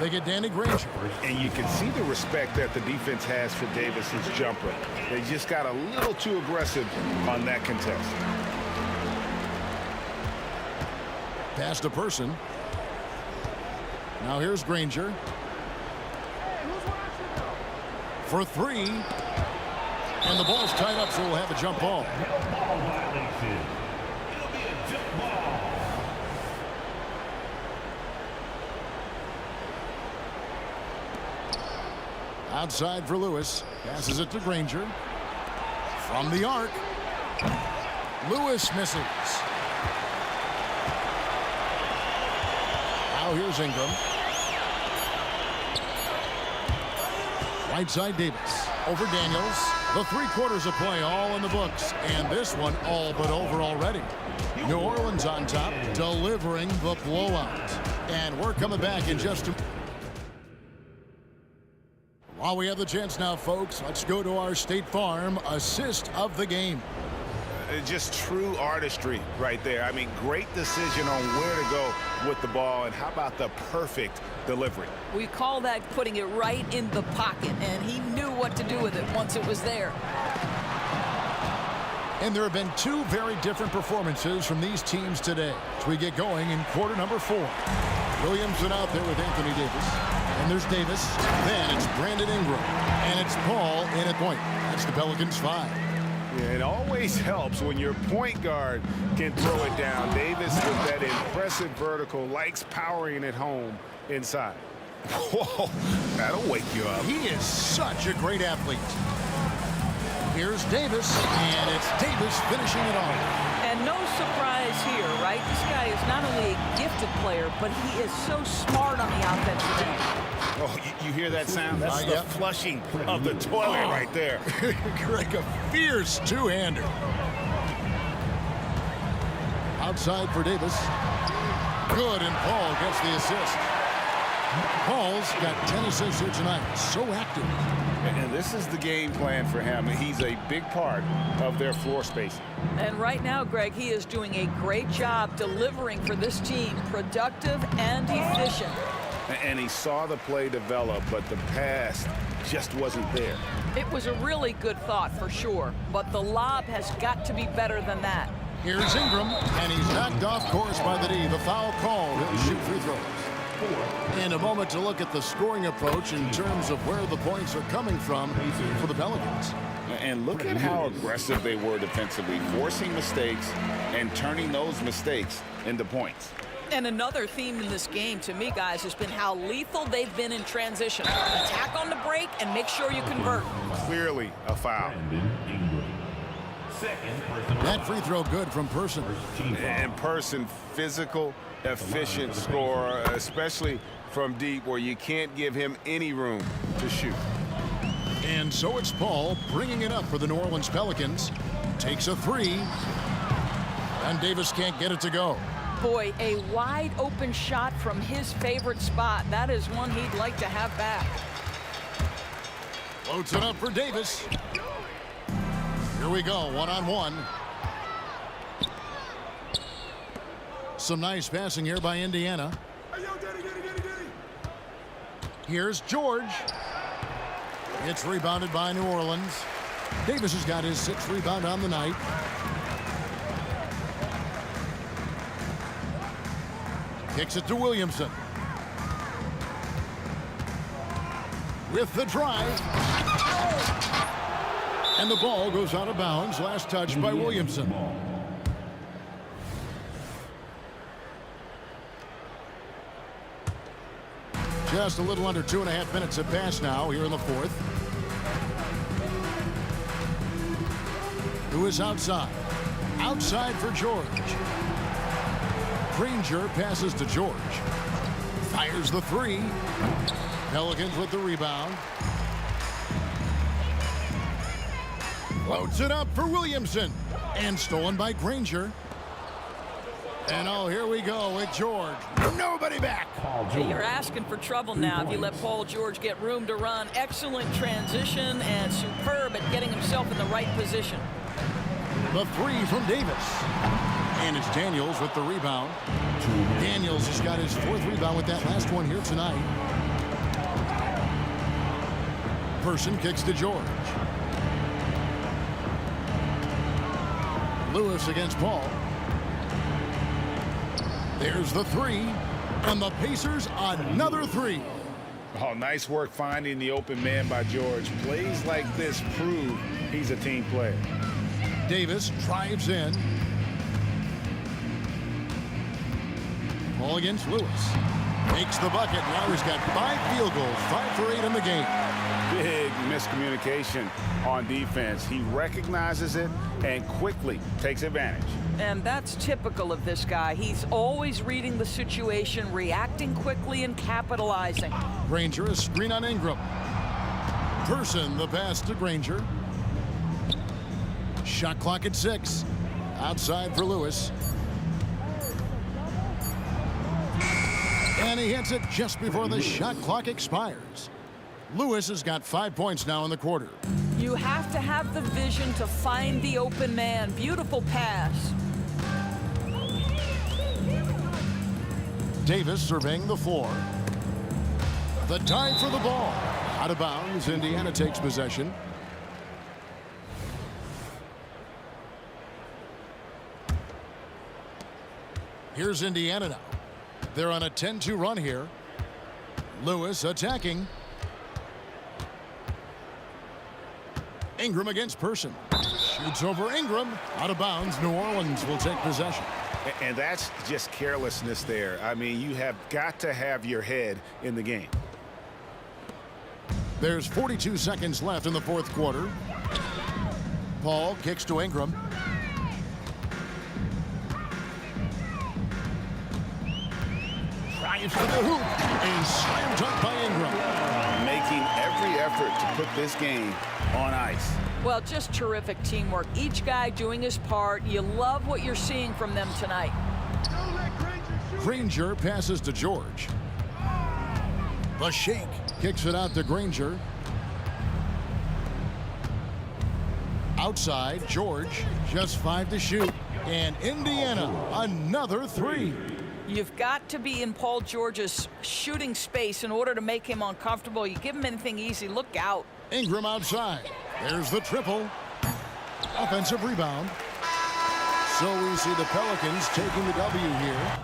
They get Danny Granger. And you can see the respect that the defense has for Davis's jumper. They just got a little too aggressive on that contest. Pass to Person. Now here's Granger. For 3. And the ball's tied up, so we'll have a jump ball. Outside for Lewis. Passes it to Granger. From the arc. Lewis misses. Now here's Ingram. Right side Davis. Over Daniels. The 3 quarters of play all in the books. And this one all but over already. New Orleans on top, delivering the blowout. And we're coming back in just a While we have the chance now, folks, let's go to our State Farm assist of the game. Just true artistry right there. I mean, great decision on where to go with the ball, and how about the perfect delivery? We call that putting it right in the pocket, and he knew what to do with it once it was there. And there have been two very different performances from these teams today as we get going in quarter number 4. Williamson out there with Anthony Davis. And there's Davis. Then it's Brandon Ingram. And it's Paul in at point. That's the Pelicans 5. Yeah, it always helps when your point guard can throw it down. Davis with that impressive vertical, likes powering it home inside. Whoa, that'll wake you up. He is such a great athlete. Here's Davis, and it's Davis finishing it off. And no surprise here, right? This guy is not only a gifted player, but he is so smart on the offensive end. Oh, you hear that sound? That's the flushing of the toilet right there. Greg, a fierce two-hander. Outside for Davis. Good, and Paul gets the assist. Paul's got 10 assists here tonight. So active. And this is the game plan for him. He's a big part of their floor spacing. And right now, Greg, he is doing a great job delivering for this team. Productive and efficient. And he saw the play develop, but the pass just wasn't there. It was a really good thought for sure, but the lob has got to be better than that. Here's Ingram, and he's knocked off course by the D. The foul call. He'll shoot free throws. In a moment to look at the scoring approach in terms of where the points are coming from for the Pelicans. And look at how aggressive they were defensively, forcing mistakes and turning those mistakes into points. And another theme in this game to me, guys, has been how lethal they've been in transition. Attack on the break and make sure you convert. Clearly a foul. That free throw good from Person. And Person, physical, efficient scorer, especially from deep where you can't give him any room to shoot. And so it's Paul bringing it up for the New Orleans Pelicans. Takes a three. And Davis can't get it to go. Boy, a wide open shot from his favorite spot. That is one he'd like to have back. Floats it up for Davis. Here we go, one-on-one. Some nice passing here by Indiana. Here's George. It's rebounded by New Orleans. Davis has got his 6th rebound on the night. Kicks it to Williamson. With the drive. And the ball goes out of bounds. Last touch by Williamson. Just a little under 2.5 minutes have passed now here in the 4th. Who is outside? Outside for George. Granger passes to George. Fires the three. Pelicans with the rebound. Floats it up for Williamson. And stolen by Granger. And oh, here we go with George. Nobody back. Hey, you're asking for trouble now if you let Paul George get room to run. Excellent transition and superb at getting himself in the right position. The three from Davis. And it's Daniels with the rebound. Daniels has got his 4th rebound with that last one here tonight. Person kicks to George. Lewis against Paul. There's the three. And the Pacers another three. Oh, nice work finding the open man by George. Plays like this prove he's a team player. Davis drives in. Ball against Lewis. Makes the bucket. Now he's got 5 field goals, 5 for 8 in the game. Big miscommunication on defense. He recognizes it and quickly takes advantage. And that's typical of this guy. He's always reading the situation, reacting quickly and capitalizing. Granger, a screen on Ingram. Person, the pass to Granger. Shot clock at 6. Outside for Lewis. And he hits it just before the shot clock expires. Lewis has got 5 points now in the quarter. You have to have the vision to find the open man. Beautiful pass. Davis surveying the floor. The dive for the ball. Out of bounds. Indiana takes possession. Here's Indiana now. They're on a 10-2 run here. Lewis attacking. Ingram against Person. Shoots over Ingram. Out of bounds. New Orleans will take possession. And that's just carelessness there. I mean, you have got to have your head in the game. There's 42 seconds left in the fourth quarter. Paul kicks to Ingram. Drives to the hoop and slam dunk by Ingram. Making every effort to put this game on ice. Well, just terrific teamwork. Each guy doing his part. You love what you're seeing from them tonight. Granger passes to George. The shake kicks it out to Granger. Outside, George, just 5 to shoot. And Indiana, another 3. You've got to be in Paul George's shooting space in order to make him uncomfortable. You give him anything easy, look out. Ingram outside. There's the triple. Offensive rebound. So we see the Pelicans taking the W here.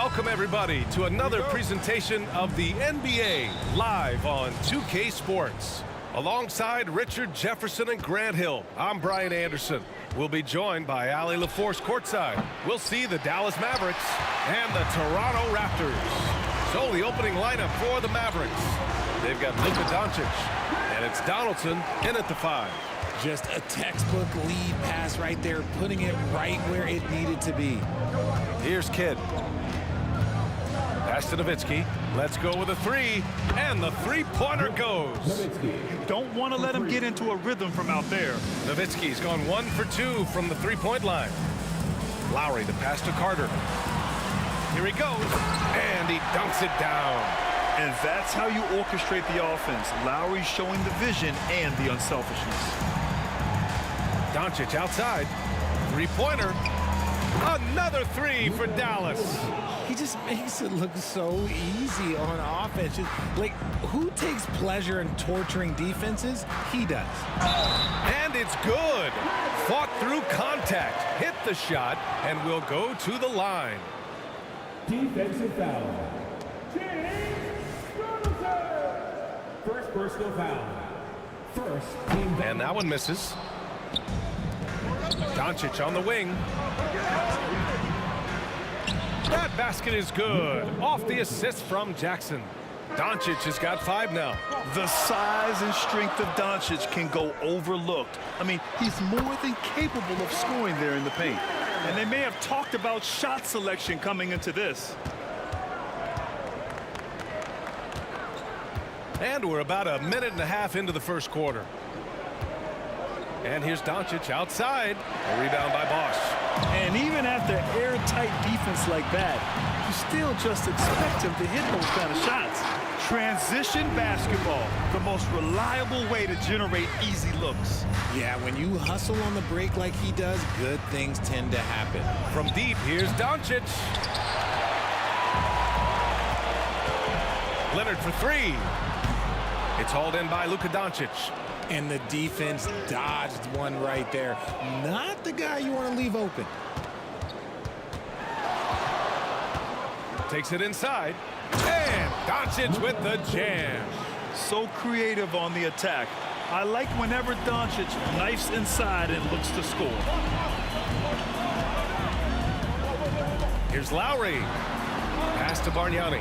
Welcome, everybody, to another presentation of the NBA live on 2K Sports. Alongside Richard Jefferson and Grant Hill, I'm Brian Anderson. We'll be joined by Ali LaForce courtside. We'll see the Dallas Mavericks and the Toronto Raptors. So the opening lineup for the Mavericks. They've got Luka Doncic, and it's Donaldson in at the 5. Just a textbook lead pass right there, putting it right where it needed to be. Here's Kidd. Pass to Nowitzki. Let's go with a 3, and the three-pointer goes. Don't want to let him get into a rhythm from out there. Nowitzki's gone 1 for 2 from the three-point line. Lowry, the pass to Carter. Here he goes, and he dunks it down. And that's how you orchestrate the offense. Lowry showing the vision and the unselfishness. Doncic outside. Three-pointer. Another 3 for Dallas. He just makes it look so easy on offense. Like, who takes pleasure in torturing defenses? He does. And it's good. Fought through contact. Hit the shot, and will go to the line. Defensive foul. First personal foul. First team foul. And that one misses. Doncic on the wing. That basket is good. Off the assist from Jackson. Doncic has got 5 now. The size and strength of Doncic can go overlooked. I mean, he's more than capable of scoring there in the paint. And they may have talked about shot selection coming into this. And we're about a minute and a half into the first quarter. And here's Doncic outside. A rebound by Bosch. And even after airtight defense like that, you still just expect him to hit those kind of shots. Transition basketball, the most reliable way to generate easy looks. Yeah, when you hustle on the break like he does, good things tend to happen. From deep, here's Doncic. Leonard for 3. It's hauled in by Luka Doncic. And the defense dodged one right there. Not the guy you want to leave open. Takes it inside. And Doncic with the jam. So creative on the attack. I like whenever Doncic knifes inside and looks to score. Here's Lowry. Pass to Bargnani.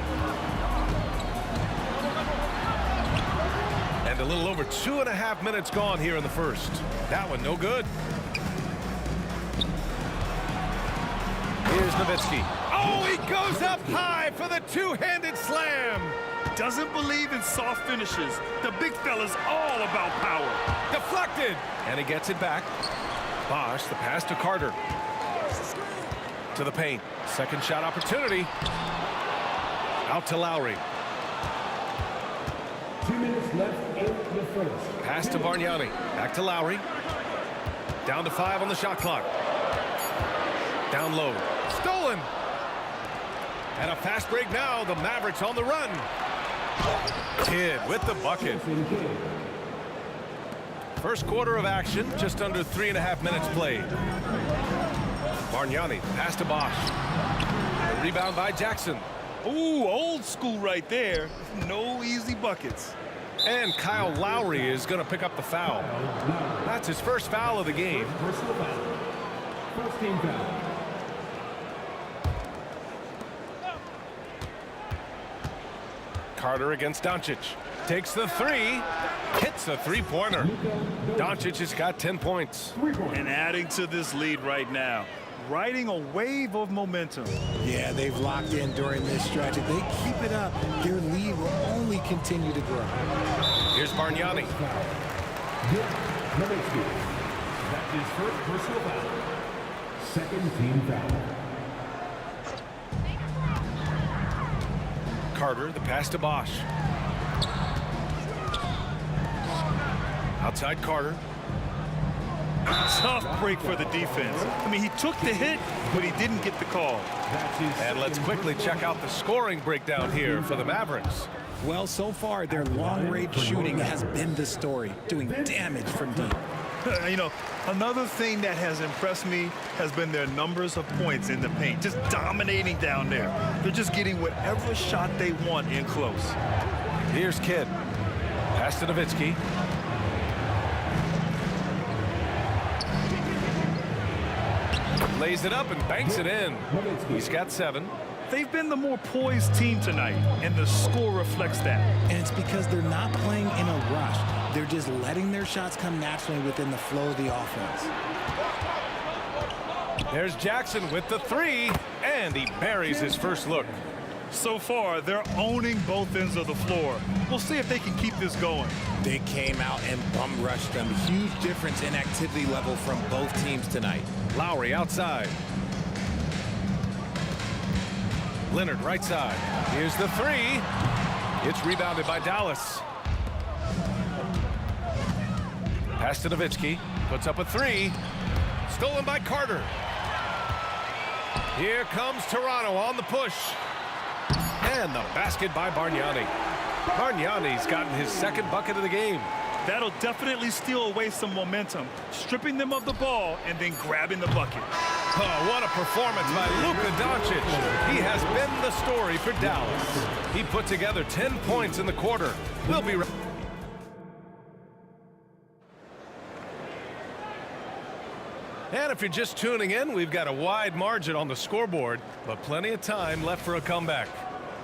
And a little over 2.5 minutes gone here in the first. That one no good. Here's Nowitzki. Oh, he goes up high for the two-handed slam. Doesn't believe in soft finishes. The big fella's all about power. Deflected. And he gets it back. Bosch, the pass to Carter. To the paint. Second shot opportunity. Out to Lowry. 2 minutes left in the first. Pass to Bargnani. Back to Lowry. Down to 5 on the shot clock. Down low. Stolen. And a fast break now. The Mavericks on the run. Kidd with the bucket. First quarter of action. Just under 3.5 minutes played. Bargnani. Pass to Bosch. A rebound by Jackson. Ooh, old school right there. No easy buckets. And Kyle Lowry is going to pick up the foul. That's his first foul of the game. Personal foul. First team foul. Carter against Doncic. Takes the 3. Hits a three-pointer. Doncic has got 10 points. And adding to this lead right now. Riding a wave of momentum. Yeah, they've locked in during this stretch. If they keep it up, their lead will only continue to grow. Here's Bargnani. That's his first personal foul. Second team foul. Carter, the pass to Bosch. Outside Carter. Tough break for the defense. I mean, he took the hit, but he didn't get the call. And let's quickly check out the scoring breakdown here for the Mavericks. Well, so far, their long-range shooting has been the story, doing damage from deep. You know, another thing that has impressed me has been their numbers of points in the paint, just dominating down there. They're just getting whatever shot they want in close. Here's Kidd. Pass to Nowitzki. Lays it up and banks it in. He's got 7. They've been the more poised team tonight, and the score reflects that. And it's because they're not playing in a rush. They're just letting their shots come naturally within the flow of the offense. There's Jackson with the 3, and he buries his first look. So far, they're owning both ends of the floor. We'll see if they can keep this going. They came out and bum rushed them. Huge difference in activity level from both teams tonight. Lowry outside. Leonard right side. Here's the 3. It's rebounded by Dallas. Pass to Nowitzki. Puts up a 3. Stolen by Carter. Here comes Toronto on the push. And the basket by Bargnani. Bargnani's gotten his 2nd bucket of the game. That'll definitely steal away some momentum, stripping them of the ball and then grabbing the bucket. Oh, what a performance by Luka Doncic. He has been the story for Dallas. He put together 10 points in the quarter. We'll be right. And if you're just tuning in, we've got a wide margin on the scoreboard, but plenty of time left for a comeback.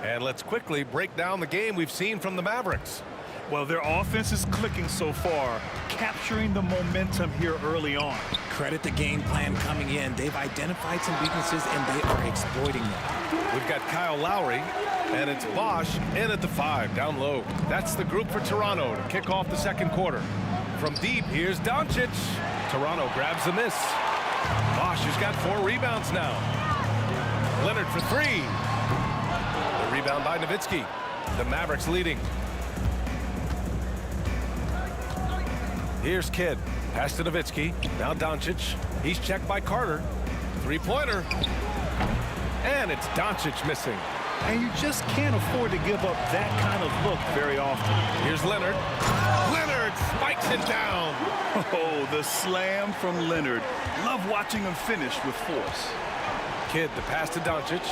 And let's quickly break down the game we've seen from the Mavericks. Well, their offense is clicking so far, capturing the momentum here early on. Credit the game plan coming in. They've identified some weaknesses, and they are exploiting them. We've got Kyle Lowry, and it's Bosch in at the 5, down low. That's the group for Toronto to kick off the 2nd quarter. From deep, here's Doncic. Toronto grabs the miss. Bosch has got 4 rebounds now. Leonard for 3. The rebound by Nowitzki. The Mavericks leading. Here's Kidd. Pass to Nowitzki. Now Doncic. He's checked by Carter. 3-pointer. And it's Doncic missing. And you just can't afford to give up that kind of look very often. Here's Leonard. Leonard spikes it down. Oh, the slam from Leonard. Love watching him finish with force. Kidd, the pass to Doncic.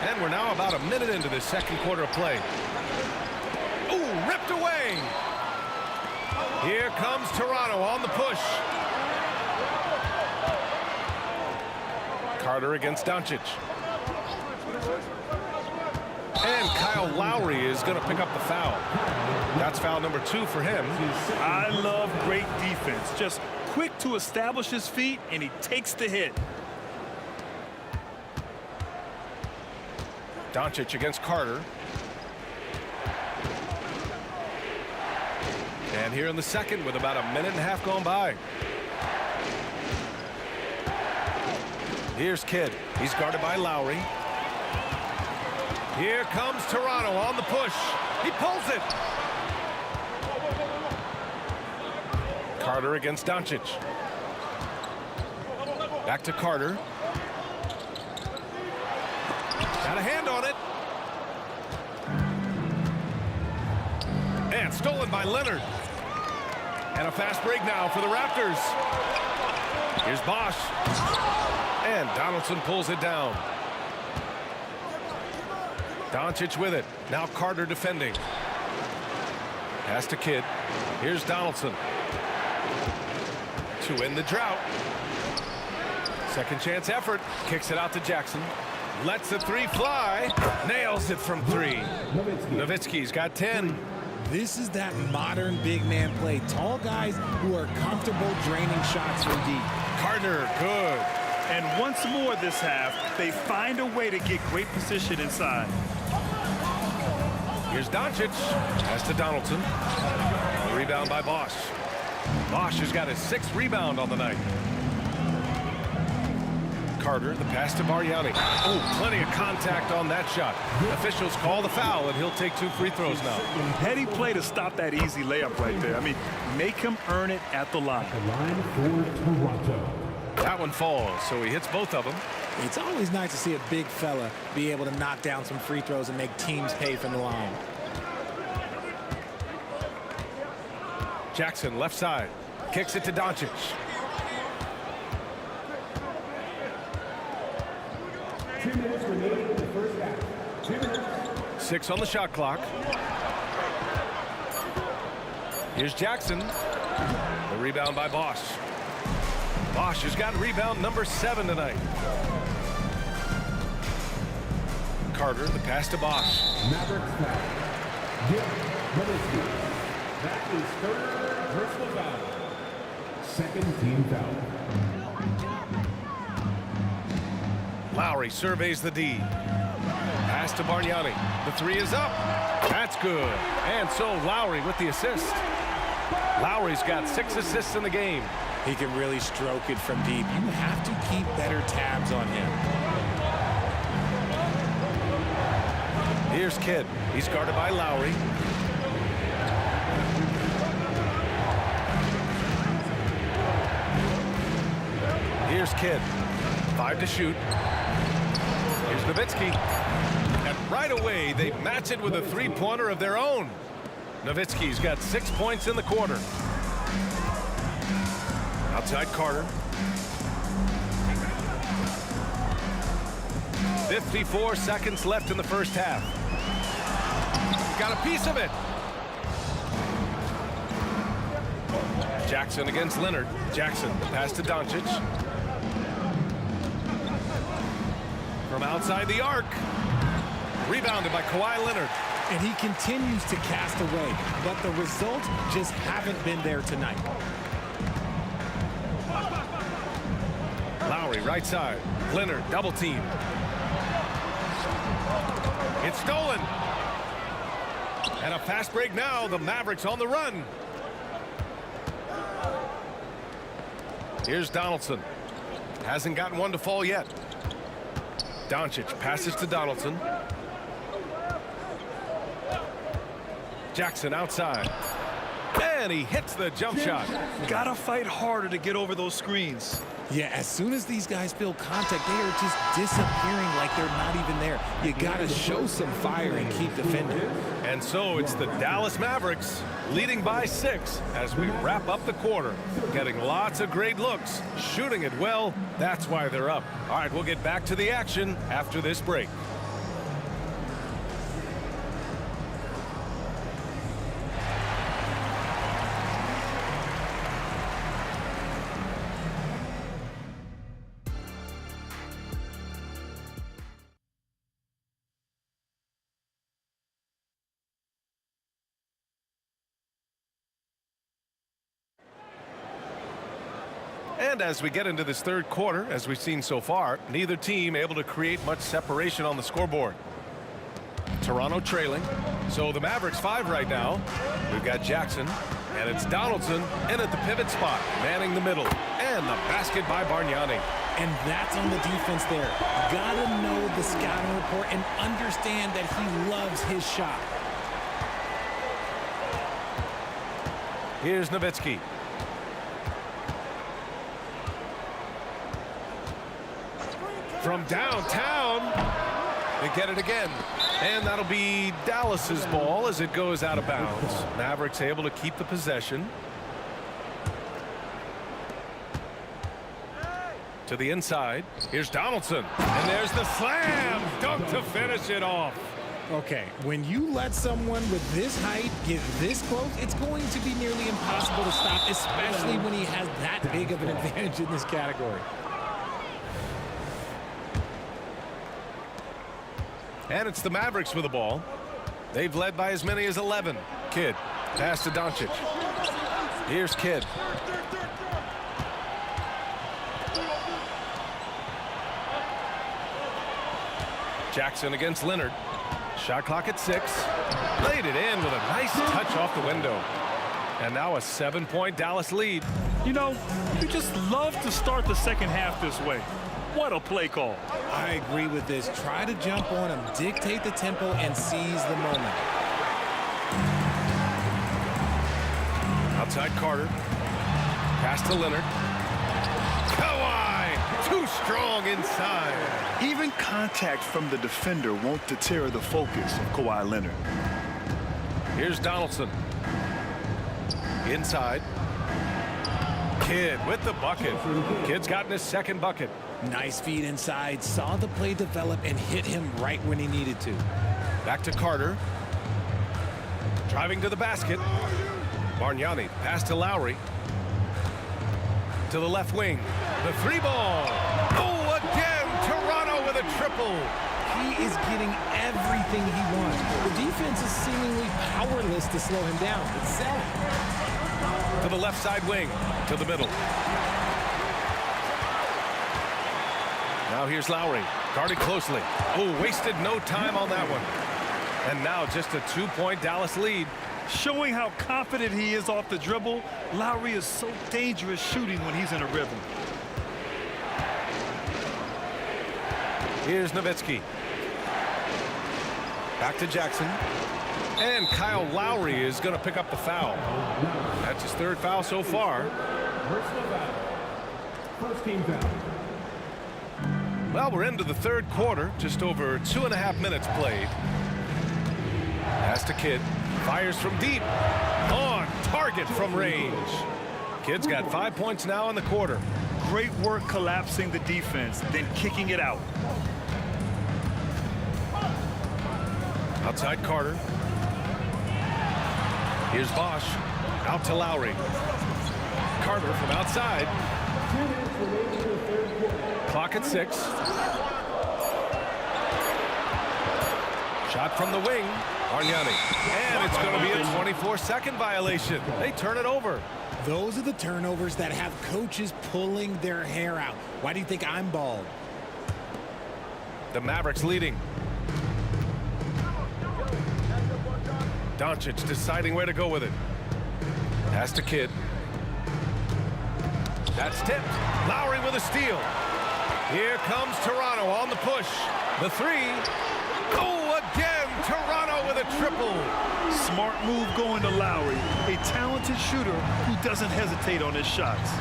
And we're now about a minute into the 2nd quarter of play. Ooh, ripped away. Here comes Toronto on the push. Carter against Doncic. And Kyle Lowry is going to pick up the foul. That's foul number 2 for him. I love great defense. Just quick to establish his feet, and he takes the hit. Doncic against Carter. And here in the 2nd with about a minute and a half gone by. Here's Kidd. He's guarded by Lowry. Here comes Toronto on the push. He pulls it. Carter against Doncic. Back to Carter. Got a hand on it. And stolen by Leonard. And a fast break now for the Raptors. Here's Bosch. And Donaldson pulls it down. Doncic with it. Now Carter defending. Pass to Kidd. Here's Donaldson. To end the drought. Second chance effort. Kicks it out to Jackson. Lets the 3 fly. Nails it from 3. Nowitzki's got 10. This is that modern big man play. Tall guys who are comfortable draining shots from deep. Carter, good. And once more this half, they find a way to get great position inside. Here's Doncic. Pass to Donaldson. Rebound by Bosch. Bosch has got his 6th rebound on the night. Carter, the pass to Bargnani. Oh, plenty of contact on that shot. Officials call the foul, and he'll take 2 free throws now. Heady play to stop that easy layup right there. I mean, make him earn it at the line. The line for Toronto. That one falls, so he hits both of them. It's always nice to see a big fella be able to knock down some free throws and make teams pay from the line. Jackson left side. Kicks it to Doncic. Six on the shot clock. Here's Jackson. The rebound by Bosch. Bosch has got rebound number 7 tonight. Carter, the pass to Bosch. Mavericks foul. That is third personal foul. Second team foul. Lowry surveys the D. Pass to Bargnani. The 3 is up. That's good. And so Lowry with the assist. Lowry's got 6 assists in the game. He can really stroke it from deep. You have to keep better tabs on him. Here's Kidd. He's guarded by Lowry. Here's Kidd. 5 to shoot. Here's Nowitzki. And right away, they match it with a three-pointer of their own. Nowitzki's got 6 points in the quarter. Outside Carter. 54 seconds left in the first half. Got a piece of it. Jackson against Leonard. Jackson, the pass to Doncic. From outside the arc. Rebounded by Kawhi Leonard. And he continues to cast away, but the results just haven't been there tonight. Lowry, right side. Leonard, double team. It's stolen. And a fast break now. The Mavericks on the run. Here's Donaldson. Hasn't gotten one to fall yet. Doncic passes to Donaldson. Jackson outside. And he hits the jump shot. Gotta fight harder to get over those screens. Yeah, as soon as these guys feel contact, they are just disappearing like they're not even there. You gotta show some fire and keep defending. And so it's the Dallas Mavericks leading by 6 as we wrap up the quarter. Getting lots of great looks, shooting it well. That's why they're up. All right, we'll get back to the action after this break. And as we get into this third quarter, as we've seen so far, neither team able to create much separation on the scoreboard. Toronto trailing. So the Mavericks 5 right now. We've got Jackson, and it's Donaldson in at the pivot spot, manning the middle. And the basket by Bargnani. And that's on the defense there. Gotta know the scouting report and understand that he loves his shot. Here's Nowitzki. From downtown, they get it again. And that'll be Dallas's ball as it goes out of bounds. Mavericks able to keep the possession. To the inside. Here's Donaldson. And there's the slam dunk to finish it off. Okay, when you let someone with this height get this close, it's going to be nearly impossible to stop, especially when he has that big of an advantage in this category. And it's the Mavericks with the ball. They've led by as many as 11. Kidd, pass to Doncic. Here's Kidd. Jackson against Leonard. Shot clock at 6. Laid it in with a nice touch off the window. And now a 7-point Dallas lead. You know, you just love to start the second half this way. What a play call. I agree with this. Try to jump on him, dictate the tempo, and seize the moment. Outside Carter. Pass to Leonard. Kawhi, too strong inside. Even contact from the defender won't deter the focus of Kawhi Leonard. Here's Donaldson. Inside. Kidd with the bucket. Kidd's gotten his second bucket. Nice feed inside. Saw the play develop and hit him right when he needed to. Back to Carter. Driving to the basket. Bargnani pass to Lowry. To the left wing. The three ball. Oh, again. Toronto with a triple. He is getting everything he wants. The defense is seemingly powerless to slow him down. It's sad. To the left side wing. To the middle. Now here's Lowry. Guarded closely. Oh, wasted no time on that one. And now just a 2-point Dallas lead. Showing how confident he is off the dribble, Lowry is so dangerous shooting when he's in a rhythm. Here's Nowitzki. Back to Jackson. And Kyle Lowry is going to pick up the foul. That's his third foul so far. First team foul. Well, we're into the third quarter. Just over 2.5 minutes played. Pass to Kidd. Fires from deep. On target from range. Kidd's got 5 points now in the quarter. Great work collapsing the defense, then kicking it out. Outside Carter. Here's Bosch. Out to Lowry. Carter from outside. Clock at 6. Shot from the wing. Bargnani. And it's going to be a 24-second violation. They turn it over. Those are the turnovers that have coaches pulling their hair out. Why do you think I'm bald? The Mavericks leading. Doncic deciding where to go with it. Pass to Kidd. That's tipped. Lowry with a steal. Here comes Toronto on the push. The three. Oh, again, Toronto with a triple. Smart move going to Lowry, a talented shooter who doesn't hesitate on his shots.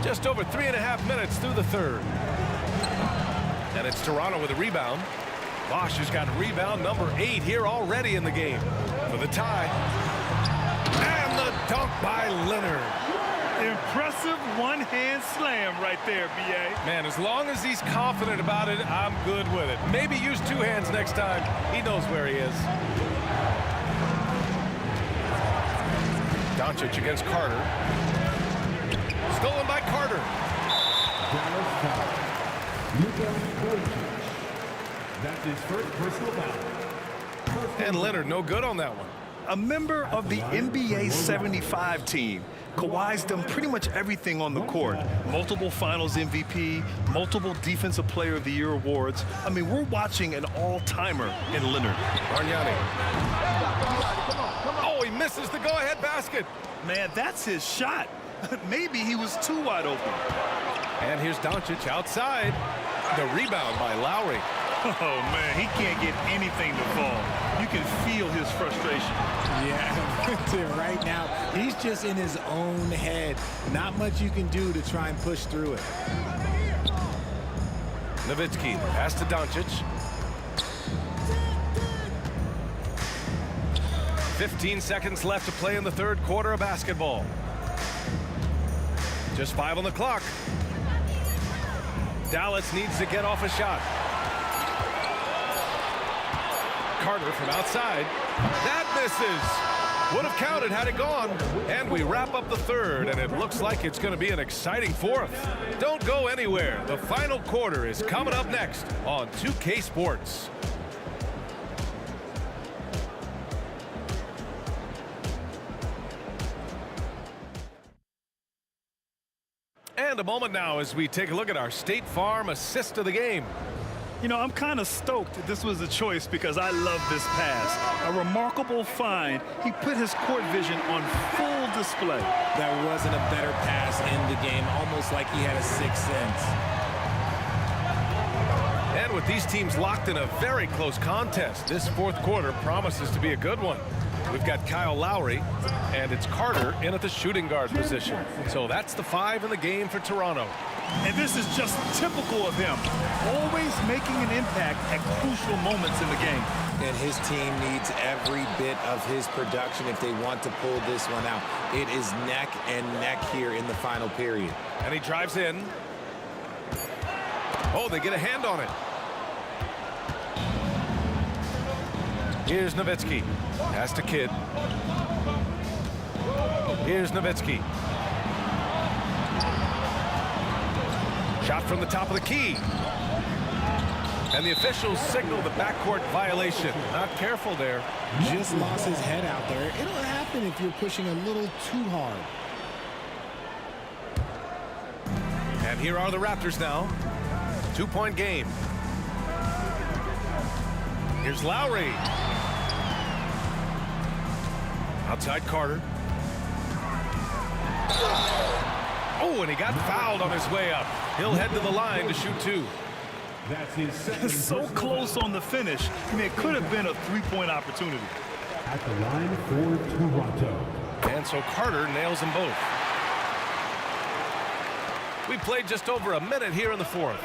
Just over 3.5 minutes through the third. And it's Toronto with a rebound. Bosch has got rebound number 8 here already in the game for the tie. And the dunk by Leonard. Impressive one-hand slam right there, B.A. Man, as long as he's confident about it, I'm good with it. Maybe use 2 hands next time. He knows where he is. Doncic against Carter. Stolen by Carter. That's his first personal foul. And Leonard no good on that one. A member of the NBA 75 team. Kawhi's done pretty much everything on the court. Multiple Finals MVP, multiple Defensive Player of the Year awards. I mean, we're watching an all-timer in Leonard. Bargnani. Oh, he misses the go-ahead basket. Man, that's his shot. Maybe he was too wide open. And here's Doncic outside. The rebound by Lowry. Oh, man, he can't get anything to fall. You can feel his frustration. Yeah, right now, he's just in his own head. Not much you can do to try and push through it. Nowitzki, pass to Doncic. 15 seconds left to play in the third quarter of basketball. Just 5 on the clock. Dallas needs to get off a shot. Carter from outside. That misses. Would have counted had it gone. And we wrap up the third, and it looks like it's going to be an exciting fourth. Don't go anywhere. The final quarter is coming up next on 2K Sports. And a moment now as we take a look at our State Farm assist of the game. You know, I'm kind of stoked that this was a choice because I love this pass. A remarkable find. He put his court vision on full display. There wasn't a better pass in the game, almost like he had a sixth sense. And with these teams locked in a very close contest, this fourth quarter promises to be a good one. We've got Kyle Lowry, and it's Carter in at the shooting guard position. So that's the 5 in the game for Toronto. And this is just typical of him, always making an impact at crucial moments in the game. And his team needs every bit of his production if they want to pull this one out. It is neck and neck here in the final period. And he drives in. Oh, they get a hand on it. Here's Nowitzki. Pass to Kidd. Here's Nowitzki. Shot from the top of the key. And the officials signal the backcourt violation. Not careful there. Just lost his head out there. It'll happen if you're pushing a little too hard. And here are the Raptors now. 2-point game. Here's Lowry. Outside Carter. Oh, and he got fouled on his way up. He'll head to the line to shoot 2. That's his second So close on the finish. I mean, it could have been a three-point opportunity. at the line for Toronto. And so Carter nails them both. We played just over a minute here in the 4th.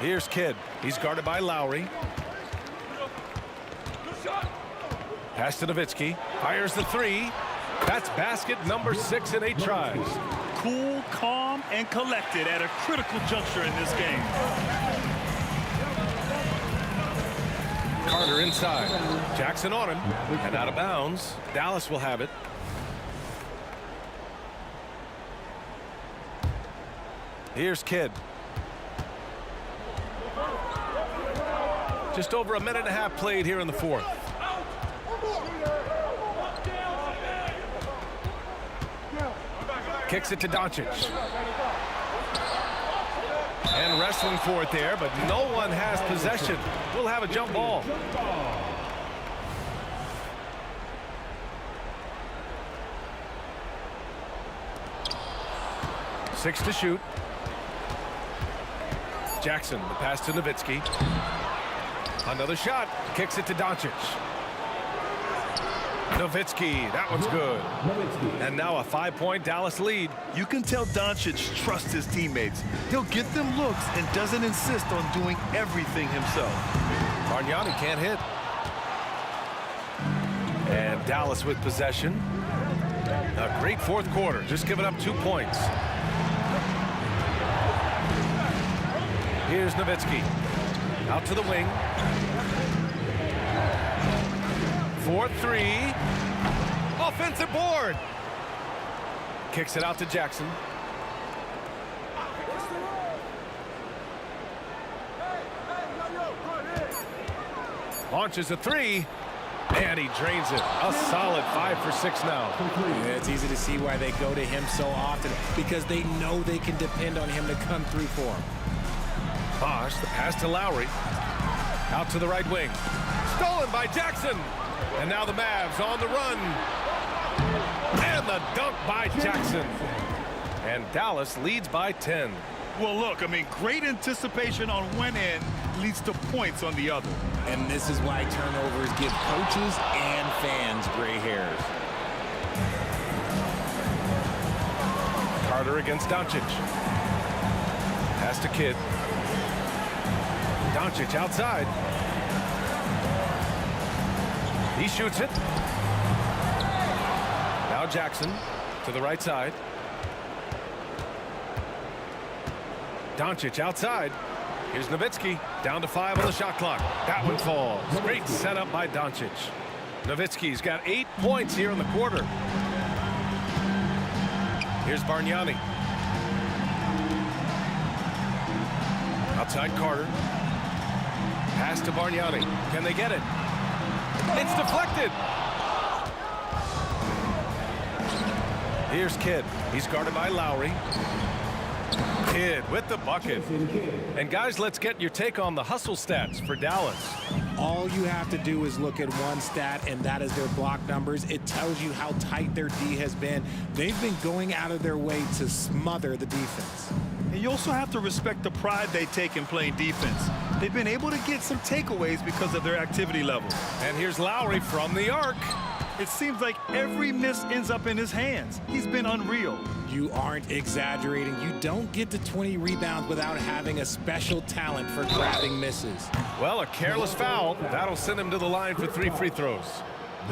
Here's Kidd. He's guarded by Lowry. Pass to Nowitzki. Fires the 3. That's basket number 6 in 8 tries. Cool, calm, and collected at a critical juncture in this game. Carter inside. Jackson on him. And out of bounds. Dallas will have it. Here's Kidd. Just over a minute and a half played here in the 4th. Kicks it to Doncic. And wrestling for it there, but no one has possession. We'll have a jump ball. Six to shoot. Jackson, the pass to Nowitzki. Another shot. Kicks it to Doncic. Nowitzki, that one's good. And now a 5-point Dallas lead. You can tell Doncic trusts his teammates. He'll get them looks and doesn't insist on doing everything himself. Bargnani can't hit. And Dallas with possession. A great 4th quarter, just giving up 2 points. Here's Nowitzki. Out to the wing. 4-3. Offensive board. Kicks it out to Jackson. Launches a 3. And he drains it. A solid 5 for 6 now. Yeah, it's easy to see why they go to him so often, because they know they can depend on him to come through for them. Bosh, the pass to Lowry. Out to the right wing. Stolen by Jackson. And now the Mavs on the run. And the dunk by Jackson. And Dallas leads by 10. Well, look, I mean, great anticipation on one end leads to points on the other. And this is why turnovers give coaches and fans gray hairs. Carter against Doncic. Pass to Kidd. Doncic outside. He shoots it. Now Jackson to the right side. Doncic outside. Here's Nowitzki. Down to 5 on the shot clock. That one falls. Great setup by Doncic. Nowitzki's got 8 points here in the quarter. Here's Bargnani. Outside Carter. Pass to Bargnani. Can they get it? It's deflected. Here's Kidd. He's guarded by Lowry. Kidd with the bucket. And guys, let's get your take on the hustle stats for Dallas. All you have to do is look at one stat, and that is their block numbers. It tells you how tight their D has been. They've been going out of their way to smother the defense. And you also have to respect the pride they take in playing defense. They've been able to get some takeaways because of their activity level. And here's Lowry from the arc. It seems like every miss ends up in his hands. He's been unreal. You aren't exaggerating. You don't get to 20 rebounds without having a special talent for grabbing misses. Well, a careless foul. That'll send him to the line for 3 free throws.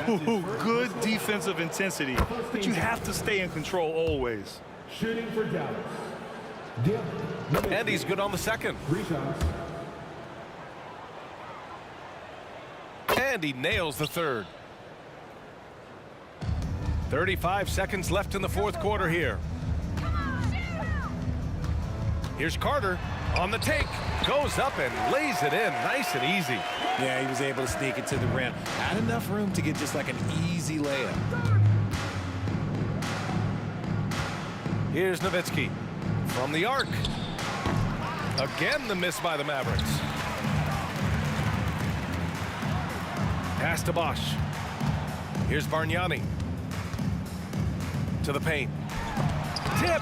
Ooh, good defensive intensity, but you have to stay in control always. Shooting for Dallas. And he's good on the second. And he nails the third. 35 seconds left in the fourth quarter here. Here's Carter on the take. Goes up and lays it in nice and easy. Yeah, he was able to sneak it to the rim. Had enough room to get just like an easy layup. Here's Nowitzki from the arc. Again, the miss by the Mavericks. Pass to Bosch. Here's Bargnani. To the paint. Tipped.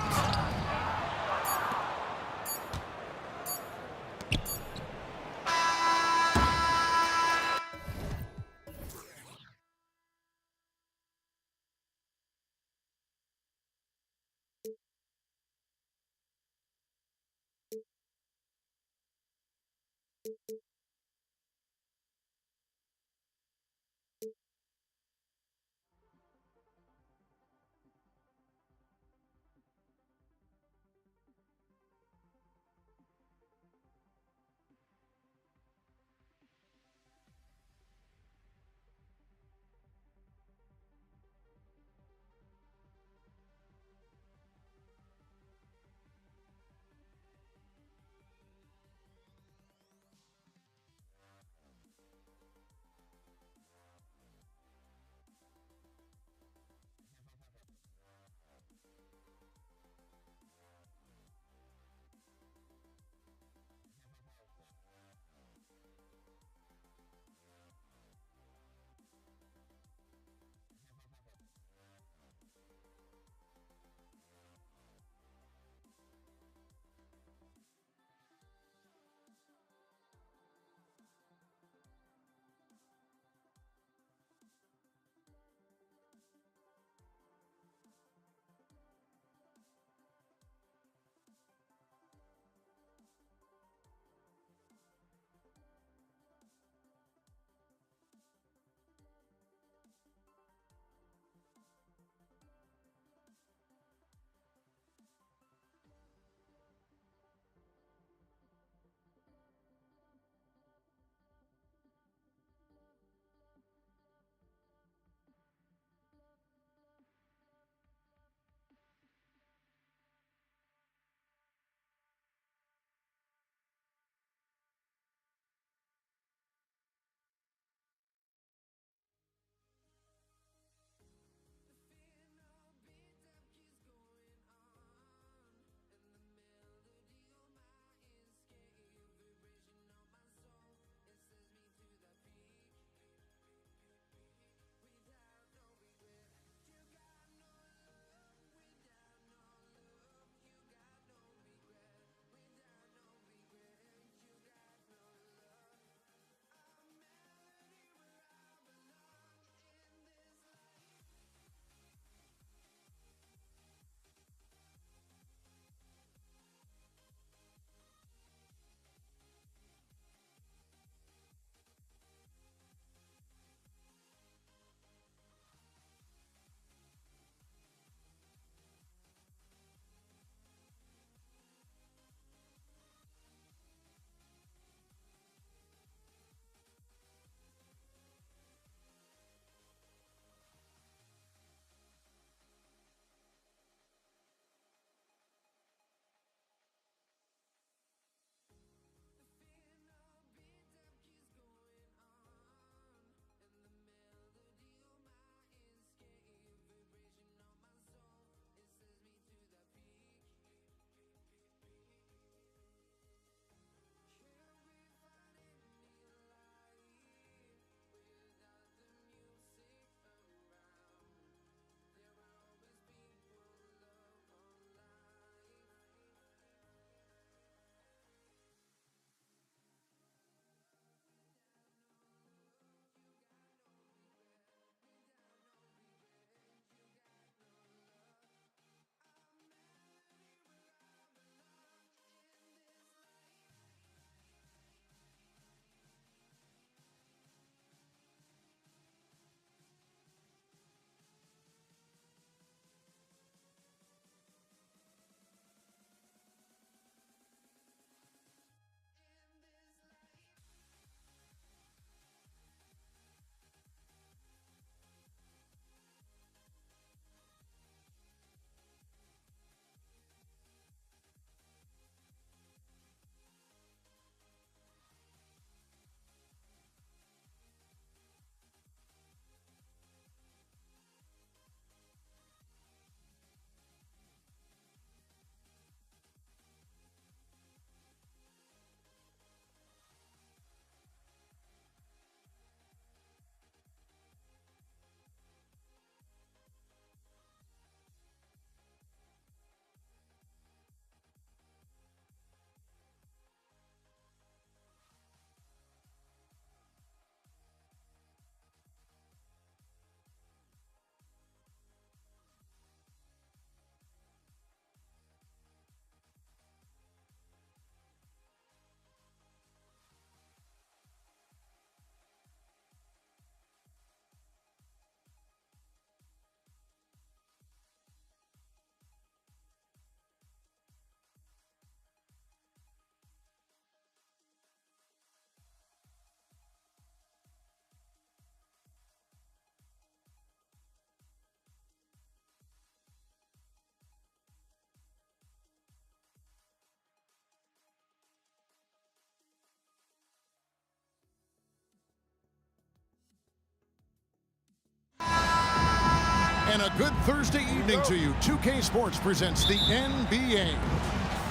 And a good Thursday evening to you. 2K Sports presents the NBA.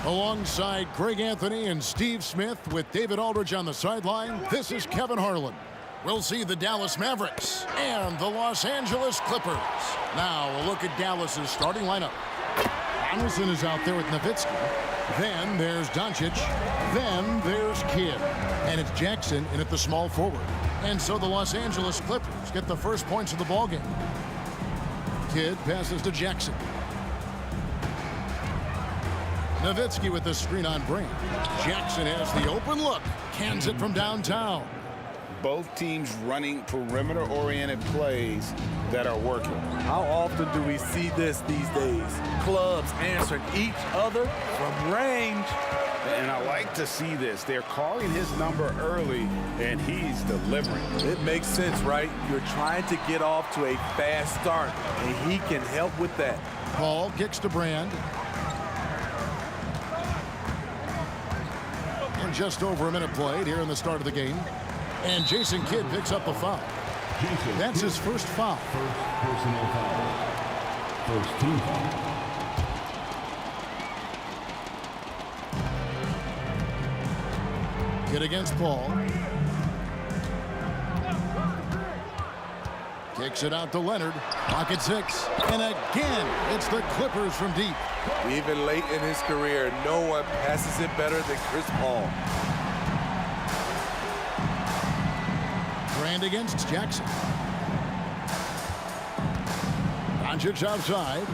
Alongside Greg Anthony and Steve Smith with David Aldridge on the sideline, this is Kevin Harlan. We'll see the Dallas Mavericks and the Los Angeles Clippers. Now a look at Dallas's starting lineup. Anderson is out there with Nowitzki. Then there's Doncic. Then there's Kidd. And it's Jackson in at the small forward. And so the Los Angeles Clippers get the first points of the ballgame. Kidd passes to Jackson. Nowitzki with the screen on Brand. Jackson has the open look. Cans it from downtown. Both teams running perimeter-oriented plays that are working. How often do we see this these days? Clubs answering each other from range. And I like to see this. They're calling his number early, and he's delivering. It makes sense, right? You're trying to get off to a fast start, and he can help with that. Paul kicks to Brand. And just over a minute played here in the start of the game. And Jason Kidd picks up the foul. That's his first foul. First personal foul. First team foul. Kidd against Paul. Kicks it out to Leonard. Pocket 6. And again, it's the Clippers from deep. Even late in his career, no one passes it better than Chris Paul. Brand against Jackson. Doncic outside.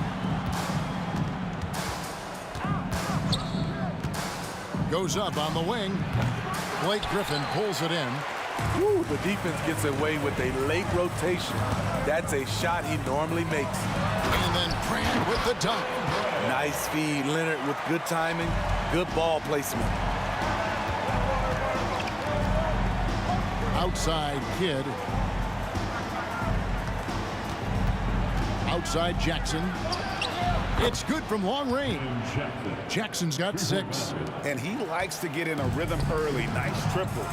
Goes up on the wing. Blake Griffin pulls it in. Woo, the defense gets away with a late rotation. That's a shot he normally makes. And then Brand with the dunk. Nice feed, Leonard with good timing, good ball placement. Outside Kidd. Outside Jackson. It's good from long range. Jackson's got 6. And he likes to get in a rhythm early. Nice triple.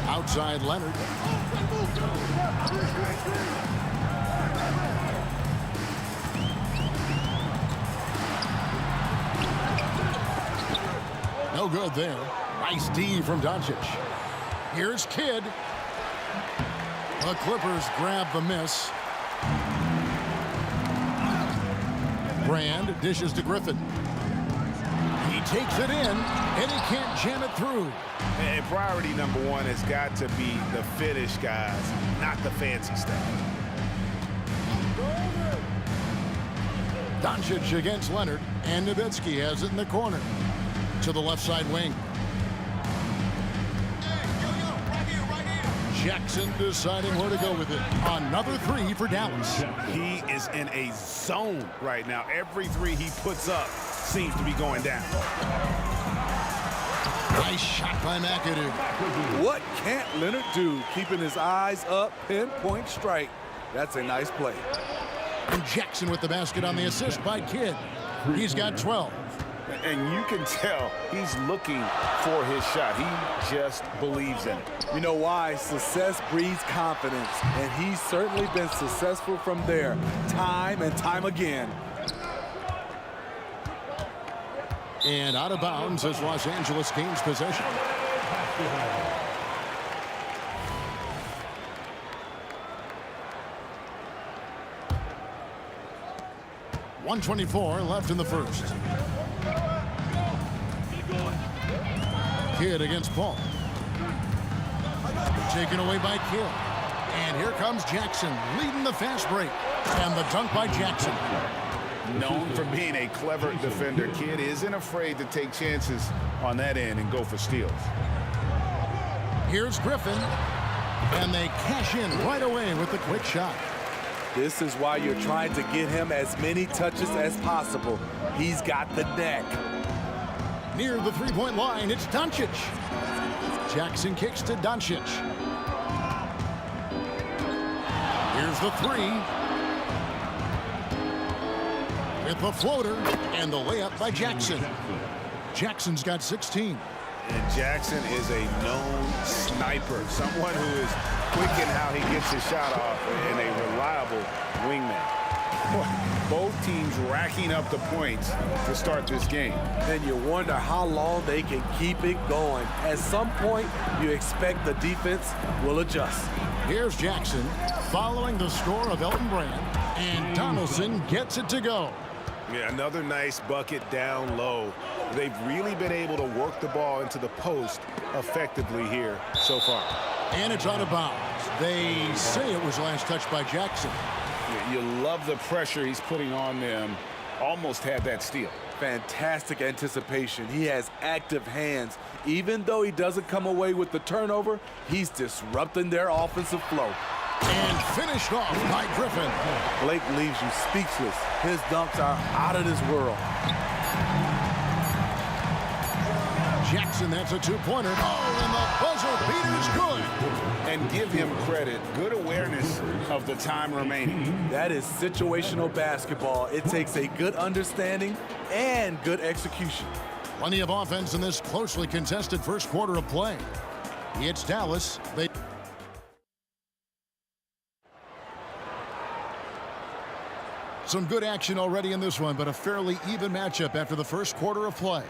Outside Leonard. No good there. Nice D from Doncic. Here's Kidd. The Clippers grab the miss. Brand dishes to Griffin. He takes it in, and he can't jam it through. And priority number 1 has got to be the finish, guys, not the fancy stuff. Doncic against Leonard, and Nowitzki has it in the corner. To the left side wing. Jackson deciding where to go with it. Another 3 for Dallas. He is in a zone right now. Every 3 he puts up seems to be going down. Nice shot by McAdoo. What can't Leonard do? Keeping his eyes up, pinpoint strike. That's a nice play. And Jackson with the basket on the assist by Kidd. He's got 12. And you can tell he's looking for his shot. He just believes in it. You know why? Success breeds confidence, and he's certainly been successful from there, time and time again. And out of bounds as Los Angeles gains possession. .124 left in the first. Kidd against Paul. Taken away by Kidd. And here comes Jackson leading the fast break. And the dunk by Jackson. Known for being a clever defender, Kidd isn't afraid to take chances on that end and go for steals. Here's Griffin. And they cash in right away with the quick shot. This is why you're trying to get him as many touches as possible. He's got the neck. Near the three-point line, it's Doncic. Jackson kicks to Doncic. Here's the 3. With the floater and the layup by Jackson. Jackson's got 16. And Jackson is a known sniper, someone who is quick in how he gets his shot off and a reliable wingman. Both teams racking up the points to start this game. And you wonder how long they can keep it going. At some point, you expect the defense will adjust. Here's Jackson following the score of Elton Brand, and Donaldson gets it to go. Yeah, another nice bucket down low. They've really been able to work the ball into the post effectively here so far. And it's out of bounds. They say it was last touched by Jackson. You love the pressure he's putting on them. Almost had that steal. Fantastic anticipation. He has active hands. Even though he doesn't come away with the turnover, he's disrupting their offensive flow. And finished off by Griffin. Blake leaves you speechless. His dunks are out of this world. Jackson, that's a two-pointer. Oh, and the buzzer beater's good. And give him credit. Good awareness of the time remaining. That is situational basketball. It takes a good understanding and good execution. Plenty of offense in this closely contested first quarter of play. It's Dallas. Some good action already in this one, but a fairly even matchup after the first quarter of play.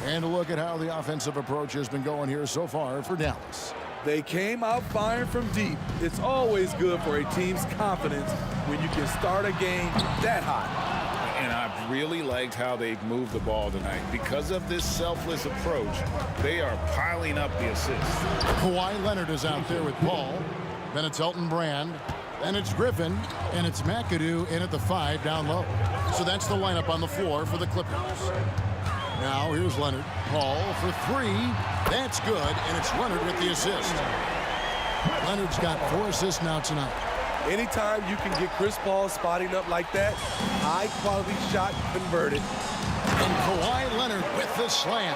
And a look at how the offensive approach has been going here so far for Dallas. They came out firing from deep. It's always good for a team's confidence when you can start a game that hot. And I've really liked how they've moved the ball tonight. Because of this selfless approach, they are piling up the assists. Kawhi Leonard is out there with Paul. Then it's Elton Brand. Then it's Griffin. And it's McAdoo in at the 5 down low. So that's the lineup on the floor for the Clippers. Now here's Leonard. Paul for 3. That's good, and it's Leonard with the assist. Leonard's got 4 assists now tonight. Anytime you can get Chris Paul spotting up like that, high-quality shot converted. And Kawhi Leonard with the slam.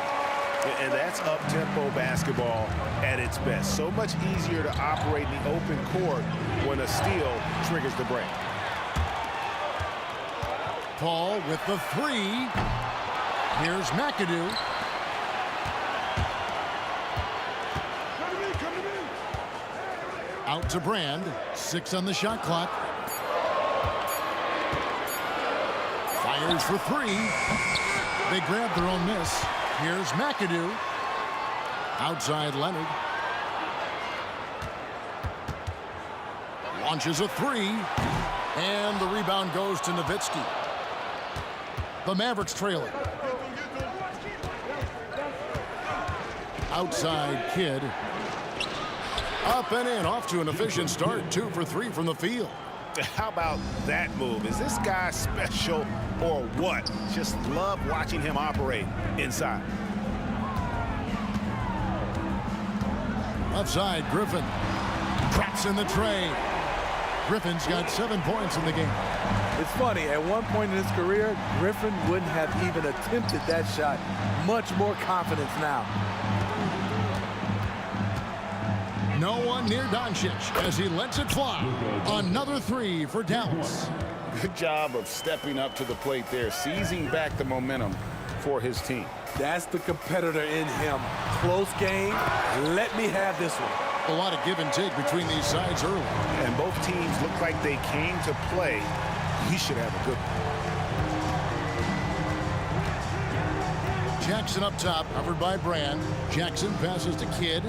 And that's up-tempo basketball at its best. So much easier to operate in the open court when a steal triggers the break. Paul with the 3. Here's McAdoo. Out to Brand. 6 on the shot clock. Fires for 3. They grab their own miss. Here's McAdoo. Outside Leonard. Launches a 3. And the rebound goes to Nowitzki. The Mavericks trailing. Outside Kidd. Up and in, off to an efficient start. 2 for 3 from the field. How about that move? Is this guy special or what? Just love watching him operate inside. Left side, Griffin. Traps in the tray. Griffin's got 7 points in the game. It's funny, at one point in his career, Griffin wouldn't have even attempted that shot. Much more confidence now. No one near Doncic as he lets it fly. Another 3 for Dallas. Good job of stepping up to the plate there, seizing back the momentum for his team. That's the competitor in him. Close game. Let me have this one. A lot of give and take between these sides early. And both teams look like they came to play. He should have a good one. Jackson up top, covered by Brand. Jackson passes to Kidd.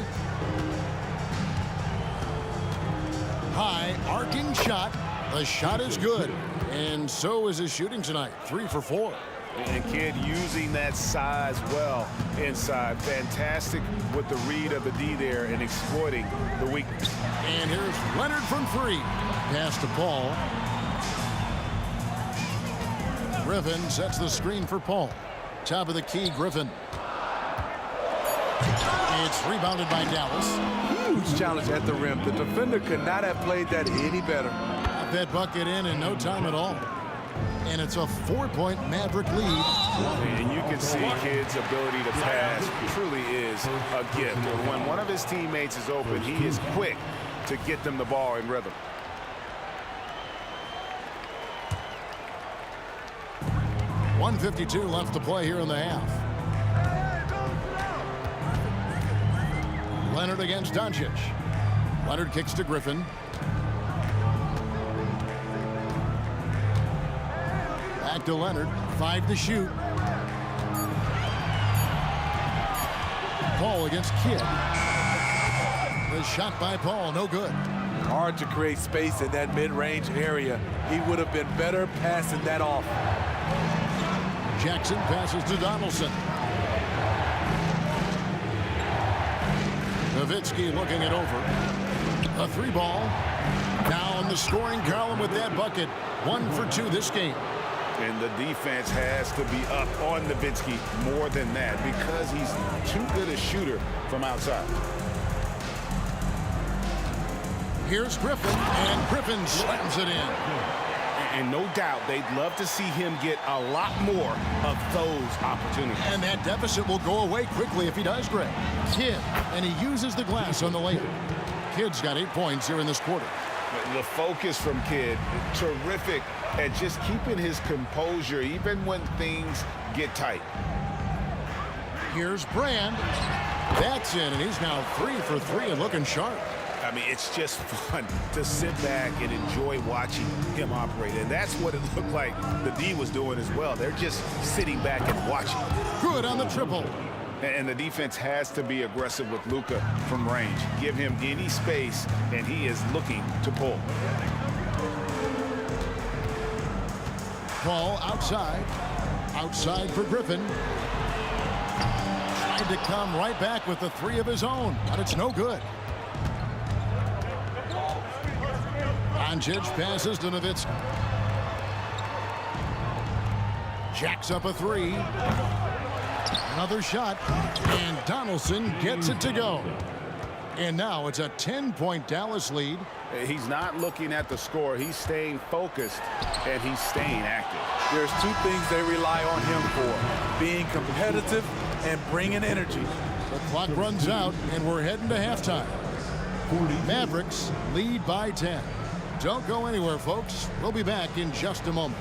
High, arcing shot. The shot is good. And so is his shooting tonight. 3 for 4. And Kidd using that size well inside. Fantastic with the read of the D there and exploiting the weakness. And here's Leonard from 3. Pass to Paul. Griffin sets the screen for Paul. Top of the key, Griffin. It's rebounded by Dallas. Huge challenge at the rim. The defender could not have played that any better. Got that bucket in no time at all. And it's a 4-point Maverick lead. And you can see Kidd's ability to pass truly is a gift. When one of his teammates is open, he is quick to get them the ball in rhythm. .152 left to play here in the half. Leonard against Doncic. Leonard kicks to Griffin. to Leonard. 5 to shoot. Paul against Kidd. The shot by Paul, no good. Hard to create space in that mid-range area. He would have been better passing that off. Jackson passes to Donaldson. Nowitzki looking it over. A 3-ball. Now in the scoring column with that bucket. 1 for 2 this game. And the defense has to be up on Nowitzki more than that because he's too good a shooter from outside. Here's Griffin, and Griffin slams it in. And no doubt they'd love to see him get a lot more of those opportunities. And that deficit will go away quickly if he does, Greg. Kidd, and he uses the glass on the layup. Kidd's got 8 points here in this quarter. The focus from Kidd, terrific at just keeping his composure even when things get tight. Here's Brand. That's in, and he's now 3 for 3 and looking sharp. I mean, it's just fun to sit back and enjoy watching him operate. And that's what it looked like the D was doing as well. They're just sitting back and watching. Good on the triple. And the defense has to be aggressive with Luka from range. Give him any space, and he is looking to pull. Paul outside. Outside for Griffin. Tried to come right back with the 3 of his own, but it's no good. Doncic passes to Nowitzki. Jacks up a 3. Another shot, and Donaldson gets it to go. And now it's a 10-point Dallas lead. He's not looking at the score. He's staying focused, and he's staying active. There's 2 things they rely on him for: being competitive and bringing energy. The clock runs out, and we're heading to halftime. Mavericks lead by 10. Don't go anywhere, folks. We'll be back in just a moment.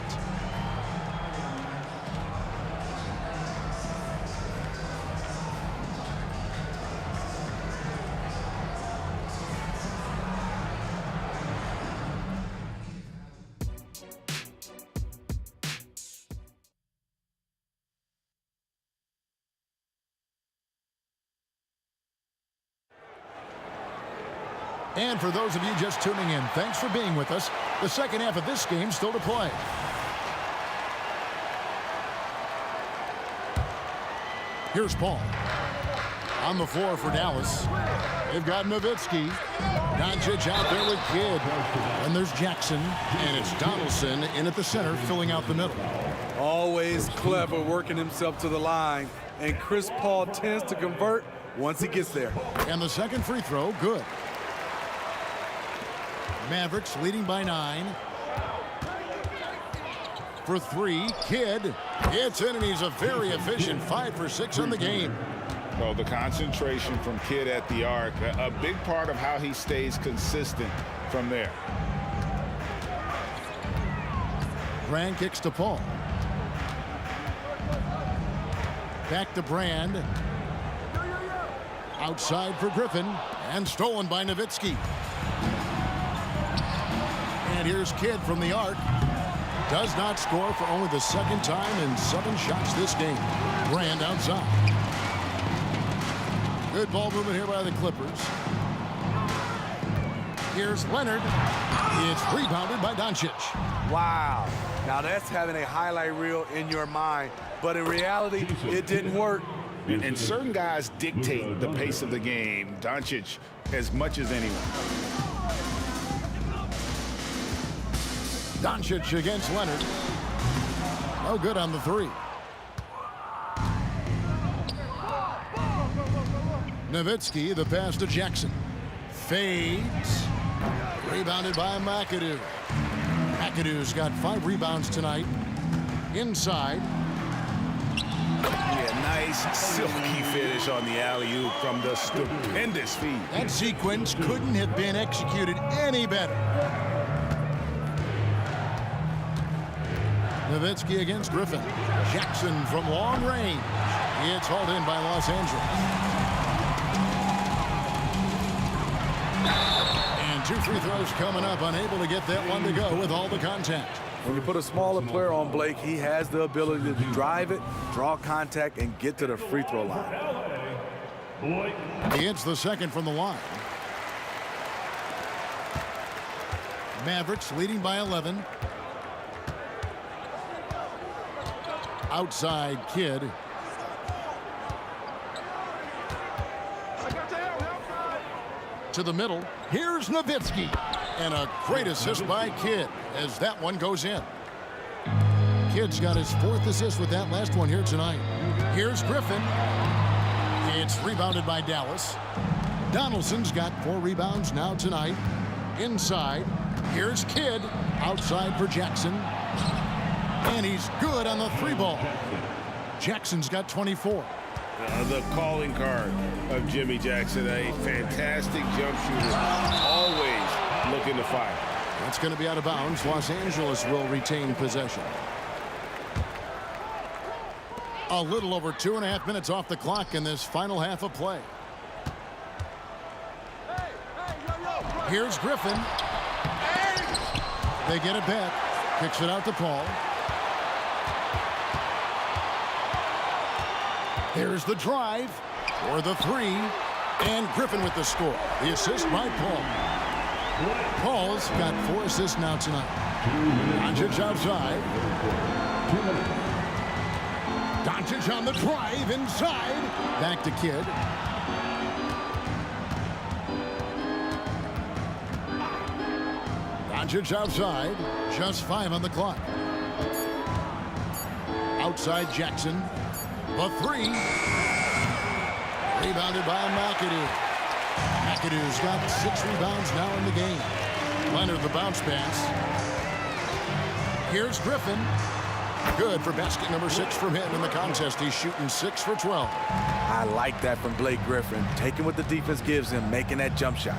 And for those of you just tuning in, thanks for being with us. The second half of this game still to play. Here's Paul. On the floor for Dallas. They've got Nowitzki. Doncic out there with Kidd. And there's Jackson. And it's Donaldson in at the center, filling out the middle. Always clever working himself to the line. And Chris Paul tends to convert once he gets there. And the second free throw, good. Mavericks leading by 9. For 3, Kidd. It's in, and he's a very efficient 5 for 6 on the game. Well, the concentration from Kidd at the arc, a big part of how he stays consistent from there. Brand kicks to Paul. Back to Brand. Outside for Griffin, and stolen by Nowitzki. And here's Kidd from the arc. Does not score for only the second time in 7 shots this game. Brand outside. Good ball movement here by the Clippers. Here's Leonard. It's rebounded by Doncic. Wow. Now that's having a highlight reel in your mind. But in reality, it didn't work. And certain guys dictate the pace of the game. Doncic as much as anyone. Doncic against Leonard. No good on the 3. Nowitzki, the pass to Jackson. Fades. Rebounded by McAdoo. McAdoo's got 5 rebounds tonight. Inside. Yeah, nice silky finish on the alley-oop from the stupendous feed. That sequence couldn't have been executed any better. Nowitzki against Griffin. Jackson from long range. It's hauled in by Los Angeles. And 2 free throws coming up. Unable to get that one to go with all the contact. When you put a smaller player on Blake, he has the ability to drive it, draw contact, and get to the free throw line. He hits the second from the line. Mavericks leading by 11. Outside Kidd. To the middle. Here's Nowitzki. And a great assist by Kidd as that one goes in. Kidd's got his 4th assist with that last one here tonight. Here's Griffin. It's rebounded by Dallas. Donaldson's got 4 rebounds now tonight. Inside. Here's Kidd. Outside for Jackson. And he's good on the 3-ball. Jackson's got 24. The calling card of Jimmy Jackson, a fantastic jump shooter, always looking to fire. That's going to be out of bounds. Los Angeles will retain possession. A little over 2.5 minutes off the clock in this final half of play. Here's Griffin. They get it back. Kicks it out to Paul. There's the drive for the 3. And Griffin with the score. The assist by Paul. Paul's got 4 assists now tonight. Doncic outside. Doncic on the drive inside. Back to Kidd. Doncic outside. Just 5 on the clock. Outside Jackson. The 3. Rebounded by McAdoo. McAdoo's got 6 rebounds now in the game. Leonard the bounce pass. Here's Griffin. Good for basket number 6 from him in the contest. He's shooting 6 for 12. I like that from Blake Griffin. Taking what the defense gives him, making that jump shot.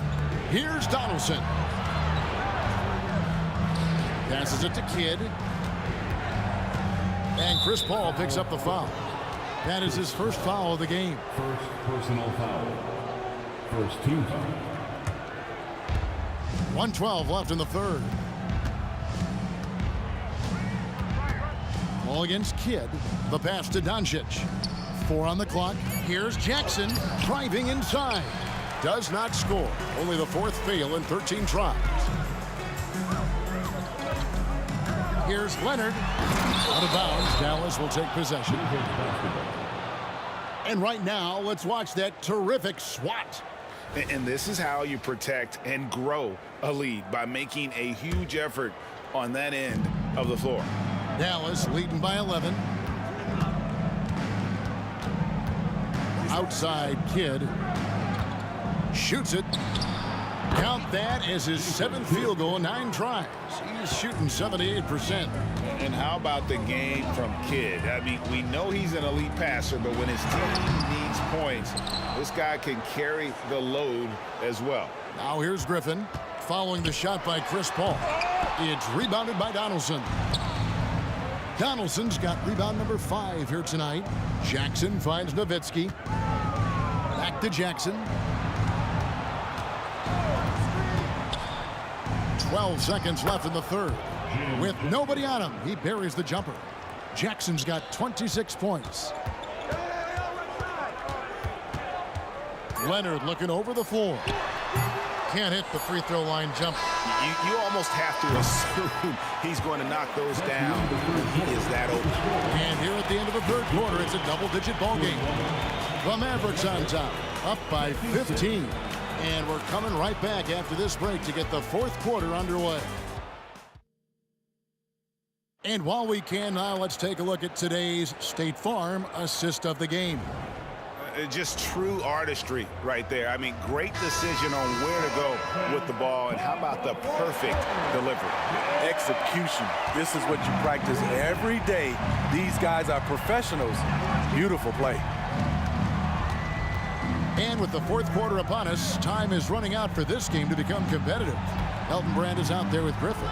Here's Donaldson. Passes it to Kidd. And Chris Paul picks up the foul. That is his first foul of the game. First personal foul. First team foul. 1:12 left in the 3rd. Ball against Kidd. The pass to Doncic. 4 on the clock. Here's Jackson driving inside. Does not score. Only the 4th fail in 13 tries. Here's Leonard. Out of bounds. Dallas will take possession. And right now, let's watch that terrific swat. And this is how you protect and grow a lead, by making a huge effort on that end of the floor. Dallas leading by 11. Outside Kidd. Shoots it. Count that as his 7th field goal in 9 tries. He's shooting 78%. And how about the game from Kidd? I mean, we know he's an elite passer, but when his team needs points, this guy can carry the load as well. Now here's Griffin following the shot by Chris Paul. It's rebounded by Donaldson. Donaldson's got rebound number 5 here tonight. Jackson finds Nowitzki. Back to Jackson. 12 seconds left in the 3rd. With nobody on him, he buries the jumper. Jackson's got 26 points. Leonard looking over the floor. Can't hit the free throw line jumper. You almost have to assume he's going to knock those down. He is that open. And here at the end of the 3rd quarter, it's a double-digit ball game. The Mavericks on top, up by 15. And we're coming right back after this break to get the 4th quarter underway. And while we can now, let's take a look at today's State Farm assist of the game. Just true artistry right there. I mean, great decision on where to go with the ball, and how about the perfect delivery? Execution. This is what you practice every day. These guys are professionals. Beautiful play. And with the 4th quarter upon us, time is running out for this game to become competitive. Elton Brand is out there with Griffin.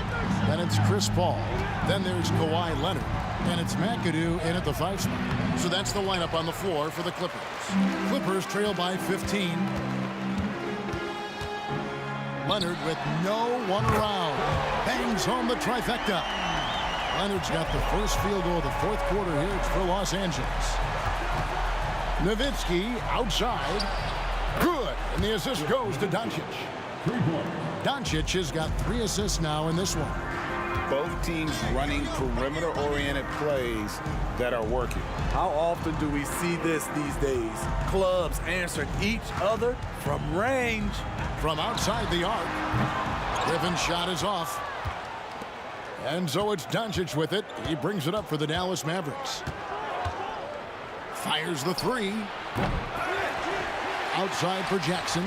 Then it's Chris Paul. Then there's Kawhi Leonard. And it's McAdoo in at the 5 spot. So that's the lineup on the floor for the Clippers. Clippers trail by 15. Leonard with no one around. Bangs home the trifecta. Leonard's got the first field goal of the fourth quarter here. It's for Los Angeles. Nowitzki outside. Good. And the assist goes to Doncic. Doncic has got 3 assists now in this one. Both teams running perimeter-oriented plays that are working. How often do we see this these days? Clubs answering each other from range. From outside the arc. Griffin's shot is off. And so it's Doncic with it. He brings it up for the Dallas Mavericks. Fires the 3. Outside for Jackson.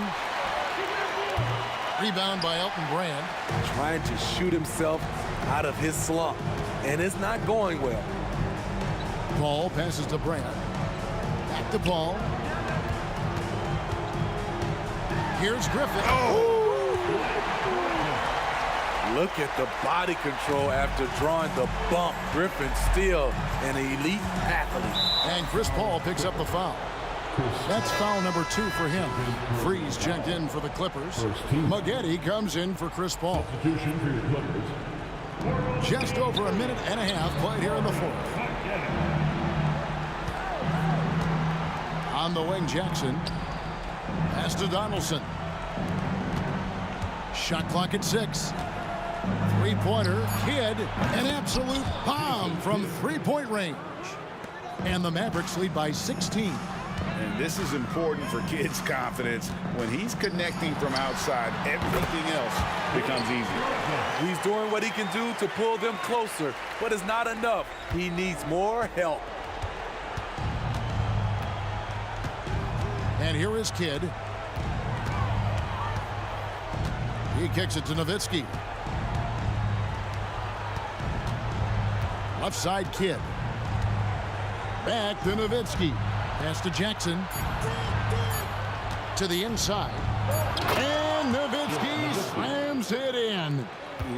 Rebound by Elton Brand. Trying to shoot himself out of his slump. And it's not going well. Paul passes to Brand. Back to Paul. Here's Griffin. Oh! Look at the body control after drawing the bump. Griffin still an elite athlete. And Chris Paul picks up the foul. That's foul number 2 for him. Freeze checked in for the Clippers. Maggette comes in for Chris Paul. Just over a minute and a half played here in the fourth. On the wing, Jackson. Pass to Donaldson. Shot clock at 6. Three-pointer, Kidd, an absolute bomb from three-point range. And the Mavericks lead by 16. And this is important for Kidd's confidence. When he's connecting from outside, everything else becomes easier. He's doing what he can do to pull them closer, but it's not enough. He needs more help. And here is Kidd. He kicks it to Nowitzki. Left side, Kidd. Back to Nowitzki. Pass to Jackson. To the inside. And Nowitzki slams it in.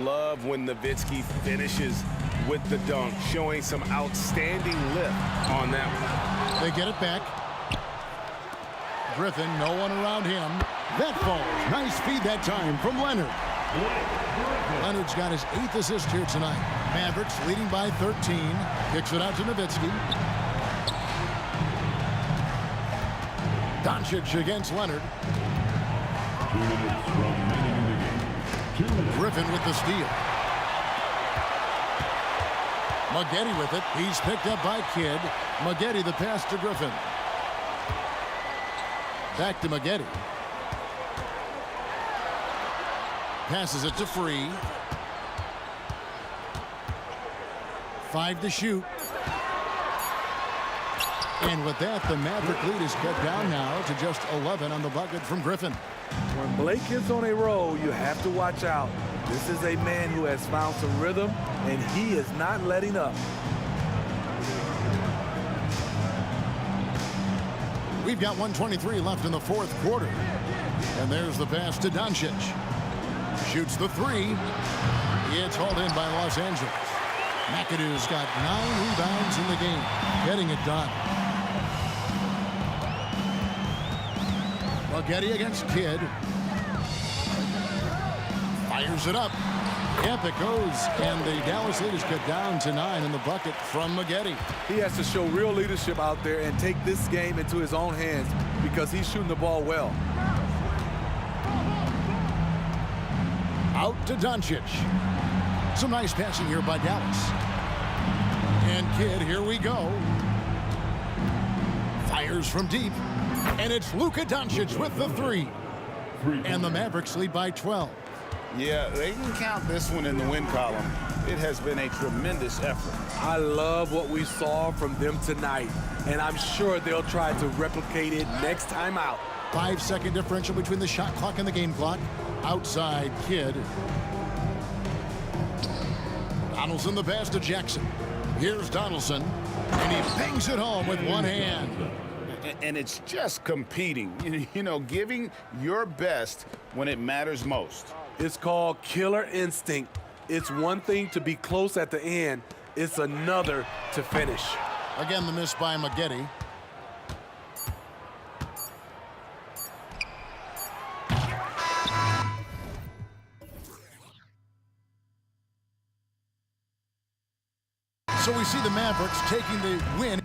Love when Nowitzki finishes with the dunk, showing some outstanding lift on that one. They get it back. Griffin, no one around him. That falls. Nice feed that time from Leonard. Leonard's got his 8th assist here tonight. Mavericks leading by 13. Kicks it out to Nowitzki. Doncic against Leonard. 2 minutes remaining in the game. 2 minutes. Griffin with the steal. Maggette with it. He's picked up by Kidd. Maggette the pass to Griffin. Back to Maggette. Passes it to Free. 5 to shoot. And with that, the Maverick lead is cut down now to just 11 on the bucket from Griffin. When Blake is on a roll, you have to watch out. This is a man who has found some rhythm, and he is not letting up. We've got 1:23 left in the fourth quarter. And there's the pass to Doncic. Shoots the 3. It's hauled in by Los Angeles. McAdoo's got 9 rebounds in the game, getting it done. Maggette against Kidd. Fires it up. Yep, it goes. And the Dallas lead is cut down to 9 in the bucket from Maggette. He has to show real leadership out there and take this game into his own hands because he's shooting the ball well. Out to Doncic. Some nice passing here by Dallas. And Kidd, here we go. Fires from deep. And it's Luka Doncic with the 3. And the Mavericks lead by 12. Yeah, they can count this one in the win column. It has been a tremendous effort. I love what we saw from them tonight, and I'm sure they'll try to replicate it next time out. 5-second differential between the shot clock and the game clock. Outside Kidd. Donaldson the pass to Jackson. Here's Donaldson, and he bangs it home with one hand. And it's just competing, you know, giving your best when it matters most. It's called killer instinct. It's one thing to be close at the end. It's another to finish. Again, the miss by Maggette. So we see the Mavericks taking the win.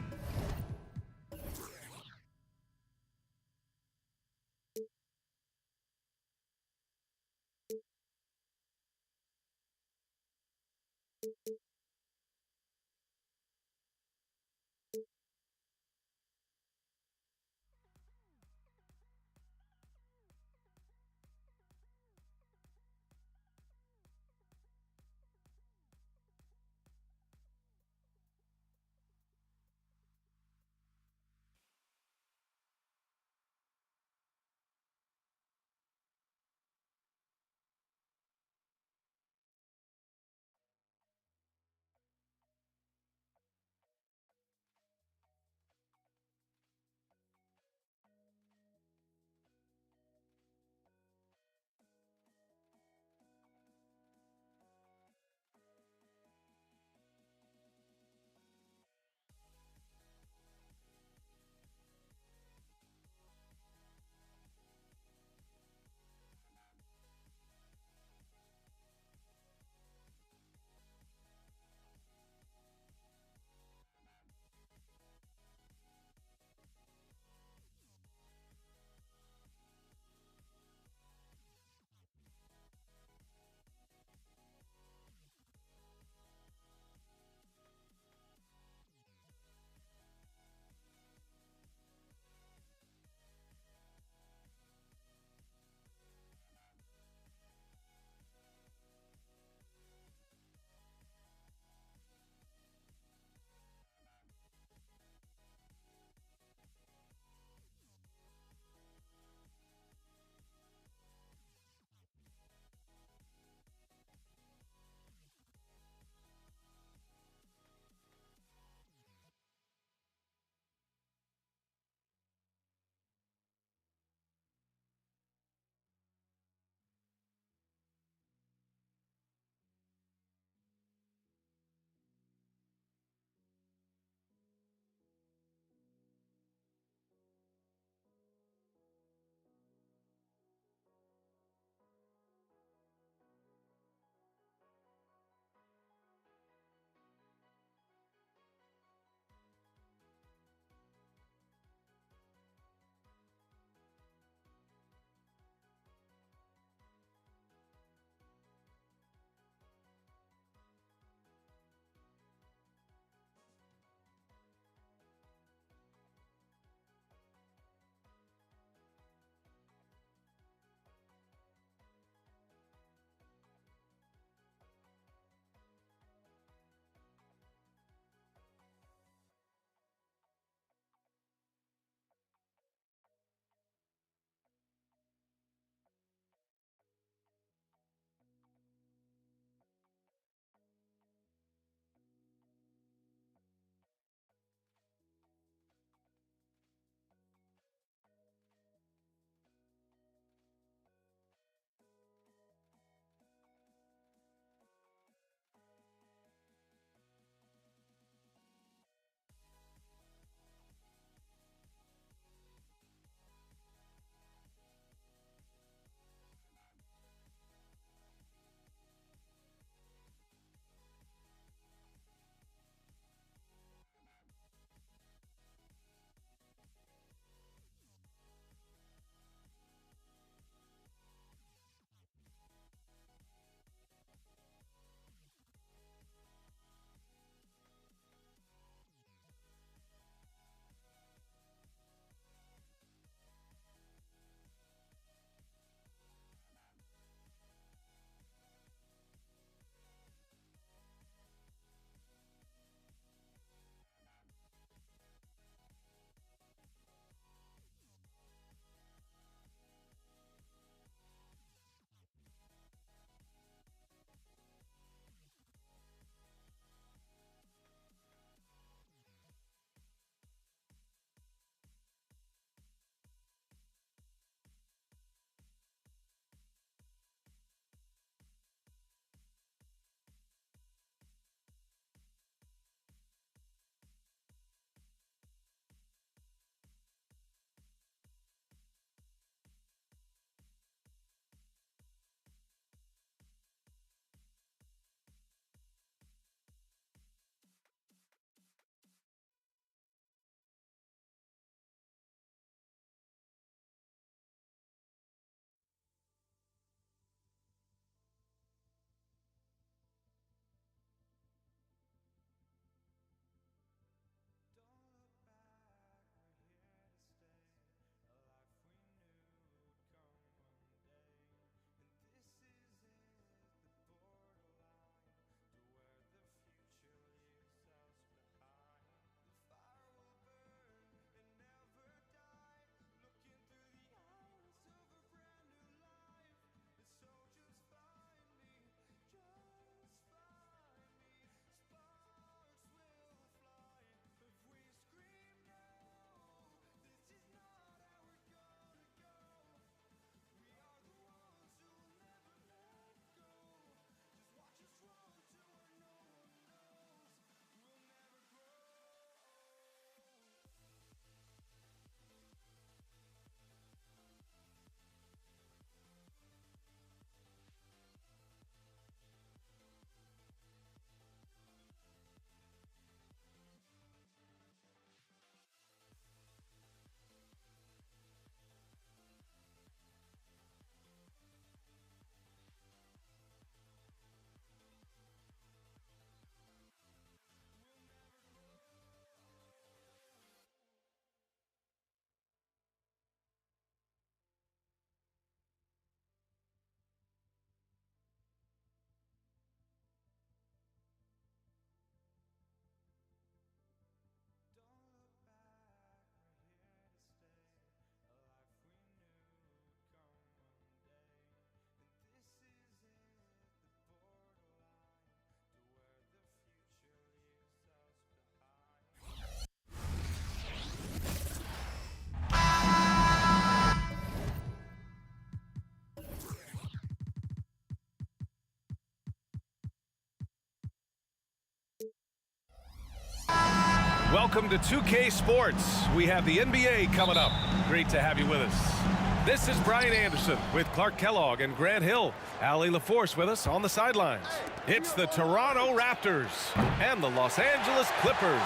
Welcome to 2K Sports. We have the NBA coming up. Great to have you with us. This is Brian Anderson with Clark Kellogg and Grant Hill. Allie LaForce with us on the sidelines. It's the Toronto Raptors and the Los Angeles Clippers.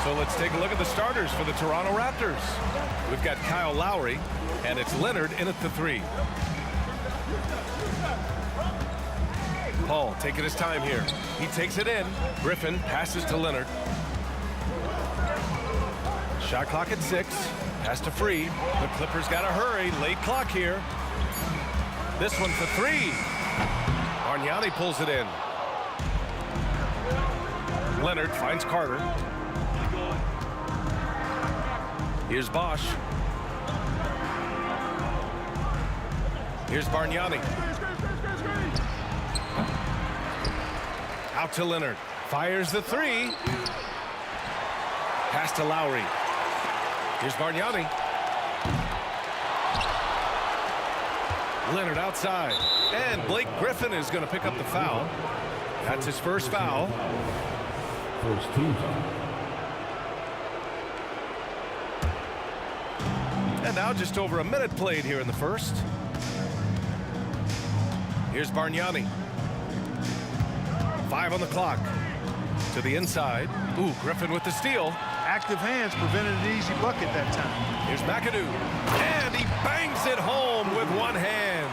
So let's take a look at the starters for the Toronto Raptors. We've got Kyle Lowry, and it's Leonard in at the 3. Paul taking his time here. He takes it in. Griffin passes to Leonard. Shot clock at 6. Pass to Free. The Clippers got to hurry. Late clock here. This one for 3. Bargnani pulls it in. Leonard finds Carter. Here's Bosch. Here's Bargnani. Out to Leonard. Fires the 3. Pass to Lowry. Here's Bargnani. Leonard outside. And Blake Griffin is going to pick up the foul. That's his first foul. First team foul. And now just over a minute played here in the first. Here's Bargnani. 5 on the clock. To the inside. Ooh, Griffin with the steal. Active hands prevented an easy bucket that time. Here's McAdoo. And he bangs it home with one hand.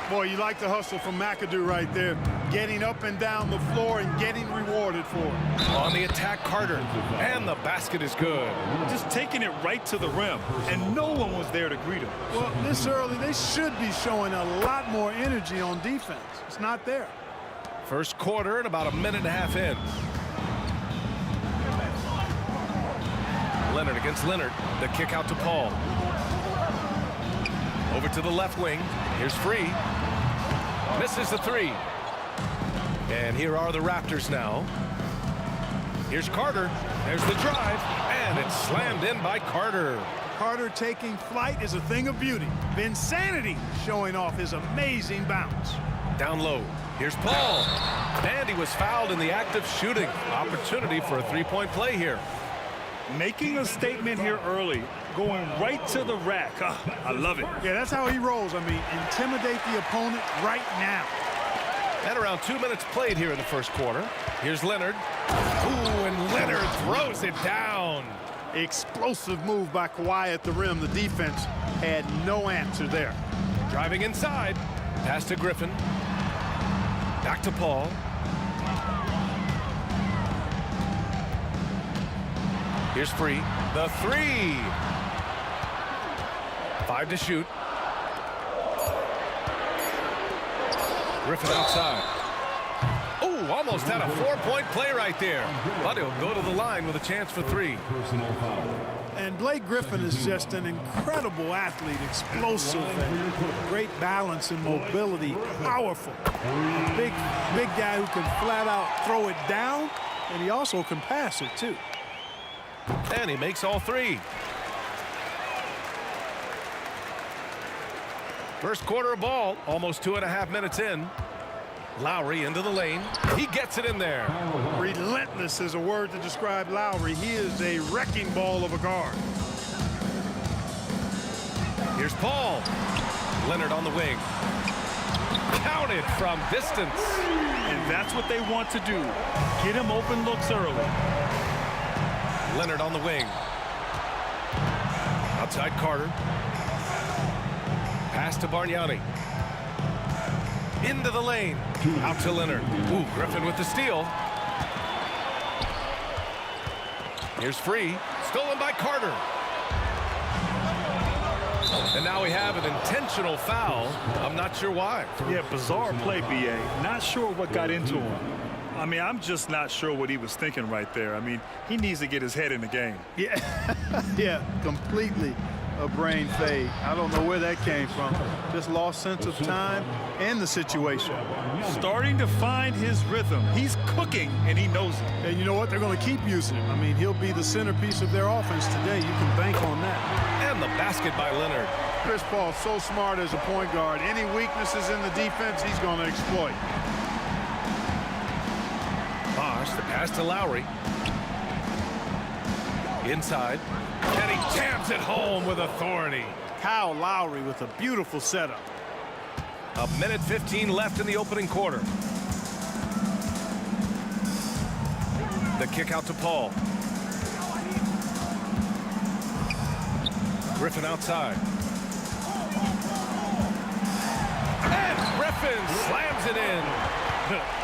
Boy, you like the hustle from McAdoo right there. Getting up and down the floor and getting rewarded for it. On the attack, Carter. And the basket is good. Just taking it right to the rim, and no one was there to greet him. Well, this early, they should be showing a lot more energy on defense. It's not there. First quarter and about a minute and a half in. Leonard against Leonard. The kick out to Paul. Over to the left wing. Here's Free. Misses the 3. And here are the Raptors now. Here's Carter. There's the drive. And it's slammed in by Carter. Carter taking flight is a thing of beauty. Vinsanity showing off his amazing bounce. Down low. Here's Paul. And he was fouled in the act of shooting. Opportunity for a 3-point play here. Making a statement here early, going right to the rack. I love it. Yeah, that's how he rolls. I mean, intimidate the opponent right now. And around 2 minutes played here in the first quarter. Here's Leonard. Ooh, and Leonard throws it down. Explosive move by Kawhi at the rim. The defense had no answer there. Driving inside. Pass to Griffin. Back to Paul. Here's Free. The 3. 5 to shoot. Griffin outside. Oh, almost had a 4-point play right there. But he'll go to the line with a chance for 3. And Blake Griffin is just an incredible athlete, explosive, and great balance and mobility, powerful. Big guy who can flat out throw it down, and he also can pass it too. And he makes all 3. First quarter of ball, almost 2.5 minutes in. Lowry into the lane. He gets it in there. Relentless is a word to describe Lowry. He is a wrecking ball of a guard. Here's Paul. Leonard on the wing. Counted from distance. And that's what they want to do. Get him open looks early. Leonard on the wing. Outside Carter. Pass to Bargnani. Into the lane. Out to Leonard. Ooh, Griffin with the steal. Here's Free. Stolen by Carter. And now we have an intentional foul. I'm not sure why. Yeah, bizarre play, B.A. Not sure what got into him. I mean, I'm just not sure what he was thinking right there. I mean, he needs to get his head in the game. Yeah, yeah, completely a brain fade. I don't know where that came from. Just lost sense of time and the situation. Starting to find his rhythm. He's cooking, and he knows it. And you know what? They're going to keep using him. I mean, he'll be the centerpiece of their offense today. You can bank on that. And the basket by Leonard. Chris Paul, so smart as a point guard. Any weaknesses in the defense, he's going to exploit. Bosch, the pass to Lowry. Inside. And he jams it home with authority. Kyle Lowry with a beautiful setup. 1:15 left in the opening quarter. The kick out to Paul. Griffin outside. And Griffin slams it in.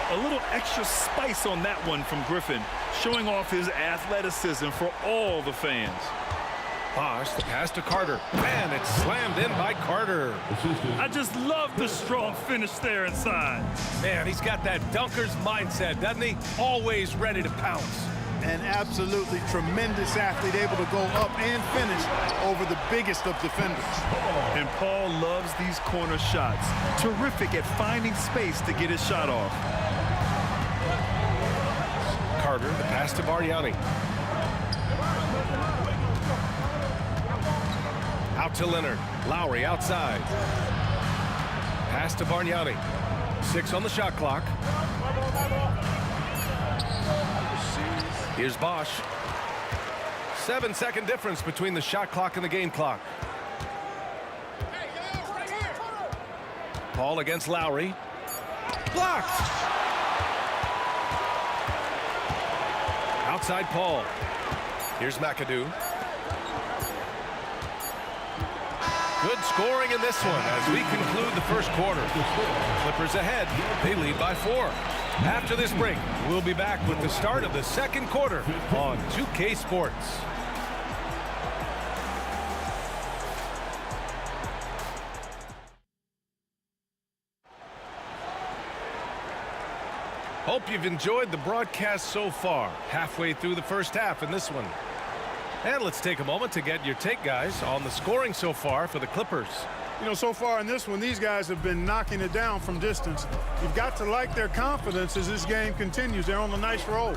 A little extra spice on that one from Griffin, showing off his athleticism for all the fans. Bosch, the pass to Carter. And it's slammed in by Carter. I just love the strong finish there inside. Man, he's got that dunker's mindset, doesn't he? Always ready to pounce. An absolutely tremendous athlete, able to go up and finish over the biggest of defenders. And Paul loves these corner shots. Terrific at finding space to get his shot off. Carter, the pass to Bargnani. Out to Leonard. Lowry outside. Pass to Bargnani. 6 on the shot clock. Here's Bosch. 7-second difference between the shot clock and the game clock. Paul against Lowry. Blocked. Outside Paul. Here's McAdoo. Good scoring in this one as we conclude the first quarter. Clippers ahead. They lead by 4. After this break, we'll be back with the start of the second quarter on 2K Sports. Hope you've enjoyed the broadcast so far. Halfway through the first half in this one. And let's take a moment to get your take, guys, on the scoring so far for the Clippers. You know, so far in this one, these guys have been knocking it down from distance. You've got to like their confidence as this game continues. They're on a nice roll.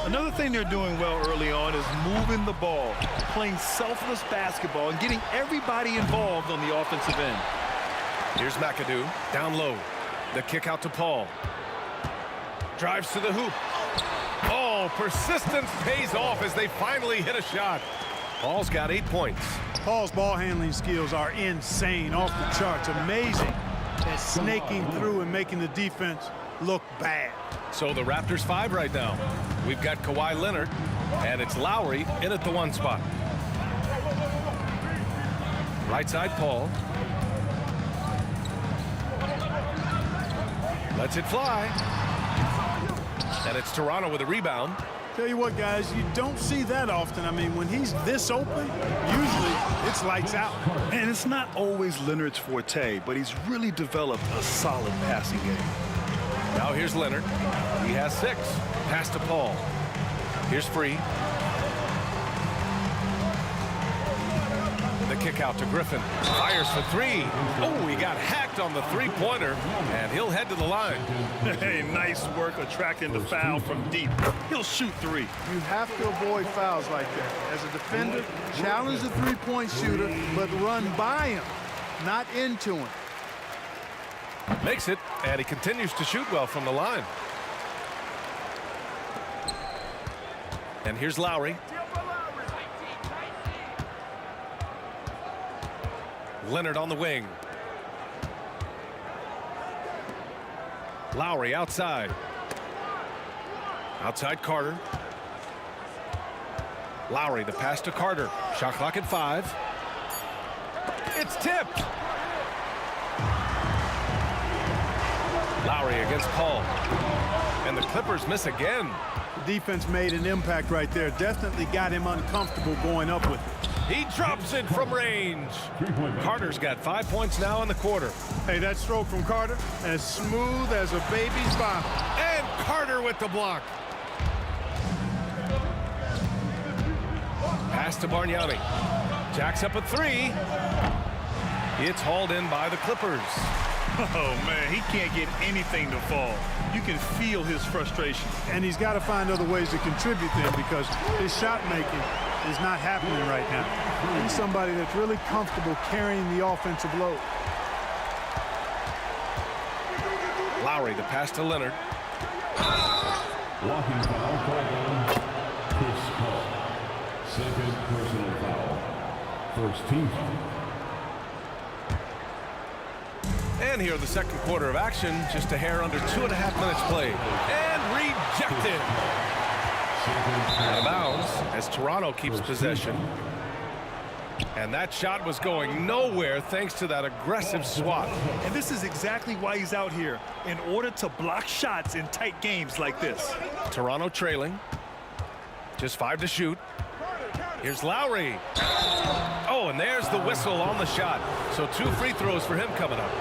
Another thing they're doing well early on is moving the ball, playing selfless basketball, and getting everybody involved on the offensive end. Here's McAdoo, down low. The kick out to Paul. Drives to the hoop. Oh, persistence pays off as they finally hit a shot. Paul's got 8 points. Paul's ball handling skills are insane, off the charts, amazing at snaking through and making the defense look bad. So the Raptors 5 right now. We've got Kawhi Leonard, and it's Lowry in at the 1 spot. Right side Paul. Lets it fly. And it's Toronto with a rebound. Tell you what, guys, you don't see that often. I mean, when he's this open, usually it's lights out. And it's not always Leonard's forte, but he's really developed a solid passing game. Now here's Leonard. He has 6. Pass to Paul. Here's Free. The kick out to Griffin. Fires for 3. Oh, he got hacked on the 3-pointer, and he'll head to the line. Hey, nice work attracting the foul from deep. He'll shoot 3. You have to avoid fouls like that. As a defender, challenge the three-point shooter, but run by him, not into him. Makes it, and he continues to shoot well from the line. And here's Lowry. Leonard on the wing. Lowry outside. Outside Carter. Lowry, the pass to Carter. Shot clock at 5. It's tipped. Lowry against Paul. And the Clippers miss again. The defense made an impact right there. Definitely got him uncomfortable going up with it. He drops it from range. Carter's got 5 points now in the quarter. Hey, that stroke from Carter, as smooth as a baby's bottom. And Carter with the block. Pass to Bargnani. Jacks up a 3. It's hauled in by the Clippers. Oh, man, he can't get anything to fall. You can feel his frustration. And he's got to find other ways to contribute then, because his shot making is not happening right now. He's somebody that's really comfortable carrying the offensive load. Lowry, the pass to Leonard. Second personal foul. First team foul. And here the second quarter of action, just a hair under 2.5 minutes played. And rejected. Out of bounds as Toronto keeps possession. And that shot was going nowhere thanks to that aggressive swat. And this is exactly why he's out here, in order to block shots in tight games like this. Toronto trailing. Just 5 to shoot. Here's Lowry. Oh, and there's the whistle on the shot. So 2 free throws for him coming up.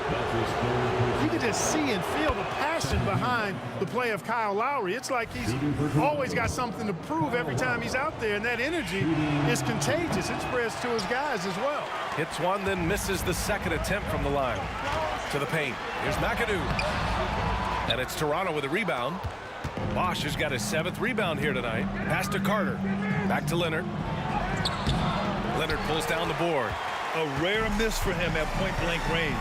You can just see and feel the passion behind the play of Kyle Lowry. It's like he's always got something to prove every time he's out there, and that energy is contagious. It spreads to his guys as well. Hits one, then misses the second attempt from the line. To the paint. Here's McAdoo. And it's Toronto with a rebound. Bosch has got his 7th rebound here tonight. Pass to Carter. Back to Leonard. Leonard pulls down the board. A rare miss for him at point-blank range.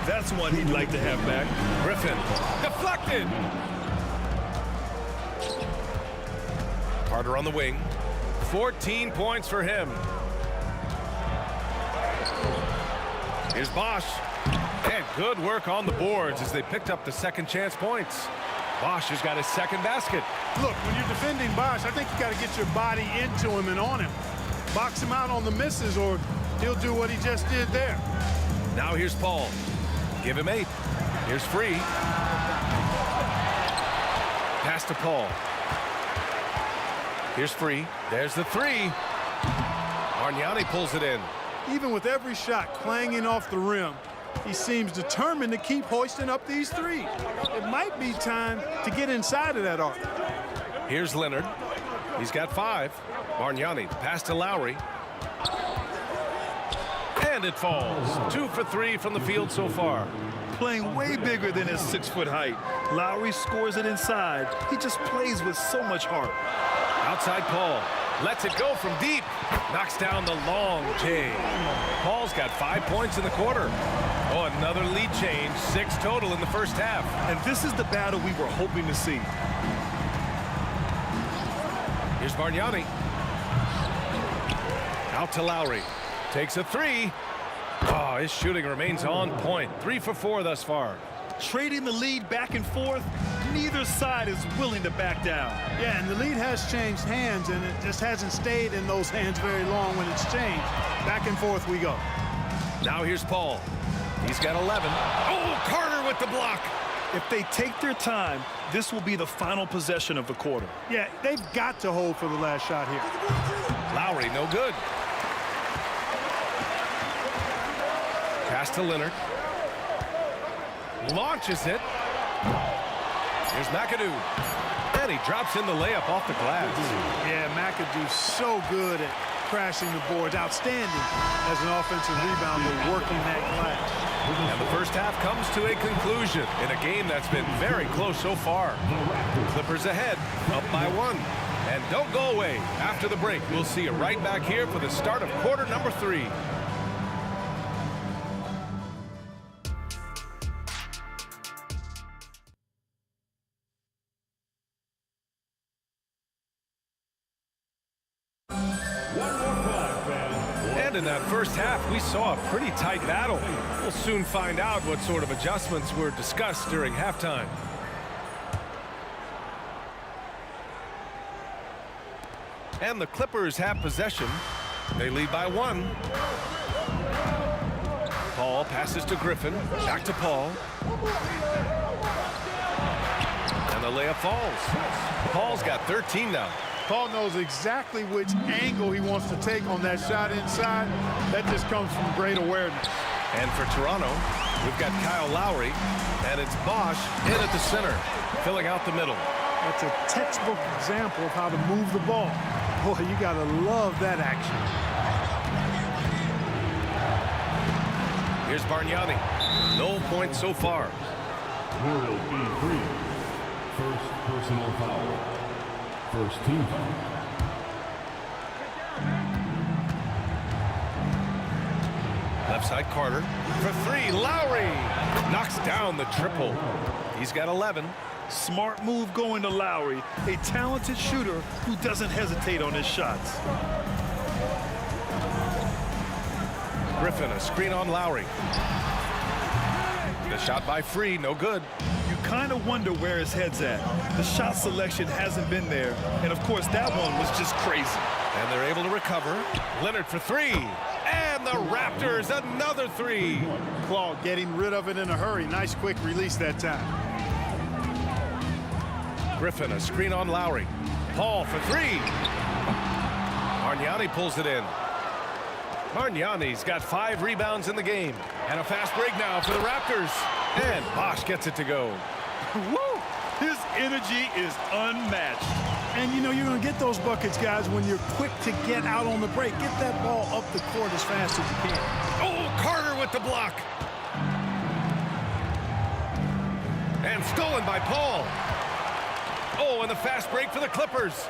That's one he'd like to have back. Griffin. Deflected. Carter on the wing. 14 points for him. Here's Bosch. And good work on the boards as they picked up the second chance points. Bosch has got his second basket. Look, when you're defending Bosch, I think you got to get your body into him and on him. Box him out on the misses, or he'll do what he just did there. Now here's Paul. Give him 8. Here's Free. Pass to Paul. Here's Free. There's the 3. Bargnani pulls it in. Even with every shot clanging off the rim, he seems determined to keep hoisting up these threes. It might be time to get inside of that arc. Here's Leonard. He's got 5. Bargnani, pass to Lowry. And it falls. 2 for 3 from the field so far. Playing way bigger than his 6-foot height. Lowry scores it inside. He just plays with so much heart. Outside Paul. Lets it go from deep. Knocks down the long J. Paul's got 5 points in the quarter. Oh, another lead change. 6 total in the first half. And this is the battle we were hoping to see. Here's Bargnani. Out to Lowry. Takes a 3. Oh, his shooting remains on point. 3 for 4 thus far. Trading the lead back and forth, neither side is willing to back down. Yeah, and the lead has changed hands, and it just hasn't stayed in those hands very long when it's changed. Back and forth we go. Now here's Paul. He's got 11. Oh, Carter with the block. If they take their time, this will be the final possession of the quarter. Yeah, they've got to hold for the last shot here. Lowry, no good. Pass to Leonard. Launches it. Here's McAdoo. And he drops in the layup off the glass. Yeah, McAdoo's so good at crashing the boards. Outstanding as an offensive rebounder working that glass. And the first half comes to a conclusion in a game that's been very close so far. Clippers ahead, up by 1. And don't go away. After the break, we'll see you right back here for the start of quarter number 3. And in that first half, we saw a pretty tight battle. We'll soon find out what sort of adjustments were discussed during halftime. And the Clippers have possession. They lead by 1. Paul passes to Griffin. Back to Paul. And the layup falls. Paul's got 13 now. Paul knows exactly which angle he wants to take on that shot inside. That just comes from great awareness. And for Toronto, we've got Kyle Lowry, and it's Bosch in at the center, filling out the middle. That's a textbook example of how to move the ball. Boy, you got to love that action. Here's Bargnani. No points so far. Will be free. First personal foul. First team foul. Left side Carter. For 3, Lowry knocks down the triple. He's got 11. Smart move going to Lowry, a talented shooter who doesn't hesitate on his shots. Griffin, a screen on Lowry. The shot by Free, no good. You kind of wonder where his head's at. The shot selection hasn't been there, and of course that one was just crazy. And they're able to recover. Leonard for three. And the Raptors, another three. Claw getting rid of it in a hurry. Nice quick release that time. Griffin, a screen on Lowry. Paul for three. Bargnani pulls it in. Bargnani's got 5 rebounds in the game. And a fast break now for the Raptors. And Bosch gets it to go. Woo! His energy is unmatched. And you know you're going to get those buckets, guys, when you're quick to get out on the break. Get that ball up the court as fast as you can. Oh, Carter with the block. And stolen by Paul. Oh, and the fast break for the Clippers.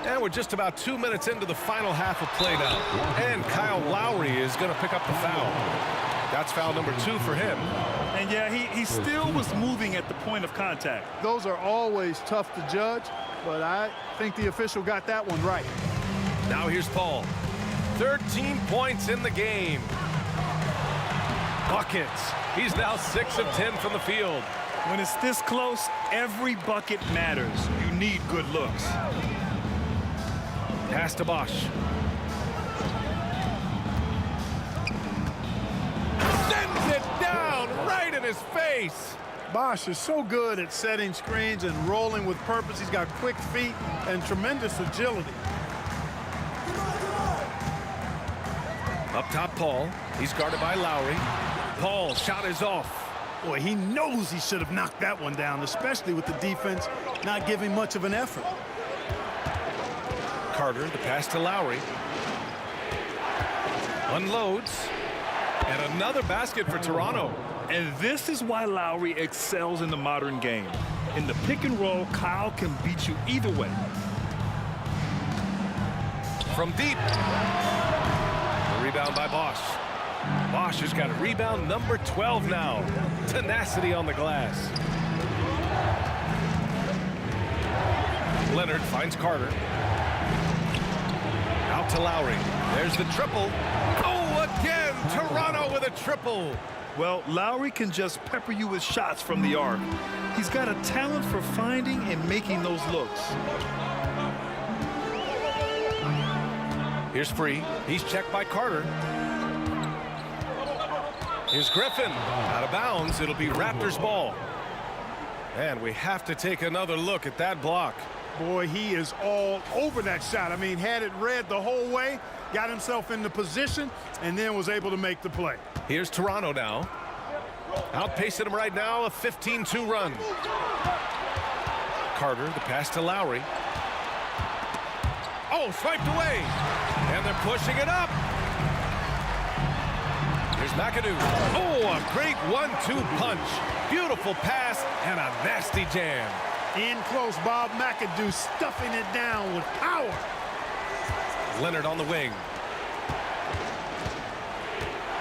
And we're just about 2 minutes into the final half of play now. And Kyle Lowry is going to pick up the foul. That's foul number 2 for him. And yeah, he still was moving at the point of contact. Those are always tough to judge, but I think the official got that one right. Now here's Paul. 13 points in the game. Buckets. He's now 6 of 10 from the field. When it's this close, every bucket matters. You need good looks. Pass to Bosch. Sends it down right in his face. Bosch is so good at setting screens and rolling with purpose. He's got quick feet and tremendous agility. Up top, Paul. He's guarded by Lowry. Paul, shot is off. Boy, he knows he should have knocked that one down, especially with the defense not giving much of an effort. Carter, the pass to Lowry. Unloads. And another basket for Toronto. And this is why Lowry excels in the modern game. In the pick and roll, Kyle can beat you either way. From deep. The rebound by Bosch. Bosch has got rebound number 12 now. Tenacity on the glass. Leonard finds Carter. Out to Lowry. There's the triple. Oh, again, Toronto with a triple. Well, Lowry can just pepper you with shots from the arc. He's got a talent for finding and making those looks. Here's Free. He's checked by Carter. Here's Griffin. Out of bounds. It'll be Raptors ball. And we have to take another look at that block. Boy, he is all over that shot. I mean, had it read the whole way, got himself into position, and then was able to make the play. Here's Toronto now. Outpacing him right now, a 15-2 run. Carter, the pass to Lowry. Oh, swiped away. And they're pushing it up. Here's McAdoo. Oh, a great 1-2 punch. Beautiful pass and a nasty jam. In close, Bob McAdoo stuffing it down with power. Leonard on the wing.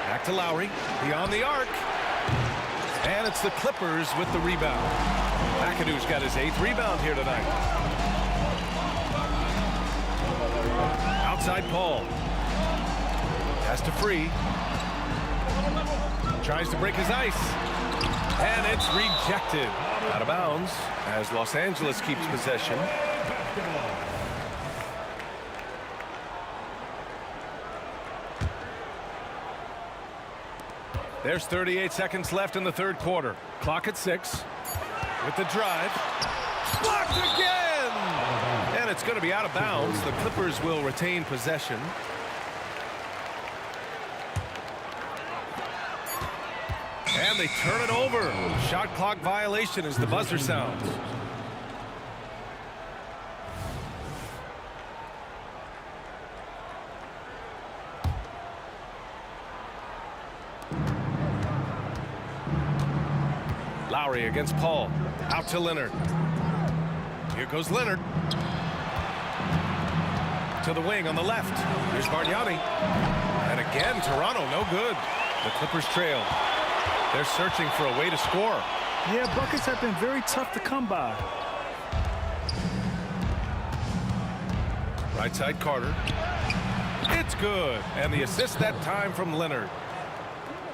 Back to Lowry. Beyond the arc. And it's the Clippers with the rebound. McAdoo's got his 8th rebound here tonight. Outside Paul. Pass to Free. Tries to break his ice. And it's rejected. Out of bounds as Los Angeles keeps possession. There's 38 seconds left in the third quarter. Clock at 6. With the drive. Blocked again! And it's going to be out of bounds. The Clippers will retain possession. And they turn it over. Shot clock violation as the buzzer sounds. Lowry against Paul. Out to Leonard. Here goes Leonard. To the wing on the left. Here's Bargnani. And again, Toronto no good. The Clippers trail. They're searching for a way to score. Yeah, buckets have been very tough to come by. Right side, Carter. It's good. And the assist that time from Leonard.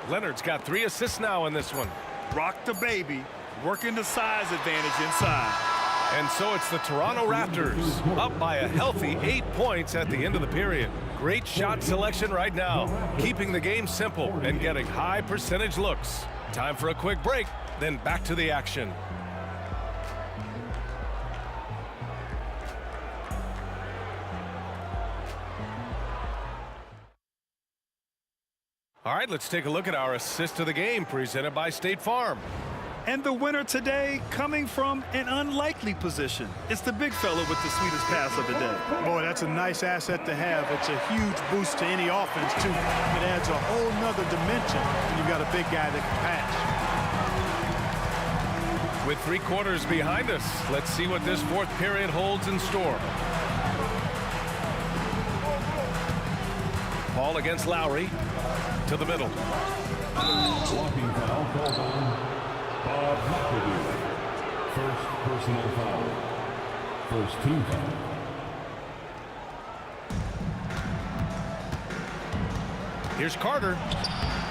Leonard's got 3 assists now in this one. Rock the baby, working the size advantage inside. And so it's the Toronto Raptors up by a healthy 8 points at the end of the period. Great shot selection right now, keeping the game simple and getting high percentage looks. Time for a quick break, then back to the action. All right, let's take a look at our assist of the game presented by State Farm. And the winner today coming from an unlikely position. It's the big fella with the sweetest pass of the day. Boy, that's a nice asset to have. It's a huge boost to any offense, too. It adds a whole nother dimension when you've got a big guy that can pass. With 3 quarters behind us, let's see what this 4th period holds in store. Ball against Lowry to the middle. Blocking foul called on Bob McAdoo. First personal foul. First team foul. Here's Carter.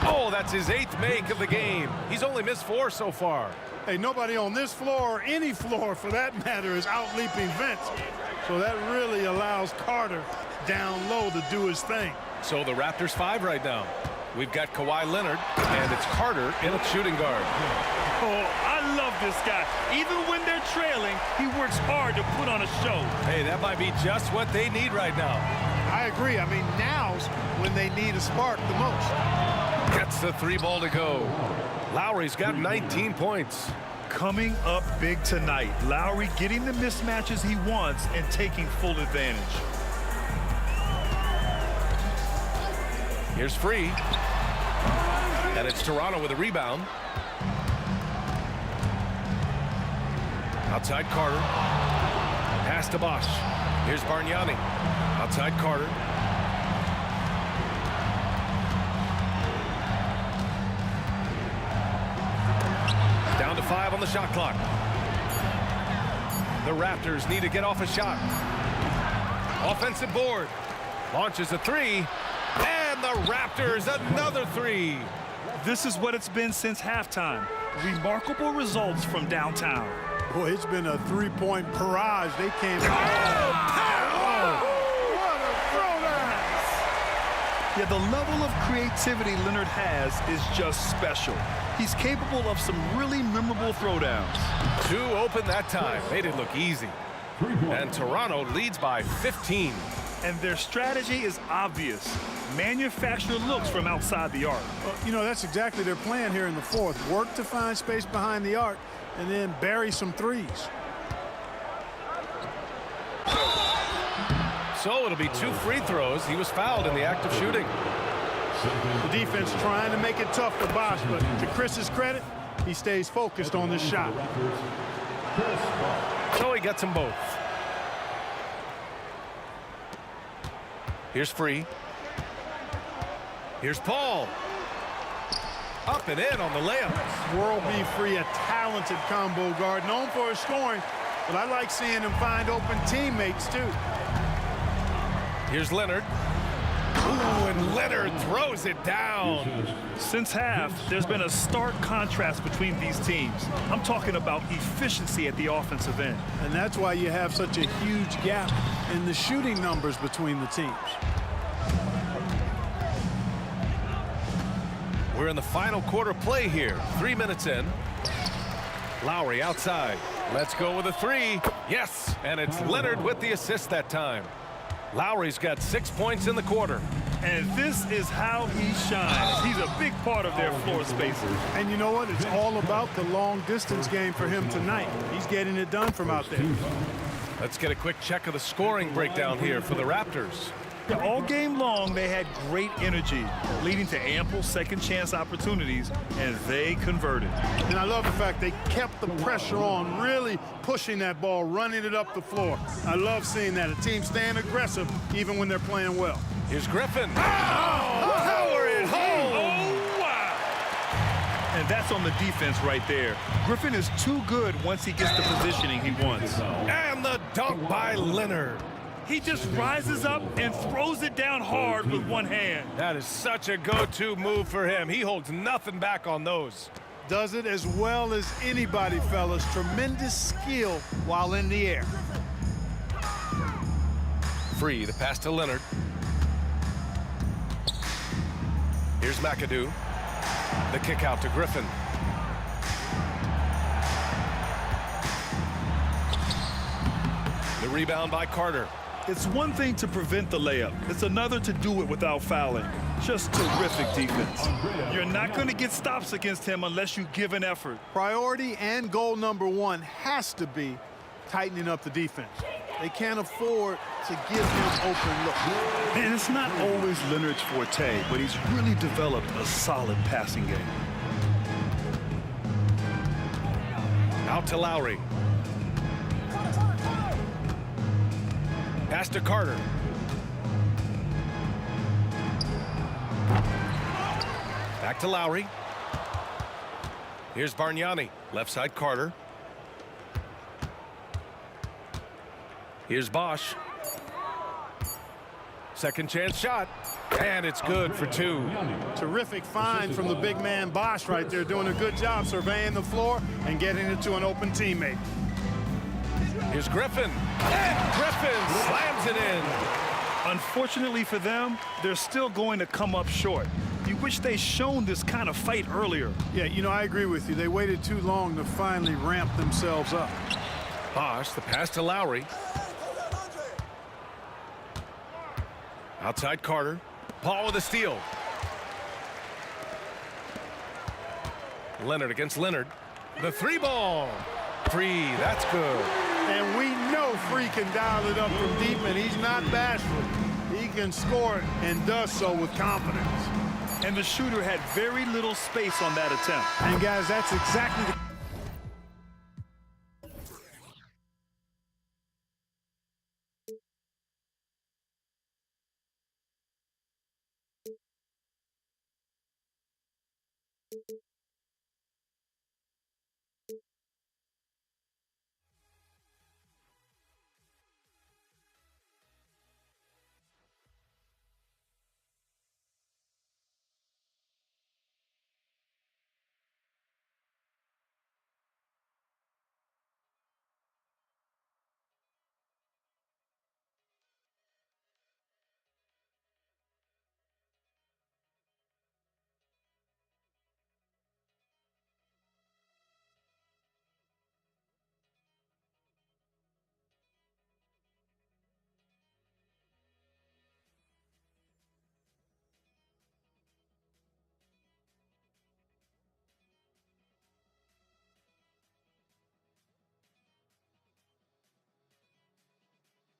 Oh, that's his 8th make of the game. He's only missed 4 so far. Hey, nobody on this floor or any floor for that matter is out-leaping Vince. So that really allows Carter down low to do his thing. So the Raptors 5 right now. We've got Kawhi Leonard, and it's Carter in a shooting guard. Oh, I love this guy. Even when they're trailing, he works hard to put on a show. Hey, that might be just what they need right now. I agree. I mean, now's when they need a spark the most. Gets the 3 ball to go. Lowry's got 19 points. Coming up big tonight. Lowry getting the mismatches he wants and taking full advantage. Here's Free. And it's Toronto with a rebound. Outside Carter. Pass to Bosch. Here's Bargnani. Outside Carter. Down to 5 on the shot clock. The Raptors need to get off a shot. Offensive board. Launches a 3. And the Raptors another 3. This is what it's been since halftime. Remarkable results from downtown. Boy, it's been a 3-point barrage. They came. What a throwdown! Yeah, the level of creativity Leonard has is just special. He's capable of some really memorable throwdowns. 2 open that time. Made it look easy. And Toronto leads by 15. And their strategy is obvious. Manufacture looks from outside the arc. Well, you know, that's exactly their plan here in the 4th. Work to find space behind the arc and then bury some threes. So it'll be 2 free throws. He was fouled in the act of shooting. The defense trying to make it tough for Bosch, but to Chris's credit, he stays focused on this shot. So he gets them both. Here's Free. Here's Paul. Up and in on the layup. World B. Free, a talented combo guard, known for his scoring, but I like seeing him find open teammates, too. Here's Leonard. Ooh, and Leonard throws it down. Since half, there's been a stark contrast between these teams. I'm talking about efficiency at the offensive end. And that's why you have such a huge gap in the shooting numbers between the teams. We're in the final quarter play here. 3 minutes in. Lowry outside. Let's go with a 3. Yes, and it's Leonard with the assist that time. Lowry's got 6 points in the quarter. And this is how he shines. He's a big part of their floor spacing. And you know what? It's all about the long distance game for him tonight. He's getting it done from out there. Let's get a quick check of the scoring breakdown here for the Raptors. Yeah, all game long, they had great energy, leading to ample second chance opportunities, and they converted. And I love the fact they kept the pressure on, really pushing that ball, running it up the floor. I love seeing that. A team staying aggressive even when they're playing well. Here's Griffin. Oh, power it home. Oh, wow. And And that's on the defense right there. Griffin is too good once he gets the positioning he wants. And the dunk by Leonard. He just rises up and throws it down hard with one hand. That is such a go-to move for him. He holds nothing back on those. Does it as well as anybody, fellas. Tremendous skill while in the air. Free, the pass to Leonard. Here's McAdoo. The kick out to Griffin. The rebound by Carter. It's one thing to prevent the layup. It's another to do it without fouling. Just terrific defense. You're not going to get stops against him unless you give an effort. Priority and goal number one has to be tightening up the defense. They can't afford to give him open looks. And it's not always Leonard's forte, but he's really developed a solid passing game. Out to Lowry. Pass to Carter. Back to Lowry. Here's Bargnani. Left side Carter. Here's Bosch. Second chance shot. And it's good for two. Terrific find from the big man Bosch right there, doing a good job surveying the floor and getting it to an open teammate. Here's Griffin. And Griffin slams it in. Unfortunately for them, they're still going to come up short. You wish they'd shown this kind of fight earlier. Yeah, you know, I agree with you. They waited too long to finally ramp themselves up. Bosch, the pass to Lowry. Outside Carter. Paul with a steal. Leonard against Leonard. The three ball. Free, that's good. And we know Free can dial it up from deep, and he's not bashful. He can score it and does so with confidence. And the shooter had very little space on that attempt. And guys, that's exactly the